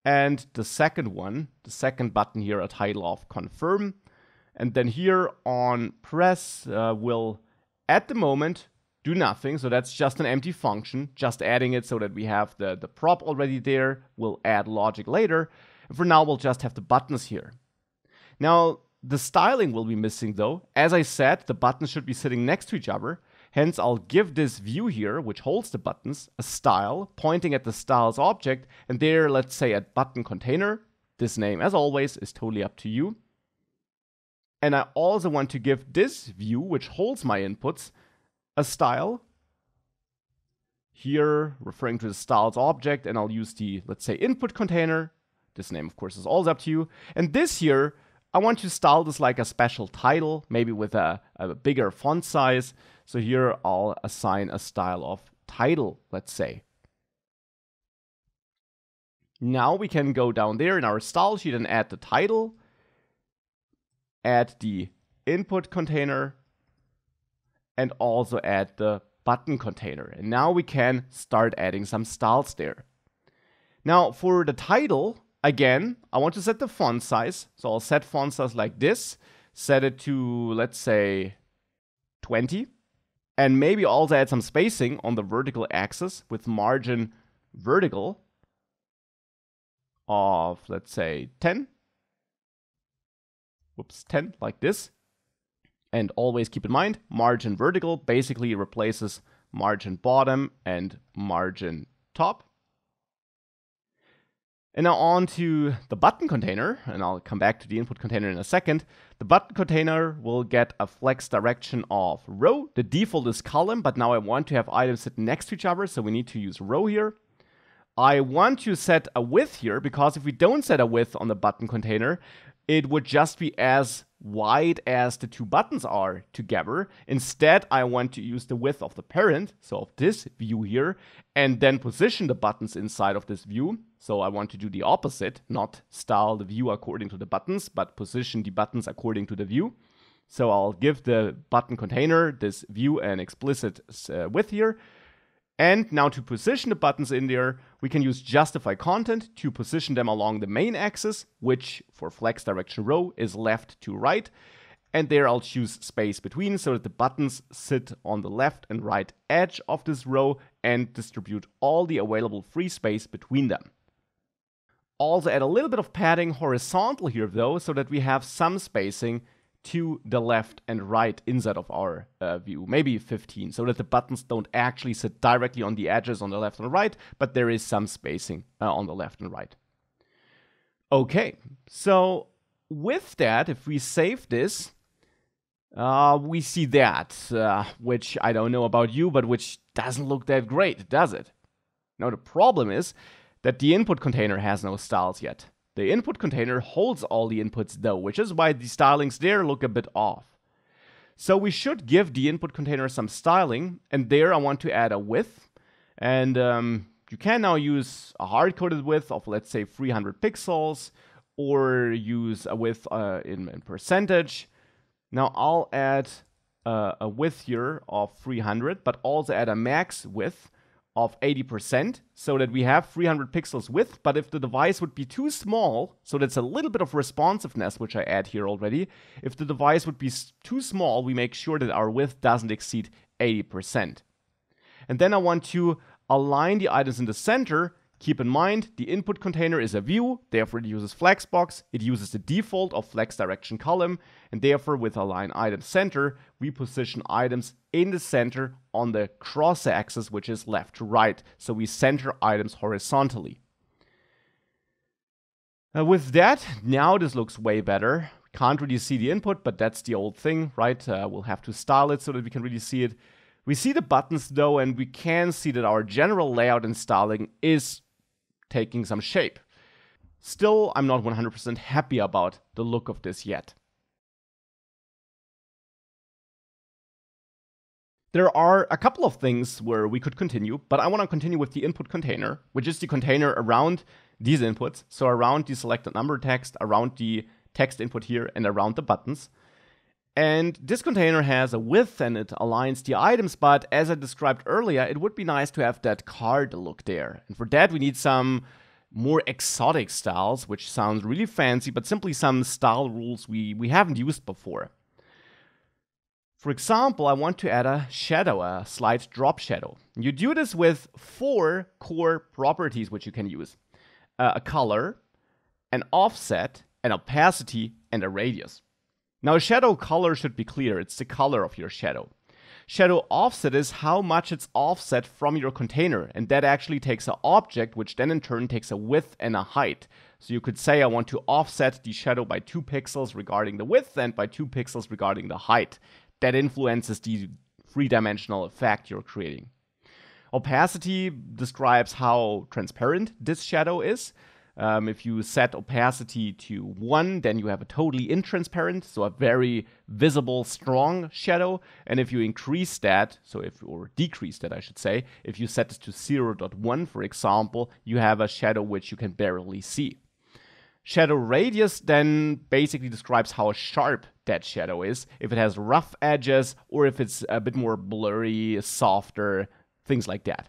and the second button here, a title of confirm. And then here on press, we'll at the moment do nothing, so that's just an empty function, just adding it so that we have the prop already there. We'll add logic later, and for now we'll just have the buttons here. Now the styling will be missing though. As I said, the buttons should be sitting next to each other, hence I'll give this view here, which holds the buttons, a style pointing at the styles object, and there let's say a button container. This name, as always, is totally up to you. And I also want to give this view, which holds my inputs, a style. Here, referring to the styles object, and I'll use the, let's say, input container. This name, of course, is also up to you. And this here, I want to style this like a special title, maybe with a bigger font size. So here, I'll assign a style of title, let's say. Now we can go down there in our style sheet and add the title. Add the input container, and also add the button container. And now we can start adding some styles there. Now for the title, again, I want to set the font size. So I'll set font size like this, set it to, let's say, 20. And maybe also add some spacing on the vertical axis with margin vertical of, let's say, 10. 10, like this. And always keep in mind, margin vertical basically replaces margin bottom and margin top. And now on to the button container, and I'll come back to the input container in a second. The button container will get a flex direction of row. The default is column, but now I want to have items sit next to each other, so we need to use row here. I want to set a width here, because if we don't set a width on the button container, it would just be as wide as the two buttons are together. Instead, I want to use the width of the parent, so of this view here, and then position the buttons inside of this view. So I want to do the opposite, not style the view according to the buttons, but position the buttons according to the view. So I'll give the button container, this view, an explicit width here. And now to position the buttons in there, we can use justify content to position them along the main axis, which for flex direction row is left to right. And there I'll choose space between so that the buttons sit on the left and right edge of this row and distribute all the available free space between them. Also add a little bit of padding horizontal here though, so that we have some spacing to the left and right inside of our view, maybe 15, so that the buttons don't actually sit directly on the edges on the left and right, but there is some spacing on the left and right. Okay, so with that, if we save this, we see that, which I don't know about you, but which doesn't look that great, does it? Now the problem is that the input container has no styles yet. The input container holds all the inputs though, which is why the stylings there look a bit off. So we should give the input container some styling, and there I want to add a width. And you can now use a hard-coded width of, let's say, 300 pixels, or use a width in percentage. Now I'll add a width here of 300, but also add a max width of 80%, so that we have 300 pixels width. But if the device would be too small, so that's a little bit of responsiveness, which I add here already. If the device would be too small, we make sure that our width doesn't exceed 80%. And then I want to align the items in the center. Keep in mind, the input container is a view, therefore it uses Flexbox. It uses the default of flex direction column, and therefore with align item center, we position items in the center on the cross axis, which is left to right. So we center items horizontally. With that, now this looks way better. Can't really see the input, but that's the old thing, right? We'll have to style it so that we can really see it. We see the buttons though, and we can see that our general layout and styling is taking some shape. Still, I'm not 100% happy about the look of this yet. There are a couple of things where we could continue, but I want to continue with the input container, which is the container around these inputs. So around the selected number text, around the text input here, and around the buttons. And this container has a width and it aligns the items, but as I described earlier, it would be nice to have that card look there. And for that, we need some more exotic styles, which sounds really fancy, but simply some style rules we haven't used before. For example, I want to add a shadow, a slight drop shadow. You do this with 4 core properties which you can use. A color, an offset, an opacity, and a radius. Now a shadow color should be clear, it's the color of your shadow. Shadow offset is how much it's offset from your container, and that actually takes an object which then in turn takes a width and a height. So you could say I want to offset the shadow by 2 pixels regarding the width and by 2 pixels regarding the height. That influences the 3-dimensional effect you're creating. Opacity describes how transparent this shadow is. If you set opacity to 1, then you have a totally intransparent, so a very visible, strong shadow. And if you increase that, or decrease that I should say, if you set this to 0.1, for example, you have a shadow which you can barely see. Shadow radius then basically describes how sharp that shadow is, if it has rough edges or if it's a bit more blurry, softer, things like that.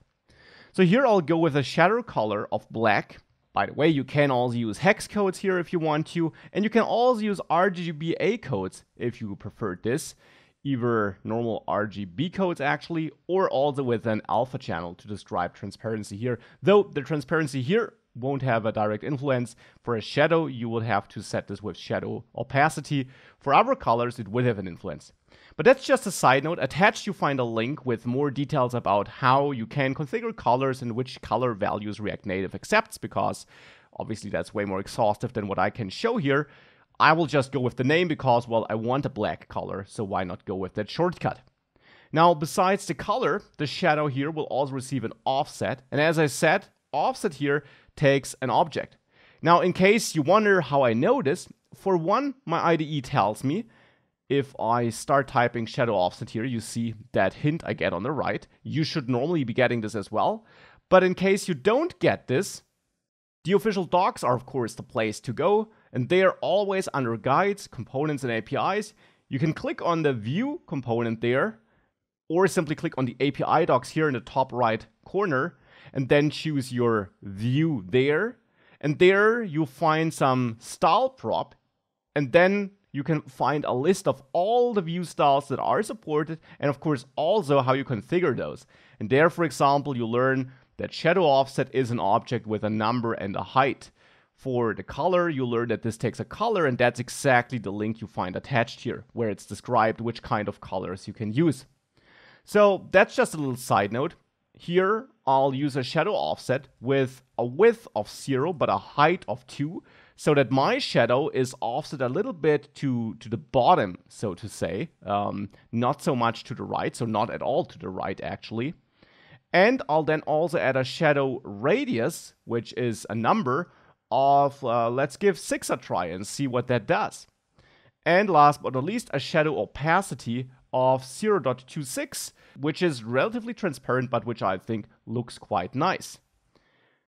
So here I'll go with a shadow color of black. By the way, you can also use hex codes here if you want to, and you can also use RGBA codes if you prefer this, either normal RGB codes actually, or also with an alpha channel to describe transparency here, though the transparency here won't have a direct influence. For a shadow, you will have to set this with shadow opacity. For other colors, it will have an influence. But that's just a side note. Attached, you find a link with more details about how you can configure colors and which color values React Native accepts, because obviously that's way more exhaustive than what I can show here. I will just go with the name because, well, I want a black color, so why not go with that shortcut? Now, besides the color, the shadow here will also receive an offset. And as I said, offset here takes an object. Now, in case you wonder how I know this, for one, my IDE tells me. If I start typing shadow offset here, you see that hint I get on the right. You should normally be getting this as well. But in case you don't get this, the official docs are of course the place to go, and they are always under guides, components, and APIs. You can click on the view component there, or simply click on the API docs here in the top right corner, and then choose your view there. And there you'll find some style prop, and then you can find a list of all the view styles that are supported, and of course also how you configure those. And there, for example, you learn that shadow offset is an object with a number and a height. For the color, you learn that this takes a color, and that's exactly the link you find attached here, where it's described which kind of colors you can use. So that's just a little side note. Here, I'll use a shadow offset with a width of 0, but a height of 2, so that my shadow is offset a little bit to the bottom, so to say. Not so much to the right, so not at all to the right, actually. And I'll then also add a shadow radius, which is a number of, let's give 6 a try and see what that does. And last but not least, a shadow opacity of 0.26, which is relatively transparent, but which I think looks quite nice.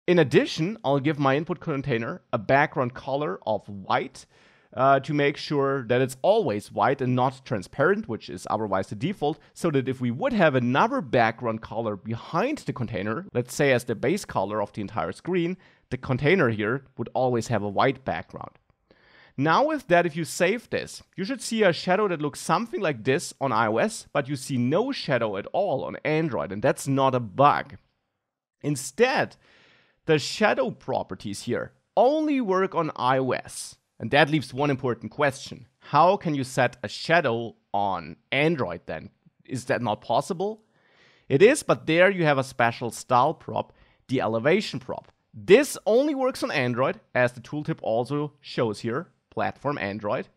In addition, I'll give my input container a background color of white to make sure that it's always white and not transparent, which is otherwise the default, so that if we would have another background color behind the container, let's say as the base color of the entire screen, the container here would always have a white background. Now with that, if you save this, you should see a shadow that looks something like this on iOS, but you see no shadow at all on Android, and that's not a bug. Instead, the shadow properties here only work on iOS. And that leaves one important question. How can you set a shadow on Android then? Is that not possible? It is, but there you have a special style prop, the elevation prop. This only works on Android, as the tooltip also shows here, platform Android.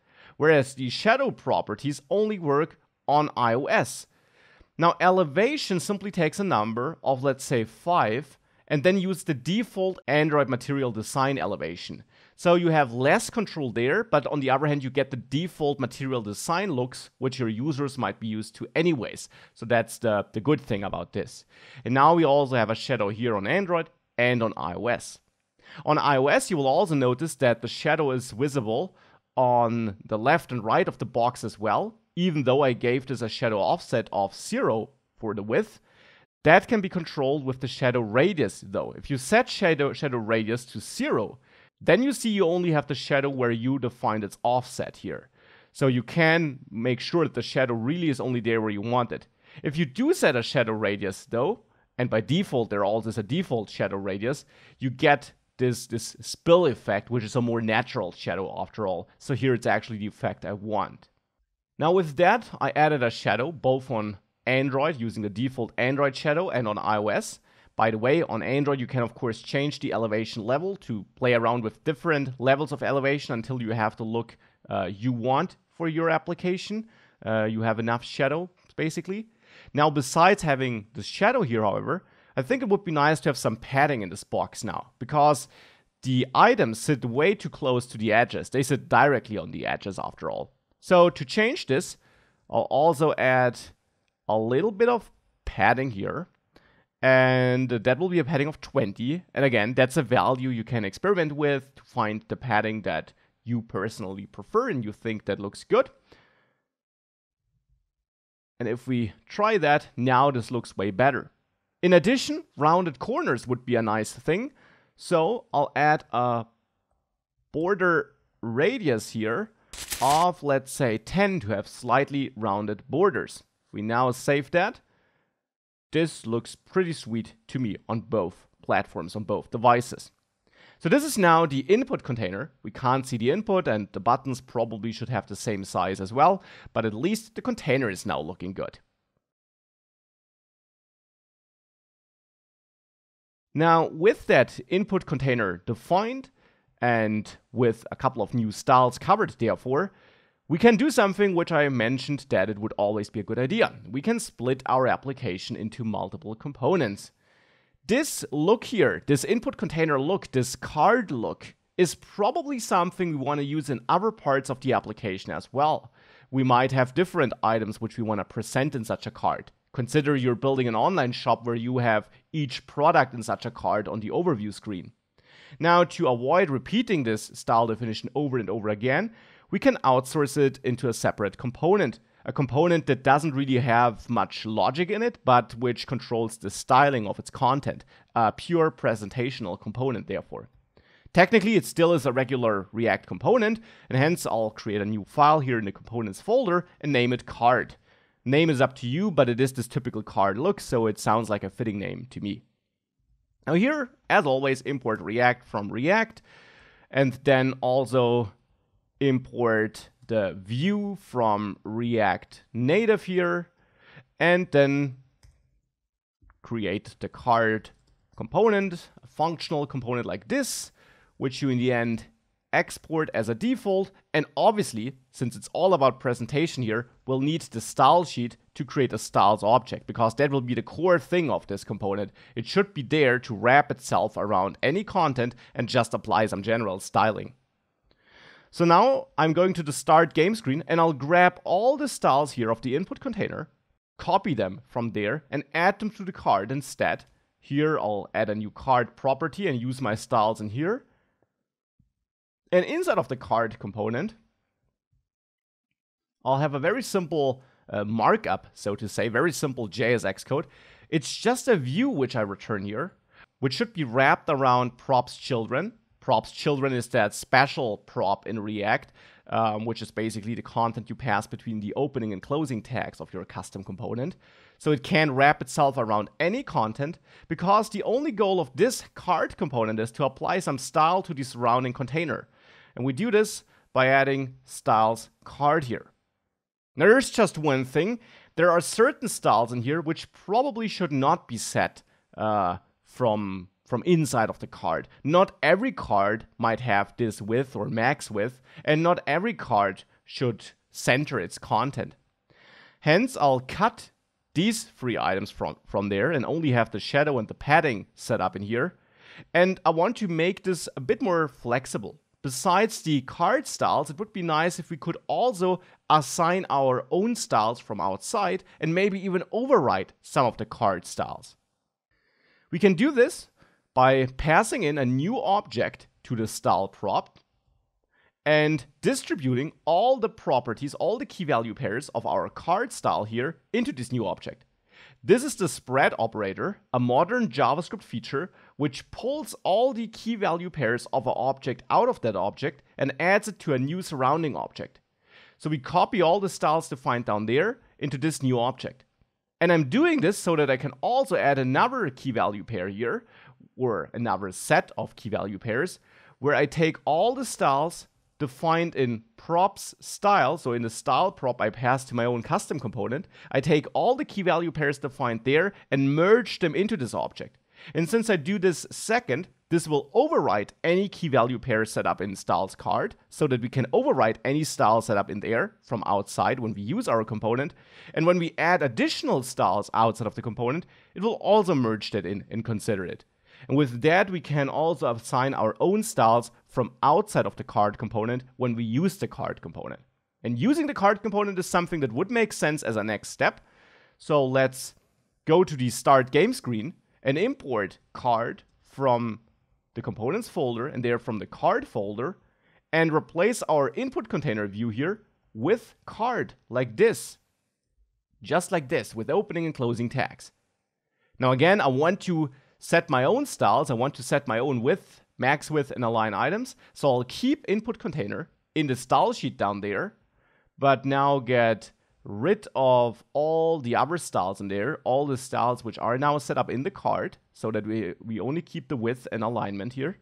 whereas the shadow properties only work on iOS. Now, elevation simply takes a number of, let's say, 5, and then use the default Android material design elevation. So you have less control there, but on the other hand, you get the default material design looks, which your users might be used to anyways. So that's the good thing about this. And now we also have a shadow here on Android and on iOS. On iOS, you will also notice that the shadow is visible on the left and right of the box as well, even though I gave this a shadow offset of 0 for the width. That can be controlled with the shadow radius, though. If you set shadow radius to 0, then you see you only have the shadow where you defined its offset here. So you can make sure that the shadow really is only there where you want it. If you do set a shadow radius, though, and by default there also is a default shadow radius, you get this spill effect, which is a more natural shadow after all. So here it's actually the effect I want. Now with that, I added a shadow both on Android using the default Android shadow and on iOS. By the way, on Android you can of course change the elevation level to play around with different levels of elevation until you have the look you want for your application. You have enough shadow, basically. Now besides having the shadow here, however, I think it would be nice to have some padding in this box now, because the items sit way too close to the edges. They sit directly on the edges after all. So to change this, I'll also add a little bit of padding here. And that will be a padding of 20. And again, that's a value you can experiment with to find the padding that you personally prefer and you think that looks good. And if we try that, now this looks way better. In addition, rounded corners would be a nice thing. So I'll add a border radius here of, let's say, 10 to have slightly rounded borders. If we now save that, this looks pretty sweet to me on both platforms, on both devices. So this is now the input container. We can't see the input, and the buttons probably should have the same size as well, but at least the container is now looking good. Now, with that input container defined, and with a couple of new styles covered therefore, we can do something which I mentioned that it would always be a good idea. We can split our application into multiple components. This look here, this input container look, this card look, is probably something we want to use in other parts of the application as well. We might have different items which we want to present in such a card. Consider you're building an online shop where you have each product in such a card on the overview screen. Now, to avoid repeating this style definition over and over again, we can outsource it into a separate component. A component that doesn't really have much logic in it, but which controls the styling of its content. A pure presentational component, therefore. Technically, it still is a regular React component, and hence I'll create a new file here in the components folder and name it card. Name is up to you, but it is this typical card look, so it sounds like a fitting name to me. Now here, as always, import React from React, and then also import the view from React Native here, and then create the card component, a functional component like this, which you in the end export as a default. And obviously, since it's all about presentation here, we'll need the style sheet to create a styles object, because that will be the core thing of this component. It should be there to wrap itself around any content and just apply some general styling. So now I'm going to the start game screen, and I'll grab all the styles here of the input container, copy them from there, and add them to the card instead. Here I'll add a new card property and use my styles in here. And inside of the card component, I'll have a very simple markup, so to say, very simple JSX code. It's just a view which I return here, which should be wrapped around props children. Props children is that special prop in React, which is basically the content you pass between the opening and closing tags of your custom component. So it can wrap itself around any content, because the only goal of this card component is to apply some style to the surrounding container. And we do this by adding styles card here. Now there's just one thing. There are certain styles in here which probably should not be set from inside of the card. Not every card might have this width or max width, and not every card should center its content. Hence, I'll cut these 3 items from there and only have the shadow and the padding set up in here. And I want to make this a bit more flexible. Besides the card styles, it would be nice if we could also assign our own styles from outside and maybe even override some of the card styles. We can do this by passing in a new object to the style prop and distributing all the properties, all the key value pairs of our card style here into this new object. This is the spread operator, a modern JavaScript feature which pulls all the key value pairs of an object out of that object and adds it to a new surrounding object. So we copy all the styles defined down there into this new object. And I'm doing this so that I can also add another key value pair here, or another set of key value pairs, where I take all the styles defined in props style, so in the style prop I pass to my own custom component, I take all the key value pairs defined there and merge them into this object. And since I do this second, this will override any key value pair set up in styles card, so that we can override any style set up in there from outside when we use our component. And when we add additional styles outside of the component, it will also merge that in and consider it. And with that, we can also assign our own styles from outside of the card component when we use the card component. And using the card component is something that would make sense as a next step. So let's go to the Start Game screen and import card from the components folder and there from the card folder, and replace our input container view here with card like this. Just like this, with opening and closing tags. Now again, I want to set my own styles. I want to set my own width, max width, and align items. So I'll keep input container in the style sheet down there, but now get rid of all the other styles in there, all the styles which are now set up in the card, so that we only keep the width and alignment here.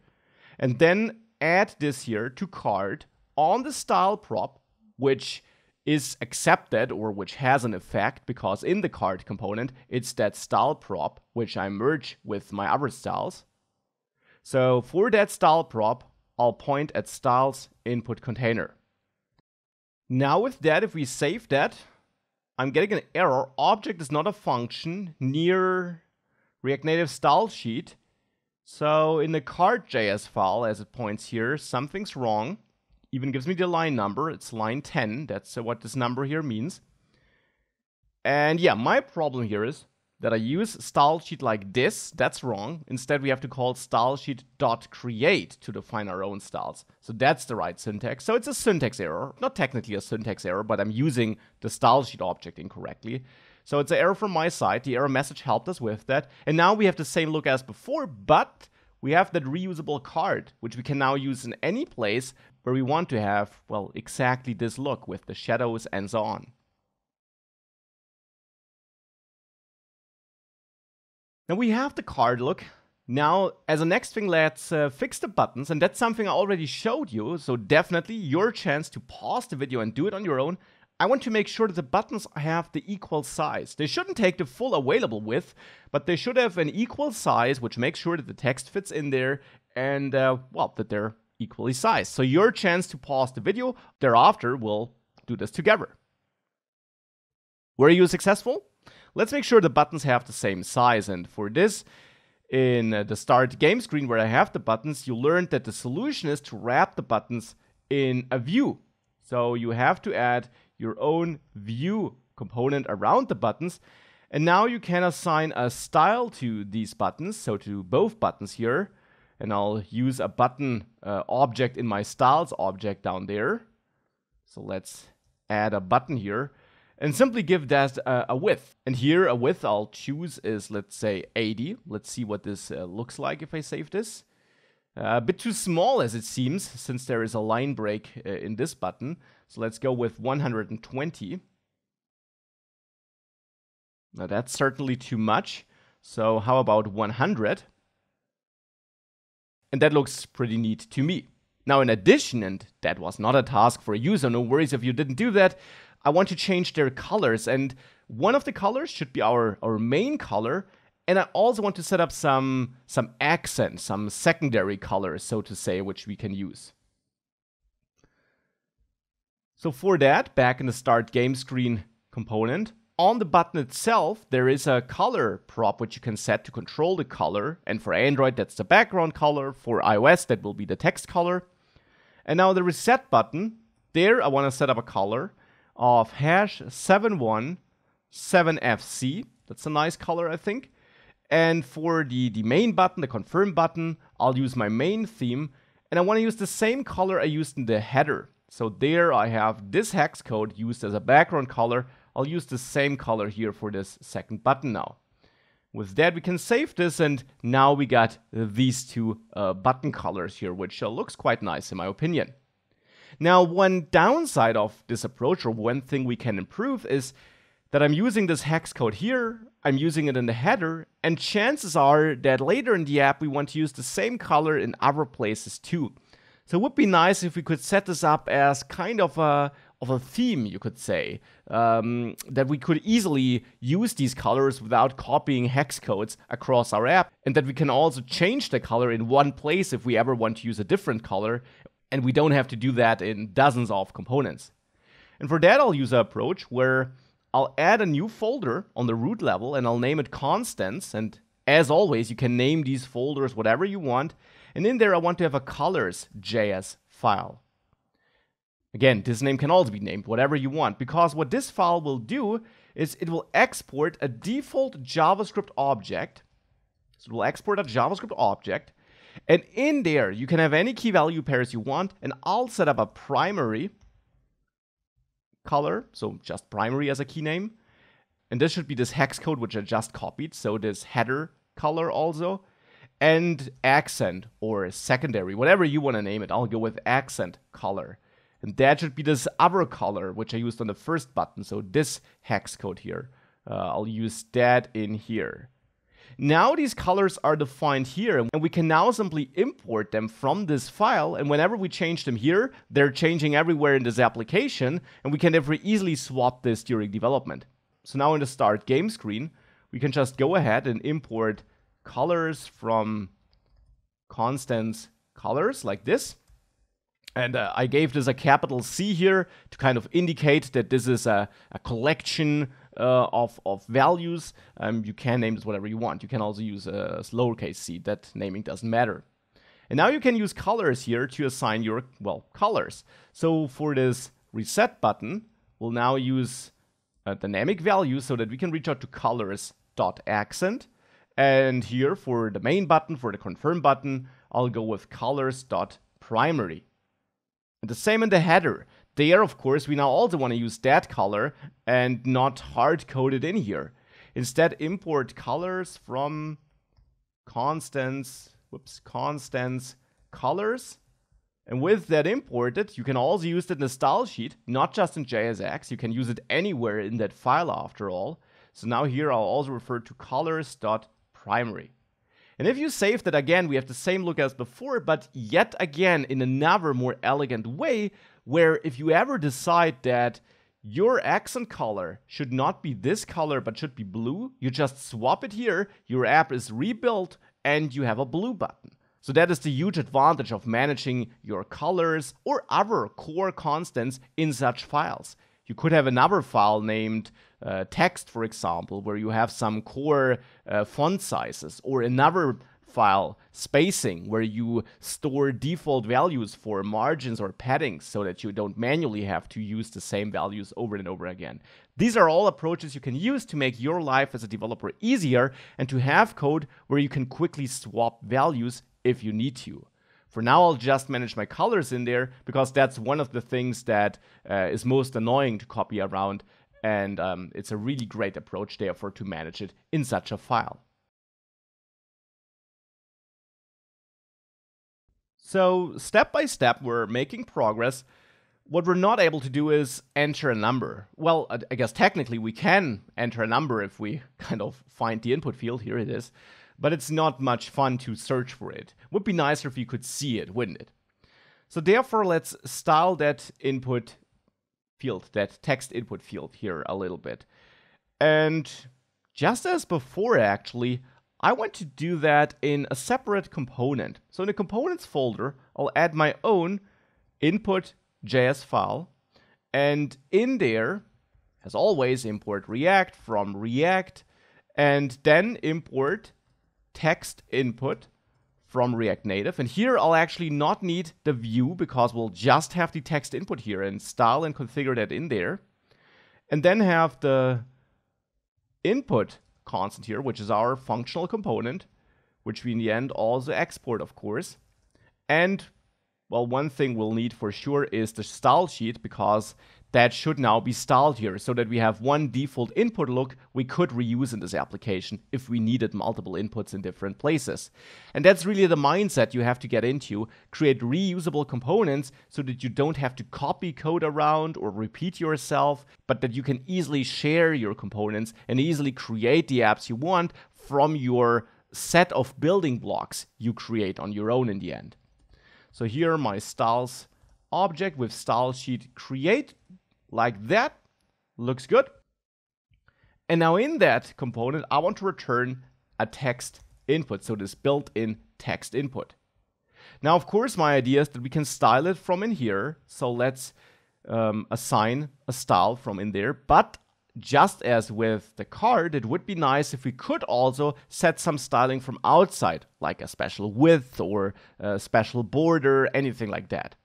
And then add this here to card on the style prop, which is accepted or which has an effect, because in the card component, it's that style prop which I merge with my other styles. So for that style prop, I'll point at styles input container. Now with that, if we save that, I'm getting an error. Object is not a function near React Native style sheet. So in the card.js file, as it points here, something's wrong. Even gives me the line number. It's line 10. That's what this number here means. And yeah, my problem here is that I use style sheet like this. That's wrong. Instead, we have to call stylesheet.create to define our own styles. So that's the right syntax. So it's a syntax error. Not technically a syntax error, but I'm using the stylesheet object incorrectly. So it's an error from my side. The error message helped us with that. And now we have the same look as before, but we have that reusable card, which we can now use in any place where we want to have, well, exactly this look with the shadows and so on. Now we have the card look. Now, as a next thing, let's fix the buttons. And that's something I already showed you. So definitely your chance to pause the video and do it on your own. I want to make sure that the buttons have the equal size. They shouldn't take the full available width, but they should have an equal size, which makes sure that the text fits in there and, well, that they're equally sized. So your chance to pause the video. Thereafter, we'll do this together. Were you successful? Let's make sure the buttons have the same size. And for this, in the Start Game screen where I have the buttons, you learned that the solution is to wrap the buttons in a view. So you have to add your own view component around the buttons. And now you can assign a style to these buttons, so to both buttons here. And I'll use a button object in my styles object down there. So let's add a button here and simply give that a width. And here a width I'll choose is, let's say, 80. Let's see what this looks like if I save this. A bit too small as it seems, since there is a line break in this button. So let's go with 120. Now that's certainly too much. So how about 100? And that looks pretty neat to me. Now in addition, and that was not a task for a user, no worries if you didn't do that, I want to change their colors. And one of the colors should be our main color. And I also want to set up some accents, some secondary colors, so to say, which we can use. So for that, back in the Start Game Screen component, on the button itself, there is a color prop which you can set to control the color. And for Android, that's the background color. For iOS, that will be the text color. And now the reset button, there I want to set up a color of #717FC. That's a nice color, I think. And for the main button, the confirm button, I'll use my main theme. And I want to use the same color I used in the header. So there I have this hex code used as a background color. I'll use the same color here for this second button now. With that, we can save this, and now we got these two button colors here, which looks quite nice in my opinion. Now, one downside of this approach, or one thing we can improve, is that I'm using this hex code here, I'm using it in the header, and chances are that later in the app we want to use the same color in other places too. So it would be nice if we could set this up as kind of a theme, you could say, that we could easily use these colors without copying hex codes across our app, and that we can also change the color in one place if we ever want to use a different color, and we don't have to do that in dozens of components. And for that, I'll use an approach where I'll add a new folder on the root level, and I'll name it constants, and as always, you can name these folders whatever you want, and in there I want to have a colors.js file. Again, this name can also be named whatever you want, because what this file will do is it will export a default JavaScript object. So it will export a JavaScript object, and in there you can have any key value pairs you want, and I'll set up a primary color, so just primary as a key name. And this should be this hex code which I just copied, so this header color also. And accent or secondary, whatever you want to name it, I'll go with accent color. And that should be this other color, which I used on the first button, so this hex code here. I'll use that in here. Now these colors are defined here, and we can now simply import them from this file, and whenever we change them here, they're changing everywhere in this application, and we can therefore easily swap this during development. So now in the Start Game screen, we can just go ahead and import colors from constants colors like this. And I gave this a capital C here to kind of indicate that this is a collection of values. You can name this whatever you want. You can also use a lowercase c. That naming doesn't matter. And now you can use colors here to assign your, well, colors. So for this reset button, we'll now use a dynamic value so that we can reach out to colors.accent. And here for the main button, for the confirm button, I'll go with colors.primary. And the same in the header. There, of course, we now also want to use that color and not hard-code it in here. Instead, import colors from constants colors. And with that imported, you can also use it in the style sheet, not just in JSX. You can use it anywhere in that file after all. So now here I'll also refer to colors.primary. And if you save that again, we have the same look as before, but yet again in another more elegant way, where if you ever decide that your accent color should not be this color but should be blue, you just swap it here, your app is rebuilt, and you have a blue button. So that is the huge advantage of managing your colors or other core constants in such files. You could have another file named text, for example, where you have some core font sizes, or another file spacing where you store default values for margins or paddings so that you don't manually have to use the same values over and over again. These are all approaches you can use to make your life as a developer easier and to have code where you can quickly swap values if you need to. For now, I'll just manage my colors in there because that's one of the things that is most annoying to copy around, and it's a really great approach, therefore, to manage it in such a file. So, step by step, we're making progress. What we're not able to do is enter a number. Well, I guess technically we can enter a number if we kind of find the input field. Here it is. But it's not much fun to search for it. Would be nicer if you could see it, wouldn't it? So therefore, let's style that input field, that text input field here a little bit. And just as before, actually, I want to do that in a separate component. So in the components folder, I'll add my own input.js file. And in there, as always, import React from React, and then import text input from React Native. And here I'll actually not need the view because we'll just have the text input here and style and configure that in there. And then have the input constant here, which is our functional component, which we in the end also export, of course. And, well, one thing we'll need for sure is the style sheet, because that should now be styled here so that we have one default input look we could reuse in this application if we needed multiple inputs in different places. And that's really the mindset you have to get into. Create reusable components so that you don't have to copy code around or repeat yourself, but that you can easily share your components and easily create the apps you want from your set of building blocks you create on your own in the end. So here my styles object with style sheet create, like that, looks good. And now in that component, I want to return a text input, so this built-in text input. Now, of course, my idea is that we can style it from in here, so let's assign a style from in there, but just as with the card, it would be nice if we could also set some styling from outside, like a special width or a special border, anything like that.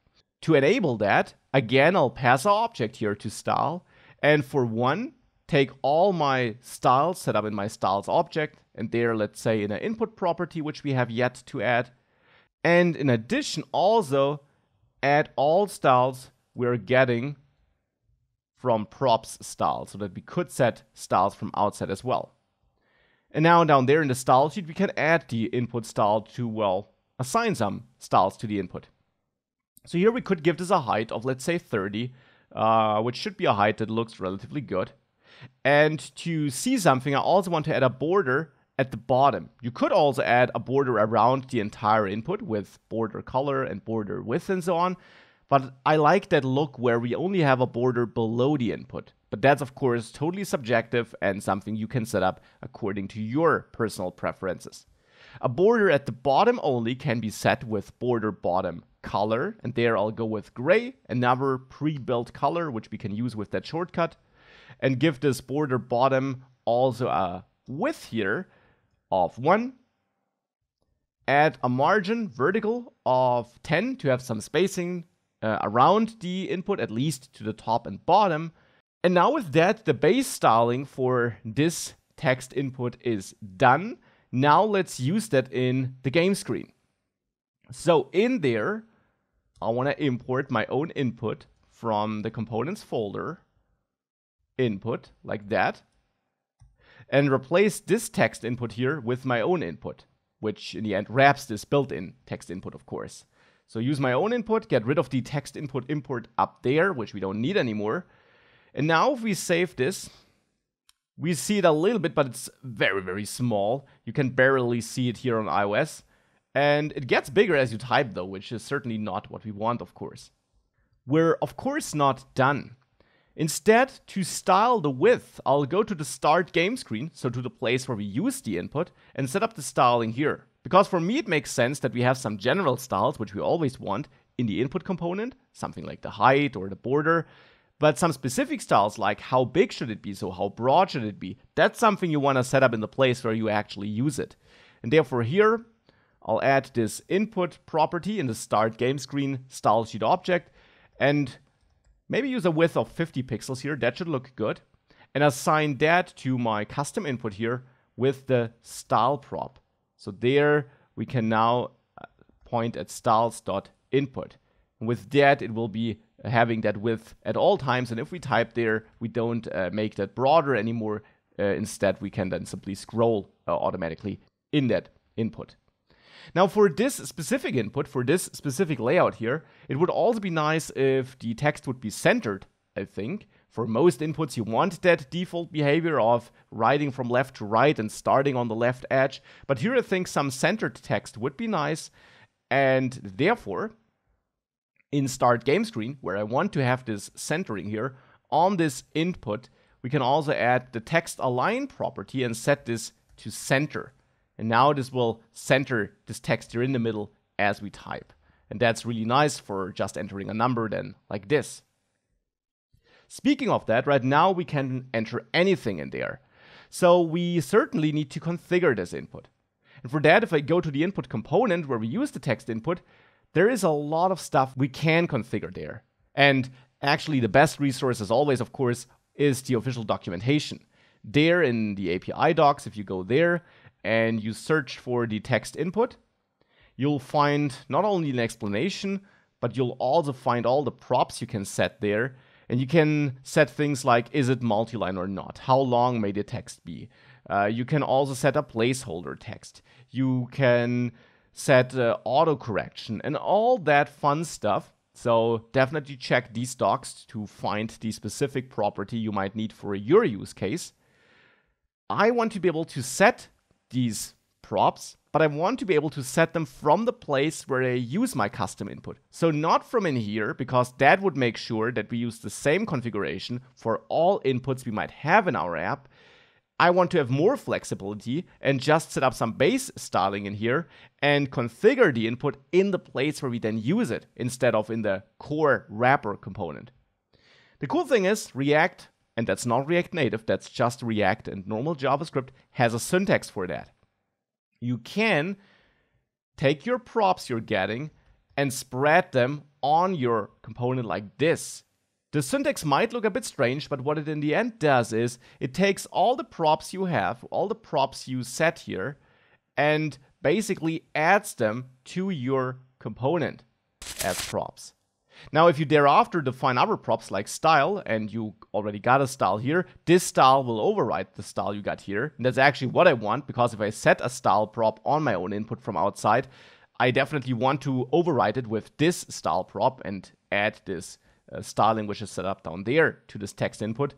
To enable that, again, I'll pass our object here to style. And for one, take all my styles set up in my styles object. And there, let's say, in an input property, which we have yet to add. And in addition, also add all styles we're getting from props style, so that we could set styles from outside as well. And now down there in the style sheet, we can add the input style to, well, assign some styles to the input. So here we could give this a height of, let's say, 30, which should be a height that looks relatively good. And to see something, I also want to add a border at the bottom. You could also add a border around the entire input with border color and border width and so on. But I like that look where we only have a border below the input. But that's, of course, totally subjective and something you can set up according to your personal preferences. A border at the bottom only can be set with border bottom color, and there I'll go with gray, another pre-built color which we can use with that shortcut, and give this border bottom also a width here of 1. Add a margin vertical of 10 to have some spacing around the input, at least to the top and bottom. And now with that, the base styling for this text input is done. Now let's use that in the game screen. So in there, I want to import my own input from the components folder, input, like that, and replace this text input here with my own input, which in the end wraps this built-in text input, of course. So use my own input, get rid of the text input import up there, which we don't need anymore. And now if we save this, we see it a little bit, but it's very, very small. You can barely see it here on iOS. And it gets bigger as you type, though, which is certainly not what we want, of course. We're, of course, not done. Instead, to style the width, I'll go to the Start Game screen, so to the place where we use the input, and set up the styling here. Because for me, it makes sense that we have some general styles, which we always want, in the input component, something like the height or the border. But some specific styles, like how big should it be, so how broad should it be, that's something you want to set up in the place where you actually use it. And therefore here, I'll add this input property in the Start Game screen style sheet object, and maybe use a width of 50 pixels here, that should look good. And assign that to my custom input here with the style prop. So there we can now point at styles.input. And with that, it will be having that width at all times. And if we type there, we don't make that broader anymore. Instead, we can then simply scroll automatically in that input. Now for this specific input, for this specific layout here, it would also be nice if the text would be centered, I think. For most inputs, you want that default behavior of writing from left to right and starting on the left edge. But here I think some centered text would be nice. And therefore, in Start Game Screen, where I want to have this centering here, on this input, we can also add the text align property and set this to center. And now this will center this text here in the middle as we type. And that's really nice for just entering a number then like this. Speaking of that, right now we can enter anything in there. So we certainly need to configure this input. And for that, if I go to the input component where we use the text input, there is a lot of stuff we can configure there. And actually the best resource, as always, of course, is the official documentation. There in the API docs, if you go there and you search for the text input, you'll find not only an explanation, but you'll also find all the props you can set there. And you can set things like, is it multi-line or not? How long may the text be? You can also set a placeholder text. You can set auto-correction and all that fun stuff. So definitely check these docs to find the specific property you might need for your use case. I want to be able to set these props, but I want to be able to set them from the place where I use my custom input. So not from in here, because that would make sure that we use the same configuration for all inputs we might have in our app. I want to have more flexibility and just set up some base styling in here and configure the input in the place where we then use it instead of in the core wrapper component. The cool thing is React, and that's not React Native, that's just React and normal JavaScript, has a syntax for that. You can take your props you're getting and spread them on your component like this. The syntax might look a bit strange, but what it in the end does is it takes all the props you have, all the props you set here, and basically adds them to your component as props. Now, if you thereafter define other props like style, and you already got a style here, this style will override the style you got here. And that's actually what I want, because if I set a style prop on my own input from outside, I definitely want to override it with this style prop and add this styling which is set up down there to this text input.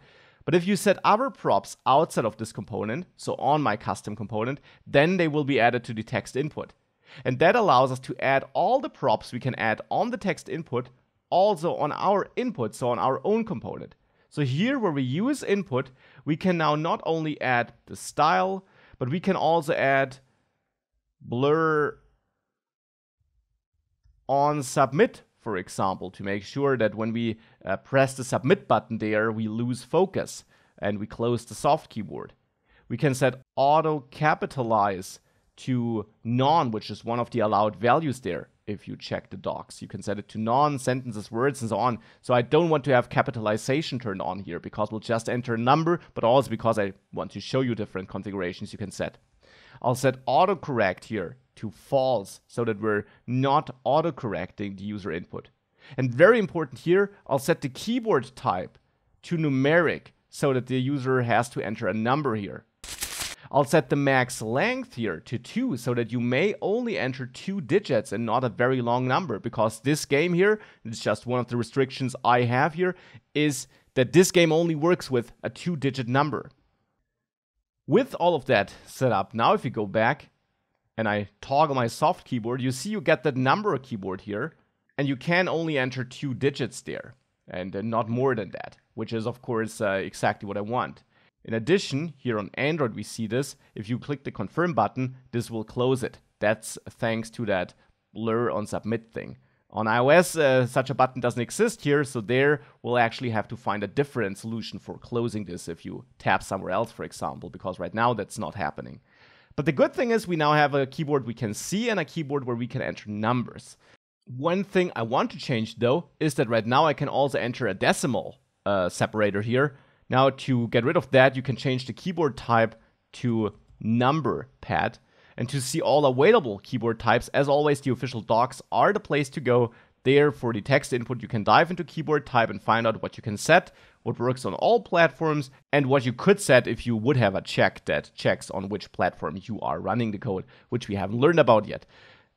But if you set other props outside of this component, so on my custom component, then they will be added to the text input. And that allows us to add all the props we can add on the text input also on our input, so on our own component. So here where we use input, we can now not only add the style, but we can also add blur on submit, for example, to make sure that when we press the submit button there, we lose focus and we close the soft keyboard. We can set auto capitalize to none, which is one of the allowed values there. If you check the docs, you can set it to none, sentences, words, and so on. So I don't want to have capitalization turned on here because we'll just enter a number, but also because I want to show you different configurations you can set. I'll set autocorrect here to false so that we're not autocorrecting the user input. And very important here, I'll set the keyboard type to numeric so that the user has to enter a number here. I'll set the max length here to 2 so that you may only enter 2 digits and not a very long number, because this game here, it's just one of the restrictions I have here, is that this game only works with a 2-digit number. With all of that set up, now if you go back and I toggle my soft keyboard, you see you get that number keyboard here, and you can only enter 2 digits there and not more than that, which is of course exactly what I want. In addition, here on Android we see this, if you click the confirm button, this will close it. That's thanks to that blur on submit thing. On iOS, such a button doesn't exist here, so there we'll actually have to find a different solution for closing this if you tap somewhere else, for example, because right now that's not happening. But the good thing is we now have a keyboard we can see and a keyboard where we can enter numbers. One thing I want to change though is that right now I can also enter a decimal separator here. Now to get rid of that, you can change the keyboard type to number pad. And to see all available keyboard types, as always, the official docs are the place to go. There for the text input, you can dive into keyboard type and find out what you can set, what works on all platforms, and what you could set if you would have a check that checks on which platform you are running the code, which we haven't learned about yet.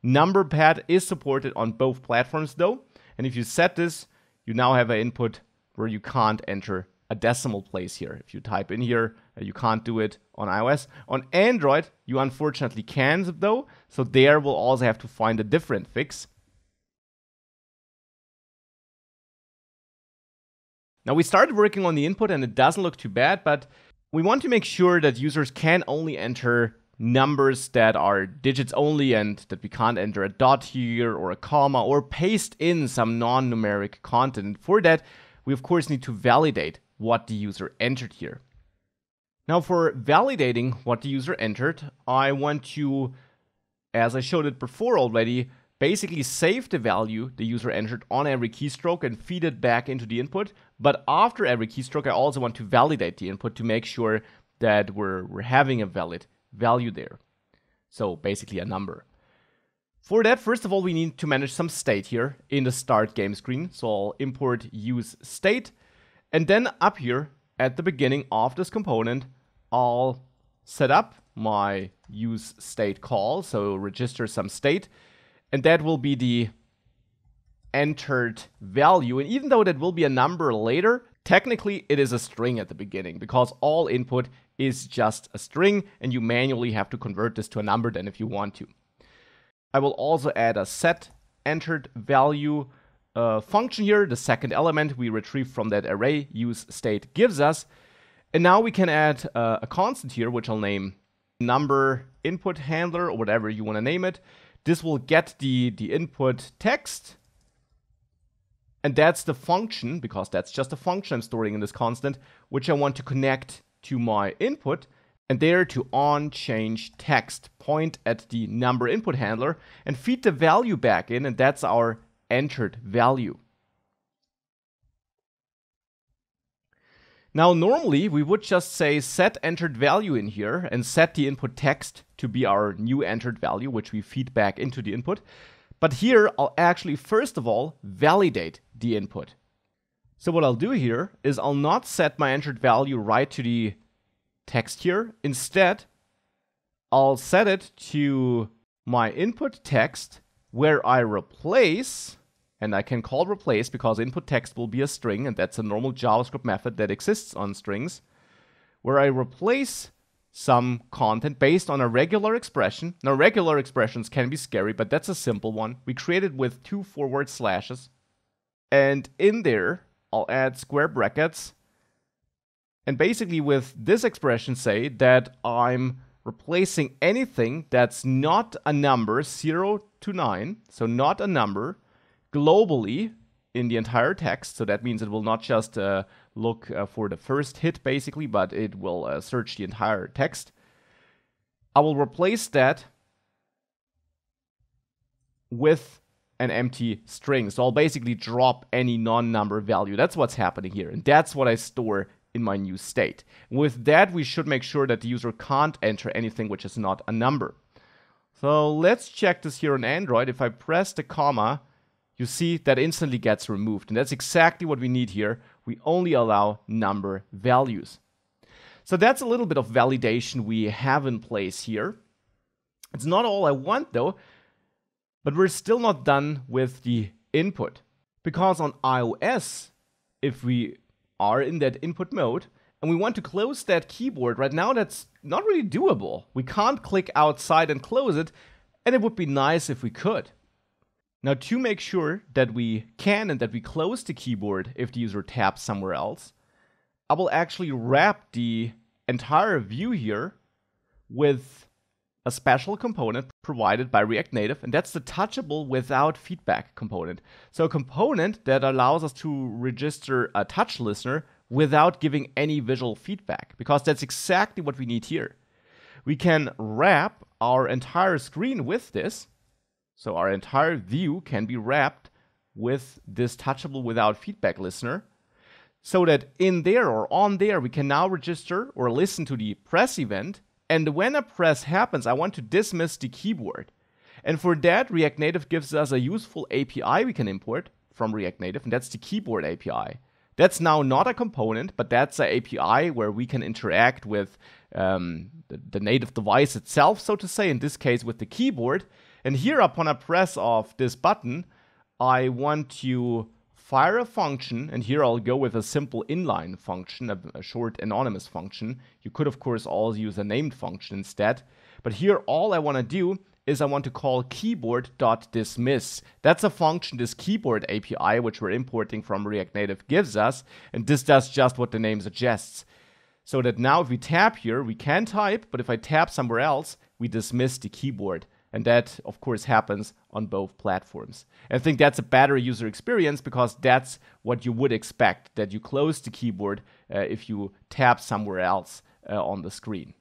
Number pad is supported on both platforms though, and if you set this, you now have an input where you can't enter a decimal place here. If you type in here, you can't do it on iOS. On Android, you unfortunately can though, so there we'll also have to find a different fix. Now we started working on the input and it doesn't look too bad, but we want to make sure that users can only enter numbers that are digits only and that we can't enter a dot here or a comma or paste in some non-numeric content. And for that, we of course need to validate what the user entered here. Now for validating what the user entered, I want to, as I showed it before already, basically save the value the user entered on every keystroke and feed it back into the input. But after every keystroke, I also want to validate the input to make sure that we're having a valid value there. So basically a number. For that, first of all, we need to manage some state here in the start game screen. So I'll import use state. And then up here at the beginning of this component, I'll set up my use state call. So register some state. And that will be the entered value. And even though that will be a number later, technically it is a string at the beginning because all input is just a string and you manually have to convert this to a number then if you want to. I will also add a set entered value function here. The second element we retrieve from that array use state gives us. And now we can add a constant here, which I'll name number input handler or whatever you want to name it. This will get the input text. And that's the function, because that's just a function I'm storing in this constant, which I want to connect to my input. And there to onChange text, point at the number input handler and feed the value back in, and that's our entered value. Now normally we would just say set entered value in here and set the input text to be our new entered value, which we feed back into the input. But here I'll actually first of all validate the input. So what I'll do here is I'll not set my entered value right to the text here. Instead, I'll set it to my input text where I replace, and I can call replace because input text will be a string, and that's a normal JavaScript method that exists on strings, where I replace some content based on a regular expression. Now, regular expressions can be scary, but that's a simple one. We create it with 2 forward slashes. And in there, I'll add square brackets. And basically with this expression say that I'm replacing anything that's not a number 0 to 9, so not a number, globally in the entire text. So that means it will not just look for the first hit basically, but it will search the entire text. I will replace that with an empty string. So I'll basically drop any non-number value. That's what's happening here. And that's what I store in my new state. With that, we should make sure that the user can't enter anything which is not a number. So let's check this here on Android. If I press the comma, you see that instantly gets removed. And that's exactly what we need here. We only allow number values. So that's a little bit of validation we have in place here. It's not all I want though, but we're still not done with the input. Because on iOS, if we are in that input mode and we want to close that keyboard, right now that's not really doable. We can't click outside and close it, and it would be nice if we could. Now, to make sure that we can and that we close the keyboard if the user taps somewhere else, I will actually wrap the entire view here with a special component provided by React Native, and that's the touchable without feedback component. So a component that allows us to register a touch listener without giving any visual feedback, because that's exactly what we need here. We can wrap our entire screen with this. So our entire view can be wrapped with this touchable without feedback listener, so that in there or on there, we can now register or listen to the press event. And when a press happens, I want to dismiss the keyboard. And for that, React Native gives us a useful API we can import from React Native, and that's the keyboard API. That's now not a component, but that's an API where we can interact with the native device itself, so to say, in this case with the keyboard. And here, upon a press of this button, I want to fire a function, and here I'll go with a simple inline function, a short anonymous function. You could, of course, also use a named function instead. But here, all I want to do is I want to call keyboard.dismiss. That's a function this keyboard API, which we're importing from React Native, gives us. And this does just what the name suggests. So that now if we tap here, we can type, but if I tap somewhere else, we dismiss the keyboard And that, of course, happens on both platforms. And I think that's a better user experience because that's what you would expect, that you close the keyboard if you tap somewhere else on the screen.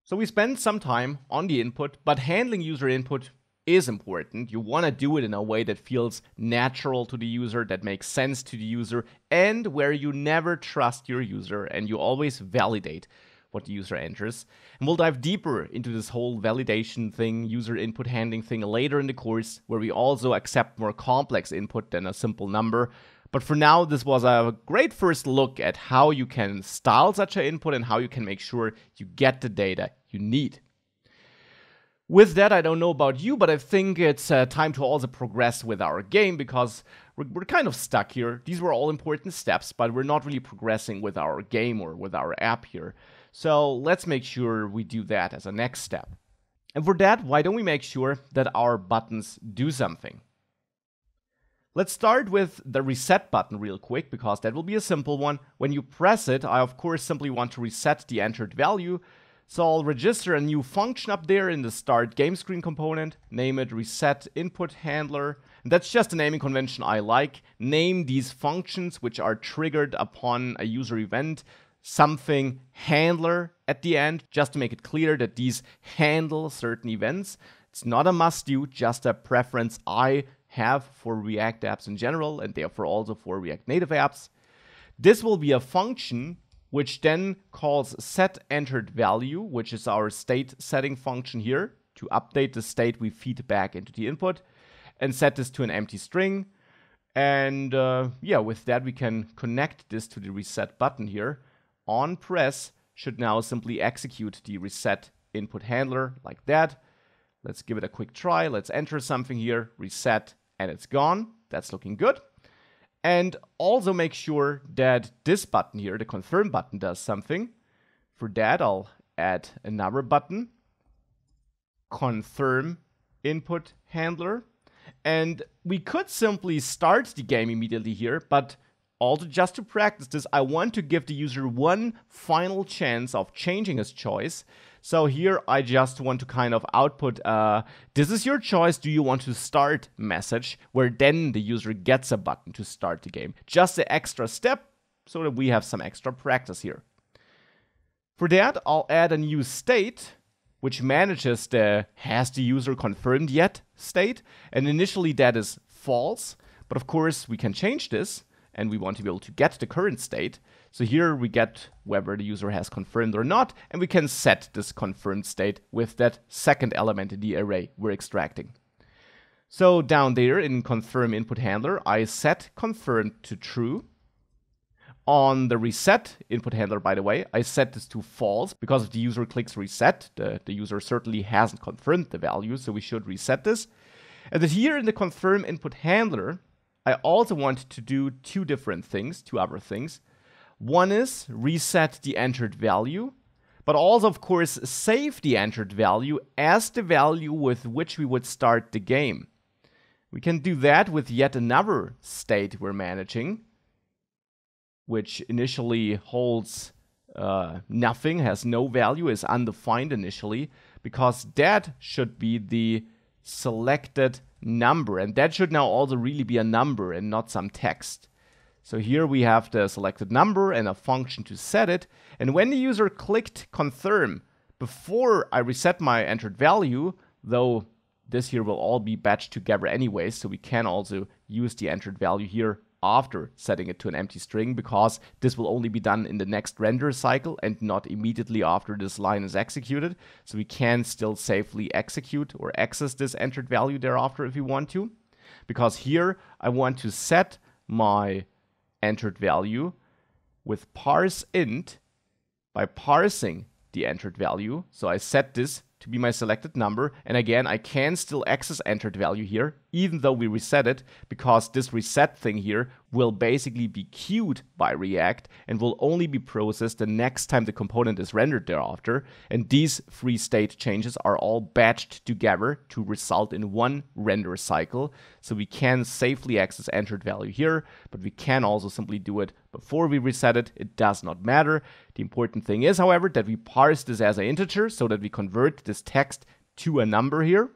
So we spend some time on the input, but handling user input is important. You want to do it in a way that feels natural to the user, that makes sense to the user, and where you never trust your user and you always validate what the user enters. And we'll dive deeper into this whole validation thing, user input handling thing later in the course, where we also accept more complex input than a simple number. But for now, this was a great first look at how you can style such an input and how you can make sure you get the data you need. With that, I don't know about you, but I think it's time to also progress with our game because we're kind of stuck here. These were all important steps, but we're not really progressing with our game or with our app here. So let's make sure we do that as a next step. And for that, why don't we make sure that our buttons do something? Let's start with the reset button real quick because that will be a simple one. When you press it, I of course simply want to reset the entered value. So I'll register a new function up there in the start game screen component, name it reset input handler. And that's just a naming convention I like. Name these functions which are triggered upon a user event something handler at the end, just to make it clear that these handle certain events. It's not a must do, just a preference I have for React apps in general and therefore also for React Native apps. This will be a function which then calls set entered value, which is our state setting function here, to update the state we feed back into the input, and set this to an empty string. And with that we can connect this to the reset button here. On press should now simply execute the reset input handler like that. Let's give it a quick try. Let's enter something here, reset, and it's gone. That's looking good. And also make sure that this button here, the confirm button, does something. For that, I'll add another button, confirm input handler. And we could simply start the game immediately here, but also just to practice this, I want to give the user one final chance of changing his choice. So here I just want to kind of output, this is your choice, do you want to start message, where then the user gets a button to start the game. Just an extra step so that we have some extra practice here. For that, I'll add a new state, which manages the has the user confirmed yet state. And initially that is false, but of course we can change this. And we want to be able to get the current state. So here we get whether the user has confirmed or not, and we can set this confirmed state with that second element in the array we're extracting. So down there in confirm input handler, I set confirmed to true. On the reset input handler, by the way, I set this to false because if the user clicks reset, the user certainly hasn't confirmed the value, so we should reset this. And then here in the confirm input handler, I also want to do two other things. One is reset the entered value, but also, of course, save the entered value as the value with which we would start the game. We can do that with yet another state we're managing, which initially holds nothing, has no value, is undefined initially, because that should be the selected number, and that should now also really be a number and not some text. So here we have the selected number and a function to set it, and when the user clicked confirm before I reset my entered value, though this here will all be batched together anyway, so we can also use the entered value here after setting it to an empty string, because this will only be done in the next render cycle and not immediately after this line is executed. So we can still safely execute or access this entered value thereafter if we want to, because here I want to set my entered value with parse int by parsing the entered value. So I set this to be my selected number, and again I can still access entered value here even though we reset it, because this reset thing here will basically be queued by React and will only be processed the next time the component is rendered thereafter. And these 3 state changes are all batched together to result in one render cycle. So we can safely access entered value here, but we can also simply do it before we reset it. It does not matter. The important thing is, however, that we parse this as an integer so that we convert this text to a number here.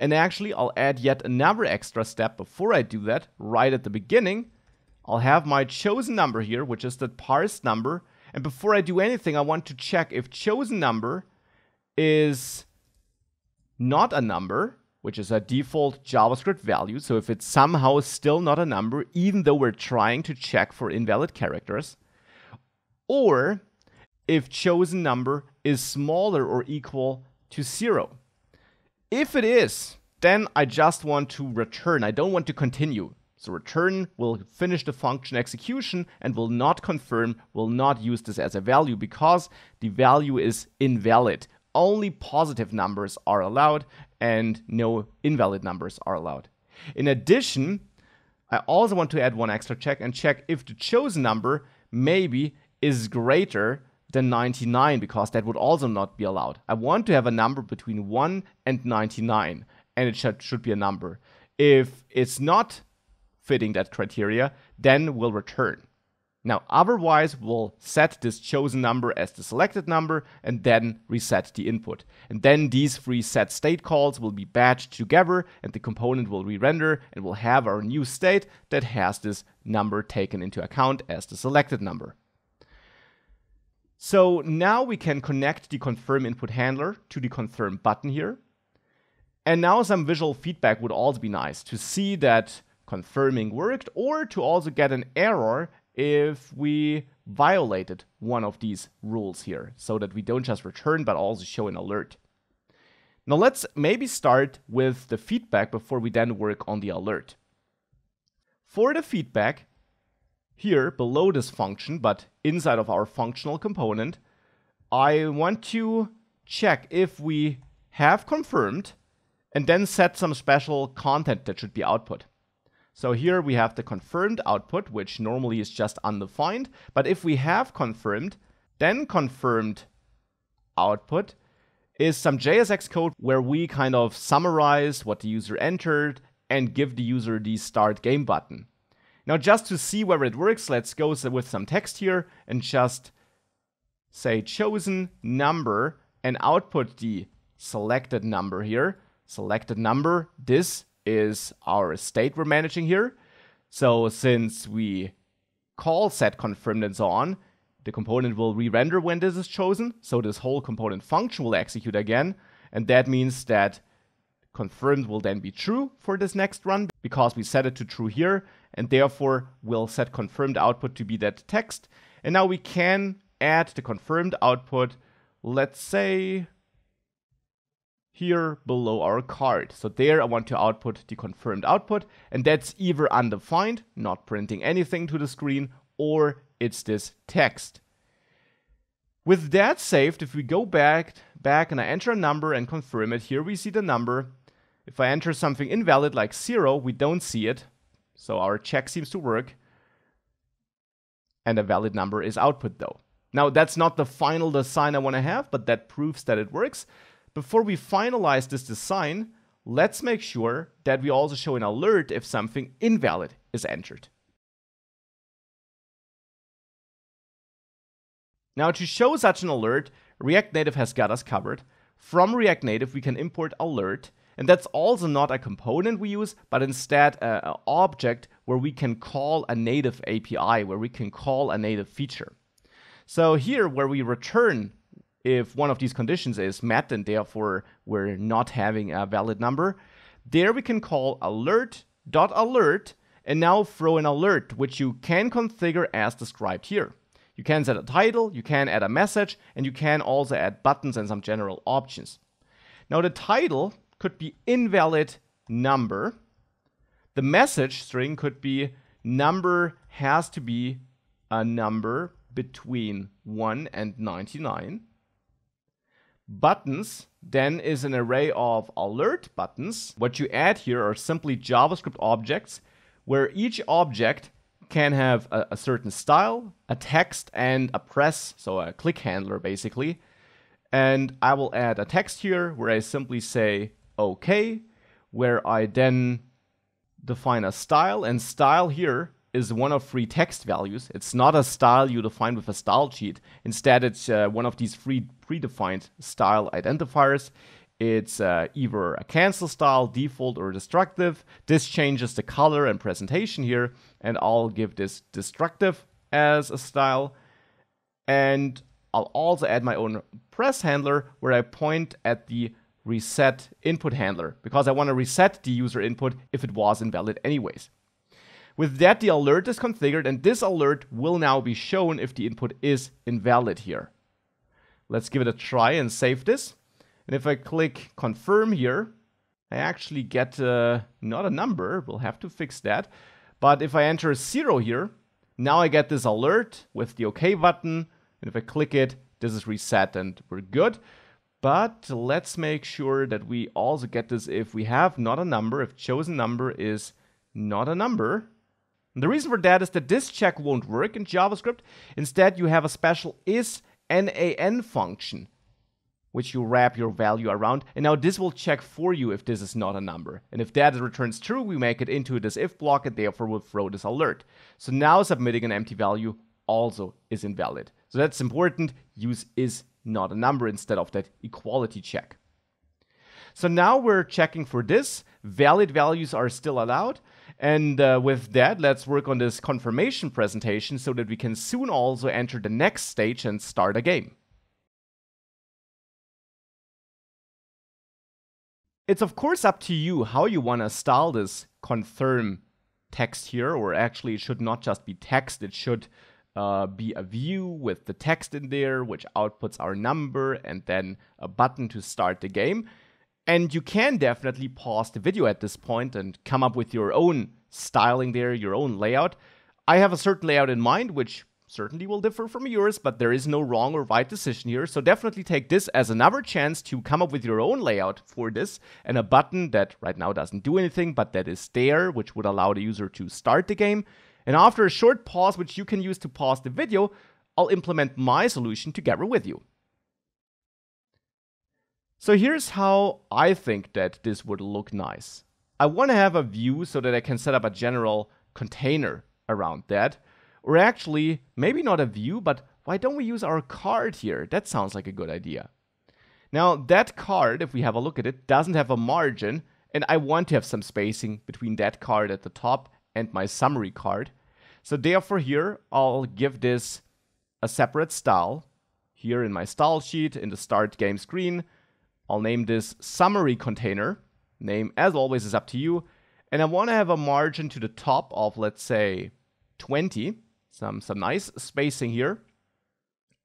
And actually, I'll add yet another extra step before I do that. Right at the beginning, I'll have my chosen number here, which is the parsed number. And before I do anything, I want to check if chosen number is not a number, which is a default JavaScript value. So if it's somehow still not a number, even though we're trying to check for invalid characters, or if chosen number is smaller or equal to 0. If it is, then I just want to return. I don't want to continue. So return will finish the function execution and will not confirm, will not use this as a value because the value is invalid. Only positive numbers are allowed and no invalid numbers are allowed. In addition, I also want to add one extra check and check if the chosen number maybe is greater than 99, because that would also not be allowed. I want to have a number between 1 and 99, and it should be a number. If it's not fitting that criteria, then we'll return. Now, otherwise, we'll set this chosen number as the selected number and then reset the input. And then these 3 set state calls will be batched together and the component will re-render and we'll have our new state that has this number taken into account as the selected number. So now we can connect the confirm input handler to the confirm button here. And now some visual feedback would also be nice to see that confirming worked, or to also get an error if we violated one of these rules here, so that we don't just return but also show an alert. Now let's maybe start with the feedback before we then work on the alert. For the feedback, here below this function, but inside of our functional component, I want to check if we have confirmed and then set some special content that should be output. So here we have the confirmed output, which normally is just undefined. But if we have confirmed, then confirmed output is some JSX code where we kind of summarize what the user entered and give the user the start game button. Now, just to see whether it works, let's go with some text here and just say chosen number and output the selected number here. Selected number, this is our state we're managing here. So since we call set confirmed and so on, the component will re-render when this is chosen. So this whole component function will execute again. And that means that confirmed will then be true for this next run because we set it to true here. And therefore we'll set confirmed output to be that text. And now we can add the confirmed output, let's say, here below our card. So there I want to output the confirmed output, and that's either undefined, not printing anything to the screen, or it's this text. With that saved, if we go back and I enter a number and confirm it, here we see the number. If I enter something invalid like 0, we don't see it. So our check seems to work. And a valid number is output though. Now that's not the final design I want to have, but that proves that it works. Before we finalize this design, let's make sure that we also show an alert if something invalid is entered. Now, to show such an alert, React Native has got us covered. From React Native, we can import alert, and that's also not a component we use, but instead an object where we can call a native API, where we can call a native feature. So here, where we return if one of these conditions is met and therefore we're not having a valid number, there we can call alert.alert and now throw an alert, which you can configure as described here. You can set a title, you can add a message, and you can also add buttons and some general options. Now the title could be invalid number. The message string could be number has to be a number between 1 and 99. Buttons then is an array of alert buttons. What you add here are simply JavaScript objects where each object can have a certain style, a text, and a press, so a click handler basically. And I will add a text here where I simply say OK, where I then define a style, and style here is one of 3 text values. It's not a style you define with a style sheet. Instead, it's one of these 3 predefined style identifiers. It's either a cancel style, default, or destructive. This changes the color and presentation here, and I'll give this destructive as a style. And I'll also add my own press handler where I point at the reset input handler, because I want to reset the user input if it was invalid anyways. With that, the alert is configured, and this alert will now be shown if the input is invalid here. Let's give it a try and save this. And if I click confirm here, I actually get not a number. We'll have to fix that. But if I enter 0 here, now I get this alert with the OK button. And if I click it, this is reset and we're good. But let's make sure that we also get this if we have not a number, if chosen number is not a number. And the reason for that is that this check won't work in JavaScript. Instead, you have a special isNaN function, which you wrap your value around. And now this will check for you if this is not a number. And if that returns true, we make it into this if block, and therefore we'll throw this alert. So now submitting an empty value also is invalid. So that's important. Use is not a number instead of that equality check. So now we're checking for this. Valid values are still allowed. And with that, let's work on this confirmation presentation so that we can soon also enter the next stage and start a game. It's of course up to you how you want to style this confirm text here, or actually it should not just be text, it should be a view with the text in there, which outputs our number, and then a button to start the game. And you can definitely pause the video at this point and come up with your own styling there, your own layout. I have a certain layout in mind, which certainly will differ from yours, but there is no wrong or right decision here. So definitely take this as another chance to come up with your own layout for this, and a button that right now doesn't do anything, but that is there, which would allow the user to start the game. And after a short pause, which you can use to pause the video, I'll implement my solution together with you. So here's how I think that this would look nice. I want to have a view so that I can set up a general container around that. Or actually, maybe not a view, but why don't we use our card here? That sounds like a good idea. Now, that card, if we have a look at it, doesn't have a margin, and I want to have some spacing between that card at the top and my summary card. So therefore here, I'll give this a separate style. Here in my style sheet, in the start game screen, I'll name this summary container. Name, as always, is up to you. And I want to have a margin to the top of, let's say, 20. Some nice spacing here.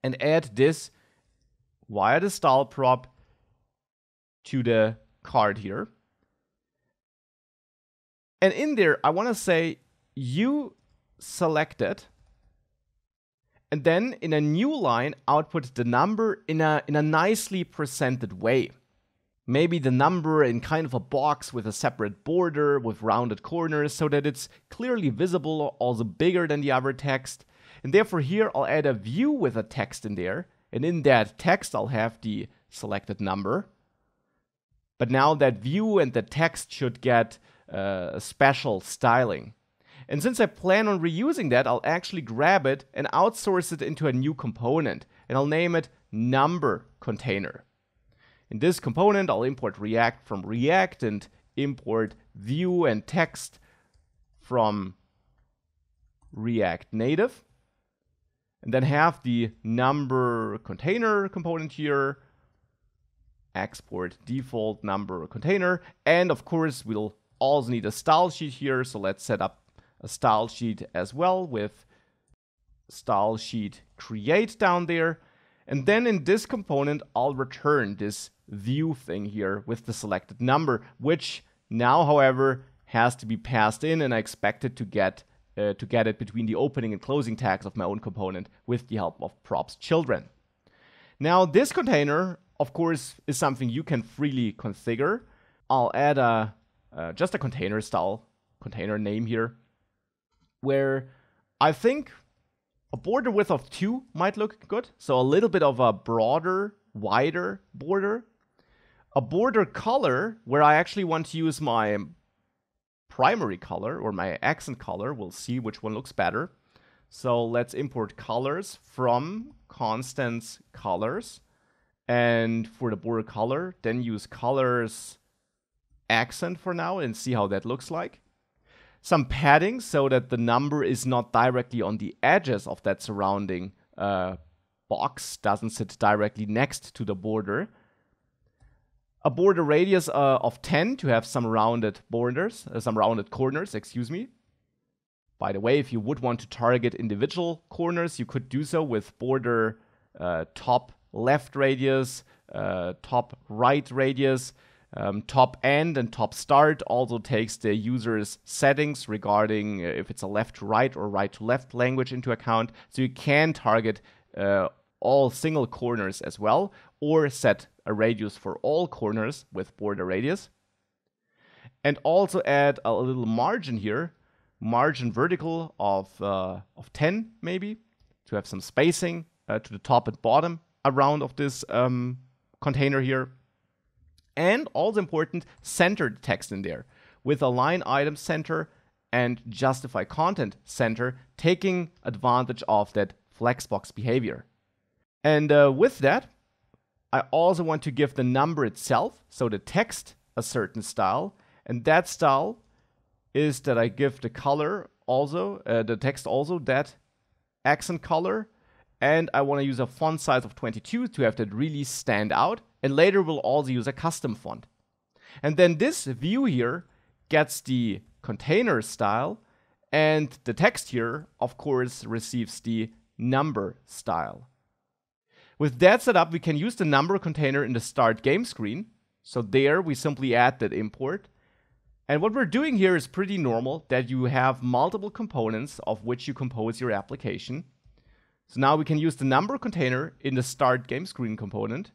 And add this via the style prop to the card here. And in there, I want to say you selected, and then in a new line, output the number in a nicely presented way. Maybe the number in kind of a box with a separate border with rounded corners so that it's clearly visible, also bigger than the other text. And therefore here I'll add a view with a text in there. And in that text I'll have the selected number. But now that view and the text should get a special styling. And since I plan on reusing that, I'll actually grab it and outsource it into a new component. And I'll name it number container. In this component, I'll import React from React and import view and text from React Native. And then have the number container component here. Export default number container. And of course, we'll also need a style sheet here. So let's set up a style sheet as well with style sheet create down there. And then in this component, I'll return this view thing here with the selected number, which now, however, has to be passed in, and I expect it to get it between the opening and closing tags of my own component with the help of props children. Now, this container, of course, is something you can freely configure. I'll add just a container style container name here. where I think a border width of 2 might look good. So a little bit of a broader, wider border. A border color where I actually want to use my primary color or my accent color. We'll see which one looks better. So let's import colors from constants colors. And for the border color, then use colors accent for now and see how that looks like. Some padding so that the number is not directly on the edges of that surrounding box, doesn't sit directly next to the border. A border radius of 10 to have some rounded borders, some rounded corners, excuse me. By the way, if you would want to target individual corners, you could do so with border top left radius, top right radius. Top end and top start also takes the user's settings regarding if it's a left to right or right to left language into account. So you can target all single corners as well, or set a radius for all corners with border radius. And also add a little margin here, margin vertical of 10 maybe, to have some spacing to the top and bottom around of this container here. And also important, centered text in there with a line item center and justify content center, taking advantage of that flexbox behavior. And with that, I also want to give the number itself, so the text, a certain style. And that style is that I give the color also, the text also that accent color. And I want to use a font size of 22 to have that really stand out. And later we'll also use a custom font. And then this view here gets the container style, and the text here, of course, receives the number style. With that set up, we can use the number container in the start game screen. So there we simply add that import. And what we're doing here is pretty normal, that you have multiple components of which you compose your application. So now we can use the number container in the start game screen component,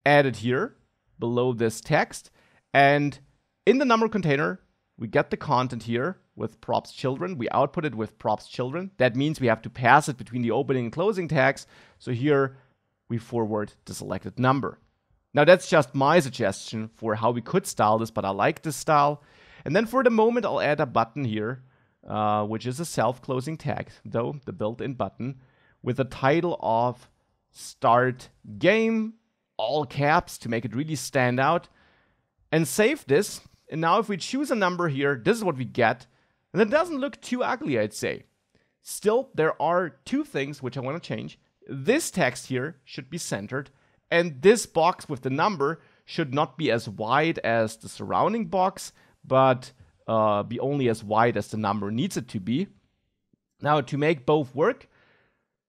add it here below this text, and in the number container we get the content here with props children. We output it with props children. That means we have to pass it between the opening and closing tags. So here we forward the selected number. Now that's just my suggestion for how we could style this, but I like this style. And then for the moment I'll add a button here, which is a self-closing tag, though the built-in button, with a title of Start Game, all caps to make it really stand out, and save this. And now if we choose a number here, this is what we get. And it doesn't look too ugly, I'd say. Still, there are two things which I want to change. This text here should be centered, and this box with the number should not be as wide as the surrounding box, but be only as wide as the number needs it to be. Now, to make both work,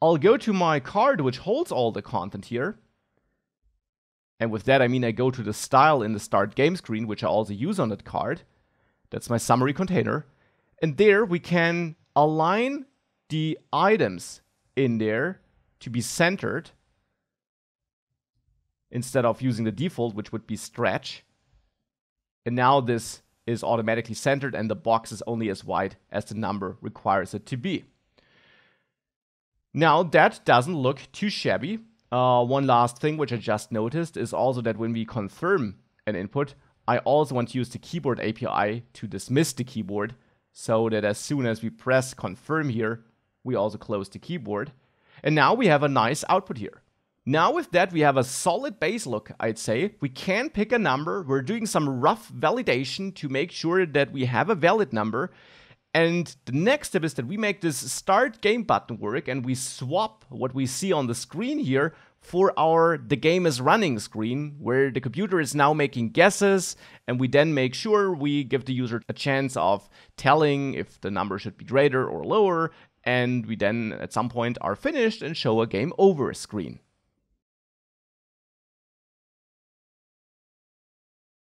I'll go to my card, which holds all the content here. And with that, I mean I go to the style in the start game screen, which I also use on that card. That's my summary container. And there we can align the items in there to be centered instead of using the default, which would be stretch. And now this is automatically centered and the box is only as wide as the number requires it to be. Now that doesn't look too shabby. One last thing which I just noticed is also that when we confirm an input, I also want to use the keyboard API to dismiss the keyboard, so that as soon as we press confirm here, we also close the keyboard. And now we have a nice output here. Now with that, we have a solid base look, I'd say. We can pick a number. We're doing some rough validation to make sure that we have a valid number. And the next step is that we make this start game button work, and we swap what we see on the screen here for our the game is running screen, where the computer is now making guesses, and we then make sure we give the user a chance of telling if the number should be greater or lower, and we then at some point are finished and show a game over screen.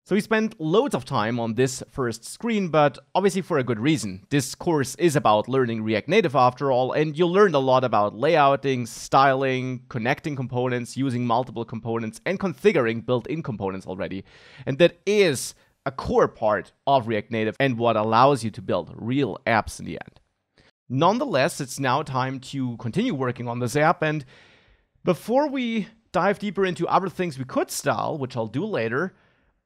So we spent loads of time on this first screen, but obviously for a good reason. This course is about learning React Native after all, and you'll learn a lot about layouting, styling, connecting components, using multiple components, and configuring built-in components already. And that is a core part of React Native and what allows you to build real apps in the end. Nonetheless, it's now time to continue working on this app, and before we dive deeper into other things we could style, which I'll do later,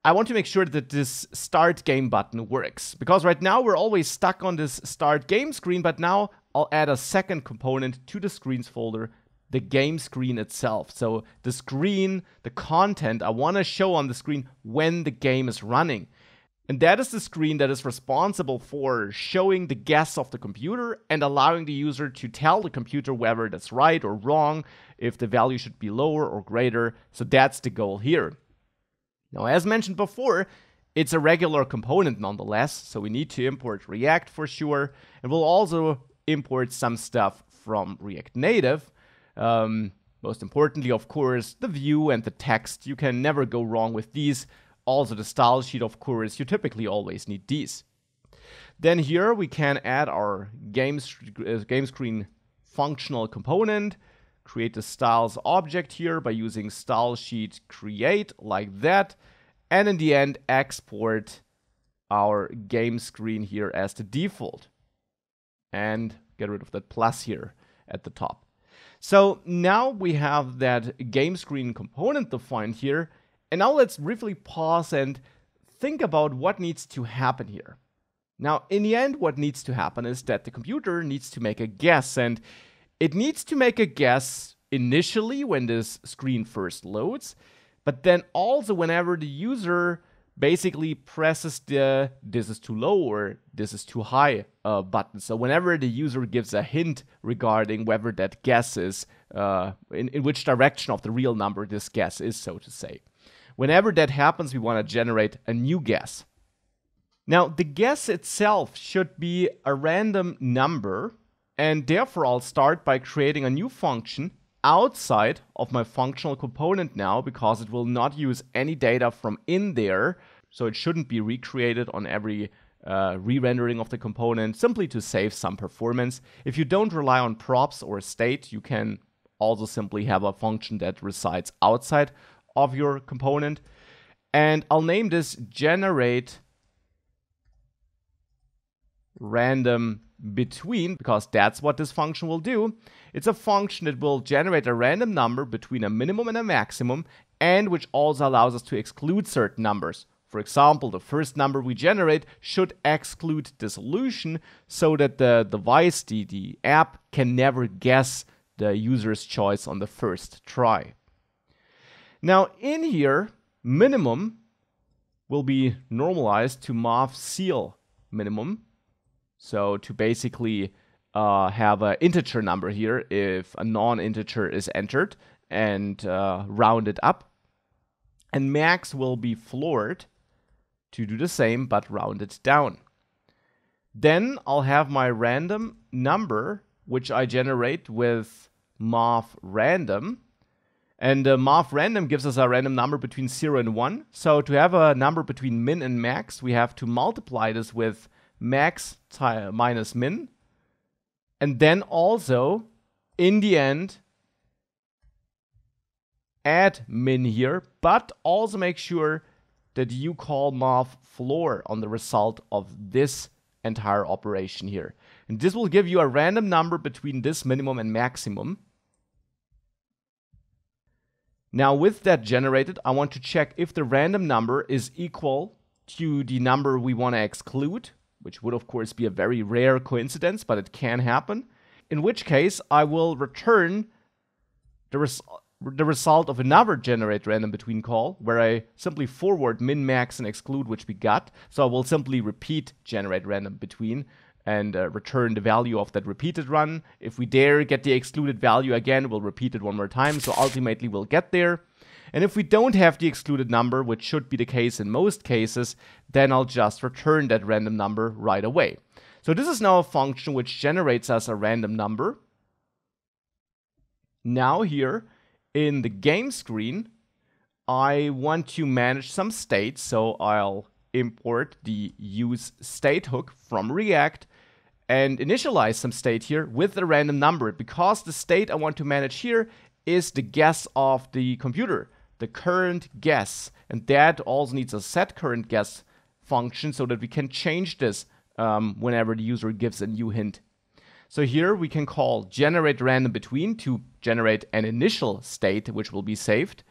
I want to make sure that this start game button works. Because right now we're always stuck on this start game screen, but now I'll add a second component to the screens folder, the game screen itself. So the screen, the content I want to show on the screen when the game is running. And that is the screen that is responsible for showing the guess of the computer and allowing the user to tell the computer whether that's right or wrong, if the value should be lower or greater. So that's the goal here. Now, as mentioned before, it's a regular component nonetheless, so we need to import React for sure, and we'll also import some stuff from React Native. Most importantly, of course, the view and the text. You can never go wrong with these. Also the style sheet, of course, you typically always need these. Then here we can add our game screen functional component, create the styles object here by using style sheet create like that, and in the end export our game screen here as the default. And get rid of that plus here at the top. So now we have that game screen component defined here. And now let's briefly pause and think about what needs to happen here. Now, in the end, what needs to happen is that the computer needs to make a guess, and it needs to make a guess initially when this screen first loads, but then also whenever the user basically presses the "this is too low" or "this is too high" button. So whenever the user gives a hint regarding whether that guess is, in which direction of the real number this guess is, so to say. Whenever that happens, we want to generate a new guess. Now, the guess itself should be a random number, and therefore I'll start by creating a new function outside of my functional component now, because it will not use any data from in there, so it shouldn't be recreated on every re-rendering of the component, simply to save some performance. If you don't rely on props or state, you can also simply have a function that resides outside of your component. And I'll name this generate random between, because that's what this function will do. It's a function that will generate a random number between a minimum and a maximum, and which also allows us to exclude certain numbers. For example, the first number we generate should exclude dissolution, so that the device, the app, can never guess the user's choice on the first try. Now in here, minimum will be normalized to math ceil minimum. So to basically have an integer number here if a non-integer is entered, and rounded up. And max will be floored to do the same but rounded down. Then I'll have my random number, which I generate with math random. And math random gives us a random number between 0 and 1. So to have a number between min and max, we have to multiply this with max minus min. And then also, in the end, add min here, but also make sure that you call math floor on the result of this entire operation here. And this will give you a random number between this minimum and maximum. Now with that generated, I want to check if the random number is equal to the number we want to exclude, which would of course be a very rare coincidence, but it can happen. In which case, I will return the result of another generate random between call, where I simply forward min, max, and exclude, which we got. So I will simply repeat generate random between and return the value of that repeated run. If we dare get the excluded value again, we'll repeat it one more time, so ultimately we'll get there. And if we don't have the excluded number, which should be the case in most cases, then I'll just return that random number right away. So this is now a function which generates us a random number. Now here in the game screen, I want to manage some state, so I'll import the use state hook from React and initialize some state here with a random number, because the state I want to manage here is the guess of the computer, the current guess, and that also needs a set current guess function so that we can change this whenever the user gives a new hint. So here we can call generate random between to generate an initial state which will be saved.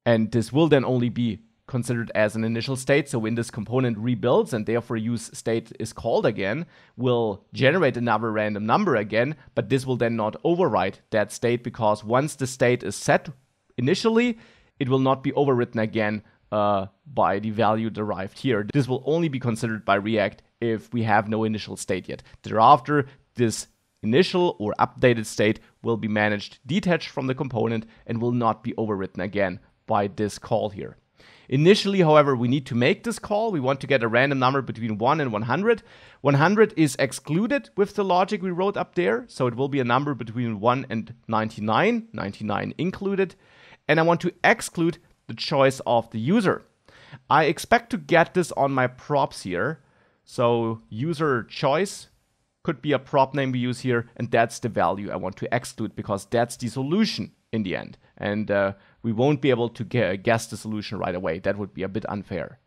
And this will then only be considered as an initial state. So when this component rebuilds and therefore use state is called again, we'll generate another random number again, but this will then not overwrite that state, because once the state is set initially, it will not be overwritten again by the value derived here. This will only be considered by React if we have no initial state yet. Thereafter, this initial or updated state will be managed detached from the component and will not be overwritten again by this call here. Initially, however, we need to make this call. We want to get a random number between 1 and 100. 100 is excluded with the logic we wrote up there, so it will be a number between 1 and 99, 99 included. And I want to exclude the choice of the user. I expect to get this on my props here. So user choice could be a prop name we use here, and that's the value I want to exclude, because that's the solution in the end. And we won't be able to guess the solution right away. That would be a bit unfair.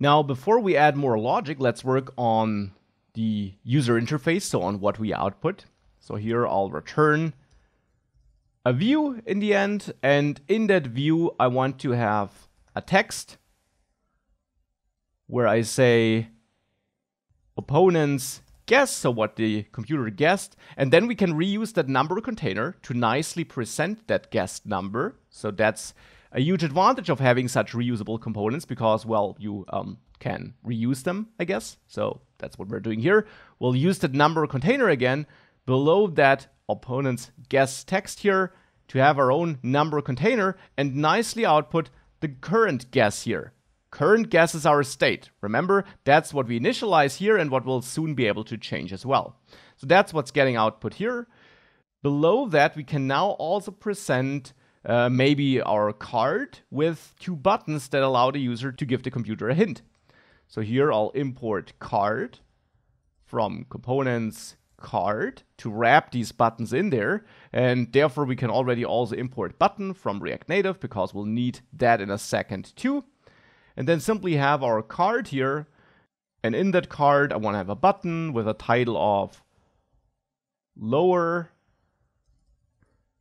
Now, before we add more logic, let's work on the user interface, so on what we output. So here I'll return a view in the end, and in that view I want to have a text where I say opponent's guess, so what the computer guessed, and then we can reuse that number container to nicely present that guessed number. So that's a huge advantage of having such reusable components, because, well, you can reuse them, I guess. So that's what we're doing here. We'll use that number container again below that opponent's guess text here to have our own number container and nicely output the current guess here. Current guess is our state. Remember, that's what we initialize here and what we'll soon be able to change as well. So that's what's getting output here. Below that, we can now also present maybe our card with 2 buttons that allow the user to give the computer a hint. So here I'll import card from components card to wrap these buttons in there, and therefore we can already also import button from React Native, because we'll need that in a second too. And then simply have our card here, and in that card I want to have a button with a title of lower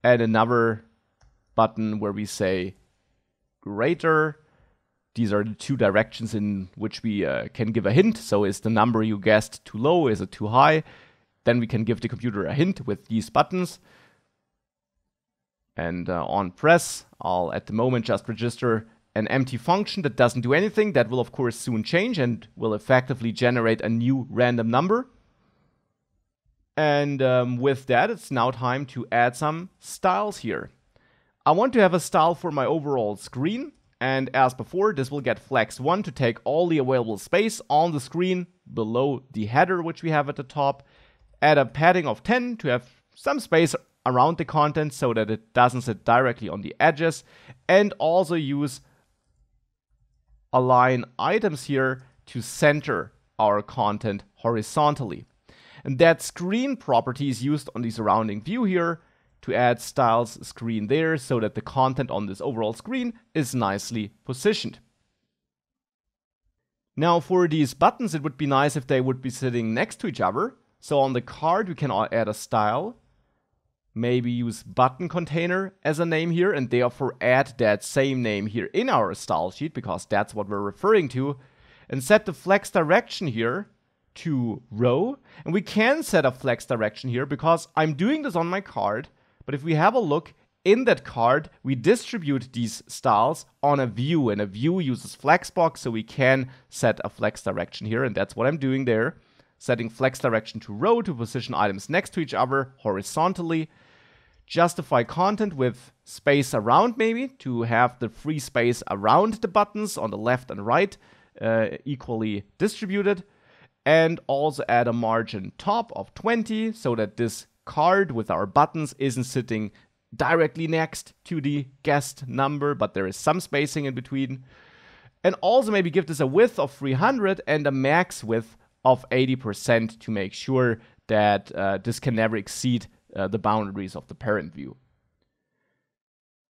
and another button where we say greater. These are the 2 directions in which we can give a hint. So is the number you guessed too low? Is it too high? Then we can give the computer a hint with these buttons. And on press, I'll at the moment just register an empty function that doesn't do anything. That will of course soon change and will effectively generate a new random number. And with that, it's now time to add some styles here. I want to have a style for my overall screen, and as before, this will get flex 1 to take all the available space on the screen below the header which we have at the top. Add a padding of 10 to have some space around the content so that it doesn't sit directly on the edges, and also use align items here to center our content horizontally. And that screen property is used on the surrounding view here to add styles screen there so that the content on this overall screen is nicely positioned. Now for these buttons, it would be nice if they would be sitting next to each other. So on the card, we can add a style, maybe use button container as a name here, and therefore add that same name here in our style sheet, because that's what we're referring to, and set the flex direction here to row. And we can set a flex direction here because I'm doing this on my card, but if we have a look in that card, we distribute these styles on a view, and a view uses flexbox, so we can set a flex direction here, and that's what I'm doing there. Setting flex direction to row to position items next to each other horizontally. Justify content with space around, maybe, to have the free space around the buttons on the left and right equally distributed. And also add a margin top of 20 so that this card with our buttons isn't sitting directly next to the guessed number, but there is some spacing in between. And also maybe give this a width of 300 and a max width of 80% to make sure that this can never exceed the boundaries of the parent view.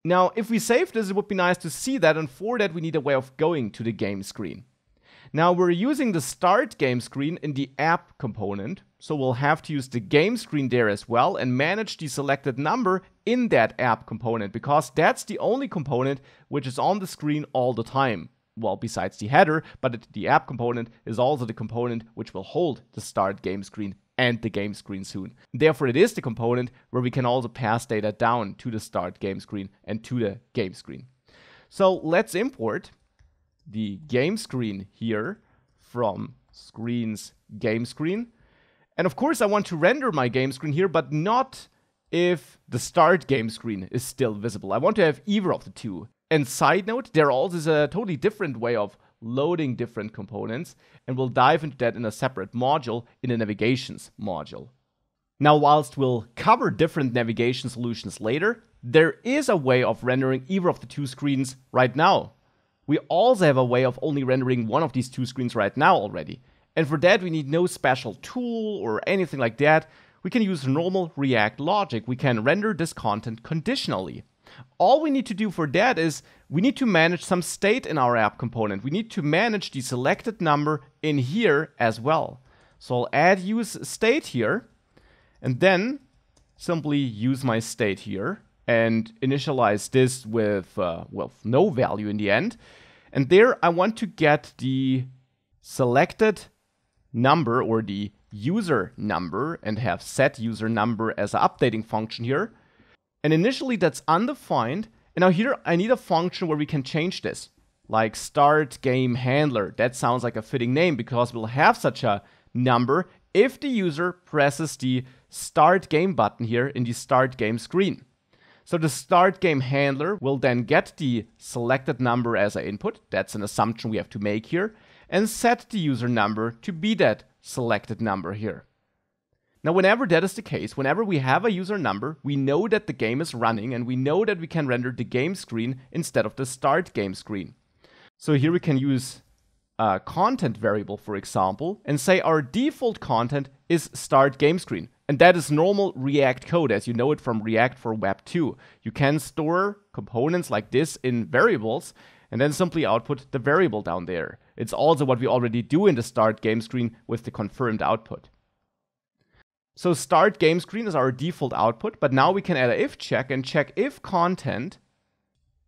Now, if we save this, it would be nice to see that, and for that we need a way of going to the game screen. Now we're using the start game screen in the app component, so we'll have to use the game screen there as well and manage the selected number in that app component, because that's the only component which is on the screen all the time. Well, besides the header, but the app component is also the component which will hold the start game screen and the game screen soon. Therefore, it is the component where we can also pass data down to the start game screen and to the game screen. So let's import the game screen here from screens game screen. And of course, I want to render my game screen here, but not if the start game screen is still visible. I want to have either of the two. And side note, there also is a totally different way of loading different components, and we'll dive into that in a separate module in the navigations module. Now, whilst we'll cover different navigation solutions later, there is a way of rendering either of the two screens right now. We also have a way of only rendering one of these two screens right now already. And for that, we need no special tool or anything like that. We can use normal React logic. We can render this content conditionally. All we need to do for that is we need to manage some state in our app component. We need to manage the selected number in here as well. So I'll add use state here, and then simply use my state here and initialize this with no value in the end. And there I want to get the selected number or the user number and have set user number as an updating function here. And initially that's undefined. And now here I need a function where we can change this, like start game handler. That sounds like a fitting name because we'll have such a number if the user presses the start game button here in the start game screen. So the start game handler will then get the selected number as an input. That's an assumption we have to make here, and set the user number to be that selected number here. Now, whenever that is the case, whenever we have a user number, we know that the game is running and we know that we can render the game screen instead of the start game screen. So here we can use a content variable, for example, and say our default content is start game screen. And that is normal React code, as you know it from React for Web 2. You can store components like this in variables and then simply output the variable down there. It's also what we already do in the start game screen with the confirmed output. So start game screen is our default output, but now we can add an if check and check if content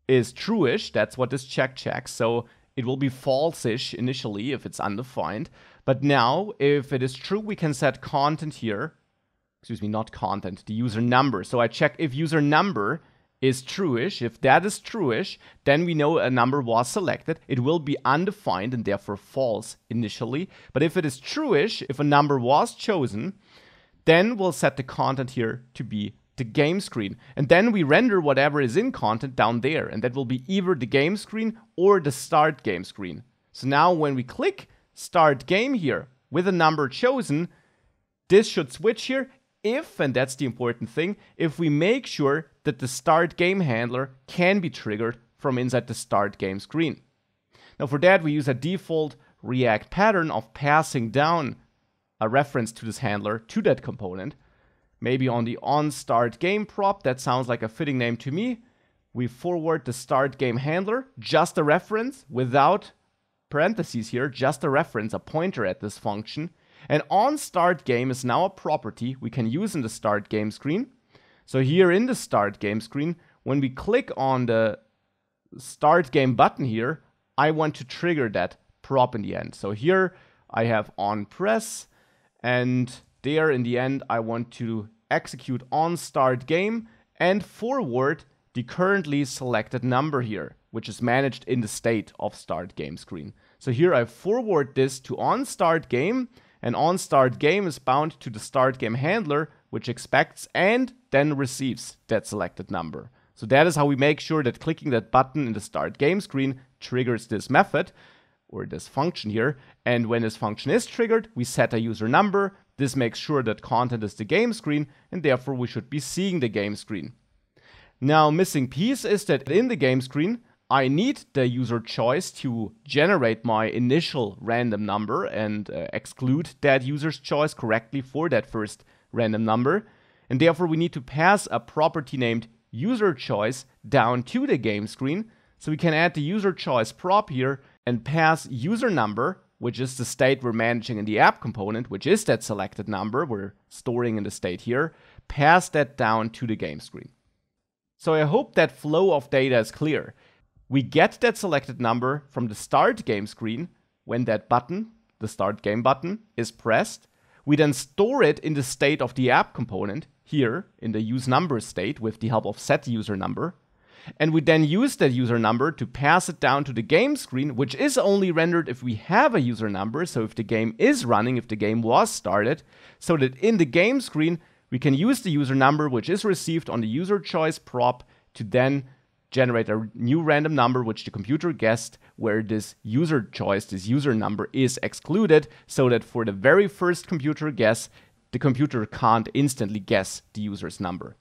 is true-ish. That's what this check checks. So it will be false-ish initially if it's undefined. But now, if it is true, we can set content here. Excuse me, not content, the user number. So I check if user number is true-ish. If that is true-ish, then we know a number was selected. It will be undefined and therefore false initially. But if it is true-ish, if a number was chosen, then we'll set the content here to be the game screen. And then we render whatever is in content down there. And that will be either the game screen or the start game screen. So now when we click start game here with a number chosen, this should switch here if, and that's the important thing, if we make sure that the start game handler can be triggered from inside the start game screen. Now for that we use a default React pattern of passing down a reference to this handler to that component. Maybe on the onStartGame prop, that sounds like a fitting name to me. We forward the start game handler, just a reference without parentheses here, just a reference, a pointer at this function. And onStartGame is now a property we can use in the start game screen. So here in the start game screen, when we click on the start game button here, I want to trigger that prop in the end. So here I have onPress. And there in the end, I want to execute onStartGame and forward the currently selected number here, which is managed in the state of start game screen. So here I forward this to onStartGame, and onStartGame is bound to the start game handler, which expects and then receives that selected number. So that is how we make sure that clicking that button in the start game screen triggers this method, or this function here, and when this function is triggered, we set a user number. This makes sure that content is the game screen, and therefore we should be seeing the game screen. Now, missing piece is that in the game screen, I need the user choice to generate my initial random number and exclude that user's choice correctly for that first random number. And therefore, we need to pass a property named user choice down to the game screen. So we can add the user choice prop here and pass user number which is the state we're managing in the app component, which is that selected number we're storing in the state here, pass that down to the game screen. So I hope that flow of data is clear. We get that selected number from the start game screen when that button, the start game button, is pressed. We then store it in the state of the app component here in the use number state with the help of set user number. And we then use that user number to pass it down to the game screen, which is only rendered if we have a user number. So if the game is running, if the game was started, so that in the game screen, we can use the user number, which is received on the user choice prop, to then generate a new random number, which the computer guessed where this user choice, this user number is excluded, so that for the very first computer guess, the computer can't instantly guess the user's number.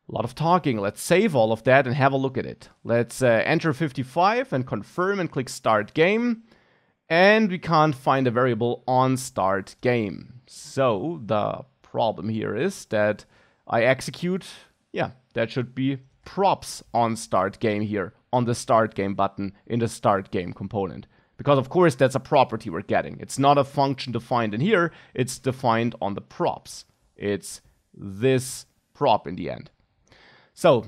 A lot of talking. Let's save all of that and have a look at it. Let's enter 55 and confirm and click start game. And we can't find a variable on start game. So the problem here is that I execute, that should be props on start game here on the start game button in the start game component. Because of course that's a property we're getting. It's not a function defined in here, it's defined on the props. It's this prop in the end. So,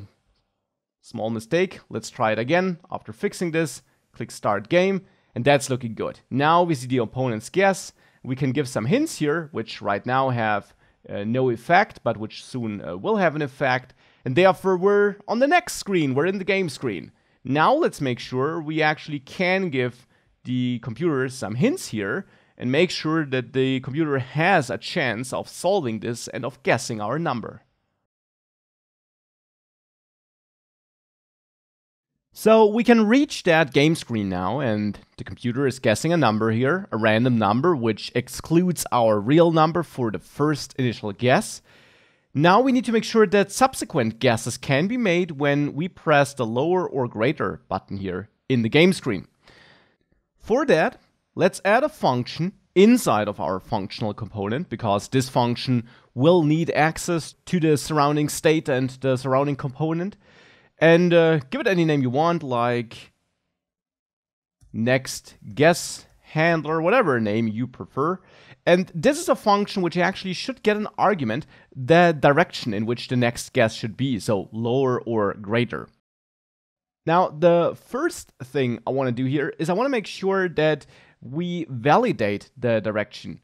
small mistake, let's try it again. After fixing this, click start game, and that's looking good. Now we see the opponent's guess. We can give some hints here, which right now have no effect, but which soon will have an effect. And therefore we're on the next screen, we're in the game screen. Now let's make sure we actually can give the computer some hints here and make sure that the computer has a chance of solving this and of guessing our number. So we can reach that game screen now, and the computer is guessing a number here, a random number which excludes our real number for the first initial guess. Now we need to make sure that subsequent guesses can be made when we press the lower or greater button here in the game screen. For that, let's add a function inside of our functional component, because this function will need access to the surrounding state and the surrounding component. And give it any name you want, like next guess handler, whatever name you prefer. And this is a function which actually should get an argument, the direction in which the next guess should be, so lower or greater. Now, the first thing I want to do here is I want to make sure that we validate the direction.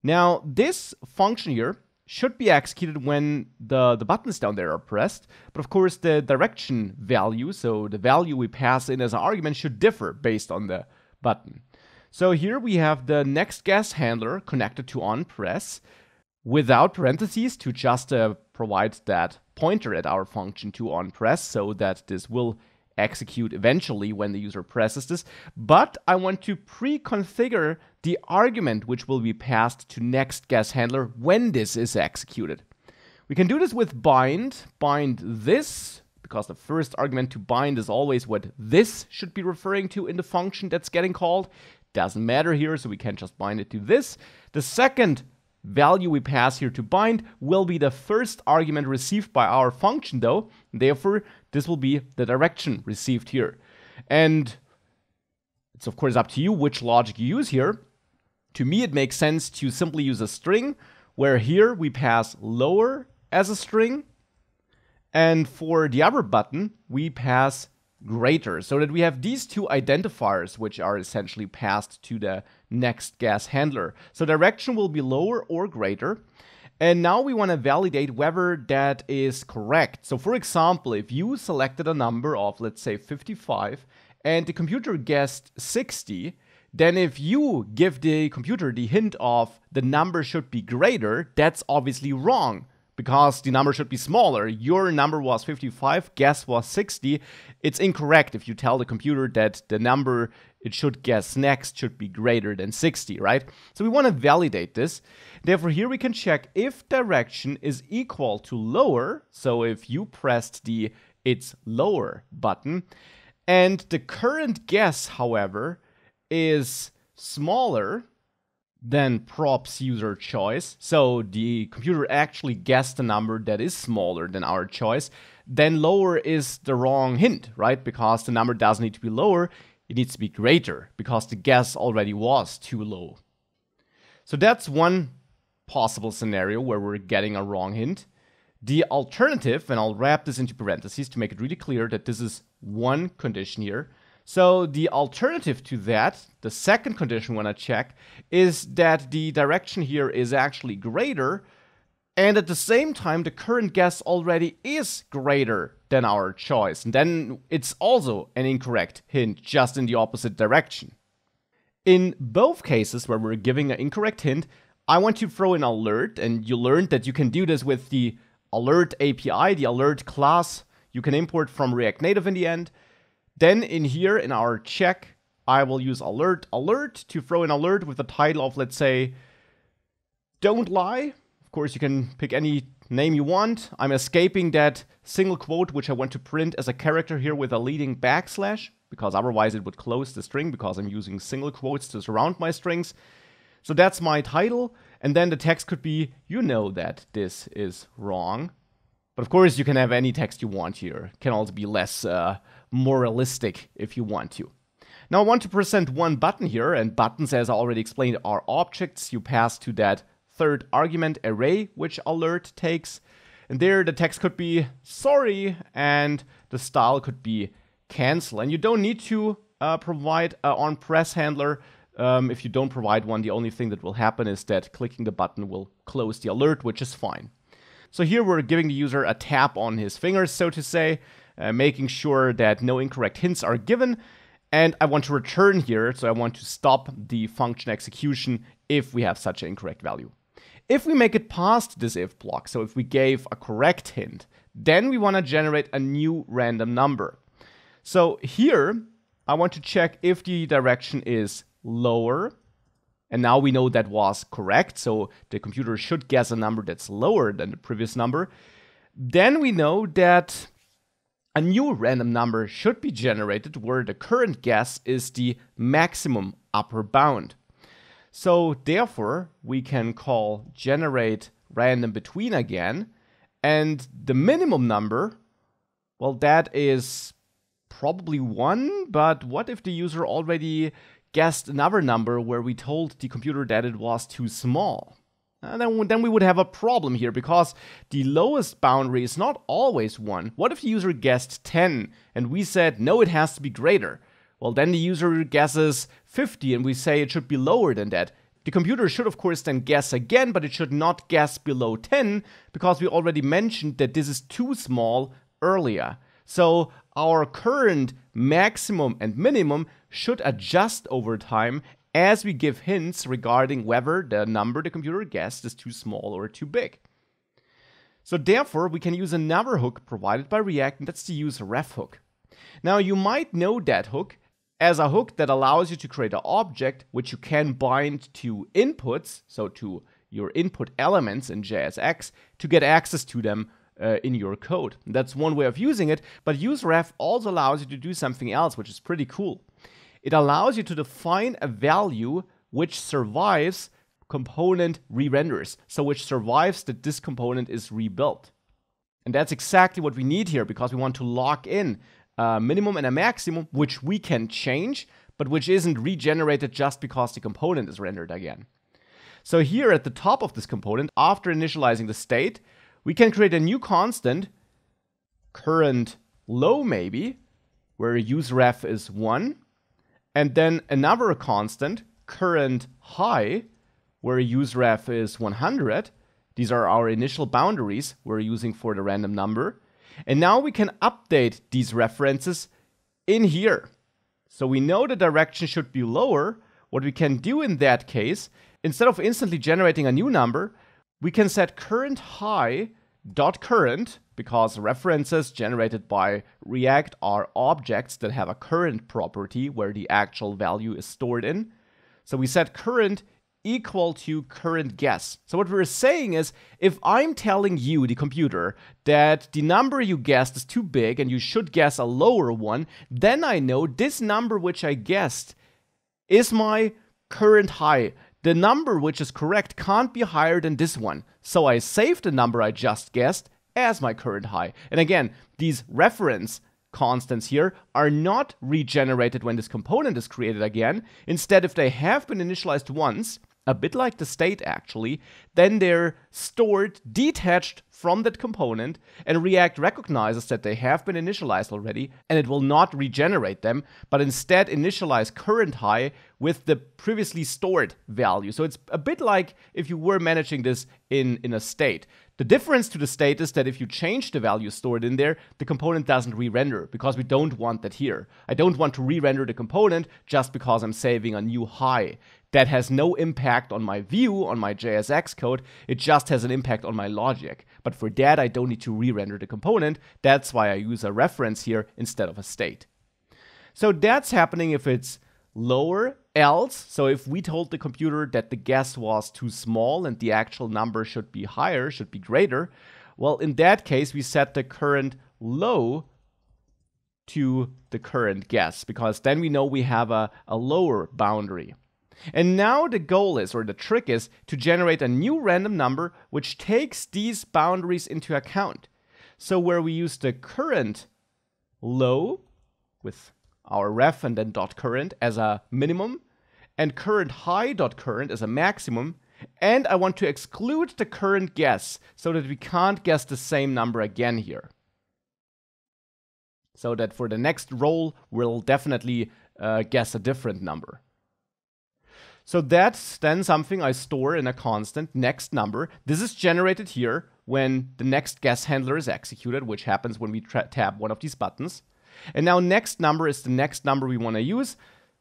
Now, this function here should be executed when the buttons down there are pressed, but of course the direction value, so the value we pass in as an argument, should differ based on the button. So here we have the next guess handler connected to onPress without parentheses to just provide that pointer at our function to onPress, so that this will execute eventually when the user presses this. But I want to pre-configure the argument which will be passed to next guess handler when this is executed. We can do this with bind this, because the first argument to bind is always what this should be referring to in the function that's getting called. Doesn't matter here, so we can just bind it to this. The second value we pass here to bind will be the first argument received by our function though. Therefore, this will be the direction received here. And it's of course up to you which logic you use here. To me, it makes sense to simply use a string, where here we pass lower as a string, and for the other button, we pass greater, so that we have these two identifiers which are essentially passed to the next guess handler. So direction will be lower or greater. And now we want to validate whether that is correct. So for example, if you selected a number of, let's say 55, and the computer guessed 60, then if you give the computer the hint of the number should be greater, that's obviously wrong, because the number should be smaller. Your number was 55, guess was 60. It's incorrect if you tell the computer that the number it should guess next should be greater than 60, right? So we want to validate this. Therefore, here we can check if direction is equal to lower. So if you pressed the it's lower button, and the current guess, however, is smaller than props user choice, so the computer actually guessed a number that is smaller than our choice, then lower is the wrong hint, right? Because the number doesn't need to be lower. it needs to be greater because the guess already was too low. So that's one possible scenario where we're getting a wrong hint. The alternative, and I'll wrap this into parentheses to make it really clear that this is one condition here. So the alternative to that, the second condition we want to check, is that the direction here is actually greater, and at the same time the current guess already is greater than our choice. And then it's also an incorrect hint, just in the opposite direction. In both cases where we're giving an incorrect hint, I want to throw an alert, and you learned that you can do this with the alert API, the alert class you can import from React Native in the end. Then in here, in our check, I will use alert to throw an alert with the title of, let's say, don't lie. Of course, you can pick any name you want. I'm escaping that single quote, which I want to print as a character here with a leading backslash, because otherwise it would close the string, because I'm using single quotes to surround my strings. So that's my title, and then the text could be, you know that this is wrong. But of course, you can have any text you want here. It can also be less moralistic if you want to. Now I want to present one button here, and buttons, as I already explained, are objects you pass to that third argument array, which alert takes. And there the text could be sorry, and the style could be cancel. And you don't need to provide an onPress handler. If you don't provide one, the only thing that will happen is that clicking the button will close the alert, which is fine. So here we're giving the user a tap on his fingers, so to say, making sure that no incorrect hints are given. And I want to return here, so I want to stop the function execution if we have such an incorrect value. If we make it past this if block, so if we gave a correct hint, then we want to generate a new random number. So here, I want to check if the direction is lower, and now we know that was correct, so the computer should guess a number that's lower than the previous number. Then we know that a new random number should be generated where the current guess is the maximum upper bound. So therefore, we can call generate random between again, and the minimum number, well, that is probably 1, but what if the user already guessed another number where we told the computer that it was too small? Then we would have a problem here, because the lowest boundary is not always 1. What if the user guessed 10 and we said, no, it has to be greater? Well, then the user guesses 50 and we say it should be lower than that. The computer should, of course, then guess again, but it should not guess below 10, because we already mentioned that this is too small earlier. So our current maximum and minimum should adjust over time as we give hints regarding whether the number the computer guessed is too small or too big. So therefore, we can use another hook provided by React, and that's the useRefHook. Now, you might know that hook as a hook that allows you to create an object which you can bind to inputs, so to your input elements in JSX, to get access to them in your code. And that's one way of using it, but useRef also allows you to do something else, which is pretty cool. It allows you to define a value which survives component re-renders, so which survives that this component is rebuilt. And that's exactly what we need here, because we want to lock in a minimum and a maximum, which we can change, but which isn't regenerated just because the component is rendered again. So here at the top of this component, after initializing the state, we can create a new constant, current low maybe, where useRef is 1, and then another constant, current high, where useRef is 100. These are our initial boundaries we're using for the random number. And now we can update these references in here. So we know the direction should be lower. What we can do in that case, instead of instantly generating a new number, we can set current high dot current, because references generated by React are objects that have a current property where the actual value is stored in. So we set current equal to current guess. So what we're saying is, if I'm telling you, the computer, that the number you guessed is too big and you should guess a lower one, then I know this number which I guessed is my current high. The number which is correct can't be higher than this one. So I save the number I just guessed as my current high. And again, these reference constants here are not regenerated when this component is created again. Instead, if they have been initialized once, a bit like the state actually, then they're stored detached from that component, and React recognizes that they have been initialized already, and it will not regenerate them, but instead initialize current high with the previously stored value. So it's a bit like if you were managing this in a state. The difference to the state is that if you change the value stored in there, the component doesn't re-render, because we don't want that here. I don't want to re-render the component just because I'm saving a new high. That has no impact on my view, on my JSX code, it just has an impact on my logic. But for that, I don't need to re-render the component. That's why I use a reference here instead of a state. So that's happening if it's lower, else, so if we told the computer that the guess was too small and the actual number should be higher, should be greater, well, in that case, we set the current low to the current guess, because then we know we have a lower boundary. And now the goal is, or the trick is, to generate a new random number which takes these boundaries into account. So where we use the current low with our ref and then dot current as a minimum, and current high dot current as a maximum, and I want to exclude the current guess so that we can't guess the same number again here. So that for the next roll, we'll definitely guess a different number. So that's then something I store in a constant next number. This is generated here when the next guess handler is executed, which happens when we tap one of these buttons. And now next number is the next number we want to use.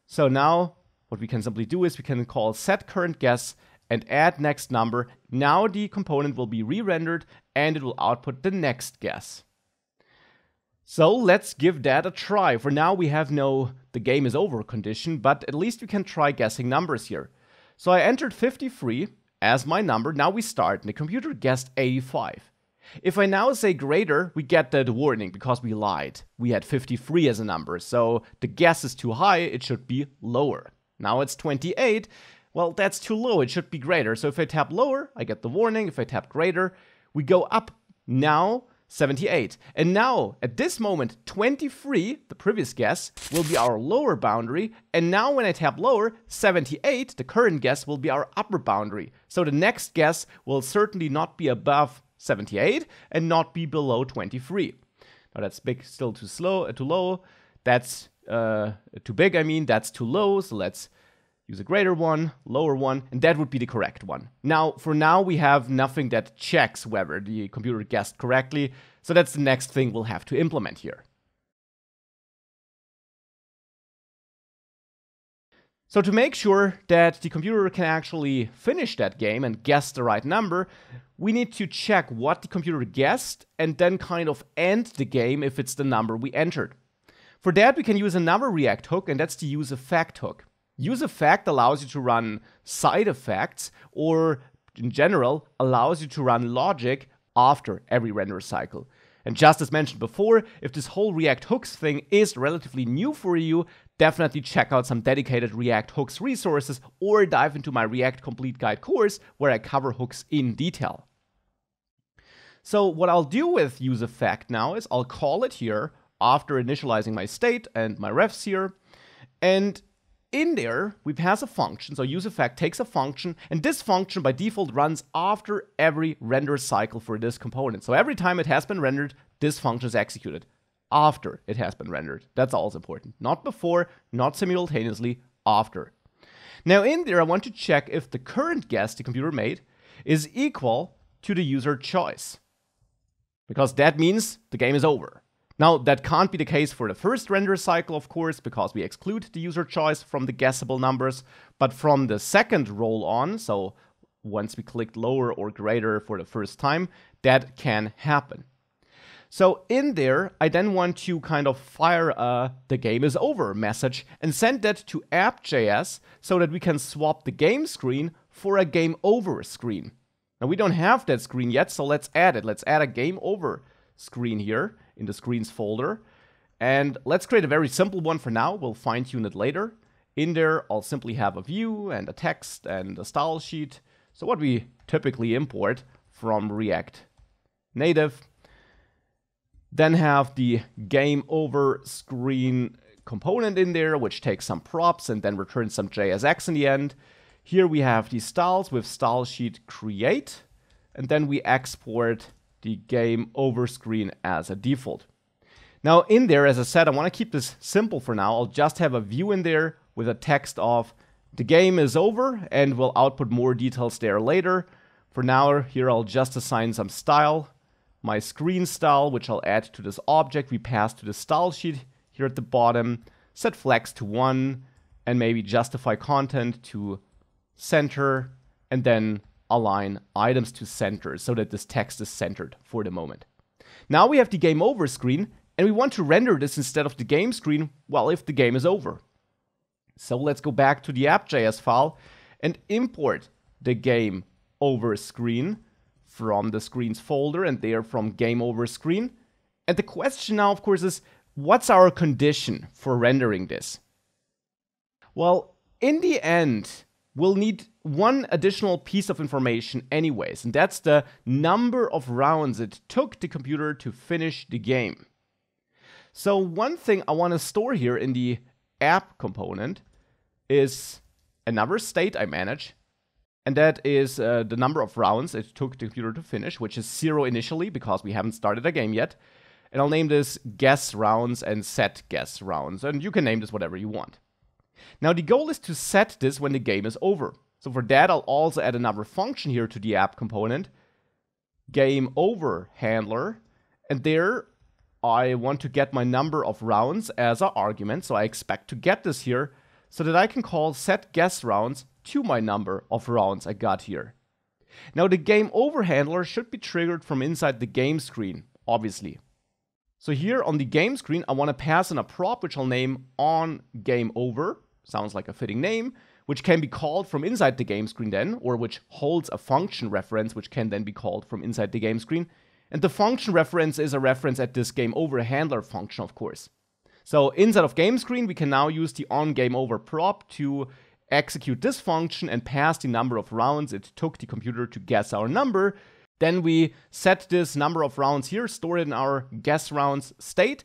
So now what we can simply do is we can call set current guess and add next number. Now the component will be re-rendered and it will output the next guess. So let's give that a try. For now we have no the game is over condition, but at least we can try guessing numbers here. So I entered 53 as my number. Now we start and the computer guessed 85. If I now say greater, we get that warning because we lied. We had 53 as a number, so the guess is too high, it should be lower. Now it's 28, well, that's too low, it should be greater. So if I tap lower, I get the warning. If I tap greater, we go up. Now 78. And now, at this moment, 23, the previous guess, will be our lower boundary. And now when I tap lower, 78, the current guess, will be our upper boundary. So the next guess will certainly not be above 78 and not be below 23. Now that's big, still too low. That's too big, I mean, that's too low. So let's use a greater one, lower one, and that would be the correct one. Now, for now, we have nothing that checks whether the computer guessed correctly, so that's the next thing we'll have to implement here. So to make sure that the computer can actually finish that game and guess the right number, we need to check what the computer guessed and then kind of end the game if it's the number we entered. For that, we can use another React hook, and that's the useEffect hook. useEffect allows you to run side effects, or in general, allows you to run logic after every render cycle. And just as mentioned before, if this whole React hooks thing is relatively new for you, definitely check out some dedicated React hooks resources or dive into my React Complete Guide course where I cover hooks in detail. So what I'll do with useEffect now is I'll call it here after initializing my state and my refs here, and in there, we pass a function, so useEffect takes a function, and this function by default runs after every render cycle for this component. So every time it has been rendered, this function is executed after it has been rendered. That's also important. Not before, not simultaneously, after. Now in there, I want to check if the current guess the computer made is equal to the user choice, because that means the game is over. Now, that can't be the case for the first render cycle, of course, because we exclude the user choice from the guessable numbers, but from the second roll on, so once we clicked lower or greater for the first time, that can happen. So in there, I then want to kind of fire a the game is over message and send that to app.js so that we can swap the game screen for a game over screen. Now, we don't have that screen yet, so let's add it. Let's add a game over screen here in the screens folder. And let's create a very simple one for now. We'll fine tune it later. In there, I'll simply have a view and a text and a style sheet. So what we typically import from React Native. Then have the game over screen component in there, which takes some props and then returns some JSX in the end. Here we have the styles with style sheet create, and then we export the game over screen as a default. Now in there, as I said, I want to keep this simple for now. I'll just have a view in there with a text of the game is over, and we'll output more details there later. For now, here I'll just assign some style, my screen style, which I'll add to this object we pass to the style sheet here at the bottom, set flex to 1, and maybe justify content to center, and then align items to center so that this text is centered for the moment. Now we have the game over screen, and we want to render this instead of the game screen, well, if the game is over. So let's go back to the app.js file and import the game over screen from the screens folder and there from game over screen. And the question now, of course, is what's our condition for rendering this? Well, in the end, we'll need one additional piece of information anyways, and that's the number of rounds it took the computer to finish the game. So one thing I want to store here in the app component is another state I manage, and that is the number of rounds it took the computer to finish, which is 0 initially because we haven't started a game yet. And I'll name this guess rounds and set guess rounds, and you can name this whatever you want. Now the goal is to set this when the game is over. So for that, I'll also add another function here to the app component, game over handler, and there I want to get my number of rounds as an argument, so I expect to get this here so that I can call set guess rounds to my number of rounds I got here. Now the game over handler should be triggered from inside the game screen, obviously. So here on the game screen, I want to pass in a prop which I'll name on game over, sounds like a fitting name, which can be called from inside the game screen then, or which holds a function reference which can then be called from inside the game screen. And the function reference is a reference at this game over handler function, of course. So inside of game screen, we can now use the on game over prop to execute this function and pass the number of rounds it took the computer to guess our number. Then we set this number of rounds here, store it in our guess rounds state.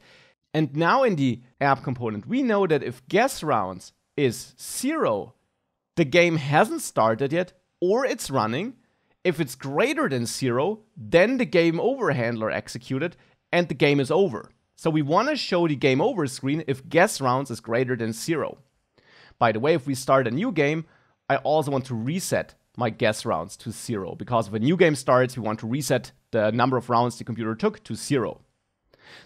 And now in the app component, we know that if guess rounds is 0, the game hasn't started yet or it's running. If it's greater than 0, then the game over handler executed and the game is over. So we want to show the game over screen if guess rounds is greater than 0. By the way, if we start a new game, I also want to reset my guess rounds to 0, because if a new game starts, we want to reset the number of rounds the computer took to 0.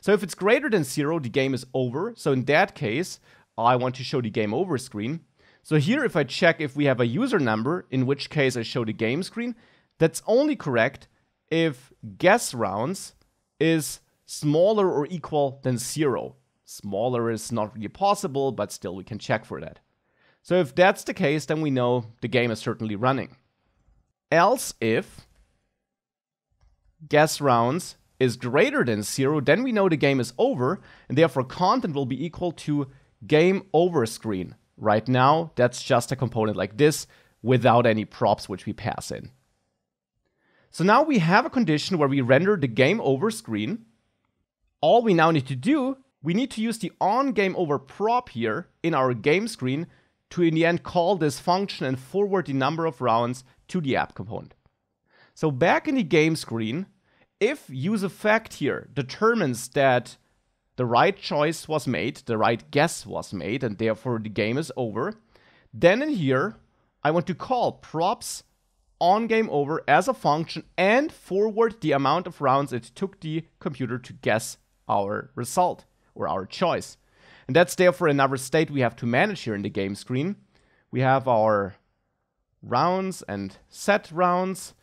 So if it's greater than 0, the game is over. So in that case, I want to show the game over screen. So here, if I check if we have a user number, in which case I show the game screen, that's only correct if guess rounds is smaller or equal than 0. Smaller is not really possible, but still we can check for that. So if that's the case, then we know the game is certainly running. Else if guess rounds is greater than 0, then we know the game is over, and therefore content will be equal to game over screen. Right now, that's just a component like this without any props which we pass in. So now we have a condition where we render the game over screen. All we now need to do, we need to use the on game over prop here in our game screen to in the end call this function and forward the number of rounds to the app component. So back in the game screen, if useEffect here determines that the right choice was made, the right guess was made, and therefore the game is over, then in here, I want to call props on game over as a function and forward the amount of rounds it took the computer to guess our result or our choice. And that's therefore another state we have to manage here in the game screen. We have our rounds and set rounds,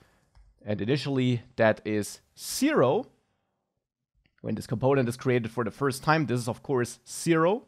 and initially that is 0. When this component is created for the first time, this is of course 0.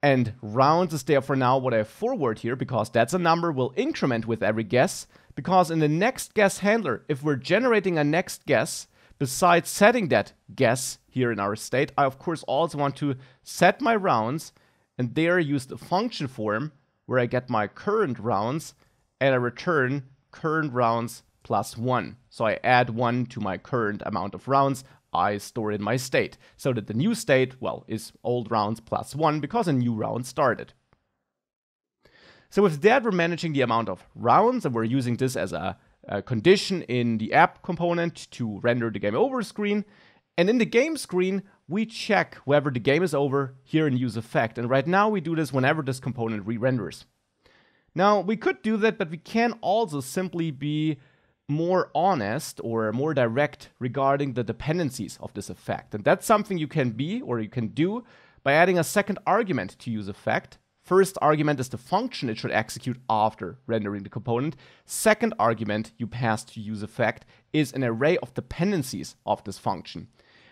And rounds is therefore now what I forward here, because that's a number we'll increment with every guess. Because in the next guess handler, if we're generating a next guess, besides setting that guess here in our state, I of course also want to set my rounds, and there use the function form where I get my current rounds, and I return current rounds plus 1. So I add 1 to my current amount of rounds I store in my state, so that the new state, well, is old rounds plus 1 because a new round started. So with that, we're managing the amount of rounds, and we're using this as a condition in the app component to render the game over screen. And in the game screen, we check whether the game is over here in useEffect. And right now we do this whenever this component re-renders. Now, we could do that, but we can also simply be more honest or more direct regarding the dependencies of this effect. And that's something you can be, or you can do, by adding a second argument to useEffect. First argument is the function it should execute after rendering the component. Second argument you pass to useEffect is an array of dependencies of this function.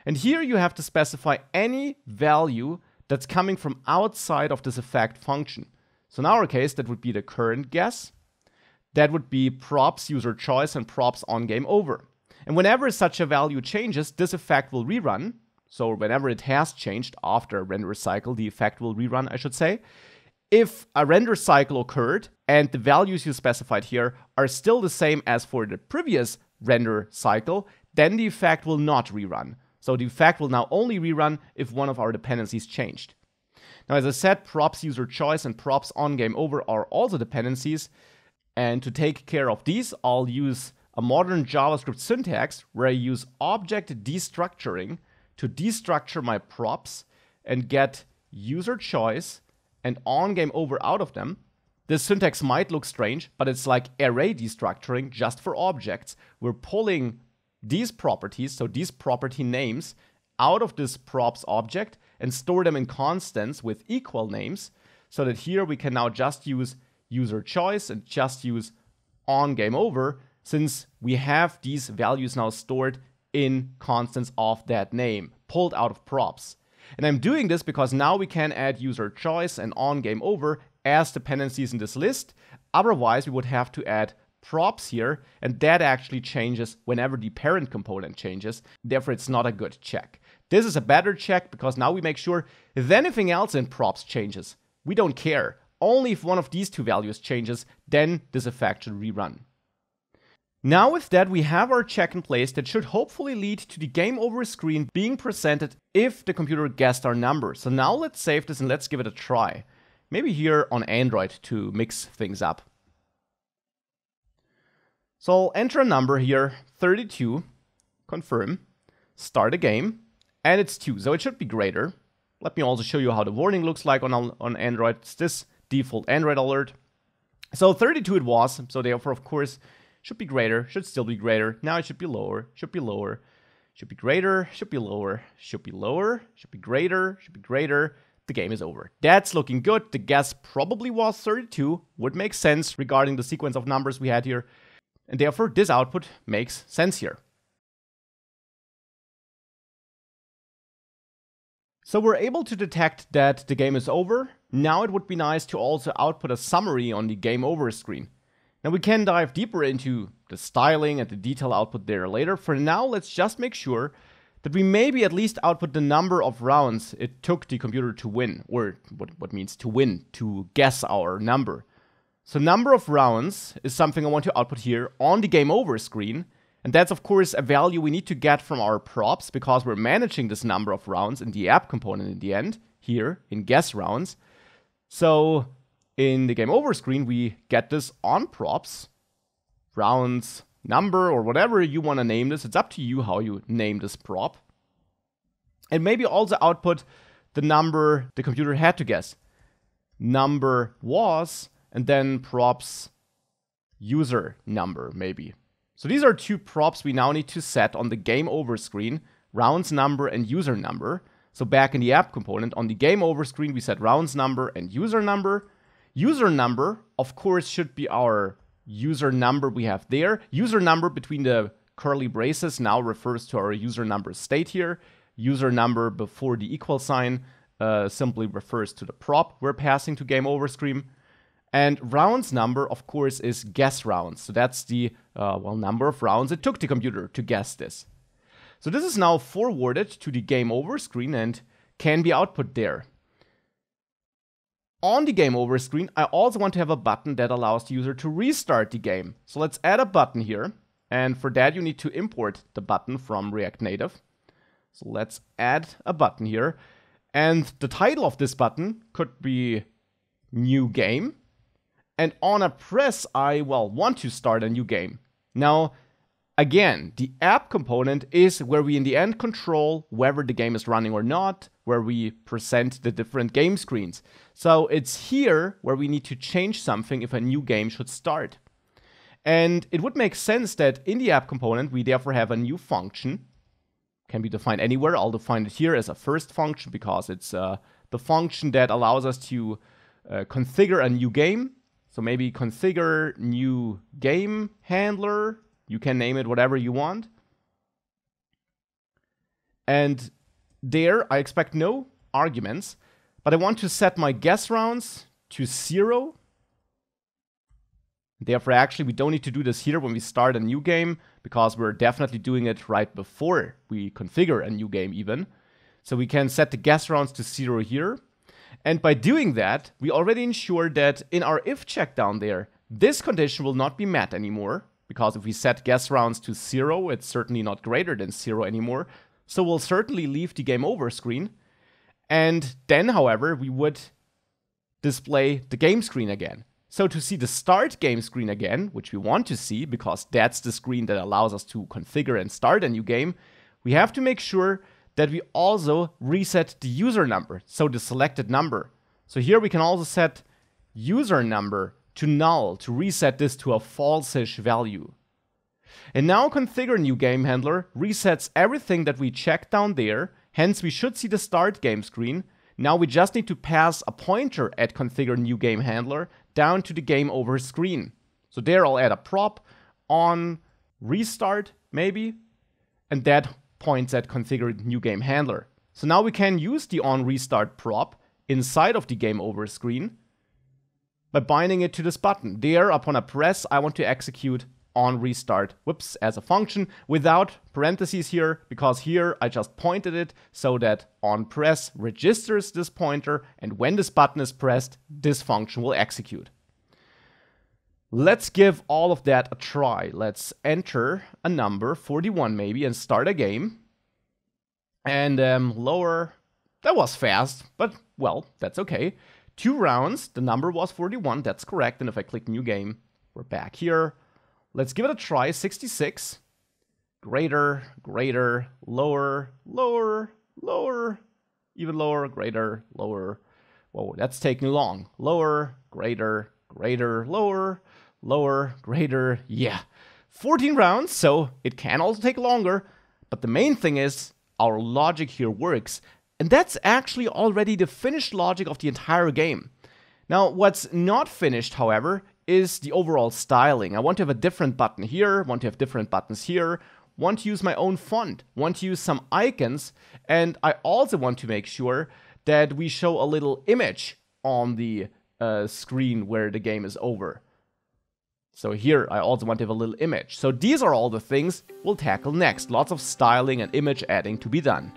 And here you have to specify any value that's coming from outside of this effect function. So in our case, that would be the current guess. That would be props user choice and props on game over. And whenever such a value changes, this effect will rerun. So whenever it has changed after a render cycle, the effect will rerun, I should say. If a render cycle occurred and the values you specified here are still the same as for the previous render cycle, then the effect will not rerun. So the effect will now only rerun if one of our dependencies changed. Now, as I said, props user choice and props on game over are also dependencies. And to take care of these, I'll use a modern JavaScript syntax where I use object destructuring to destructure my props and get user choice and on game over out of them. This syntax might look strange, but it's like array destructuring just for objects. We're pulling these properties, so these property names, out of this props object and store them in constants with equal names, so that here we can now just use user choice and just use on game over, since we have these values now stored in constants of that name, pulled out of props. And I'm doing this because now we can add user choice and on game over as dependencies in this list. Otherwise, we would have to add props here, and that actually changes whenever the parent component changes. Therefore, it's not a good check. This is a better check because now we make sure if anything else in props changes, we don't care. Only if one of these two values changes, then this effect should rerun. Now with that, we have our check in place that should hopefully lead to the game over screen being presented if the computer guessed our number. So now let's save this and let's give it a try. Maybe here on Android to mix things up. So I'll enter a number here, 32, confirm, start a game, and it's 2, so it should be greater. Let me also show you how the warning looks like on Android. It's this default Android alert. So 32 it was, so therefore, of course, should be greater, should still be greater. Now it should be lower, should be lower, should be greater, should be lower, should be lower, should be greater, should be greater. The game is over. That's looking good. The guess probably was 32, would make sense regarding the sequence of numbers we had here. And therefore, this output makes sense here. So we're able to detect that the game is over. Now it would be nice to also output a summary on the game over screen. Now we can dive deeper into the styling and the detail output there later. For now, let's just make sure that we maybe at least output the number of rounds it took the computer to win, or what means to win, to guess our number. So number of rounds is something I want to output here on the game over screen. And that's of course a value we need to get from our props because we're managing this number of rounds in the app component in the end, here in guess rounds. So in the game over screen, we get this on props, rounds, number, or whatever you want to name this. It's up to you how you name this prop. And maybe also output the number the computer had to guess. Number was, and then props user number, maybe. So these are two props we now need to set on the game over screen, rounds number and user number. So back in the app component, on the game over screen, we set rounds number and user number. User number, of course, should be our user number we have there. User number between the curly braces now refers to our user number state here. User number before the equal sign simply refers to the prop we're passing to game over screen. And rounds number, of course, is guess rounds. So that's the number of rounds it took the computer to guess this. So this is now forwarded to the game over screen and can be output there. On the game over screen, I also want to have a button that allows the user to restart the game. So let's add a button here. And for that, you need to import the button from React Native. So let's add a button here. And the title of this button could be New Game. And on a press, I, want to start a new game. Now, again, the app component is where we in the end control whether the game is running or not, where we present the different game screens. So it's here where we need to change something if a new game should start. And it would make sense that in the app component, we therefore have a new function. Can be defined anywhere. I'll define it here as a first function because it's the function that allows us to configure a new game. So maybe configure new game handler. You can name it whatever you want. And there I expect no arguments, but I want to set my guess rounds to 0. Therefore, actually, we don't need to do this here when we start a new game, because we're definitely doing it right before we configure a new game even. So we can set the guess rounds to 0 here. And by doing that, we already ensure that in our if check down there, this condition will not be met anymore, because if we set guess rounds to 0, it's certainly not greater than 0 anymore. So we'll certainly leave the game over screen. And then, however, we would display the game screen again. So to see the start game screen again, which we want to see because that's the screen that allows us to configure and start a new game, we have to make sure that we also reset the user number, so the selected number. So here we can also set user number to null to reset this to a false-ish value. And now configure new game handler resets everything that we checked down there, hence we should see the start game screen. Now we just need to pass a pointer at configure new game handler down to the game over screen. So there I'll add a prop on restart maybe, and that points at configure new game handler. So now we can use the on restart prop inside of the game over screen by binding it to this button. There, upon a press, I want to execute on restart, as a function without parentheses here, because here I just pointed it so that on press registers this pointer, and when this button is pressed, this function will execute. Let's give all of that a try. Let's enter a number, 41 maybe, and start a game. And lower, that was fast, but well, that's okay. 2 rounds, the number was 41, that's correct, and if I click new game, we're back here. Let's give it a try, 66. Greater, greater, lower, lower, lower, even lower, greater, lower. Whoa, that's taking long. Lower, greater, greater, lower, lower, greater, yeah. 14 rounds, so it can also take longer, but the main thing is our logic here works, and that's actually already the finished logic of the entire game. Now, what's not finished, however, is the overall styling. I want to have a different button here, want to have different buttons here, want to use my own font, want to use some icons, and I also want to make sure that we show a little image on the screen where the game is over. So here I also want to have a little image. So these are all the things we'll tackle next. Lots of styling and image adding to be done.